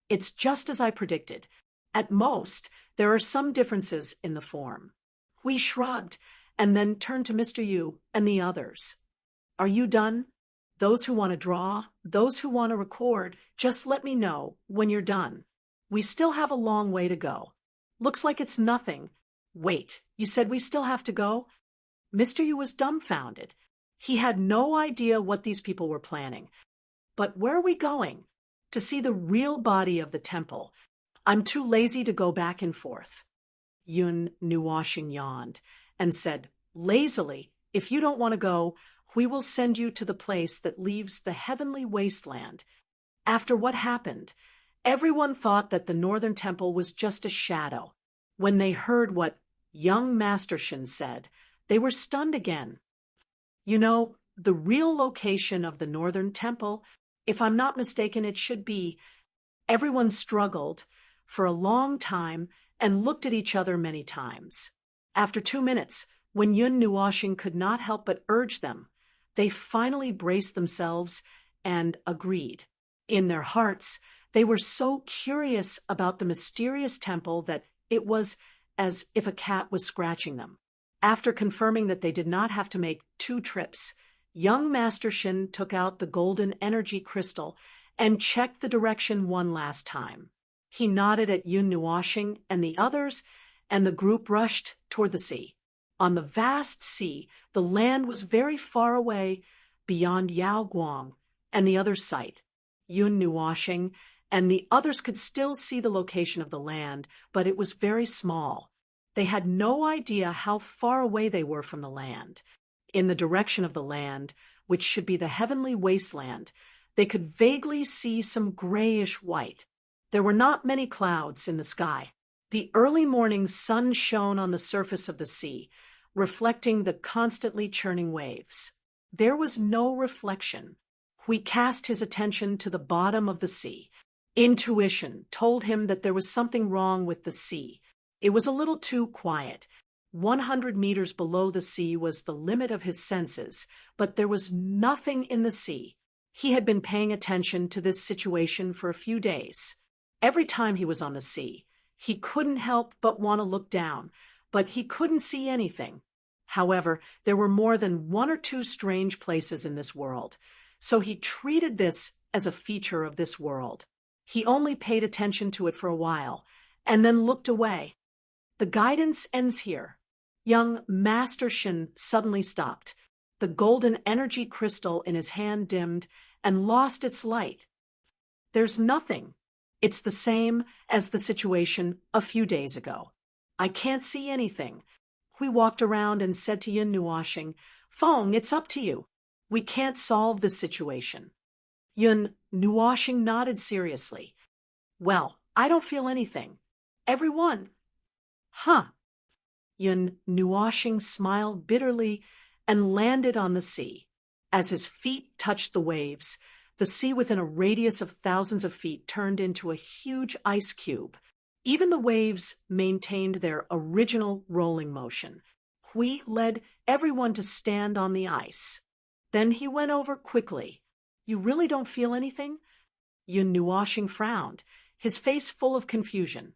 [SPEAKER 1] "It's just as I predicted. At most, there are some differences in the form." We shrugged and then turned to Mr. Yu and the others. "Are you done? Those who want to draw, those who want to record, just let me know when you're done. We still have a long way to go. Looks like it's nothing. Wait, you said we still have to go?" Mr. Yu was dumbfounded. He had no idea what these people were planning. "But where are we going?" "To see the real body of the temple. I'm too lazy to go back and forth." Yun Nuoshing yawned and said, lazily, "If you don't want to go, we will send you to the place that leaves the heavenly wasteland." After what happened, everyone thought that the northern temple was just a shadow. When they heard what young Master Shin said, they were stunned again. "You know, the real location of the northern temple, if I'm not mistaken, it should be..." Everyone struggled for a long time and looked at each other many times. After 2 minutes, when Yun Nuoshing could not help but urge them, they finally braced themselves and agreed. In their hearts, they were so curious about the mysterious temple that it was as if a cat was scratching them. After confirming that they did not have to make 2 trips, young Master Shin took out the golden energy crystal and checked the direction one last time. He nodded at Yun Nuoshing and the others, and the group rushed toward the sea. On the vast sea, the land was very far away beyond Yao Guang and the other's sight. Yun Nuoshing and the others could still see the location of the land, but it was very small. They had no idea how far away they were from the land. In the direction of the land, which should be the heavenly wasteland, they could vaguely see some grayish white. There were not many clouds in the sky. The early morning sun shone on the surface of the sea, reflecting the constantly churning waves. There was no reflection. Hui cast his attention to the bottom of the sea. Intuition told him that there was something wrong with the sea. It was a little too quiet. 100 meters below the sea was the limit of his senses, but there was nothing in the sea. He had been paying attention to this situation for a few days. Every time he was on the sea, he couldn't help but want to look down, but he couldn't see anything. However, there were more than 1 or 2 strange places in this world, so he treated this as a feature of this world. He only paid attention to it for a while, and then looked away. The guidance ends here. Young Master Shin suddenly stopped. The golden energy crystal in his hand dimmed and lost its light. "There's nothing. It's the same as the situation a few days ago. I can't see anything." We walked around and said to Yun Nuoshing, "Feng, it's up to you. We can't solve this situation." Yun Nuoshing nodded seriously. "Well, I don't feel anything. Everyone, Huh. Yun Nuoshing smiled bitterly and landed on the sea. As his feet touched the waves, the sea within a radius of thousands of feet turned into a huge ice cube. Even the waves maintained their original rolling motion. Hui led everyone to stand on the ice. Then he went over quickly. You really don't feel anything? Yun Nuoshing frowned, his face full of confusion.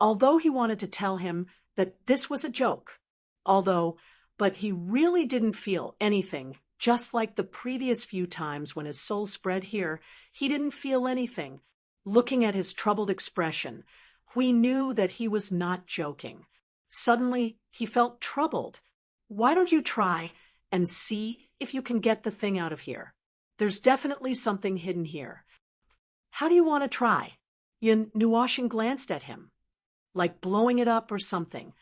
[SPEAKER 1] Although he wanted to tell him that this was a joke. But he really didn't feel anything, just like the previous few times when his soul spread here, he didn't feel anything. Looking at his troubled expression, we knew that he was not joking. Suddenly, he felt troubled. Why don't you try and see if you can get the thing out of here? There's definitely something hidden here. How do you want to try? Yun Nuoshing glanced at him. Like blowing it up or something.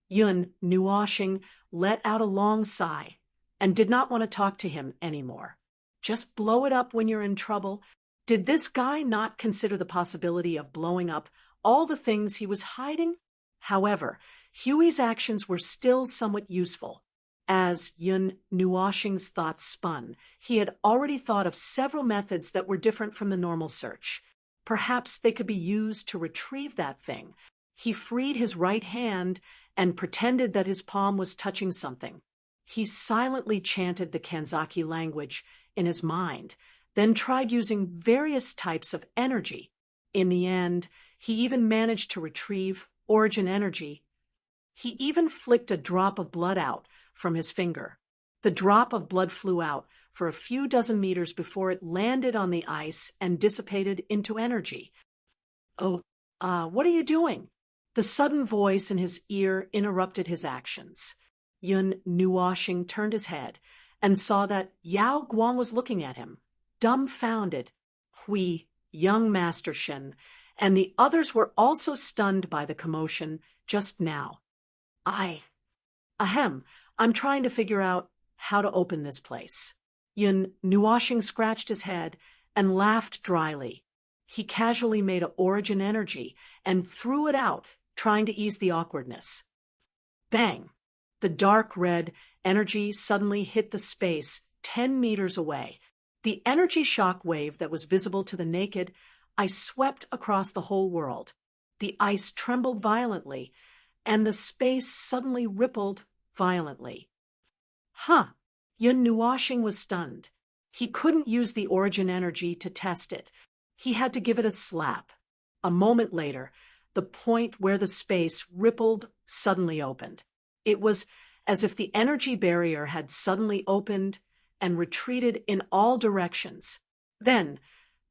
[SPEAKER 1] Yun Nuoshing let out a long sigh and did not want to talk to him anymore. Just blow it up when you're in trouble. Did this guy not consider the possibility of blowing up all the things he was hiding? However, Huey's actions were still somewhat useful. As Yun Nuoshing's thoughts spun, he had already thought of several methods that were different from the normal search. Perhaps they could be used to retrieve that thing. He freed his right hand and pretended that his palm was touching something. He silently chanted the Kanzaki language in his mind, then tried using various types of energy. In the end, he even managed to retrieve origin energy. He even flicked a drop of blood out from his finger. The drop of blood flew out for a few dozen meters before it landed on the ice and dissipated into energy. What are you doing? The sudden voice in his ear interrupted his actions. Yun Nuoshing turned his head and saw that Yao Guang was looking at him, dumbfounded. Hui, young Master Shen, and the others were also stunned by the commotion just now. I'm trying to figure out how to open this place. Yun Nuoshing scratched his head and laughed dryly. He casually made an origin energy and threw it out, trying to ease the awkwardness. Bang! The dark red energy suddenly hit the space 10 meters away. The energy shock wave that was visible to the naked eye swept across the whole world. The ice trembled violently, and the space suddenly rippled violently. Yun Nuoshing was stunned. He couldn't use the origin energy to test it. He had to give it a slap. A moment later, the point where the space rippled suddenly opened. It was as if the energy barrier had suddenly opened and retreated in all directions. Then,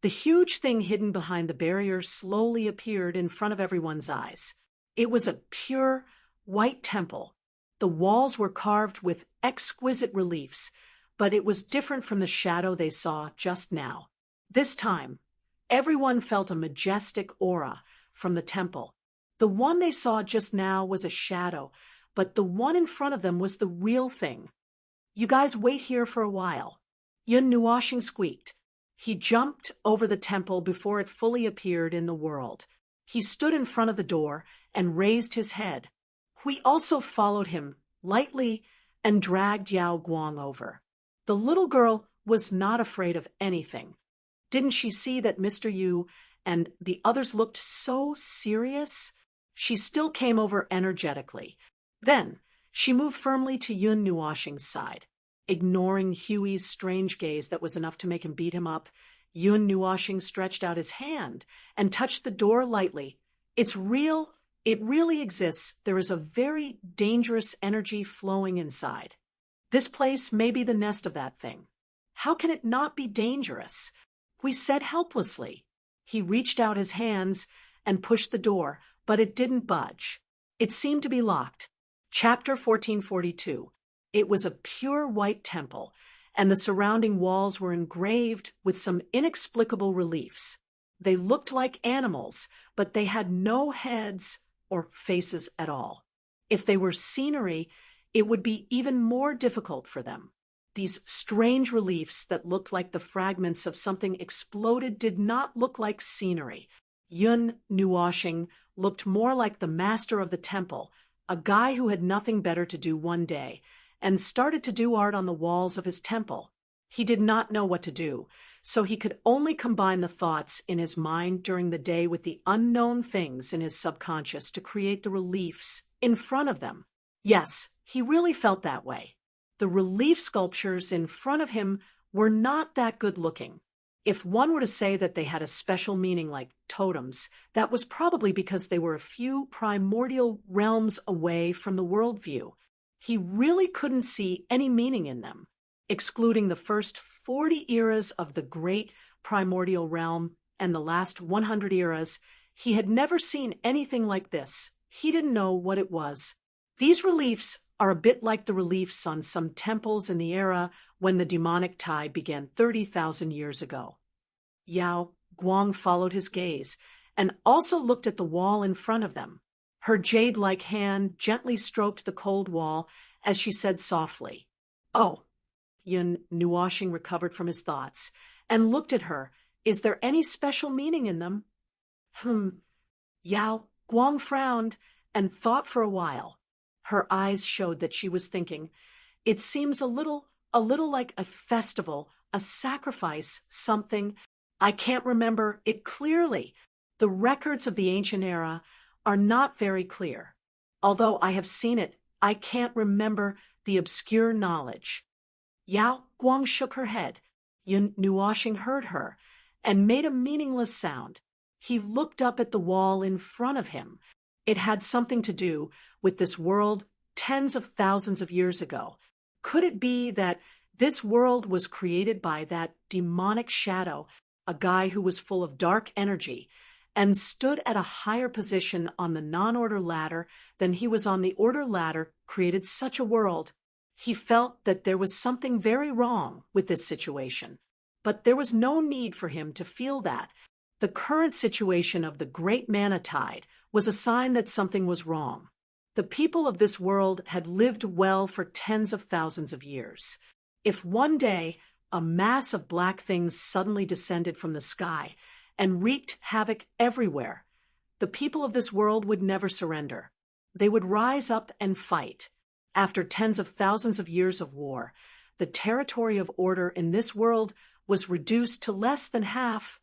[SPEAKER 1] the huge thing hidden behind the barrier slowly appeared in front of everyone's eyes. It was a pure, white temple. The walls were carved with exquisite reliefs, but it was different from the shadow they saw just now. This time, everyone felt a majestic aura from the temple. The one they saw just now was a shadow, but the one in front of them was the real thing. You guys wait here for a while. Yun Nuoshing squeaked. He jumped over the temple before it fully appeared in the world. He stood in front of the door and raised his head. Hui also followed him lightly and dragged Yao Guang over. The little girl was not afraid of anything. Didn't she see that Mr. Yu and the others looked so serious? She still came over energetically. Then she moved firmly to Yun Nuoshing's side. Ignoring Huey's strange gaze that was enough to make him beat him up, Yun Nuoshing stretched out his hand and touched the door lightly. It's real. It really exists. There is a very dangerous energy flowing inside. This place may be the nest of that thing. How can it not be dangerous? We said helplessly. He reached out his hands and pushed the door, but it didn't budge. It seemed to be locked. Chapter 1442. It was a pure white temple, and the surrounding walls were engraved with some inexplicable reliefs. They looked like animals, but they had no heads or faces at all. If they were scenery, it would be even more difficult for them. These strange reliefs that looked like the fragments of something exploded did not look like scenery. Yun Nuoshing looked more like the master of the temple, a guy who had nothing better to do one day, and started to do art on the walls of his temple. He did not know what to do, so he could only combine the thoughts in his mind during the day with the unknown things in his subconscious to create the reliefs in front of them. Yes, he really felt that way. The relief sculptures in front of him were not that good looking. If one were to say that they had a special meaning like totems, that was probably because they were a few primordial realms away from the worldview. He really couldn't see any meaning in them. Excluding the first 40 eras of the great primordial realm and the last 100 eras, he had never seen anything like this. He didn't know what it was. These reliefs are a bit like the reliefs on some temples in the era when the demonic tide began 30,000 years ago. Yao Guang followed his gaze and also looked at the wall in front of them. Her jade-like hand gently stroked the cold wall as she said softly, "Oh." Yun Nuoshing recovered from his thoughts and looked at her. "Is there any special meaning in them?" Yao Guang frowned and thought for a while. Her eyes showed that she was thinking. "It seems a little like a festival, a sacrifice, something. I can't remember it clearly. The records of the ancient era are not very clear. Although I have seen it, I can't remember the obscure knowledge." Yao Guang shook her head. Yun Nuoshing heard her and made a meaningless sound. He looked up at the wall in front of him. It had something to do with this world tens of thousands of years ago. Could it be that this world was created by that demonic shadow, a guy who was full of dark energy, and stood at a higher position on the non-order ladder than he was on the order ladder, created such a world? He felt that there was something very wrong with this situation, but there was no need for him to feel that. The current situation of the great mana tide was a sign that something was wrong. The people of this world had lived well for tens of thousands of years. If one day a mass of black things suddenly descended from the sky and wreaked havoc everywhere, the people of this world would never surrender. They would rise up and fight. After tens of thousands of years of war, the territory of order in this world was reduced to less than half.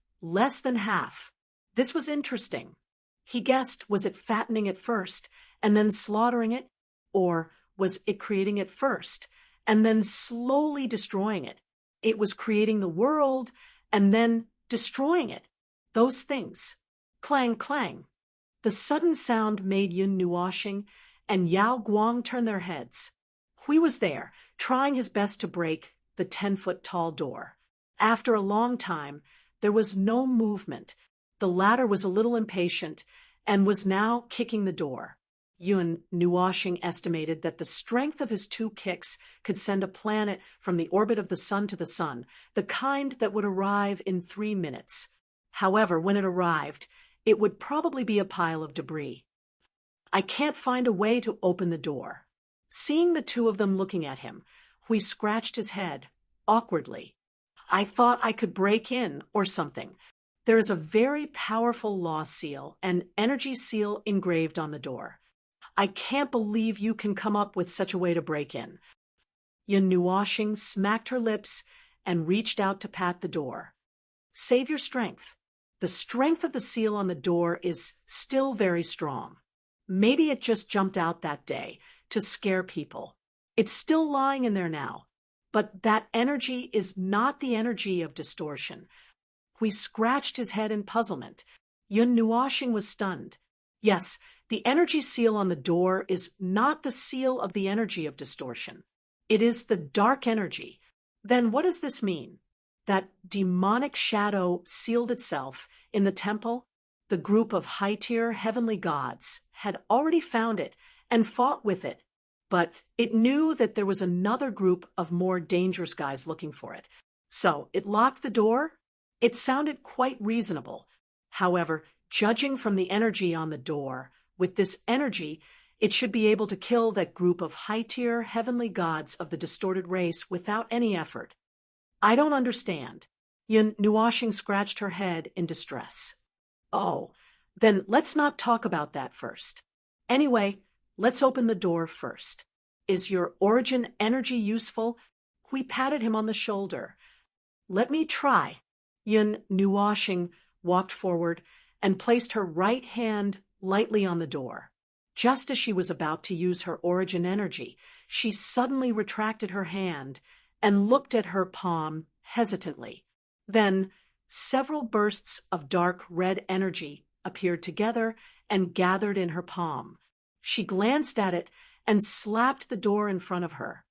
[SPEAKER 1] This was interesting. He guessed, was it fattening it first and then slaughtering it? Or was it creating it first and then slowly destroying it? It was creating the world and then destroying it. Those things. Clang, clang. The sudden sound made Yun Nuoshing and Yao Guang turn their heads. Hui was there, trying his best to break the 10-foot-tall door. After a long time, there was no movement. The latter was a little impatient and was now kicking the door. Yun Nuoshing estimated that the strength of his 2 kicks could send a planet from the orbit of the sun to the sun, the kind that would arrive in 3 minutes. However, when it arrived, it would probably be a pile of debris. "I can't find a way to open the door." Seeing the 2 of them looking at him, Hui scratched his head, awkwardly. "I thought I could break in or something. There is a very powerful law seal and energy seal engraved on the door. I can't believe you can come up with such a way to break in." Yun Nuoshing smacked her lips and reached out to pat the door. "Save your strength. The strength of the seal on the door is still very strong. Maybe it just jumped out that day to scare people. It's still lying in there now. But that energy is not the energy of distortion." Hui scratched his head in puzzlement. Yun Nuoshing was stunned. Yes, the energy seal on the door is not the seal of the energy of distortion. It is the dark energy. Then what does this mean? That demonic shadow sealed itself in the temple? The group of high-tier heavenly gods had already found it and fought with it, but it knew that there was another group of more dangerous guys looking for it. So it locked the door? It sounded quite reasonable. However, judging from the energy on the door, with this energy, it should be able to kill that group of high-tier heavenly gods of the distorted race without any effort. "I don't understand." Yun Nuoshing scratched her head in distress. Oh, then let's not talk about that first. Anyway, let's open the door first. Is your origin energy useful? Hui patted him on the shoulder. Let me try. Yun Nuashing walked forward and placed her right hand lightly on the door. Just as she was about to use her origin energy, she suddenly retracted her hand and looked at her palm hesitantly. Then, several bursts of dark red energy appeared together and gathered in her palm. She glanced at it and slapped the door in front of her.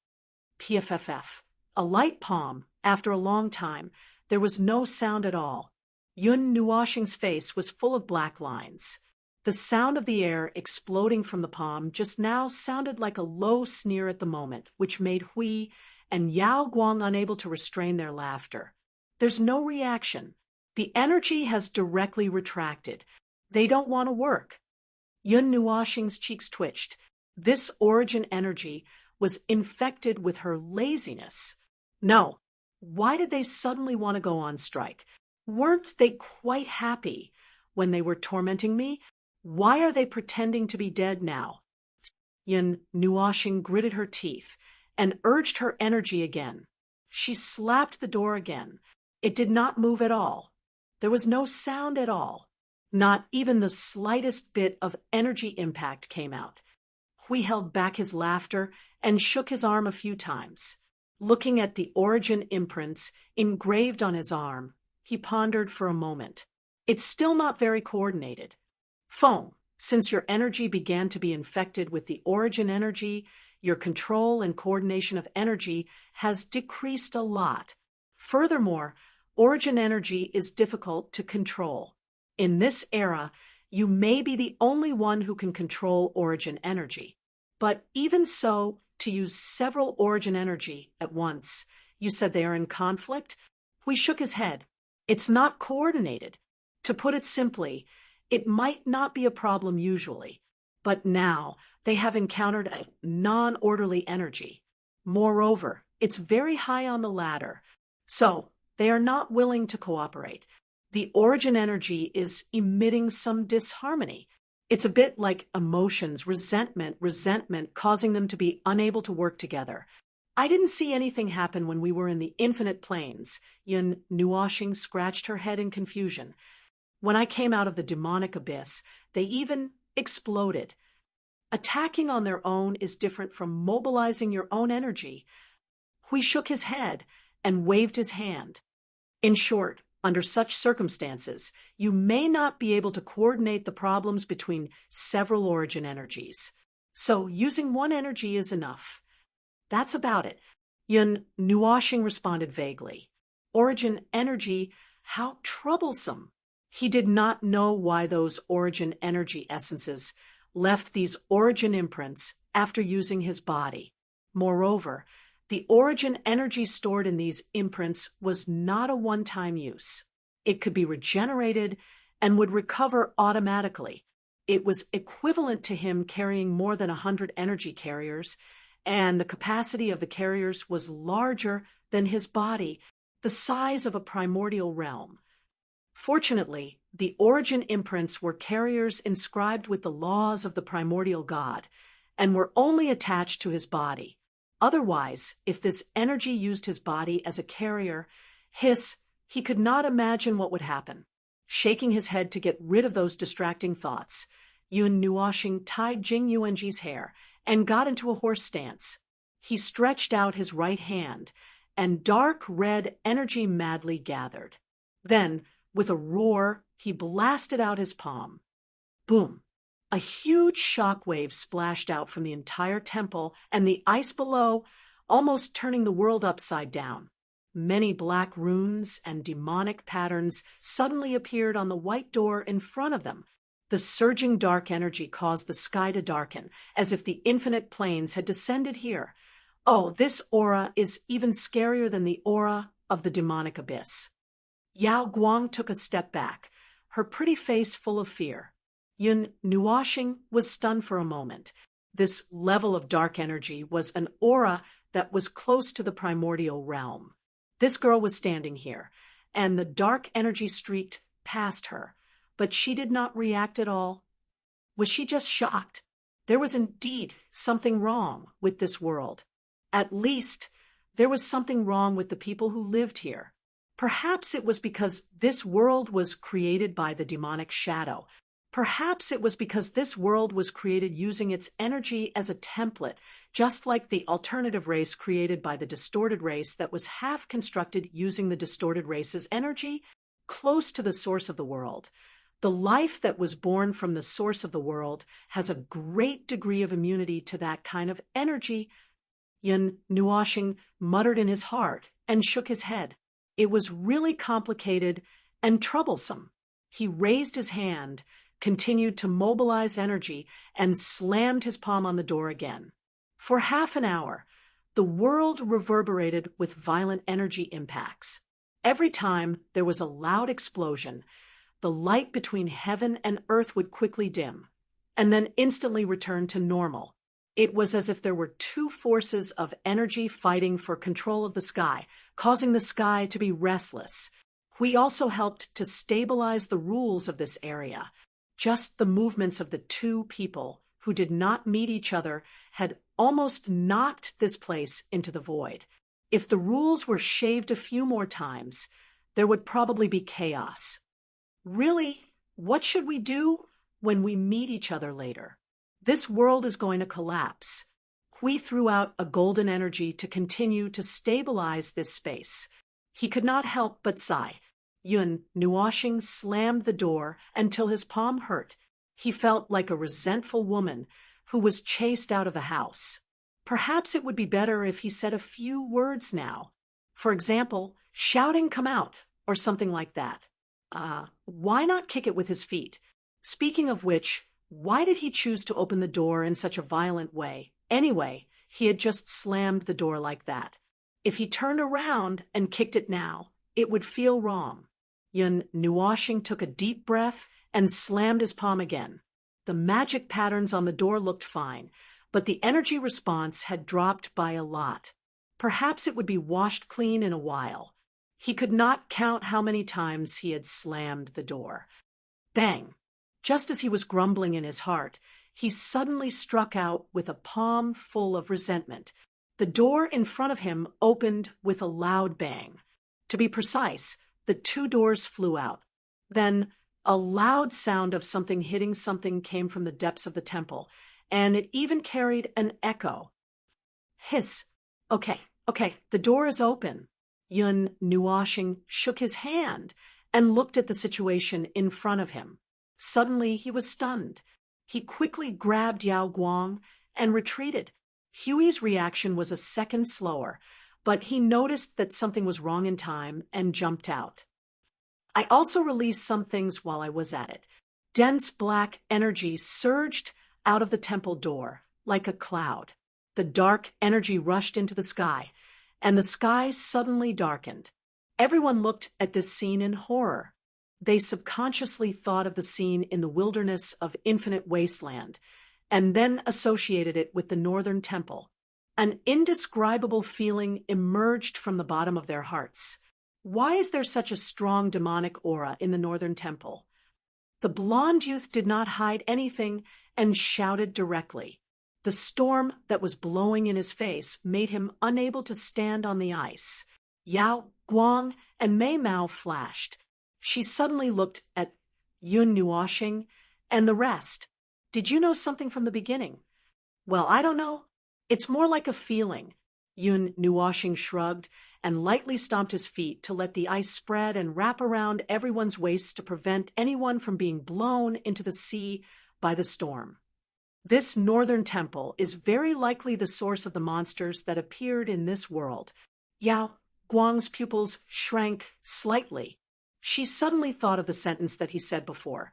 [SPEAKER 1] PFFF. A light palm, after a long time. There was no sound at all. Yun Nuashing's face was full of black lines. The sound of the air exploding from the palm just now sounded like a low sneer at the moment, which made Hui and Yao Guang unable to restrain their laughter. There's no reaction. The energy has directly retracted. They don't want to work. Yun Nuashing's cheeks twitched. This origin energy was infected with her laziness. No. Why did they suddenly want to go on strike? Weren't they quite happy when they were tormenting me? Why are they pretending to be dead now? Yun Nuashing gritted her teeth and urged her energy again. She slapped the door again. It did not move at all. There was no sound at all. Not even the slightest bit of energy impact came out. Hui held back his laughter and shook his arm a few times. Looking at the origin imprints engraved on his arm, he pondered for a moment. It's still not very coordinated. Feng, since your energy began to be infected with the origin energy, your control and coordination of energy has decreased a lot. Furthermore, origin energy is difficult to control. In this era, you may be the only one who can control origin energy. But even so, to use several origin energy at once, you said they are in conflict? Hui shook his head. It's not coordinated. To put it simply, it might not be a problem usually, but now they have encountered a non-orderly energy. Moreover, it's very high on the ladder, so they are not willing to cooperate. The origin energy is emitting some disharmony. It's a bit like emotions, resentment causing them to be unable to work together. I didn't see anything happen when we were in the infinite planes. Yun Nuashing scratched her head in confusion. When I came out of the demonic abyss, they even exploded. Attacking on their own is different from mobilizing your own energy. Hui shook his head and waved his hand. In short, under such circumstances, you may not be able to coordinate the problems between several origin energies. So using one energy is enough. That's about it. Yun Nuashing responded vaguely. Origin energy, how troublesome. He did not know why those origin energy essences left these origin imprints after using his body. Moreover, the origin energy stored in these imprints was not a one-time use. It could be regenerated and would recover automatically. It was equivalent to him carrying more than 100 energy carriers, and the capacity of the carriers was larger than his body, the size of a primordial realm. Fortunately, the origin imprints were carriers inscribed with the laws of the primordial god, and were only attached to his body. Otherwise, if this energy used his body as a carrier, he could not imagine what would happen. Shaking his head to get rid of those distracting thoughts, Yun Nuashing tied Jing Yuanji's hair and got into a horse stance. He stretched out his right hand, and dark red energy madly gathered. Then, with a roar, he blasted out his palm. Boom! A huge shock wave splashed out from the entire temple and the ice below, almost turning the world upside down. Many black runes and demonic patterns suddenly appeared on the white door in front of them. The surging dark energy caused the sky to darken, as if the infinite planes had descended here. Oh, this aura is even scarier than the aura of the demonic abyss. Yao Guang took a step back, her pretty face full of fear. Yun Nuashing was stunned for a moment. This level of dark energy was an aura that was close to the primordial realm. This girl was standing here, and the dark energy streaked past her. but she did not react at all. Was she just shocked? There was indeed something wrong with this world. At least, there was something wrong with the people who lived here. Perhaps it was because this world was created by the demonic shadow. Perhaps it was because this world was created using its energy as a template, just like the alternative race created by the distorted race that was half constructed using the distorted race's energy close to the source of the world. The life that was born from the source of the world has a great degree of immunity to that kind of energy. Yun Nuoshing muttered in his heart and shook his head. It was really complicated and troublesome. He raised his hand, continued to mobilize energy, and slammed his palm on the door again. For half an hour, the world reverberated with violent energy impacts. Every time there was a loud explosion, the light between heaven and earth would quickly dim, and then instantly return to normal. It was as if there were two forces of energy fighting for control of the sky, causing the sky to be restless. We also helped to stabilize the rules of this area. Just the movements of the two people who did not meet each other had almost knocked this place into the void. If the rules were shaved a few more times, there would probably be chaos. Really, what should we do when we meet each other later? This world is going to collapse. Hui threw out a golden energy to continue to stabilize this space. He could not help but sigh. Yun Nuoshing slammed the door until his palm hurt. He felt like a resentful woman who was chased out of the house. Perhaps it would be better if he said a few words now. For example, shouting "come out," or something like that. Why not kick it with his feet? Speaking of which, why did he choose to open the door in such a violent way? Anyway, he had just slammed the door like that. If he turned around and kicked it now, it would feel wrong. Yun Nuoshing took a deep breath and slammed his palm again. The magic patterns on the door looked fine, but the energy response had dropped by a lot. Perhaps it would be washed clean in a while. He could not count how many times he had slammed the door. Bang! Just as he was grumbling in his heart, he suddenly struck out with a palm full of resentment. The door in front of him opened with a loud bang. To be precise, the two doors flew out. Then a loud sound of something hitting something came from the depths of the temple, and it even carried an echo. Hiss! Okay, the door is open. Yun Nuoshing shook his hand and looked at the situation in front of him. Suddenly he was stunned. He quickly grabbed Yao Guang and retreated. Huey's reaction was a second slower, but he noticed that something was wrong in time and jumped out. I also released some things while I was at it. Dense black energy surged out of the temple door like a cloud. The dark energy rushed into the sky, and the sky suddenly darkened. Everyone looked at this scene in horror. They subconsciously thought of the scene in the wilderness of infinite wasteland, and then associated it with the northern temple. An indescribable feeling emerged from the bottom of their hearts. Why is there such a strong demonic aura in the northern temple? The blonde youth did not hide anything and shouted directly. The storm that was blowing in his face made him unable to stand on the ice. Yao Guang and Mei Mao flashed. She suddenly looked at Yun Nuoshing and the rest. Did you know something from the beginning? Well, I don't know. It's more like a feeling. Yun Nuoshing shrugged and lightly stomped his feet to let the ice spread and wrap around everyone's waists to prevent anyone from being blown into the sea by the storm. This northern temple is very likely the source of the monsters that appeared in this world. Yao Guang's pupils shrank slightly. She suddenly thought of the sentence that he said before.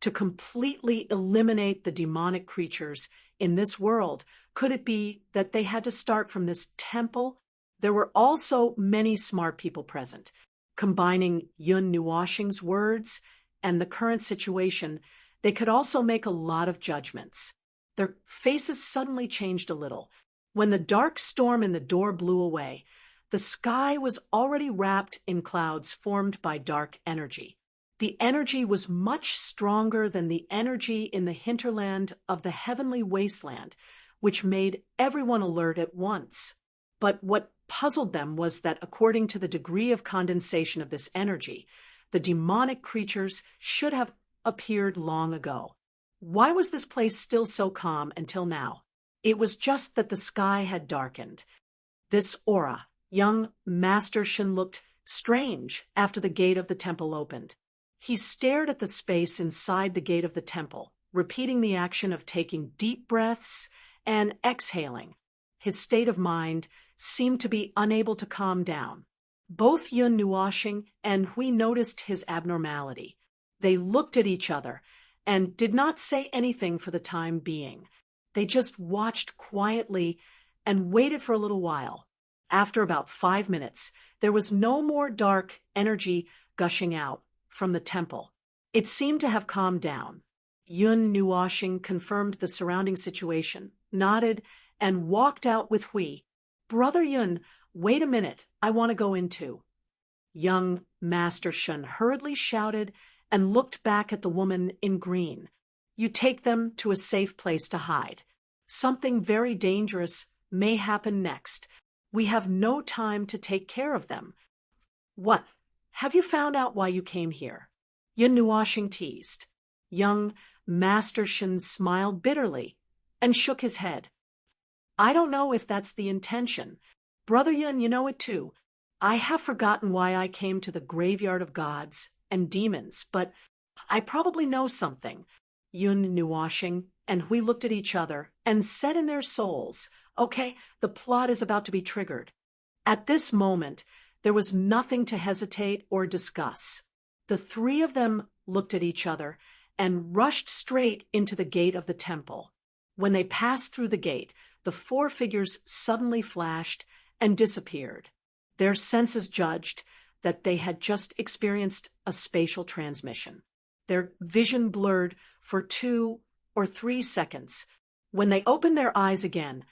[SPEAKER 1] To completely eliminate the demonic creatures in this world, could it be that they had to start from this temple? There were also many smart people present. Combining Yun Nuoshing's words and the current situation, they could also make a lot of judgments. Their faces suddenly changed a little. When the dark storm in the door blew away, the sky was already wrapped in clouds formed by dark energy. The energy was much stronger than the energy in the hinterland of the heavenly wasteland, which made everyone alert at once. But what puzzled them was that according to the degree of condensation of this energy, the demonic creatures should have appeared long ago. Why was this place still so calm until now? It was just that the sky had darkened. This aura, young Master Shin looked strange after the gate of the temple opened. He stared at the space inside the gate of the temple, repeating the action of taking deep breaths and exhaling. His state of mind seemed to be unable to calm down. Both Yun Nuoshing and Hui noticed his abnormality. They looked at each other and did not say anything for the time being. They just watched quietly and waited for a little while. After about 5 minutes, there was no more dark energy gushing out from the temple. It seemed to have calmed down. Yun Nuoshing confirmed the surrounding situation, nodded, and walked out with Hui. "Brother Yun, wait a minute, I want to go in too." Young Master Shun hurriedly shouted and looked back at the woman in green. "You take them to a safe place to hide. Something very dangerous may happen next. We have no time to take care of them." "What? Have you found out why you came here?" Yun Nuoshing teased. Young Master Shin smiled bitterly and shook his head. "I don't know if that's the intention. Brother Yun, you know it too. I have forgotten why I came to the graveyard of gods and demons, but I probably know something." Yun Nuoshing and Hui looked at each other and said in their souls, "Okay, the plot is about to be triggered." At this moment, there was nothing to hesitate or discuss. The three of them looked at each other and rushed straight into the gate of the temple. When they passed through the gate, the four figures suddenly flashed and disappeared. Their senses judged that they had just experienced a spatial transmission. Their vision blurred for 2 or 3 seconds. When they opened their eyes again,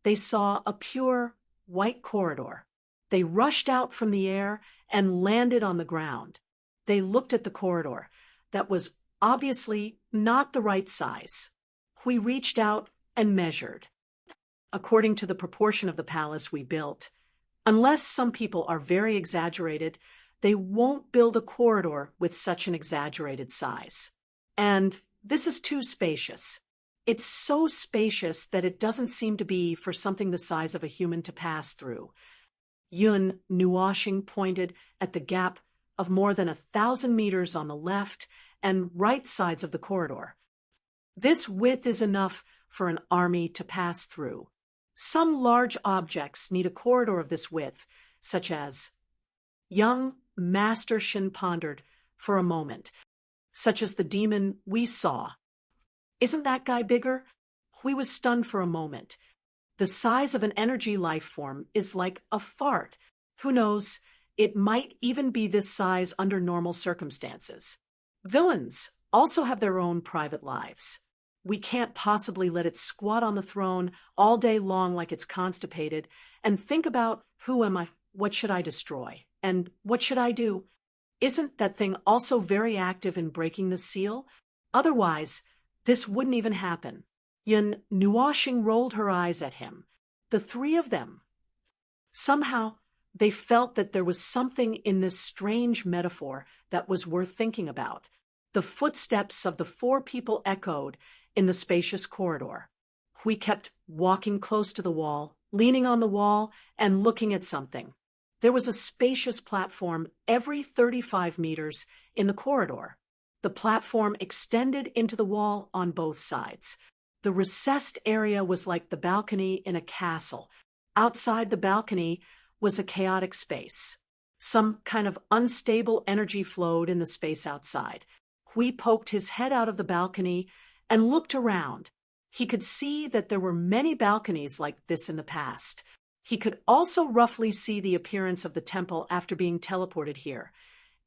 [SPEAKER 1] they saw a pure white corridor. They rushed out from the air and landed on the ground. They looked at the corridor that was obviously not the right size. We reached out and measured. According to the proportion of the palace we built, unless some people are very exaggerated, they won't build a corridor with such an exaggerated size. And this is too spacious. It's so spacious that it doesn't seem to be for something the size of a human to pass through. Yun Nuoshing pointed at the gap of more than 1,000 meters on the left and right sides of the corridor. "This width is enough for an army to pass through. Some large objects need a corridor of this width, such as..." Young Master Shin pondered for a moment. "Such as the demon we saw. Isn't that guy bigger?" Hui was stunned for a moment. The size of an energy life form is like a fart. Who knows, it might even be this size under normal circumstances. Villains also have their own private lives. We can't possibly let it squat on the throne all day long like it's constipated and think about who am I, what should I destroy, and what should I do? Isn't that thing also very active in breaking the seal? Otherwise, this wouldn't even happen." Yun Nuoshing rolled her eyes at him. The three of them. Somehow, they felt that there was something in this strange metaphor that was worth thinking about. The footsteps of the 4 people echoed in the spacious corridor. We kept walking close to the wall, leaning on the wall and looking at something. There was a spacious platform every 35 meters in the corridor. The platform extended into the wall on both sides. The recessed area was like the balcony in a castle. Outside the balcony was a chaotic space. Some kind of unstable energy flowed in the space outside. Hui poked his head out of the balcony and looked around. He could see that there were many balconies like this in the past. He could also roughly see the appearance of the temple after being teleported here.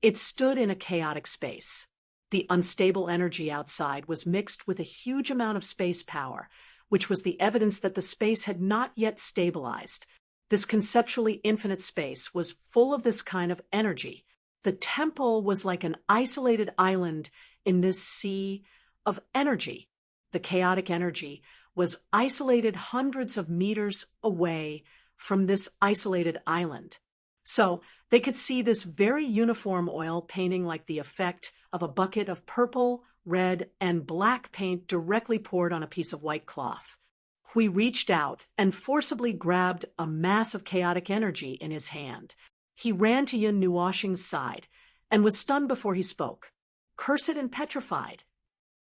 [SPEAKER 1] It stood in a chaotic space. The unstable energy outside was mixed with a huge amount of space power, which was the evidence that the space had not yet stabilized. This conceptually infinite space was full of this kind of energy. The temple was like an isolated island in this sea of energy. The chaotic energy was isolated hundreds of meters away from this isolated island. So they could see this very uniform oil painting like the effect of a bucket of purple, red, and black paint directly poured on a piece of white cloth. Hui reached out and forcibly grabbed a mass of chaotic energy in his hand. He ran to Yun Nuoxing's side and was stunned before he spoke. Cursed and petrified.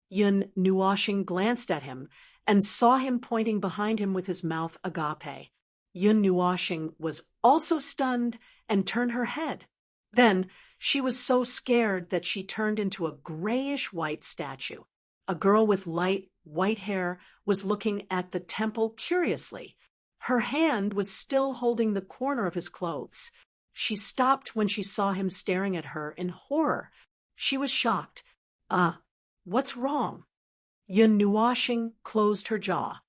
[SPEAKER 1] Yun Nuoxing glanced at him and saw him pointing behind him with his mouth agape. Yun Nuoxing was also stunned and turned her head. Then she was so scared that she turned into a grayish-white statue. A girl with light white hair was looking at the temple curiously. Her hand was still holding the corner of his clothes. She stopped when she saw him staring at her in horror. She was shocked. What's wrong? Yun Nuoxing closed her jaw.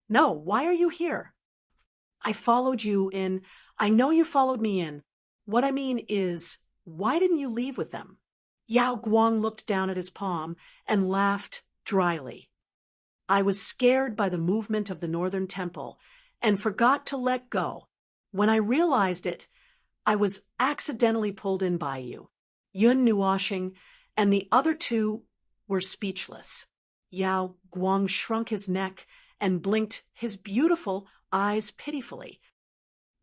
[SPEAKER 1] No, why are you here? I followed you in. I know you followed me in. What I mean is, why didn't you leave with them? Yao Guang looked down at his palm and laughed dryly. I was scared by the movement of the northern temple and forgot to let go. When I realized it, I was accidentally pulled in by you. Yun Nuoxing and the other two were speechless. Yao Guang shrunk his neck and blinked his beautiful eyes pitifully.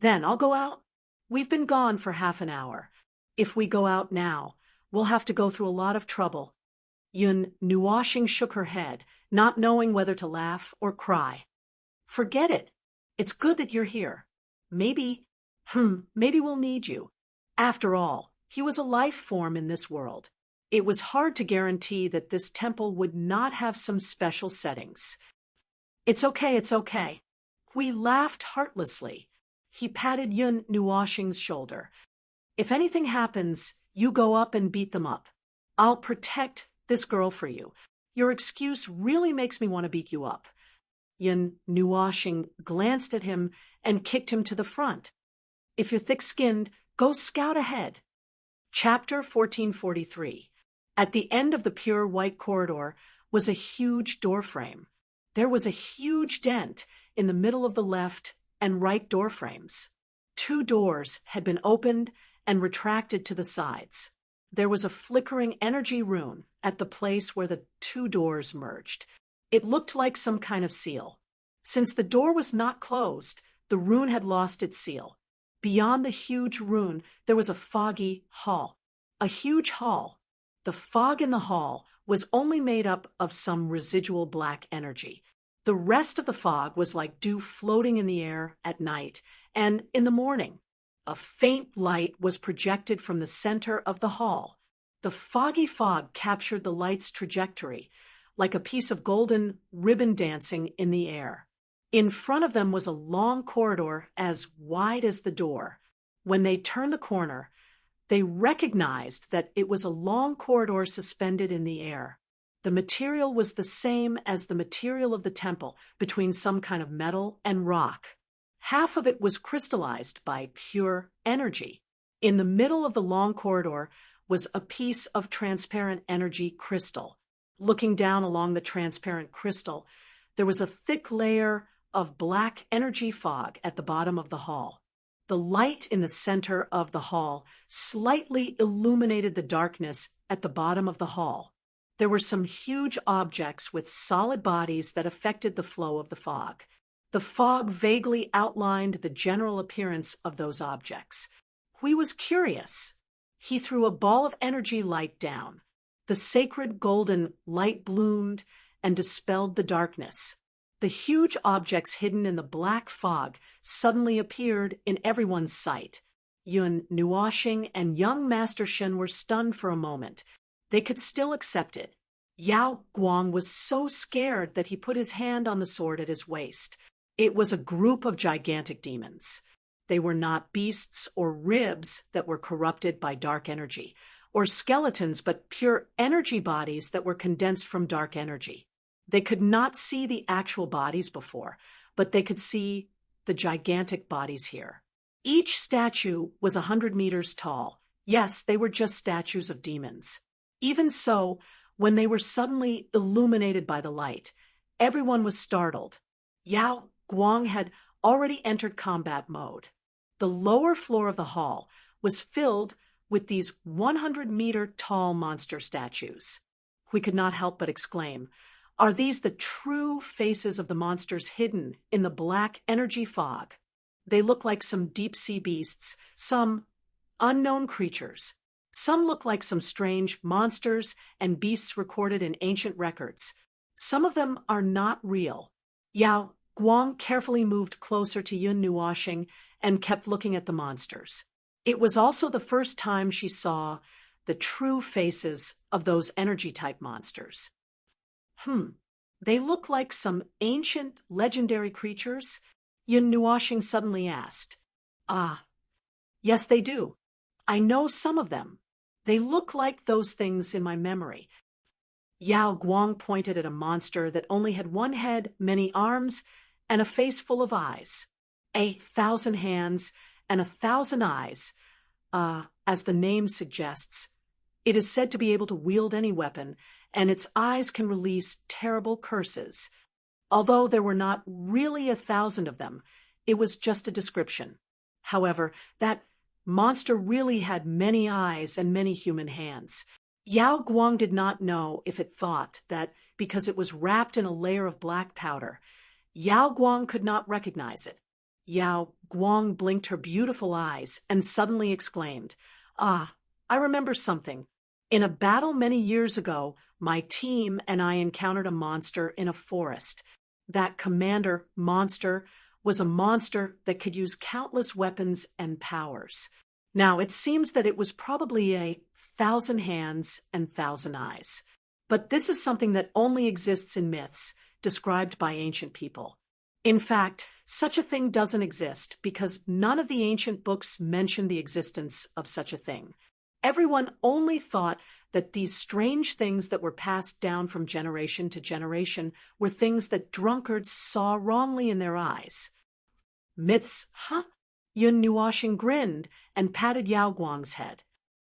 [SPEAKER 1] Then I'll go out. We've been gone for half an hour. If we go out now, we'll have to go through a lot of trouble. Yun Nuoxing shook her head, not knowing whether to laugh or cry. Forget it. It's good that you're here. Maybe we'll need you. After all, he was a life form in this world. It was hard to guarantee that this temple would not have some special settings. It's okay, it's okay. Hui laughed heartlessly. He patted Yun Nuoxing's shoulder. If anything happens, you go up and beat them up. I'll protect this girl for you. Your excuse really makes me want to beat you up. Yun Nuoxing glanced at him and kicked him to the front. If you're thick-skinned, go scout ahead. Chapter 1443. At the end of the pure white corridor was a huge doorframe. There was a huge dent in the middle of the left and right doorframes. 2 doors had been opened and retracted to the sides. There was a flickering energy rune at the place where the 2 doors merged. It looked like some kind of seal. Since the door was not closed, the rune had lost its seal. Beyond the huge rune, there was a foggy hall. A huge hall. The fog in the hall was only made up of some residual black energy. The rest of the fog was like dew floating in the air at night, and in the morning, a faint light was projected from the center of the hall. The foggy fog captured the light's trajectory, like a piece of golden ribbon dancing in the air. In front of them was a long corridor as wide as the door. When they turned the corner, they recognized that it was a long corridor suspended in the air. The material was the same as the material of the temple, between some kind of metal and rock. Half of it was crystallized by pure energy. In the middle of the long corridor was a piece of transparent energy crystal. Looking down along the transparent crystal, there was a thick layer of black energy fog at the bottom of the hall. The light in the center of the hall slightly illuminated the darkness at the bottom of the hall. There were some huge objects with solid bodies that affected the flow of the fog. The fog vaguely outlined the general appearance of those objects. Hui was curious. He threw a ball of energy light down. The sacred golden light bloomed and dispelled the darkness. The huge objects hidden in the black fog suddenly appeared in everyone's sight. Yun Nuoxing and young Master Shen were stunned for a moment. They could still accept it. Yao Guang was so scared that he put his hand on the sword at his waist. It was a group of gigantic demons. They were not beasts or ribs that were corrupted by dark energy, or skeletons, but pure energy bodies that were condensed from dark energy. They could not see the actual bodies before, but they could see the gigantic bodies here. Each statue was 100 meters tall, Yes, they were just statues of demons. Even so, when they were suddenly illuminated by the light, everyone was startled. Yao Guang had already entered combat mode. The lower floor of the hall was filled with these 100-meter tall monster statues. We could not help but exclaim, "Are these the true faces of the monsters hidden in the black energy fog?" They look like some deep-sea beasts, some unknown creatures. Some look like some strange monsters and beasts recorded in ancient records. Some of them are not real. Yao Guang carefully moved closer to Yun Nuoxing and kept looking at the monsters. It was also the first time she saw the true faces of those energy-type monsters. They look like some ancient, legendary creatures? Yun Nuoxing suddenly asked. Ah, yes, they do. I know some of them. They look like those things in my memory. Yao Guang pointed at a monster that only had one head, many arms, and a face full of eyes. 1,000 hands and 1,000 eyes. As the name suggests, it is said to be able to wield any weapon, and its eyes can release terrible curses. Although there were not really 1,000 of them, it was just a description. However, that monster really had many eyes and many human hands. Yao Guang did not know if it thought that because it was wrapped in a layer of black powder, Yao Guang could not recognize it. Yao Guang blinked her beautiful eyes and suddenly exclaimed, "Ah, I remember something. In a battle many years ago, my team and I encountered a monster in a forest. That commander monster was a monster that could use countless weapons and powers. Now, it seems that it was probably 1,000 hands and 1,000 eyes. But this is something that only exists in myths described by ancient people. In fact, such a thing doesn't exist because none of the ancient books mention the existence of such a thing. Everyone only thought that these strange things that were passed down from generation to generation were things that drunkards saw wrongly in their eyes." "Myths, huh?" Yun Nuoxing grinned and patted Yao Guang's head.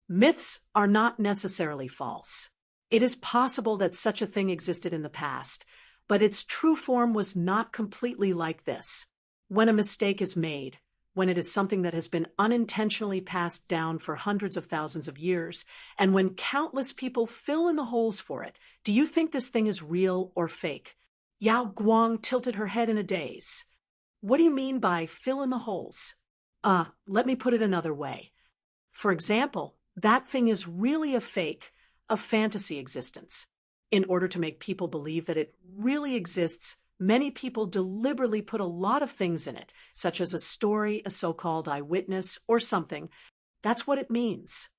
[SPEAKER 1] "Myths are not necessarily false. It is possible that such a thing existed in the past, but its true form was not completely like this. When a mistake is made, when it is something that has been unintentionally passed down for hundreds of thousands of years, and when countless people fill in the holes for it, do you think this thing is real or fake?" Yao Guang tilted her head in a daze. "What do you mean by fill in the holes?" Let me put it another way. For example, that thing is really a fake, a fantasy existence. In order to make people believe that it really exists, many people deliberately put a lot of things in it, such as a story, a so-called eyewitness, or something. That's what it means."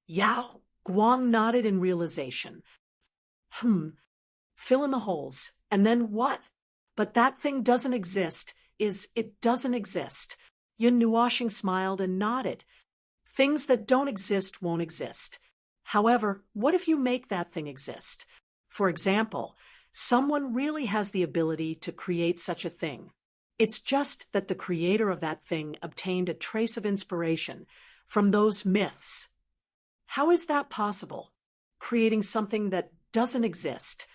[SPEAKER 1] Yao Guang nodded in realization. Fill in the holes. And then what? But that thing doesn't exist. It doesn't exist. Yun Nuoxing smiled and nodded. Things that don't exist won't exist. However, what if you make that thing exist? For example, someone really has the ability to create such a thing. It's just that the creator of that thing obtained a trace of inspiration from those myths. How is that possible? Creating something that doesn't exist?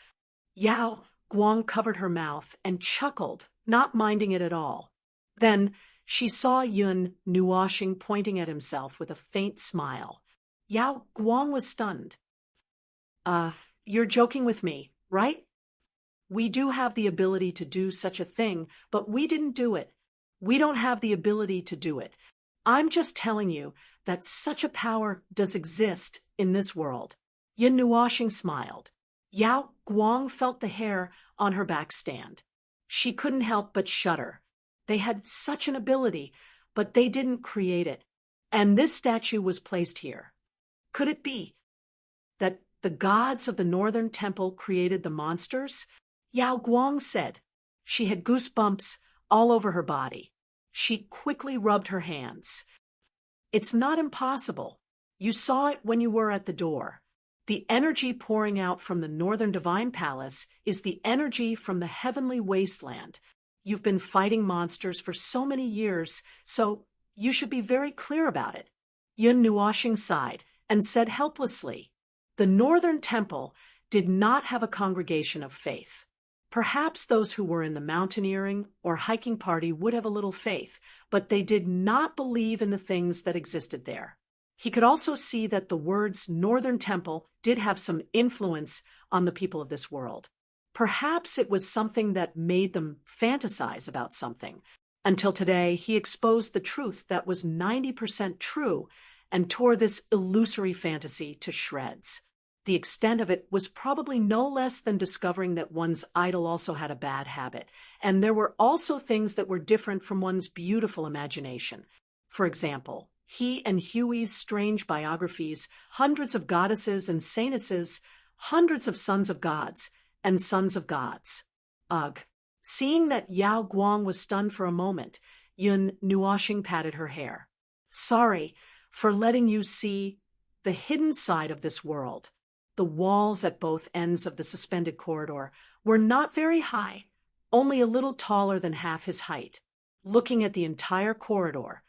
[SPEAKER 1] Yao Guang covered her mouth and chuckled, not minding it at all. Then she saw Yun Nuoxing pointing at himself with a faint smile. Yao Guang was stunned. You're joking with me, right? We do have the ability to do such a thing, but we didn't do it. We don't have the ability to do it. I'm just telling you that such a power does exist in this world." Yun Nuoxing smiled. Yao Guang felt the hair on her back stand. She couldn't help but shudder. They had such an ability, but they didn't create it. And this statue was placed here. Could it be that the gods of the Northern Temple created the monsters? Yao Guang said. She had goosebumps all over her body. She quickly rubbed her hands. "It's not impossible. You saw it when you were at the door. The energy pouring out from the Northern Divine Palace is the energy from the heavenly wasteland. You've been fighting monsters for so many years, so you should be very clear about it. Yun Nuoshing sighed and said helplessly, "The Northern Temple did not have a congregation of faith. Perhaps those who were in the mountaineering or hiking party would have a little faith, but they did not believe in the things that existed there." He could also see that the words Northern Temple did have some influence on the people of this world. Perhaps it was something that made them fantasize about something. Until today, he exposed the truth that was 90% true and tore this illusory fantasy to shreds. The extent of it was probably no less than discovering that one's idol also had a bad habit, and there were also things that were different from one's beautiful imagination. For example, he and Huey's strange biographies, hundreds of goddesses and saintesses, hundreds of sons of gods and sons of gods. Ugh. Seeing that Yao Guang was stunned for a moment, Yun Nuoshing patted her hair. "Sorry for letting you see the hidden side of this world." The walls at both ends of the suspended corridor were not very high, only a little taller than half his height. Looking at the entire corridor,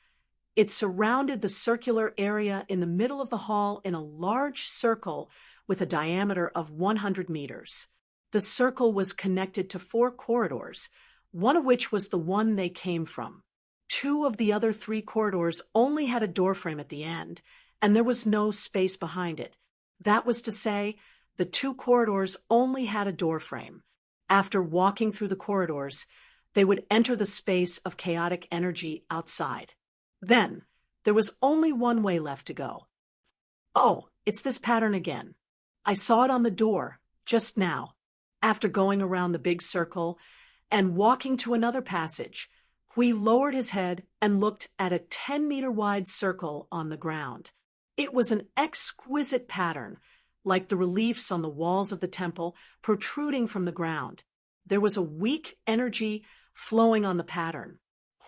[SPEAKER 1] it surrounded the circular area in the middle of the hall in a large circle with a diameter of 100 meters. The circle was connected to 4 corridors, one of which was the one they came from. 2 of the other 3 corridors only had a doorframe at the end, and there was no space behind it. That was to say, the 2 corridors only had a doorframe. After walking through the corridors, they would enter the space of chaotic energy outside. Then, there was only one way left to go. "Oh, it's this pattern again. I saw it on the door, just now." After going around the big circle and walking to another passage, Hui lowered his head and looked at a 10-meter-wide circle on the ground. It was an exquisite pattern, like the reliefs on the walls of the temple protruding from the ground. There was a weak energy flowing on the pattern.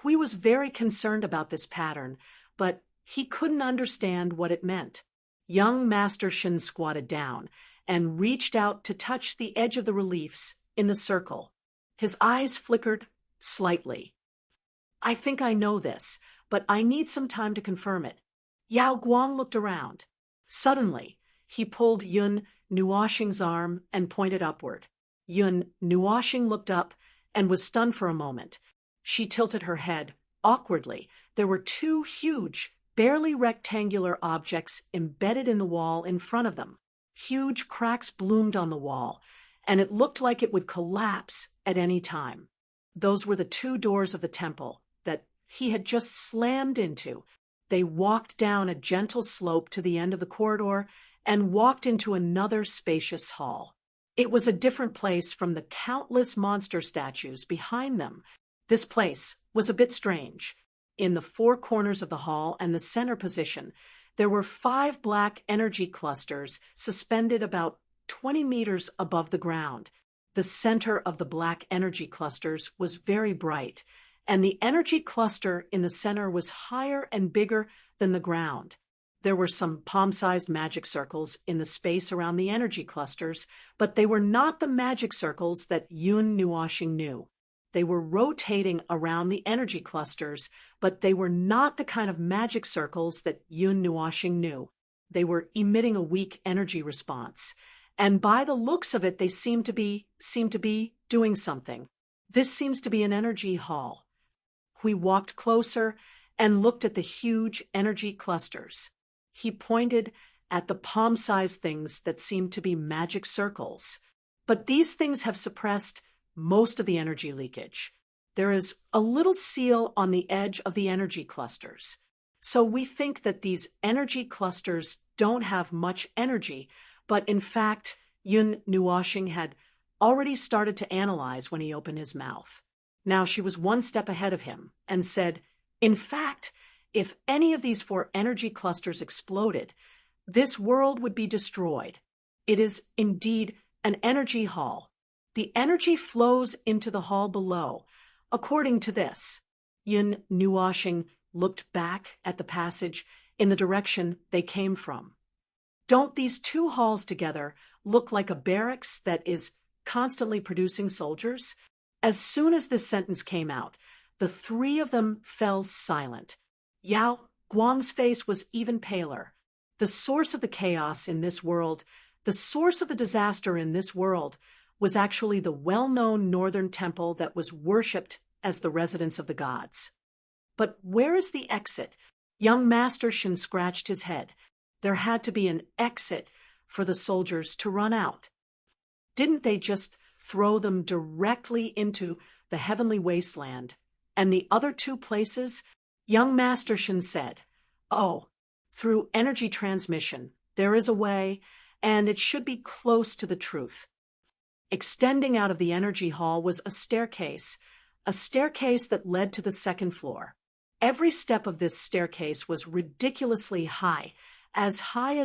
[SPEAKER 1] Hui was very concerned about this pattern, but he couldn't understand what it meant. Young Master Shin squatted down and reached out to touch the edge of the reliefs in the circle. His eyes flickered slightly. "I think I know this, but I need some time to confirm it." Yao Guang looked around. Suddenly, he pulled Yun Nuoshing's arm and pointed upward. Yun Nuoshing looked up and was stunned for a moment. She tilted her head awkwardly. There were 2 huge, barely rectangular objects embedded in the wall in front of them. Huge cracks bloomed on the wall, and it looked like it would collapse at any time. Those were the 2 doors of the temple that he had just slammed into. They walked down a gentle slope to the end of the corridor and walked into another spacious hall. It was a different place from the countless monster statues behind them. This place was a bit strange. In the 4 corners of the hall and the center position, there were 5 black energy clusters suspended about 20 meters above the ground. The center of the black energy clusters was very bright, and the energy cluster in the center was higher and bigger than the ground. There were some palm-sized magic circles in the space around the energy clusters, but they were not the magic circles that Yun Nuoshing knew. They were rotating around the energy clusters, but they were not the kind of magic circles that Yun Nuoshing knew. They were emitting a weak energy response, and by the looks of it, they seemed to be doing something. "This seems to be an energy hall." We walked closer and looked at the huge energy clusters. He pointed at the palm-sized things that seemed to be magic circles. But these things have suppressed most of the energy leakage. There is a little seal on the edge of the energy clusters. So we think that these energy clusters don't have much energy, but in fact, Yun Nuoshing had already started to analyze when he opened his mouth. Now she was one step ahead of him and said, "In fact, if any of these 4 energy clusters exploded, this world would be destroyed. It is indeed an energy hall. The energy flows into the hall below, according to this." Yun Nuoshing looked back at the passage in the direction they came from. "Don't these 2 halls together look like a barracks that is constantly producing soldiers?" As soon as this sentence came out, the 3 of them fell silent. Yao Guang's face was even paler. The source of the chaos in this world, the source of the disaster in this world, was actually the well-known northern temple that was worshipped as the residence of the gods. But where is the exit? Young Master Shen scratched his head. There had to be an exit for the soldiers to run out. Didn't they just throw them directly into the heavenly wasteland? And the other two places? Young Master Shen said, "Oh, through energy transmission, there is a way, and it should be close to the truth." Extending out of the energy hall was a staircase that led to the second floor. Every step of this staircase was ridiculously high as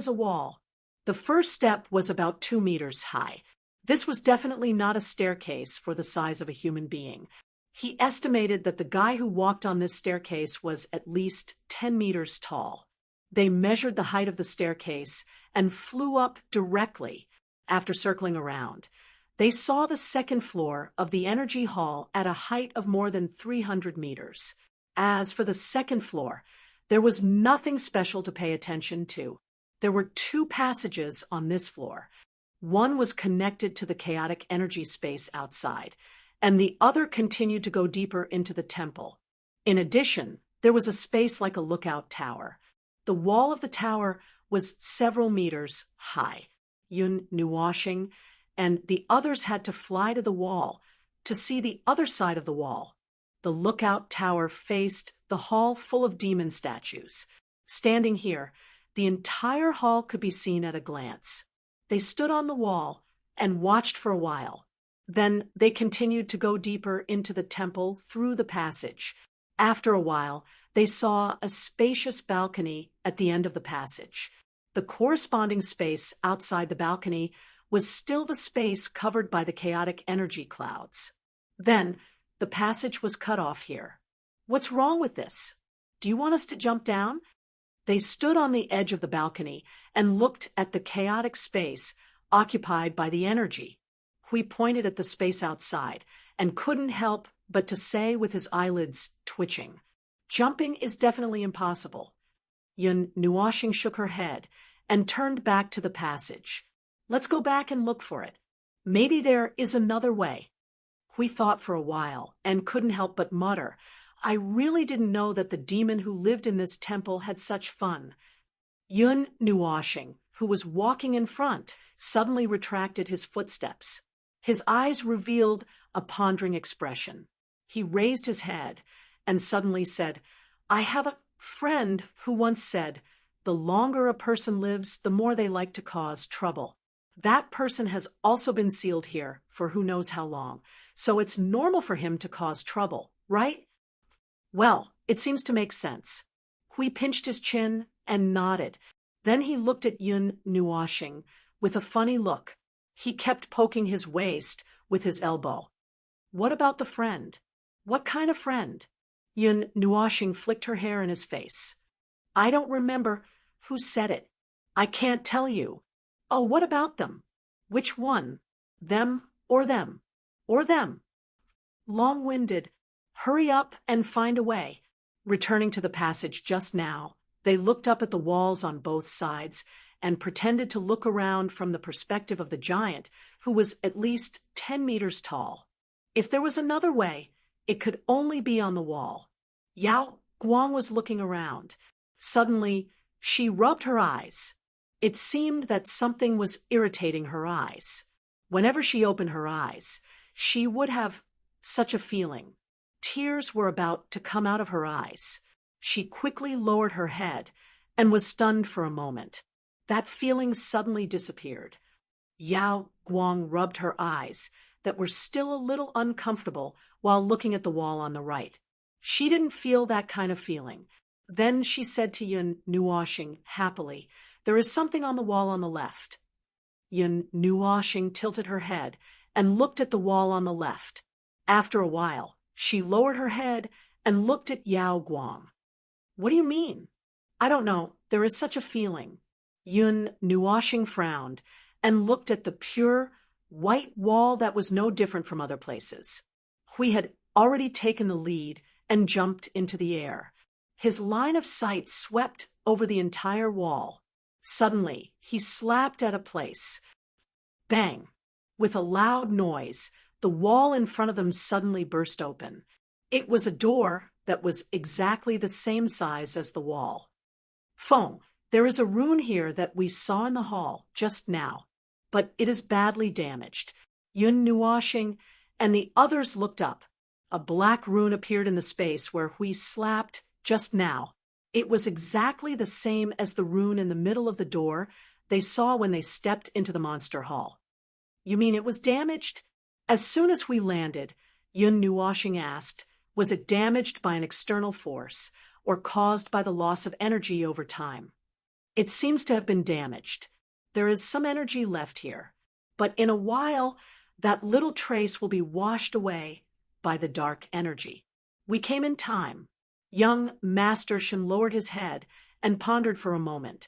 [SPEAKER 1] a wall. The first step was about 2 meters high. This was definitely not a staircase for the size of a human being. He estimated that the guy who walked on this staircase was at least 10 meters tall. They measured the height of the staircase and flew up directly after circling around. They saw the second floor of the energy hall at a height of more than 300 meters. As for the second floor, there was nothing special to pay attention to. There were 2 passages on this floor. One was connected to the chaotic energy space outside, and the other continued to go deeper into the temple. In addition, there was a space like a lookout tower. The wall of the tower was several meters high. Yun knew washing, and the others had to fly to the wall to see the other side of the wall. The lookout tower faced the hall full of demon statues. Standing here, the entire hall could be seen at a glance. They stood on the wall and watched for a while. Then they continued to go deeper into the temple through the passage. After a while, they saw a spacious balcony at the end of the passage. The corresponding space outside the balcony was still the space covered by the chaotic energy clouds. Then, the passage was cut off here. "What's wrong with this? Do you want us to jump down?" They stood on the edge of the balcony and looked at the chaotic space occupied by the energy. Hui pointed at the space outside and couldn't help but to say with his eyelids twitching, "Jumping is definitely impossible." Yun Nuoxing shook her head and turned back to the passage. "Let's go back and look for it. Maybe there is another way." Hui thought for a while and couldn't help but mutter, "I really didn't know that the demon who lived in this temple had such fun." Yun Nuoxing, who was walking in front, suddenly retracted his footsteps. His eyes revealed a pondering expression. He raised his head and suddenly said, "I have a friend who once said, 'The longer a person lives, the more they like to cause trouble.' That person has also been sealed here for who knows how long, so it's normal for him to cause trouble, right?" "Well, it seems to make sense." Hui pinched his chin and nodded. Then he looked at Yun Nuoxing with a funny look. He kept poking his waist with his elbow. "What about the friend?" "What kind of friend?" Yun Nuoxing flicked her hair in his face. "I don't remember who said it. I can't tell you." "Oh, what about them?" "Which one? Them or them? Or them?" Long-winded. Hurry up and find a way. Returning to the passage just now, they looked up at the walls on both sides and pretended to look around from the perspective of the giant, who was at least 10 meters tall. If there was another way, it could only be on the wall. Yao Guang was looking around. Suddenly, she rubbed her eyes. It seemed that something was irritating her eyes. Whenever she opened her eyes, she would have such a feeling. Tears were about to come out of her eyes. She quickly lowered her head and was stunned for a moment. That feeling suddenly disappeared. Yao Guang rubbed her eyes that were still a little uncomfortable while looking at the wall on the right. She didn't feel that kind of feeling. Then she said to Yun Nuoxing happily, "There is something on the wall on the left." Yun Nuoxing tilted her head and looked at the wall on the left. After a while, she lowered her head and looked at Yao Guang. "What do you mean?" "I don't know. There is such a feeling." Yun Nuoxing frowned and looked at the pure, white wall that was no different from other places. Hui had already taken the lead and jumped into the air. His line of sight swept over the entire wall. Suddenly, he slapped at a place. Bang! With a loud noise, the wall in front of them suddenly burst open. It was a door that was exactly the same size as the wall. Feng, there is a rune here that we saw in the hall just now, but it is badly damaged. Yun Nuoxing and the others looked up. A black rune appeared in the space where we slapped just now. It was exactly the same as the rune in the middle of the door they saw when they stepped into the monster hall. You mean it was damaged? As soon as we landed, Yun Nuoxing asked, was it damaged by an external force or caused by the loss of energy over time? It seems to have been damaged. There is some energy left here, but in a while, that little trace will be washed away by the dark energy. We came in time. Young Master Shen lowered his head and pondered for a moment.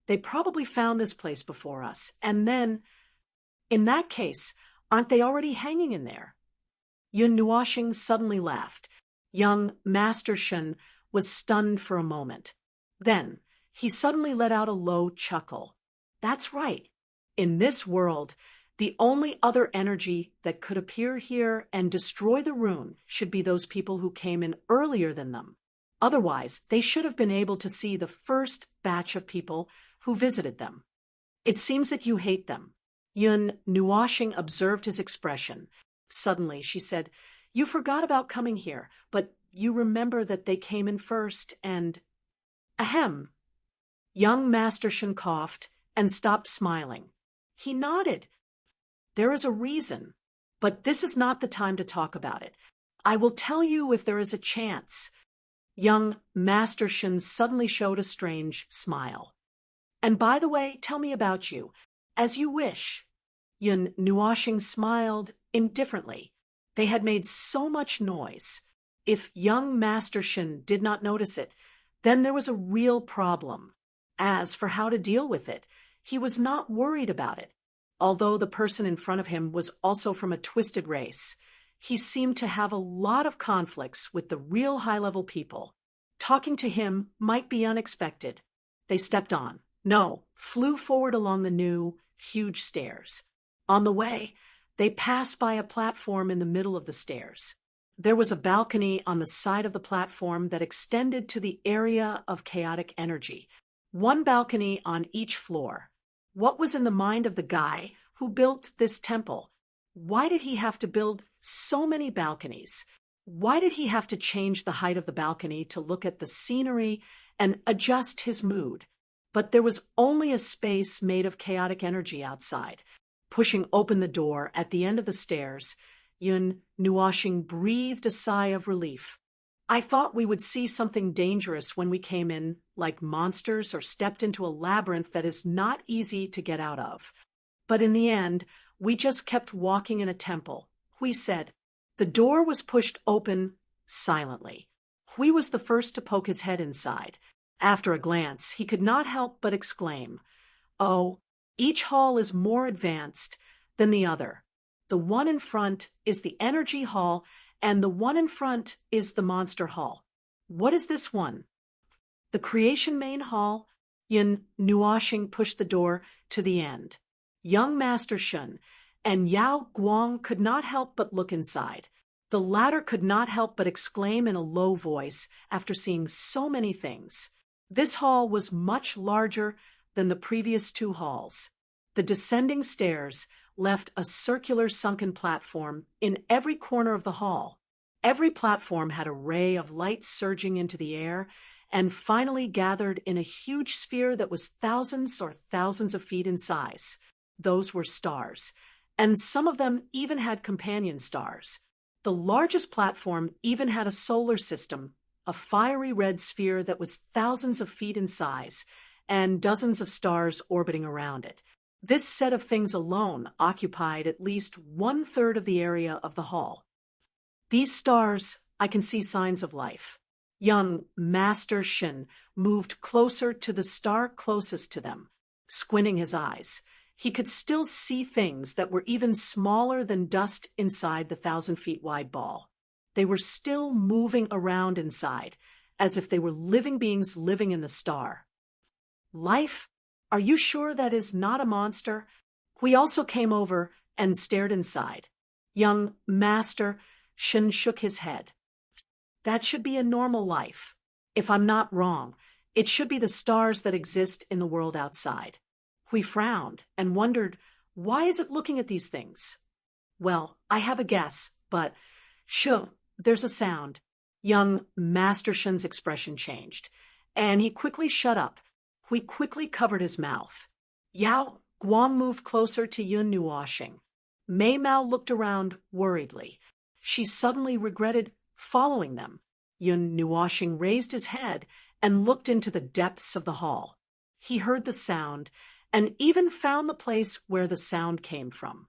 [SPEAKER 1] They probably found this place before us, and then, in that case, aren't they already hanging in there? Yun Nuoxing suddenly laughed. Young Master Shen was stunned for a moment. Then, he suddenly let out a low chuckle. That's right. In this world, the only other energy that could appear here and destroy the rune should be those people who came in earlier than them. Otherwise, they should have been able to see the first batch of people who visited them. It seems that you hate them. Yun Nuoxing observed his expression. Suddenly, she said, you forgot about coming here, but you remember that they came in first and… Ahem. Young Master Shen coughed and stopped smiling. He nodded. There is a reason, but this is not the time to talk about it. I will tell you if there is a chance. Young Master Shen suddenly showed a strange smile. And by the way, tell me about you. As you wish. Yun Nuoxing smiled indifferently. They had made so much noise. If young Master Shen did not notice it, then there was a real problem. As for how to deal with it, he was not worried about it. Although the person in front of him was also from a twisted race, he seemed to have a lot of conflicts with the real high-level people. Talking to him might be unexpected. They stepped on. No, flew forward along the new, huge stairs. On the way, they passed by a platform in the middle of the stairs. There was a balcony on the side of the platform that extended to the area of chaotic energy. One balcony on each floor. What was in the mind of the guy who built this temple? Why did he have to build so many balconies? Why did he have to change the height of the balcony to look at the scenery and adjust his mood? But there was only a space made of chaotic energy outside. Pushing open the door at the end of the stairs, Yun Nuoxing breathed a sigh of relief. I thought we would see something dangerous when we came in, like monsters, or stepped into a labyrinth that is not easy to get out of. But in the end, we just kept walking in a temple. Hui said. The door was pushed open silently. Hui was the first to poke his head inside. After a glance, he could not help but exclaim, "Oh, each hall is more advanced than the other. The one in front is the energy hall, and the one in front is the monster hall. What is this one?" The creation main hall. Yun Nuoxing pushed the door to the end. Young Master Shen and Yao Guang could not help but look inside. The latter could not help but exclaim in a low voice after seeing so many things. This hall was much larger than the previous two halls. The descending stairs left a circular sunken platform in every corner of the hall. Every platform had a ray of light surging into the air and finally gathered in a huge sphere that was thousands or thousands of feet in size. Those were stars, and some of them even had companion stars. The largest platform even had a solar system, a fiery red sphere that was thousands of feet in size, and dozens of stars orbiting around it. This set of things alone occupied at least 1/3 of the area of the hall. These stars, I can see signs of life. Young Master Shen moved closer to the star closest to them, squinting his eyes. He could still see things that were even smaller than dust inside the 1,000 feet wide ball. They were still moving around inside, as if they were living beings living in the star. Life? Are you sure that is not a monster? We also came over and stared inside. Young Master Shen shook his head. That should be a normal life. If I'm not wrong, it should be the stars that exist in the world outside. We frowned and wondered, why is it looking at these things? Well, I have a guess, but shoo, there's a sound. Young Master Shen's expression changed, and he quickly shut up. We quickly covered his mouth. Yao Guang moved closer to Yun Nuoxing. Mei Mao looked around worriedly. She suddenly regretted following them. Yun Nuoxing raised his head and looked into the depths of the hall. He heard the sound and even found the place where the sound came from.